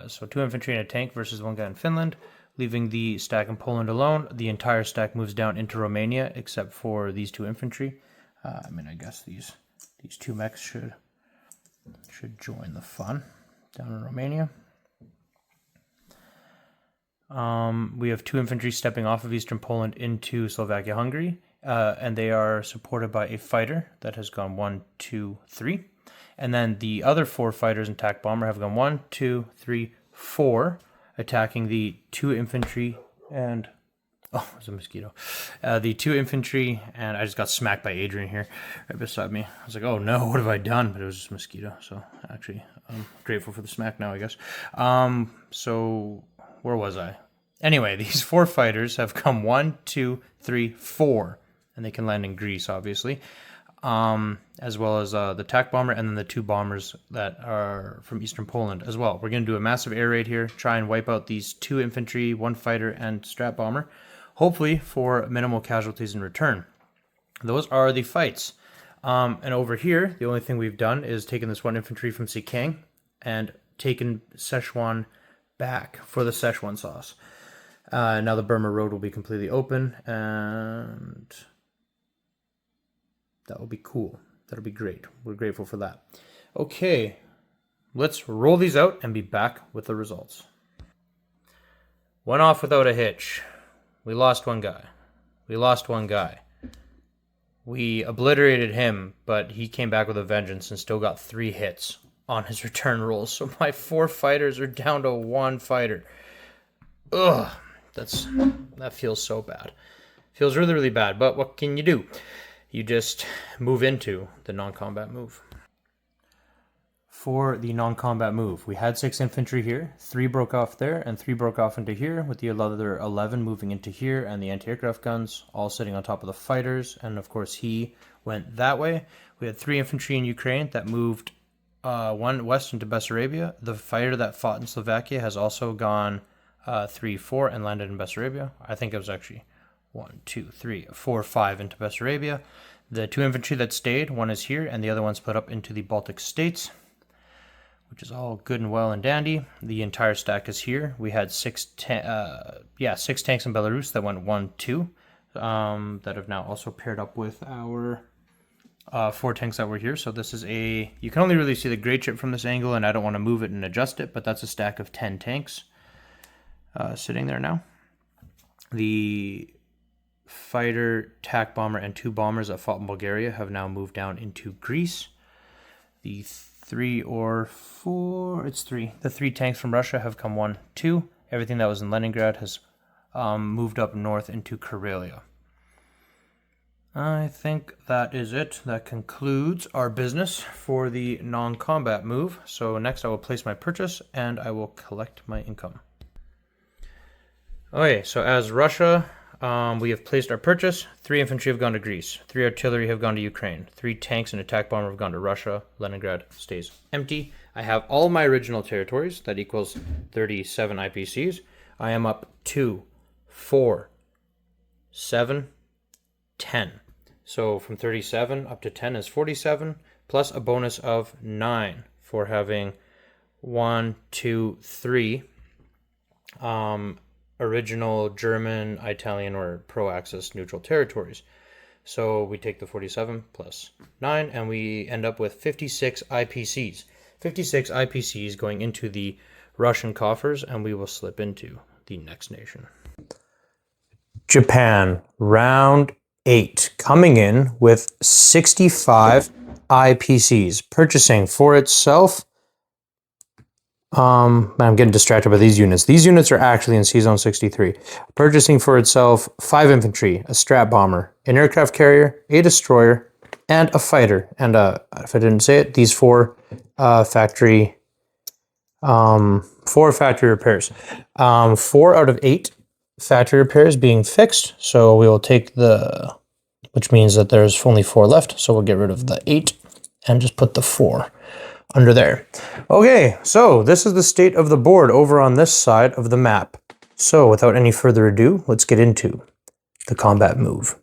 So 2 infantry and a tank versus 1 guy in Finland, leaving the stack in Poland alone. The entire stack moves down into Romania except for these 2 infantry. I guess these 2 mechs should join the fun down in Romania. We have 2 infantry stepping off of eastern Poland into Slovakia, Hungary, and they are supported by a fighter that has gone 1, 2, 3. And then the other 4 fighters and TAC bomber have gone 1, 2, 3, 4, attacking the 2 infantry and... Oh, there's a mosquito. The 2 infantry, and I just got smacked by Adrian here right beside me. I was like, oh no, what have I done? But it was just a mosquito, so actually I'm grateful for the smack now, I guess. So where was I? Anyway, these 4 fighters have come 1, 2, 3, 4, and they can land in Greece, obviously, as well as the TAC bomber and then the 2 bombers that are from eastern Poland as well. We're going to do a massive air raid here, try and wipe out these 2 infantry, 1 fighter, and strat bomber, hopefully for minimal casualties in return. Those are the fights. And over here, the only thing we've done is taken this 1 infantry from Sikang and taken Szechuan back for the Szechuan sauce. Now the Burma Road will be completely open, and that will be cool. That'll be great. We're grateful for that. Okay, let's roll these out and be back with the results. Went off without a hitch. We lost 1 guy. We obliterated him, but he came back with a vengeance and still got 3 hits on his return rolls. So my 4 fighters are down to 1 fighter. Ugh, that feels so bad. Feels really, really bad, but what can you do? You just move into the non-combat move. for the non-combat move. We had 6 infantry here, 3 broke off there, and 3 broke off into here, with the other 11 moving into here, and the anti-aircraft guns all sitting on top of the fighters, and of course he went that way. We had 3 infantry in Ukraine that moved 1 west into Bessarabia. The fighter that fought in Slovakia has also gone 3-4 and landed in Bessarabia. I think it was actually 1, 2, 3, 4, 5 into Bessarabia. The 2 infantry that stayed, 1 is here, and the other 1 split up into the Baltic states, which is all good and well and dandy. The entire stack is here. We had 6 tanks in Belarus that went 1-2, that have now also paired up with our 4 tanks that were here. So this is you can only really see the gray chip from this angle, and I don't want to move it and adjust it, but that's a stack of 10 tanks sitting there now. The fighter, TAC bomber, and 2 bombers that fought in Bulgaria have now moved down into Greece. The 3 or 4, it's 3. The 3 tanks from Russia have come 1-2. Everything that was in Leningrad has moved up north into Karelia. I think that is it. That concludes our business for the non-combat move. So next I will place my purchase and I will collect my income. Okay, so as Russia, we have placed our purchase. 3 infantry have gone to Greece. 3 artillery have gone to Ukraine. 3 tanks and attack bomber have gone to Russia. Leningrad stays empty. I have all my original territories. That equals 37 IPCs. I am up 2, 4, 7, 10. So from 37 up to 10 is 47, plus a bonus of 9 for having 1, 2, 3 original German, Italian, or pro-Axis neutral territories. So we take the 47 plus 9, and we end up with 56 IPCs. 56 IPCs going into the Russian coffers, and we will slip into the next nation. Japan, round 8, coming in with 65 IPCs, purchasing for itself. I'm getting distracted by these units. These units are actually in C-Zone 63. Purchasing for itself 5 infantry, a strat bomber, an aircraft carrier, a destroyer, and a fighter. And if I didn't say it, these 4 factory repairs. 4 out of 8 factory repairs being fixed. So we will take which means that there's only 4 left. So we'll get rid of the 8 and just put the 4 under there. Okay, so this is the state of the board over on this side of the map. So without any further ado, let's get into the combat move.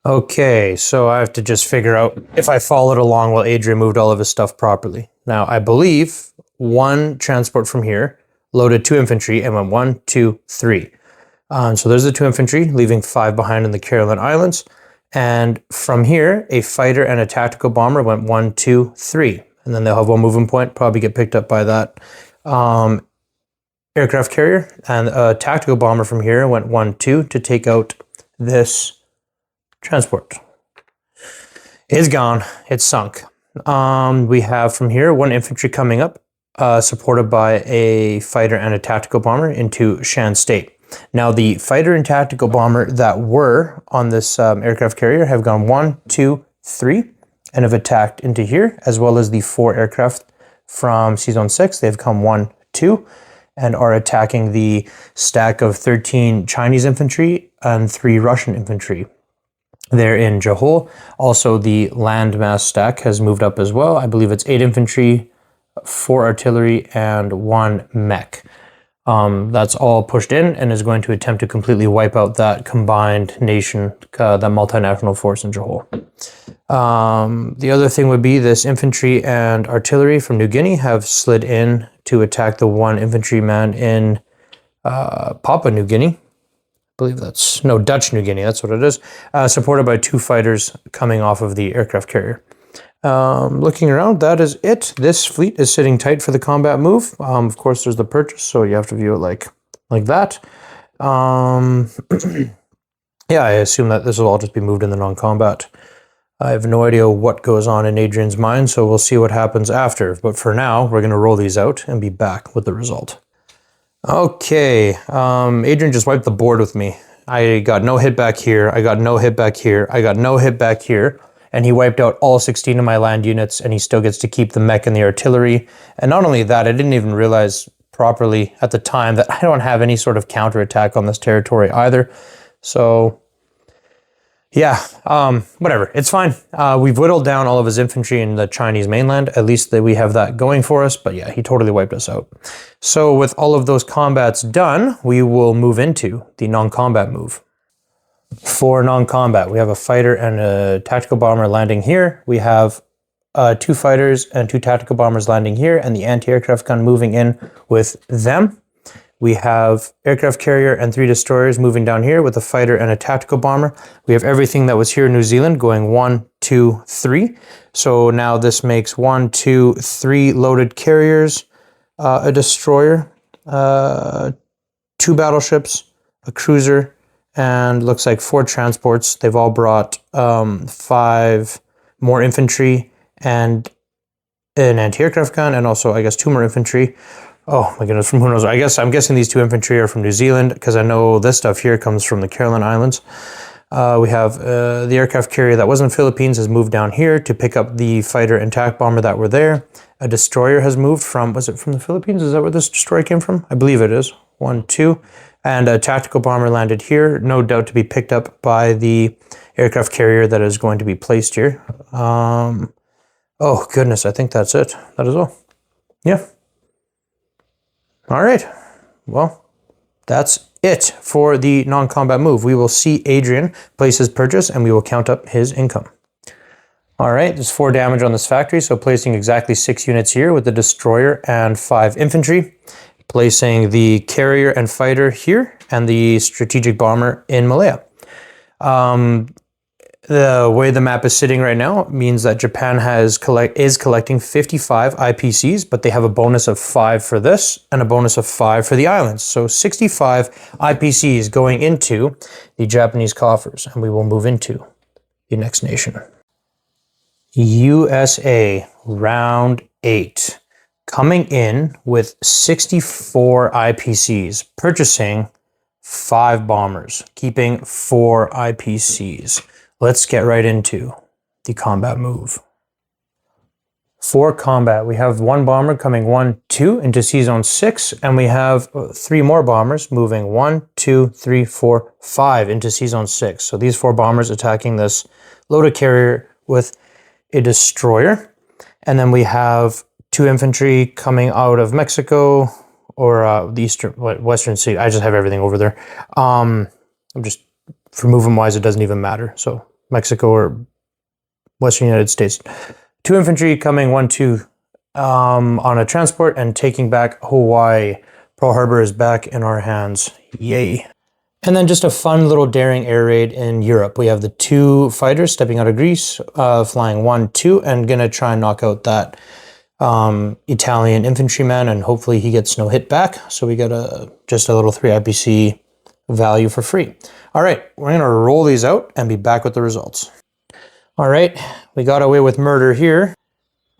Okay, so I have to just figure out if I followed along while Adrian moved all of his stuff properly. Now, I believe 1 transport from here loaded 2 infantry and went 1, 2, 3. So there's the 2 infantry, leaving 5 behind in the Caroline Islands. And from here, a fighter and a tactical bomber went 1, 2, 3. And then they'll have 1 movement point, probably get picked up by that aircraft carrier. And a tactical bomber from here went 1, 2 to take out this transport. It's gone. It's sunk. We have from here 1 infantry coming up, supported by a fighter and a tactical bomber into Shan State. Now, the fighter and tactical bomber that were on this aircraft carrier have gone 1, 2, 3, and have attacked into here, as well as the 4 aircraft from C-Zone 6. They've come 1, 2, and are attacking the stack of 13 Chinese infantry and 3 Russian infantry. They're in Johor. Also, the landmass stack has moved up as well. I believe it's 8 infantry, 4 artillery, and 1 mech. That's all pushed in and is going to attempt to completely wipe out that combined nation, that multinational force in Johor. The other thing would be this infantry and artillery from New Guinea have slid in to attack the 1 infantryman in Papua New Guinea. I believe Dutch New Guinea, that's what it is. Supported by 2 fighters coming off of the aircraft carrier. Looking around, that is it. This fleet is sitting tight for the combat move. Of course, there's the purchase, so you have to view it like that. Yeah, I assume that this will all just be moved in the non-combat. I have no idea what goes on in Adrian's mind, so we'll see what happens after. But for now, we're going to roll these out and be back with the result. Okay, Adrian just wiped the board with me. I got no hit back here. I got no hit back here. I got no hit back here. and he wiped out all 16 of my land units, and he still gets to keep the mech and the artillery. And not only that, I didn't even realize properly at the time that I don't have any sort of counterattack on this territory either. So yeah, whatever, it's fine. We've whittled down all of his infantry in the Chinese mainland. At least that we have that going for us. But yeah, he totally wiped us out. So with all of those combats done, we will move into the non-combat move. For non-combat, we have a fighter and a tactical bomber landing here. We have 2 fighters and 2 tactical bombers landing here, and the anti-aircraft gun moving in with them. We have aircraft carrier and 3 destroyers moving down here with a fighter and a tactical bomber. We have everything that was here in New Zealand going 1, 2, 3. So now this makes 1, 2, 3 loaded carriers, a destroyer, 2 battleships, a cruiser, and looks like 4 transports. They've all brought 5 more infantry and an anti-aircraft gun, and also I guess 2 more infantry. Oh my goodness, from who knows? I'm guessing these 2 infantry are from New Zealand, because I know this stuff here comes from the Caroline Islands. We have the aircraft carrier that was in the Philippines has moved down here to pick up the fighter and attack bomber that were there. A destroyer has moved from, was it from the Philippines? Is that where this destroyer came from? I believe it is. 1, 2. And a tactical bomber landed here, no doubt to be picked up by the aircraft carrier that is going to be placed here. Oh goodness, I think that's it. That is all. Yeah. All right, well, that's it for the non-combat move. We will see Adrian place his purchase, and we will count up his income. All right, there's 4 damage on this factory, so placing exactly 6 units here with the destroyer and 5 infantry. Placing the carrier and fighter here, and the strategic bomber in Malaya. The way the map is sitting right now means that Japan is collecting 55 IPCs, but they have a bonus of 5 for this and a bonus of 5 for the islands. So 65 IPCs going into the Japanese coffers, and we will move into the next nation. USA, round 8. Coming in with 64 IPCs, purchasing 5 bombers, keeping 4 IPCs. Let's get right into the combat move. For combat, we have 1 bomber coming 1, 2 into C-Zone 6, and we have 3 more bombers moving 1, 2, 3, 4, 5 into C-Zone 6. So these 4 bombers attacking this loaded carrier with a destroyer. And then we have 2 infantry coming out of Mexico, or the Western Sea. I just have everything over there. I'm just, for movement wise, it doesn't even matter. So Mexico or Western United States. 2 infantry coming 1, 2 on a transport and taking back Hawaii. Pearl Harbor is back in our hands. Yay. And then just a fun little daring air raid in Europe. We have the 2 fighters stepping out of Greece, flying 1, 2, and gonna try and knock out that Italian infantryman, and hopefully he gets no hit back. So we got just a little 3 IPC value for free. All right, we're gonna roll these out and be back with the results. All right, we got away with murder here,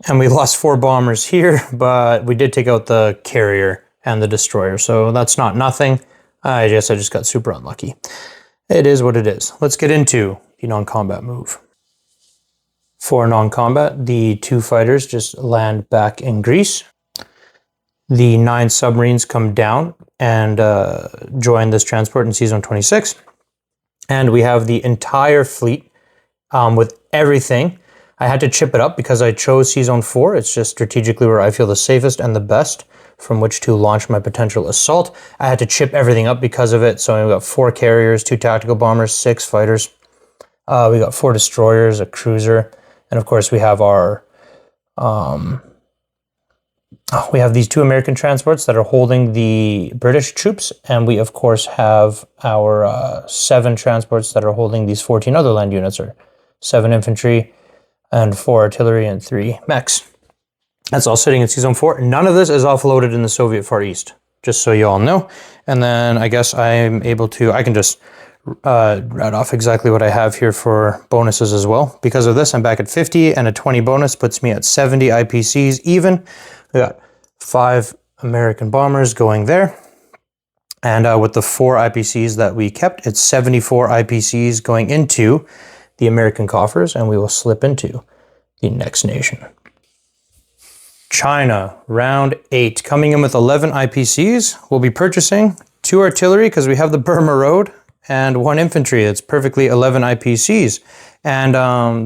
and we lost 4 bombers here, but we did take out the carrier and the destroyer, so that's not nothing. I guess I just got super unlucky. It is what it is. Let's get into the non-combat move. For non-combat, the 2 fighters just land back in Greece. The 9 submarines come down and join this transport in C-Zone 26. And we have the entire fleet with everything. I had to chip it up because I chose C-Zone 4. It's just strategically where I feel the safest and the best from which to launch my potential assault. I had to chip everything up because of it. So we got 4 carriers, 2 tactical bombers, 6 fighters. We got 4 destroyers, a cruiser, and of course we have our we have these 2 American transports that are holding the British troops, and we of course have our 7 transports that are holding these 14 other land units, or 7 infantry and 4 artillery and 3 mechs. That's all sitting in C-Zone 4. None of this is offloaded in the Soviet Far East, just so you all know. And then I guess I'm able to, I can just write off exactly what I have here for bonuses as well. Because of this, I'm back at 50, and a 20 bonus puts me at 70 IPCs even. We got 5 American bombers going there. And with the 4 IPCs that we kept, it's 74 IPCs going into the American coffers, and we will slip into the next nation. China, round 8, coming in with 11 IPCs. We'll be purchasing 2 artillery because we have the Burma Road, and 1 infantry. It's perfectly 11 IPCs. And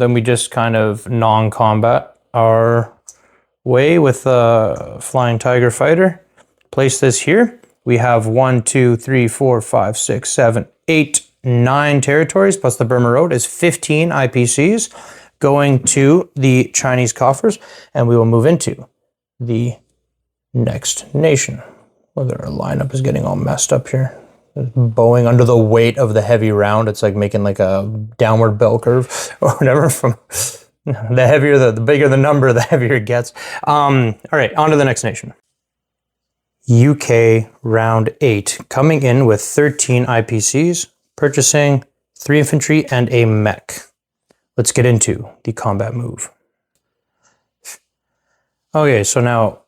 then we just kind of non-combat our way with a Flying Tiger fighter. Place this here. We have 1, 2, 3, 4, 5, 6, 7, 8, 9 territories, plus the Burma Road is 15 IPCs going to the Chinese coffers, and we will move into the next nation. Well, our lineup is getting all messed up here. Bowing under the weight of the heavy round. It's like making like a downward bell curve or whatever. From the heavier, the bigger the number, the heavier it gets. All right, on to the next nation. UK round 8, coming in with 13 IPCs, purchasing 3 infantry and a mech. Let's get into the combat move. Okay, so now,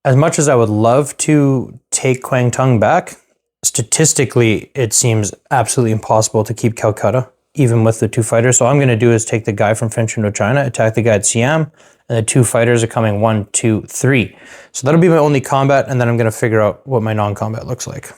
as much as I would love to take Kwangtung back, statistically, it seems absolutely impossible to keep Calcutta, even with the 2 fighters. So all I'm going to do is take the guy from French Indochina, attack the guy at Siam, and the 2 fighters are coming 1, 2, 3. So that'll be my only combat, and then I'm going to figure out what my non-combat looks like.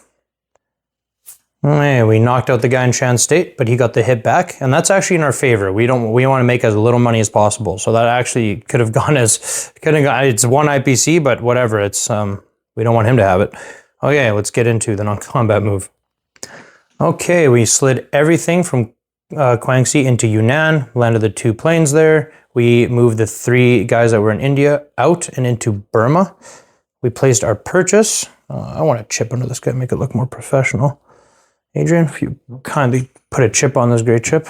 Okay, we knocked out the guy in Shan State, but he got the hit back, and that's actually in our favor. We want to make as little money as possible. So that actually could have gone it's 1 IPC, but whatever. It's we don't want him to have it. Okay, let's get into the non-combat move. Okay, we slid everything from Guangxi into Yunnan, landed the 2 planes there. We moved the 3 guys that were in India out and into Burma. We placed our purchase. I want a chip under this guy, make it look more professional. Adrian, if you kindly put a chip on this great chip,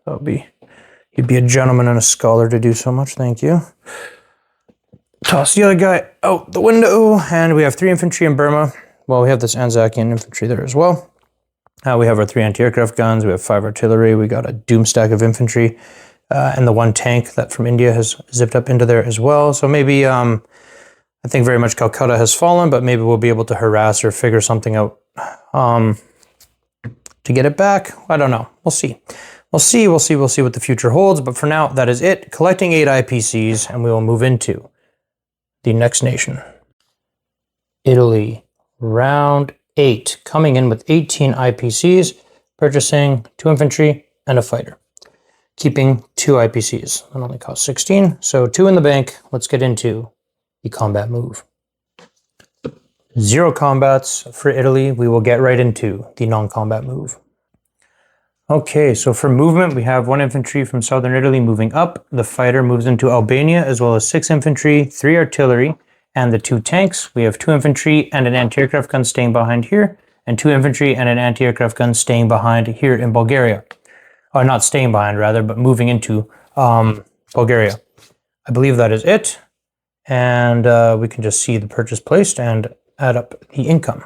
you'd be a gentleman and a scholar to do so much. Thank you. Toss the other guy out the window, and we have 3 infantry in Burma. Well, we have this Anzacian infantry there as well. We have our 3 anti-aircraft guns. We have 5 artillery. We got a doom stack of infantry, and the 1 tank that from India has zipped up into there as well. So maybe, I think very much Calcutta has fallen, but maybe we'll be able to harass or figure something out to get it back. I don't know. We'll see. We'll see what the future holds. But for now, that is it. Collecting 8 IPCs, and we will move into the next nation. Italy, round 8, coming in with 18 IPCs, purchasing 2 infantry and a fighter, keeping 2 IPCs. That only costs 16, so 2 in the bank. Let's get into the combat move. 0 combats for Italy. We will get right into the non-combat move. Okay, so for movement, we have 1 infantry from southern Italy moving up. The fighter moves into Albania, as well as 6 infantry, 3 artillery, and the 2 tanks. We have 2 infantry and an anti-aircraft gun staying behind here, and 2 infantry and an anti-aircraft gun staying behind here in Bulgaria. Or not staying behind, rather, but moving into Bulgaria. I believe that is it. And we can just see the purchase placed and add up the income.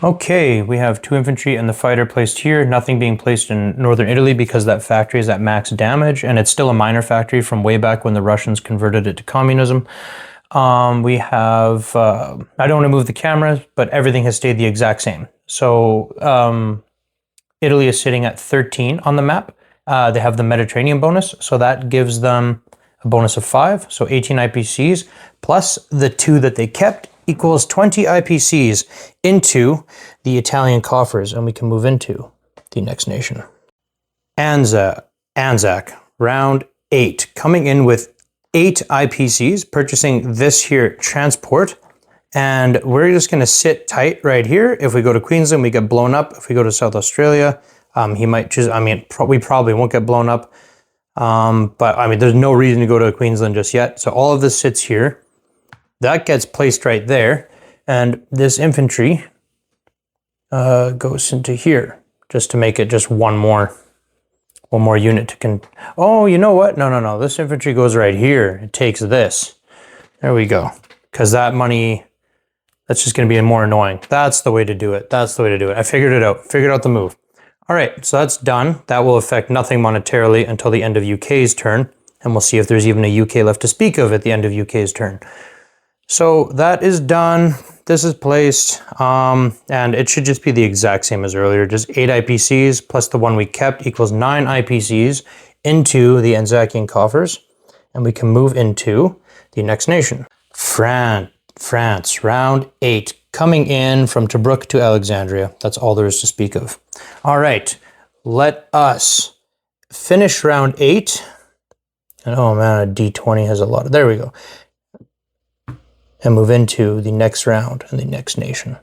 Okay, we have 2 infantry and the fighter placed here. Nothing being placed in northern Italy because that factory is at max damage, and it's still a minor factory from way back when the Russians converted it to communism. We have, I don't want to move the cameras, but everything has stayed the exact same. So Italy is sitting at 13 on the map. They have the Mediterranean bonus, so that gives them a bonus of 5, so 18 IPCs, plus the 2 that they kept equals 20 IPCs into the Italian coffers, and we can move into the next nation. Anzac, round 8, coming in with 8 IPCs, purchasing this here transport, and we're just going to sit tight right here. If we go to Queensland, we get blown up. If we go to South Australia, he might just, we probably won't get blown up. But there's no reason to go to Queensland just yet. So all of this sits here. That gets placed right there. And this infantry goes into here just to make it just one more unit to oh, you know what? No. This infantry goes right here. It takes this. There we go. Because that money, that's just going to be more annoying. That's the way to do it. I figured it out. Figured out the move. All right, so that's done. That will affect nothing monetarily until the end of UK's turn, and we'll see if there's even a UK left to speak of at the end of UK's turn. So that is done. This is placed, and it should just be the exact same as earlier. Just 8 IPCs plus the one we kept equals 9 IPCs into the Anzacian coffers, and we can move into the next nation. France, round 8, coming in from Tobruk to Alexandria. That's all there is to speak of. All right, let us finish round 8. And oh man, a D20 has a lot of, there we go. And move into the next round and the next nation.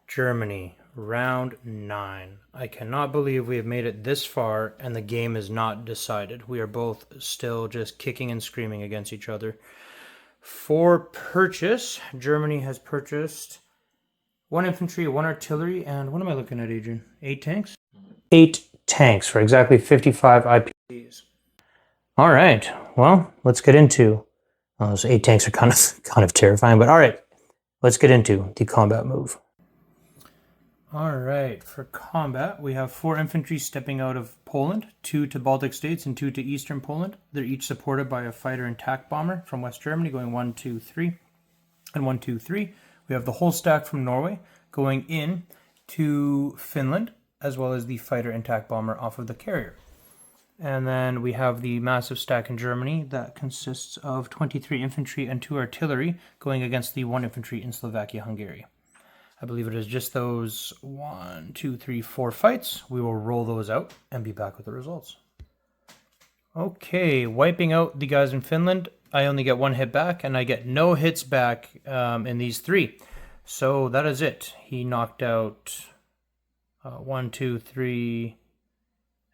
Germany, round 9. I cannot believe we have made it this far and the game is not decided. We are both still just kicking and screaming against each other. For purchase, Germany has purchased 1 infantry, 1 artillery, and what am I looking at, Adrian? 8 tanks? 8 tanks for exactly 55 IPCs. All right, well, let's get into those 8 tanks are kind of terrifying, but all right, let's get into the combat move. All right, for combat, we have 4 infantry stepping out of Poland, 2 to Baltic states and 2 to Eastern Poland. They're each supported by a fighter and attack bomber from West Germany going 1, 2, 3, and 1, 2, 3. We have the whole stack from Norway going in to Finland, as well as the fighter and attack bomber off of the carrier. And then we have the massive stack in Germany that consists of 23 infantry and 2 artillery going against the 1 infantry in Slovakia-Hungary. I believe it is just those 1, 2, 3, 4 fights. We will roll those out and be back with the results. Okay, wiping out the guys in Finland. I only get 1 hit back, and I get no hits back in these 3. So that is it. He knocked out 1, 2, 3,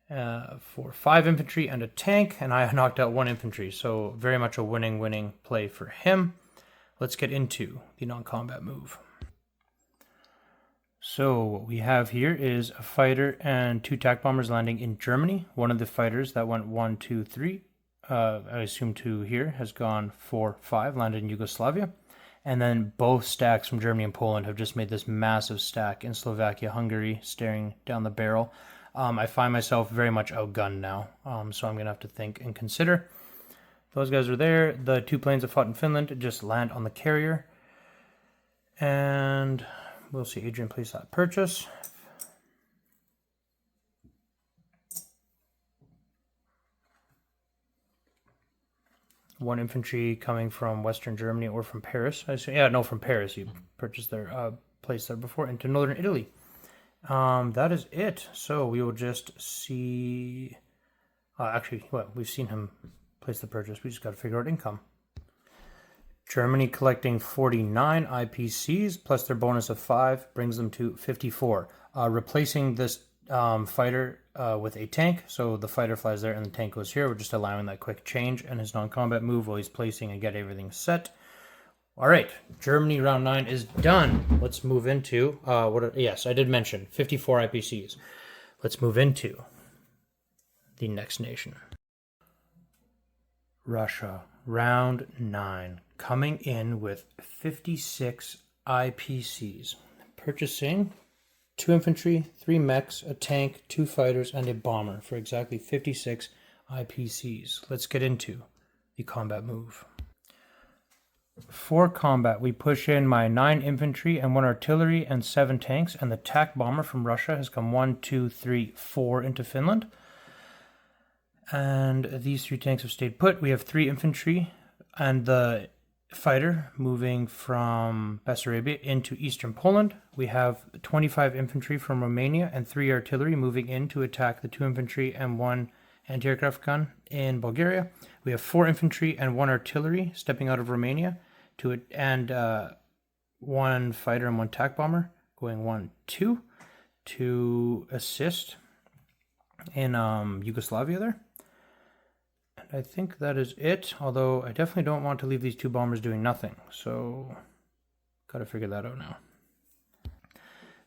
4, 5 infantry and a tank, and I knocked out 1 infantry. So very much a winning play for him. Let's get into the non-combat move. So what we have here is a fighter and 2 attack bombers landing in Germany. One of the fighters that went 1, 2, 3, I assume 2 here, has gone 4, 5, landed in Yugoslavia. And then both stacks from Germany and Poland have just made this massive stack in Slovakia, Hungary, staring down the barrel. I find myself very much outgunned now, so I'm going to have to think and consider. Those guys are there. The 2 planes that fought in Finland just land on the carrier. And we'll see Adrian place that purchase. One infantry coming from Western Germany or from Paris. From Paris. You purchased their place there before, into Northern Italy. That is it. So we will just see. We've seen him place the purchase. We just got to figure out income. Germany collecting 49 IPCs plus their bonus of 5 brings them to 54. Replacing this fighter with a tank. So the fighter flies there and the tank goes here. We're just allowing that quick change and his non-combat move while he's placing and get everything set. All right, Germany round 9 is done. Let's move into, yes, I did mention 54 IPCs. Let's move into the next nation. Russia, round 9, coming in with 56 IPCs. Purchasing 2 infantry, 3 mechs, a tank, 2 fighters, and a bomber for exactly 56 IPCs. Let's get into the combat move. For combat, we push in my 9 infantry and 1 artillery and 7 tanks, and the attack bomber from Russia has come 1, 2, 3, 4 into Finland. And these 3 tanks have stayed put. We have 3 infantry and the fighter moving from Bessarabia into Eastern Poland. We have 25 infantry from Romania and 3 artillery moving in to attack the 2 infantry and 1 anti-aircraft gun in Bulgaria. We have 4 infantry and 1 artillery stepping out of Romania and 1 fighter and 1 attack bomber going 1, 2 to assist in Yugoslavia there. And I think that is it, although I definitely don't want to leave these 2 bombers doing nothing, so gotta figure that out now.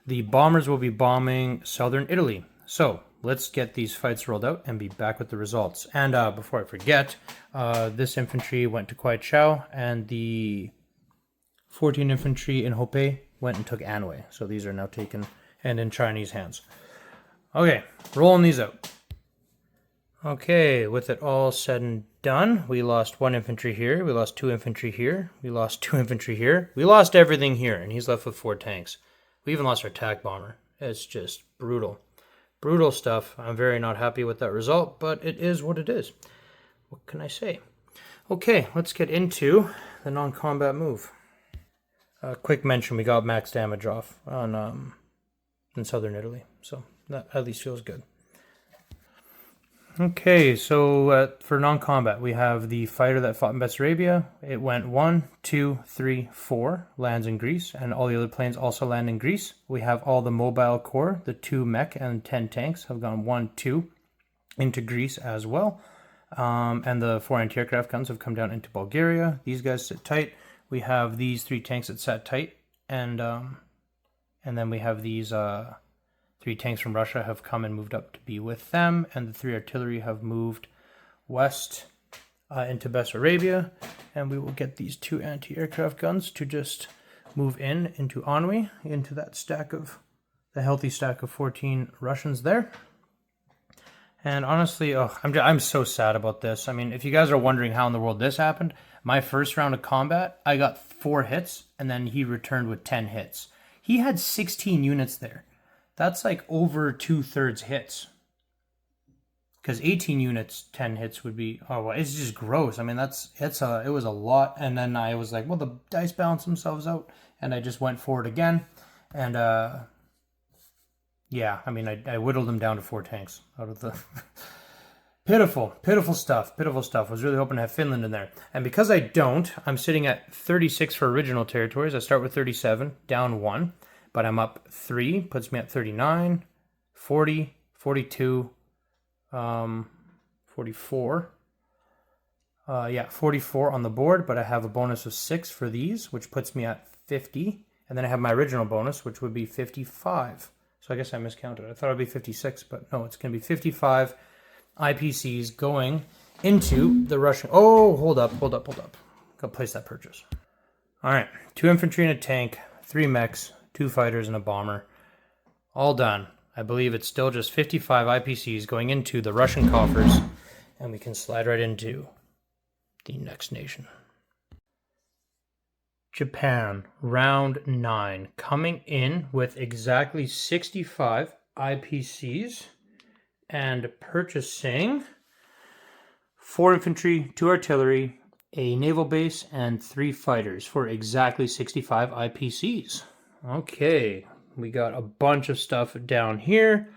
The bombers will be bombing southern Italy, so let's get these fights rolled out and be back with the results. And before I forget, this infantry went to Kwaichow, and the 14 infantry in Hope went and took Anhui. So these are now taken and in Chinese hands. Okay, rolling these out. Okay, with it all said and done, we lost 1 infantry here, we lost 2 infantry here, we lost 2 infantry here, we lost everything here, and he's left with 4 tanks. We even lost our attack bomber. It's just brutal. Brutal stuff. I'm very not happy with that result, but it is what it is. What can I say? Okay, let's get into the non-combat move. Quick mention, we got max damage off on in southern Italy, so that at least feels good. Okay, so for non-combat, we have the fighter that fought in Bessarabia. It went 1, 2, 3, 4, lands in Greece, and all the other planes also land in Greece. We have all the mobile corps, the 2 mech and 10 tanks have gone 1, 2 into Greece as well. And the 4 anti-aircraft guns have come down into Bulgaria. These guys sit tight. We have these 3 tanks that sat tight, and then we have these 3 tanks from Russia have come and moved up to be with them, and the 3 artillery have moved west into Bessarabia, and we will get these 2 anti-aircraft guns to just move into Anhui, into that stack of, the healthy stack of 14 Russians there. And honestly, I'm so sad about this. I mean, if you guys are wondering how in the world this happened, my first round of combat, I got 4 hits, and then he returned with 10 hits. He had 16 units there. That's like over 2/3 hits. Because 18 units, 10 hits would be, oh, well, it's just gross. I mean, it was a lot. And then I was like, well, the dice balance themselves out. And I just went for it again. And, yeah, I mean, I whittled them down to 4 tanks out of the... Pitiful stuff. I was really hoping to have Finland in there. And because I don't, I'm sitting at 36 for original territories. I start with 37, down 1. But I'm up 3, puts me at 39, 40, 42, 44. 44 on the board, but I have a bonus of 6 for these, which puts me at 50. And then I have my original bonus, which would be 55. So I guess I miscounted. I thought it would be 56, but no, it's going to be 55 IPCs going into the Russian... Oh, hold up. Go place that purchase. All right, 2 infantry and a tank, 3 mechs, 2 fighters and a bomber. All done. I believe it's still just 55 IPCs going into the Russian coffers, and we can slide right into the next nation. Japan, round 9, coming in with exactly 65 IPCs and purchasing 4 infantry, 2 artillery, a naval base, and 3 fighters for exactly 65 IPCs. Okay, we got a bunch of stuff down here,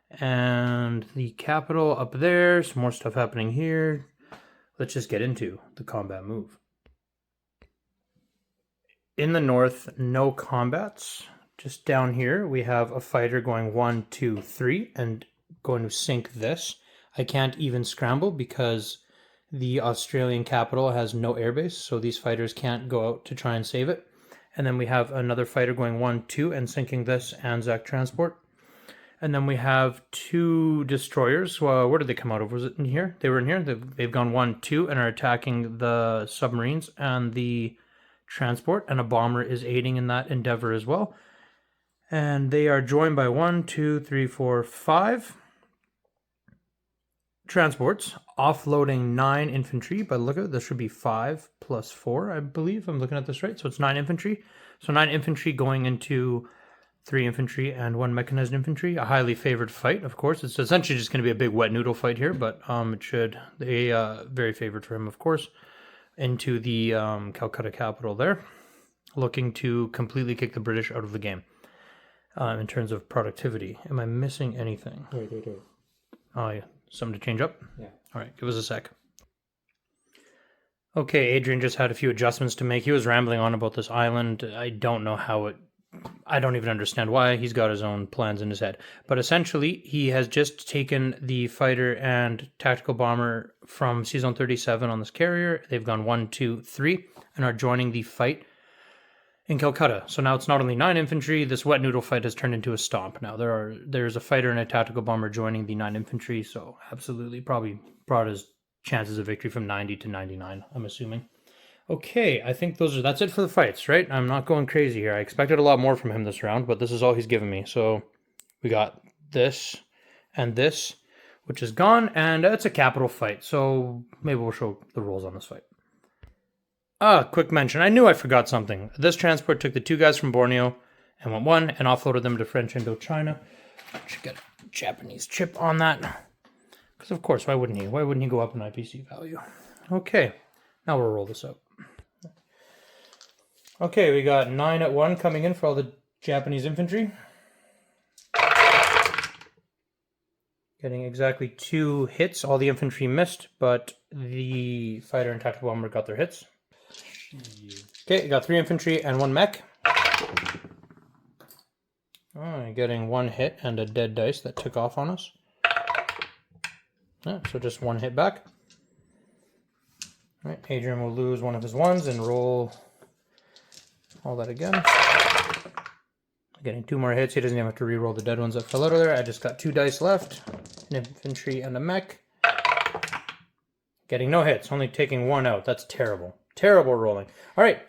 and the capital up there, some more stuff happening here. Let's just get into the combat move. In the north, no combats. Just down here, we have a fighter going 1, 2, 3, and going to sink this. I can't even scramble because the Australian capital has no airbase, so these fighters can't go out to try and save it. And then we have another fighter going 1, 2 and sinking this Anzac transport. And then we have 2 destroyers. Well, where did they come out of? Was it in here? They were in here. They've gone 1, 2 and are attacking the submarines and the transport. And a bomber is aiding in that endeavor as well. And they are joined by 1, 2, 3, 4, 5 transports, offloading 9 infantry. But look at it, this should be 5 plus 4, I believe. I'm looking at this right. So it's 9 infantry. So 9 infantry going into 3 infantry and 1 mechanized infantry. A highly favored fight, of course. It's essentially just going to be a big wet noodle fight here, but it should be very favored for him, of course. Into the Calcutta capital there, looking to completely kick the British out of the game in terms of productivity. Am I missing anything? Wait. Oh, yeah. Something to change up? Yeah. All right, give us a sec. Okay, Adrian just had a few adjustments to make. He was rambling on about this island. I don't know how it... I don't even understand why. He's got his own plans in his head. But essentially, he has just taken the fighter and tactical bomber from Season 37 on this carrier. They've gone 1, 2, 3, and are joining the fight in Calcutta. So now it's not only 9 infantry, this wet noodle fight has turned into a stomp. Now there's a fighter and a tactical bomber joining the 9 infantry, so absolutely probably brought his chances of victory from 90 to 99, I'm assuming. Okay, I think that's it for the fights, right? I'm not going crazy here. I expected a lot more from him this round, but this is all he's given me. So we got this and this, which is gone, and it's a capital fight, so maybe we'll show the rules on this fight. Quick mention. I knew I forgot something. This transport took the 2 guys from Borneo and went 1 and offloaded them to French Indochina. Should get a Japanese chip on that. Because of course, why wouldn't he? Why wouldn't he go up in IPC value? Okay, now we'll roll this out. Okay, we got 9 at 1 coming in for all the Japanese infantry. Getting exactly 2 hits. All the infantry missed, but the fighter and tactical bomber got their hits. Okay, got 3 infantry and 1 mech. Oh, getting 1 hit and a dead dice that took off on us. Yeah, so just 1 hit back. All right, Adrian will lose 1 of his 1s and roll all that again. Getting 2 more hits. He doesn't even have to re-roll the dead ones that fell out of there. I just got 2 dice left. An infantry and a mech. Getting no hits, only taking 1 out. That's terrible. Terrible rolling. All right,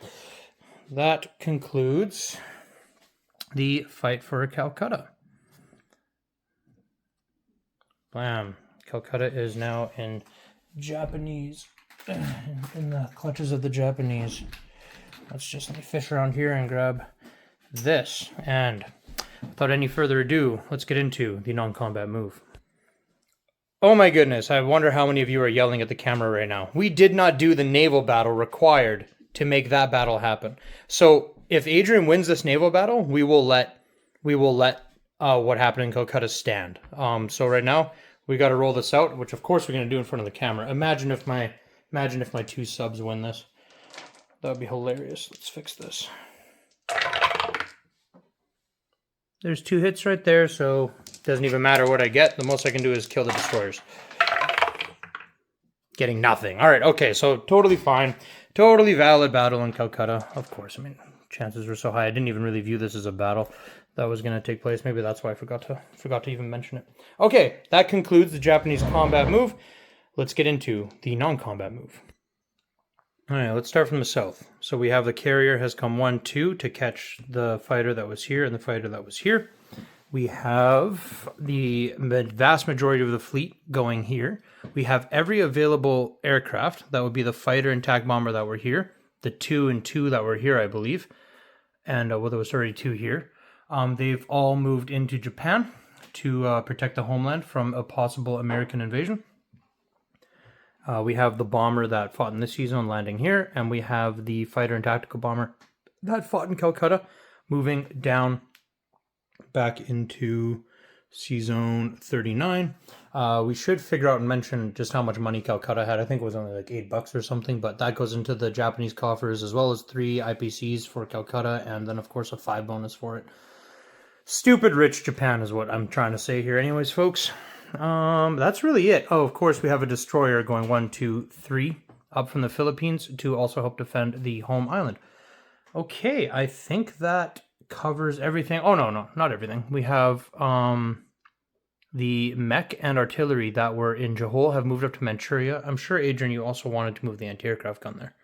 that concludes the fight for Calcutta. Blam. Calcutta is now in Japanese, in the clutches of the Japanese. Let's just let me fish around here and grab this. And without any further ado, let's get into the non-combat move. Oh my goodness, I wonder how many of you are yelling at the camera right now. We did not do the naval battle required to make that battle happen. So if Adrian wins this naval battle, we will let what happened in Calcutta stand. So right now we got to roll this out, which of course we're going to do in front of the camera. Imagine if my 2 subs win this. That would be hilarious. Let's fix this. There's 2 hits right there, so it doesn't even matter what I get. The most I can do is kill the destroyers. Getting nothing. All right, okay, so totally fine. Totally valid battle in Calcutta. Of course, I mean, chances were so high. I didn't even really view this as a battle that was going to take place. Maybe that's why I forgot to even mention it. Okay, that concludes the Japanese combat move. Let's get into the non-combat move. All right, let's start from the south. So we have the carrier has come 1-2 to catch the fighter that was here and the fighter that was here. We have the vast majority of the fleet going here. We have every available aircraft. That would be the fighter and attack bomber that were here. The 2 and 2 that were here, I believe. And well, there was already 2 here. They've all moved into Japan to protect the homeland from a possible American invasion. We have the bomber that fought in this season landing here, and we have the fighter and tactical bomber that fought in Calcutta moving down back into C-Zone 39. We should figure out and mention just how much money Calcutta had. I think it was only like $8 or something, but that goes into the Japanese coffers, as well as 3 IPCs for Calcutta, and then of course a 5 bonus for it. Stupid rich Japan is what I'm trying to say here anyways, folks. That's really it. Oh, of course, we have a destroyer going 1, 2, 3 up from the Philippines to also help defend the home island. Okay, I think that covers everything. Oh, no, not everything. We have the mech and artillery that were in Johor have moved up to Manchuria. I'm sure, Adrian, you also wanted to move the anti-aircraft gun there.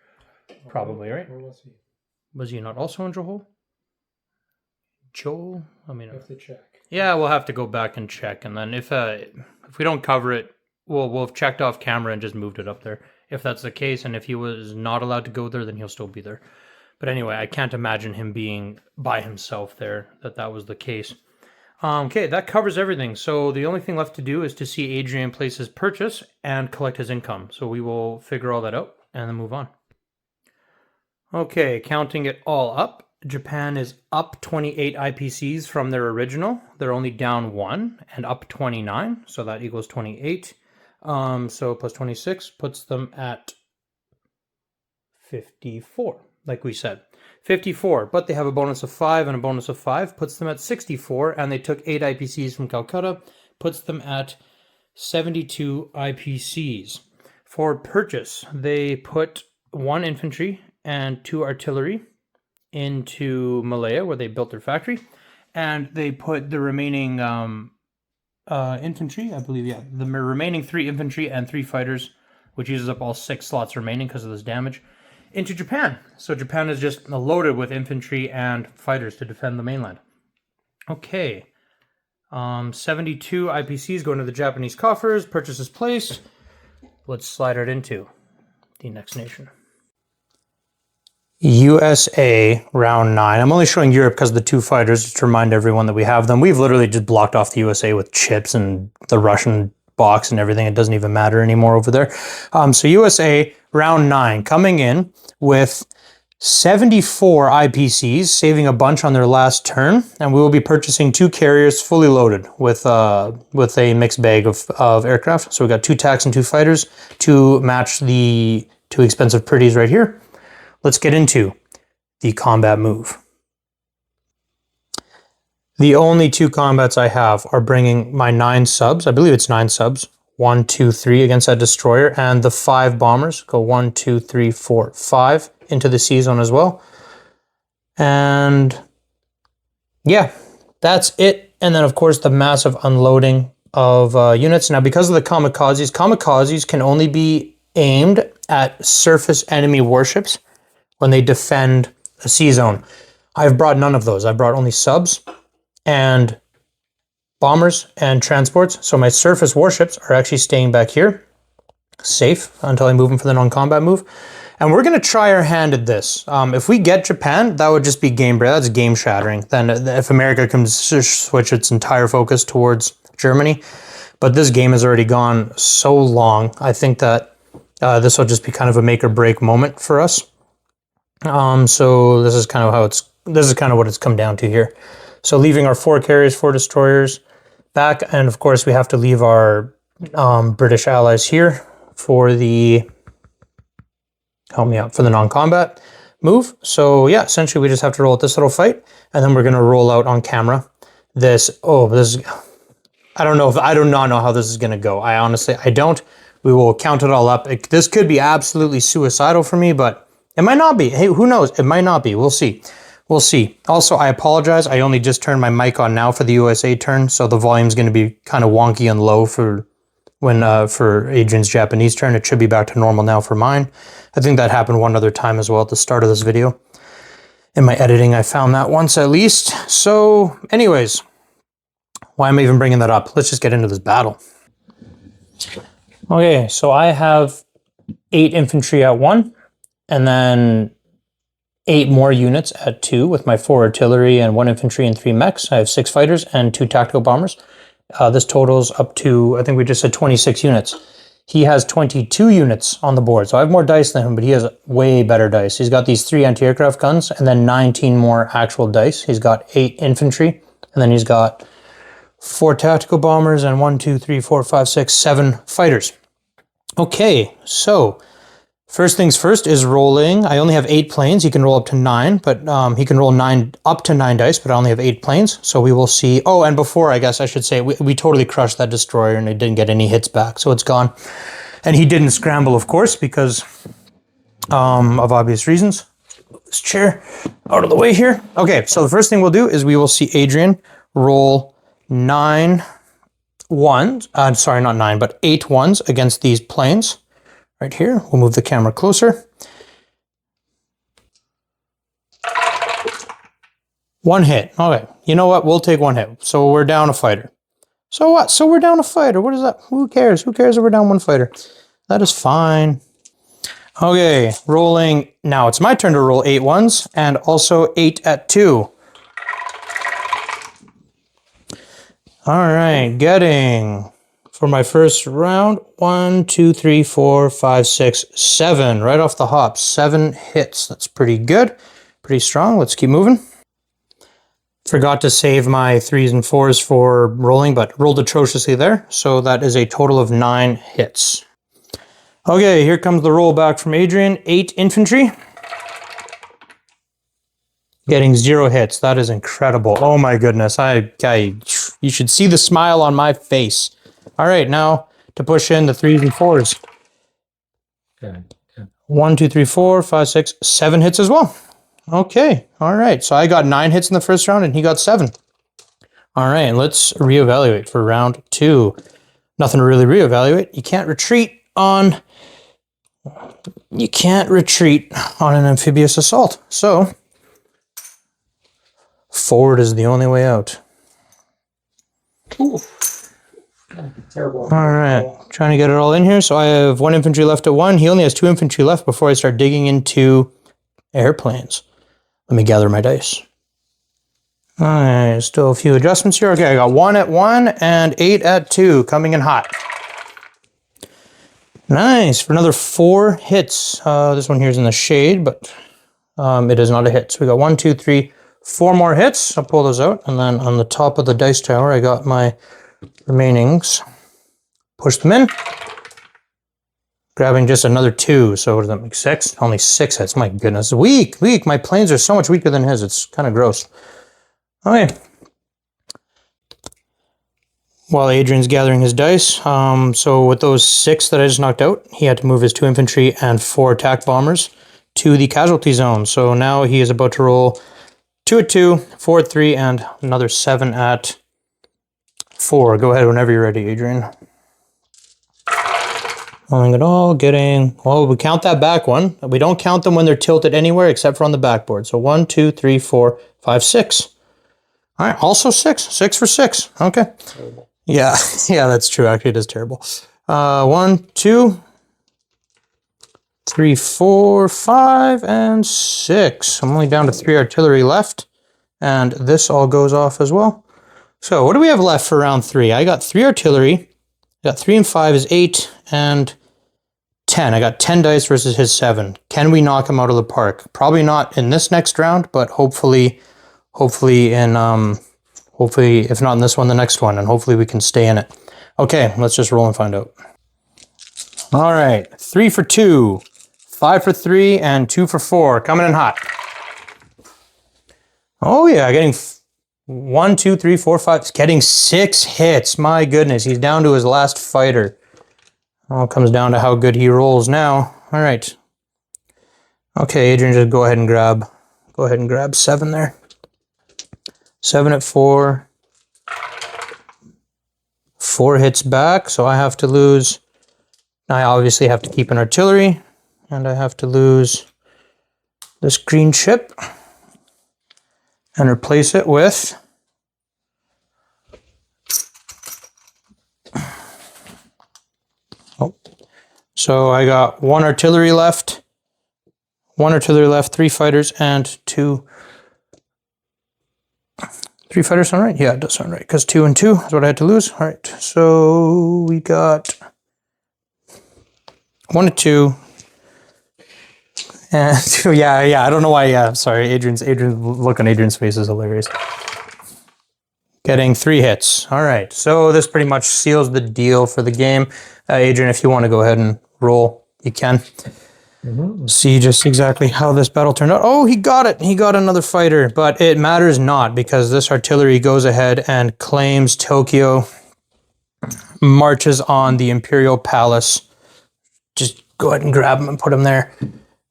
Probably, right? Where was he? Was he not also in Johor? Joel? I mean, I have to check. Yeah, we'll have to go back and check, and then if we don't cover it, we'll have checked off camera and just moved it up there. If that's the case, and if he was not allowed to go there, then he'll still be there. But anyway, I can't imagine him being by himself there, that was the case. Okay, that covers everything. So the only thing left to do is to see Adrian place his purchase and collect his income. So we will figure all that out and then move on. Okay, counting it all up. Japan is up 28 IPCs from their original. They're only down 1 and up 29. So that equals 28. So plus 26 puts them at 54, like we said. 54, but they have a bonus of 5 and a bonus of 5, puts them at 64, and they took 8 IPCs from Calcutta, puts them at 72 IPCs. For purchase, they put 1 infantry and 2 artillery into Malaya, where they built their factory, and they put the remaining infantry, I believe, the remaining 3 infantry and 3 fighters, which uses up all 6 slots remaining because of this damage, into Japan. So Japan is just loaded with infantry and fighters to defend the mainland. Okay. 72 IPCs going to the Japanese coffers. Purchases placed. Let's slide right into the next nation. USA round 9. I'm only showing Europe because of the two fighters, just to remind everyone that we have them. We've literally just blocked off the USA with chips and the Russian box and everything. It doesn't even matter anymore over there. So USA round 9 coming in with 74 IPCs, saving a bunch on their last turn, and we will be purchasing 2 carriers fully loaded with a mixed bag of aircraft. So we got 2 TACs and 2 fighters to match the 2 expensive pretties right here. Let's get into the combat move. The only 2 combats I have are bringing my 9 subs. I believe it's 9 subs. 1, 2, 3 against that destroyer, and the 5 bombers go 1, 2, 3, 4, 5 into the sea zone as well. And yeah, that's it. And then of course the massive unloading of units. Now because of the kamikazes can only be aimed at surface enemy warships when they defend a sea zone. I've brought none of those. I brought only subs and bombers and transports. So my surface warships are actually staying back here, safe until I move them for the non-combat move. And we're going to try our hand at this. If we get Japan, that would just be game break. That's game shattering. Then if America can switch its entire focus towards Germany. But this game has already gone so long. I think that this will just be kind of a make or break moment for us. So this is kind of what it's come down to here. So leaving our 4 carriers, 4 destroyers back, and of course we have to leave our British allies here for the for the non-combat move. So yeah, essentially we just have to roll out this little fight, and then we're gonna roll out on camera this. I do not know how this is gonna go. I don't. We will count it all up. This could be absolutely suicidal for me, but it might not be. Hey, who knows? It might not be. We'll see. We'll see. Also, I apologize. I only just turned my mic on now for the USA turn, so the volume's going to be kind of wonky and low for Adrian's Japanese turn. It should be back to normal now for mine. I think that happened one other time as well at the start of this video. In my editing, I found that once at least. So, anyways, why am I even bringing that up? Let's just get into this battle. Okay, so I have 8 infantry at 1, and then 8 more units at 2 with my 4 artillery and 1 infantry and 3 mechs. I have 6 fighters and 2 tactical bombers. This totals up to, I think we just said 26 units. He has 22 units on the board, so I have more dice than him, but he has way better dice. He's got these 3 anti-aircraft guns and then 19 more actual dice. He's got 8 infantry, and then he's got 4 tactical bombers and 1, 2, 3, 4, 5, 6, 7 fighters. Okay, so first things first is rolling. I only have 8 planes. He can roll up to 9, but he can roll up to 9 dice, but I only have 8 planes. So we will see. Oh, and before, I guess I should say, we totally crushed that destroyer and it didn't get any hits back, so it's gone. And he didn't scramble, of course, because of obvious reasons. Move this chair out of the way here. Okay, so the first thing we'll do is we will see Adrian roll 9 ones. Sorry, not 9, but 8 ones against these planes. Right here, we'll move the camera closer. 1 hit. Okay, you know what? We'll take 1 hit. So we're down a fighter. So what? So we're down a fighter. What is that? Who cares? Who cares if we're down 1 fighter? That is fine. Okay, rolling. Now it's my turn to roll 8 ones and also 8 at 2. All right, getting... For my first round, 1, 2, 3, 4, 5, 6, 7. Right off the hop, 7 hits. That's pretty good. Pretty strong. Let's keep moving. Forgot to save my 3s and 4s for rolling, but rolled atrociously there. So that is a total of 9 hits. Okay, here comes the roll back from Adrian. 8 infantry. Getting 0 hits. That is incredible. Oh my goodness. You should see the smile on my face. All right, now to push in the 3s and 4s. Okay. 1, 2, 3, 4, 5, 6, 7 hits as well. Okay, all right. So I got 9 hits in the first round and he got 7. All right, let's reevaluate for round 2. Nothing to really reevaluate. You can't retreat on an amphibious assault. So forward is the only way out. Terrible. All right, trying to get it all in here. So I have 1 infantry left at 1. He only has 2 infantry left before I start digging into airplanes. Let me gather my dice. All right, still a few adjustments here. Okay, I got 1 at 1 and 8 at 2, coming in hot. Nice, for another 4 hits. This one here is in the shade, but it is not a hit. So we got 1, 2, 3, 4 more hits. I'll pull those out. And then on the top of the dice tower, I got my remainings. Push them in. Grabbing just another 2. So what does that make? 6? Only 6 hits. My goodness. Weak. My planes are so much weaker than his. It's kind of gross. Okay. While Adrian's gathering his dice, so with those 6 that I just knocked out, he had to move his 2 infantry and 4 attack bombers to the casualty zone. So now he is about to roll 2 at 2, 4 at 3, and another 7 at 4. Go ahead whenever you're ready, Adrian. Rolling it all, getting... Well, we count that back one. We don't count them when they're tilted anywhere except for on the backboard. So 1, 2, 3, 4, 5, 6. All right, also 6. 6 for 6. Okay. Yeah, yeah, that's true. Actually, it is terrible. 1, 2, 3, 4, 5, and 6. I'm only down to 3 artillery left, and this all goes off as well. So what do we have left for round 3? I got 3 artillery. I got 3 and 5 is 8, and 10. I got 10 dice versus his 7. Can we knock him out of the park? Probably not in this next round, but hopefully if not in this one, the next one, and hopefully we can stay in it. Okay, let's just roll and find out. All right, 3 for 2, 5 for 3, and 2 for 4. Coming in hot. Oh yeah, getting 1, 2, 3, 4, 5, getting 6 hits. My goodness, he's down to his last fighter. All comes down to how good he rolls now. All right. Okay, Adrian, just go ahead and grab 7 there. 7 at 4. 4 hits back, so I have to lose. I obviously have to keep an artillery, and I have to lose this green chip and replace it with so I got 1 artillery left, 3 fighters, and 2. 3 fighters sound right? Yeah, it does sound right, because 2 and 2 is what I had to lose. All right, so we got 1 and 2. And 2, yeah, I don't know why, yeah, sorry, Adrian's look on Adrian's face is hilarious. Getting 3 hits. All right, so this pretty much seals the deal for the game. Adrian, if you want to go ahead and roll, you can. See just exactly how this battle turned out. Oh, he got it. He got another fighter, but it matters not because this artillery goes ahead and claims Tokyo, marches on the Imperial Palace. Just go ahead and grab him and put him there.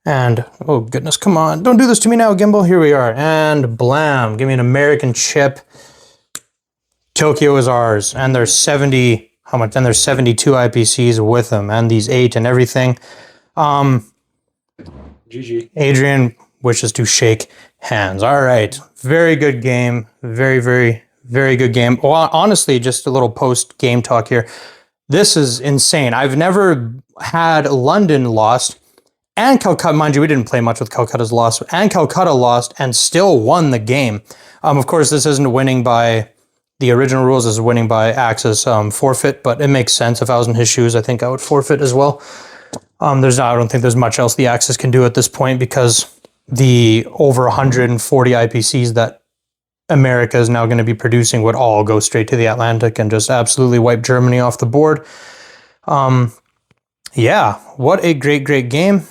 And, oh goodness, come on. Don't do this to me now, Gimbal. Here we are. And blam, give me an American chip. Tokyo is ours. And there's 70, how much? And there's 72 IPCs with them and these 8 and everything. GG. Adrian wishes to shake hands. All right. Very good game. Very, very, very good game. Well, honestly, just a little post-game talk here. This is insane. I've never had London lost and Calcutta, mind you, we didn't play much with Calcutta's loss, and Calcutta lost and still won the game. Of course, this isn't winning by the original rules. This is winning by Axis forfeit, but it makes sense. If I was in his shoes, I think I would forfeit as well. I don't think there's much else the Axis can do at this point because the over 140 IPCs that America is now going to be producing would all go straight to the Atlantic and just absolutely wipe Germany off the board. Yeah, what a great, great game.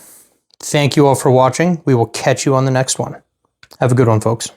Thank you all for watching. We will catch you on the next one. Have a good one, folks.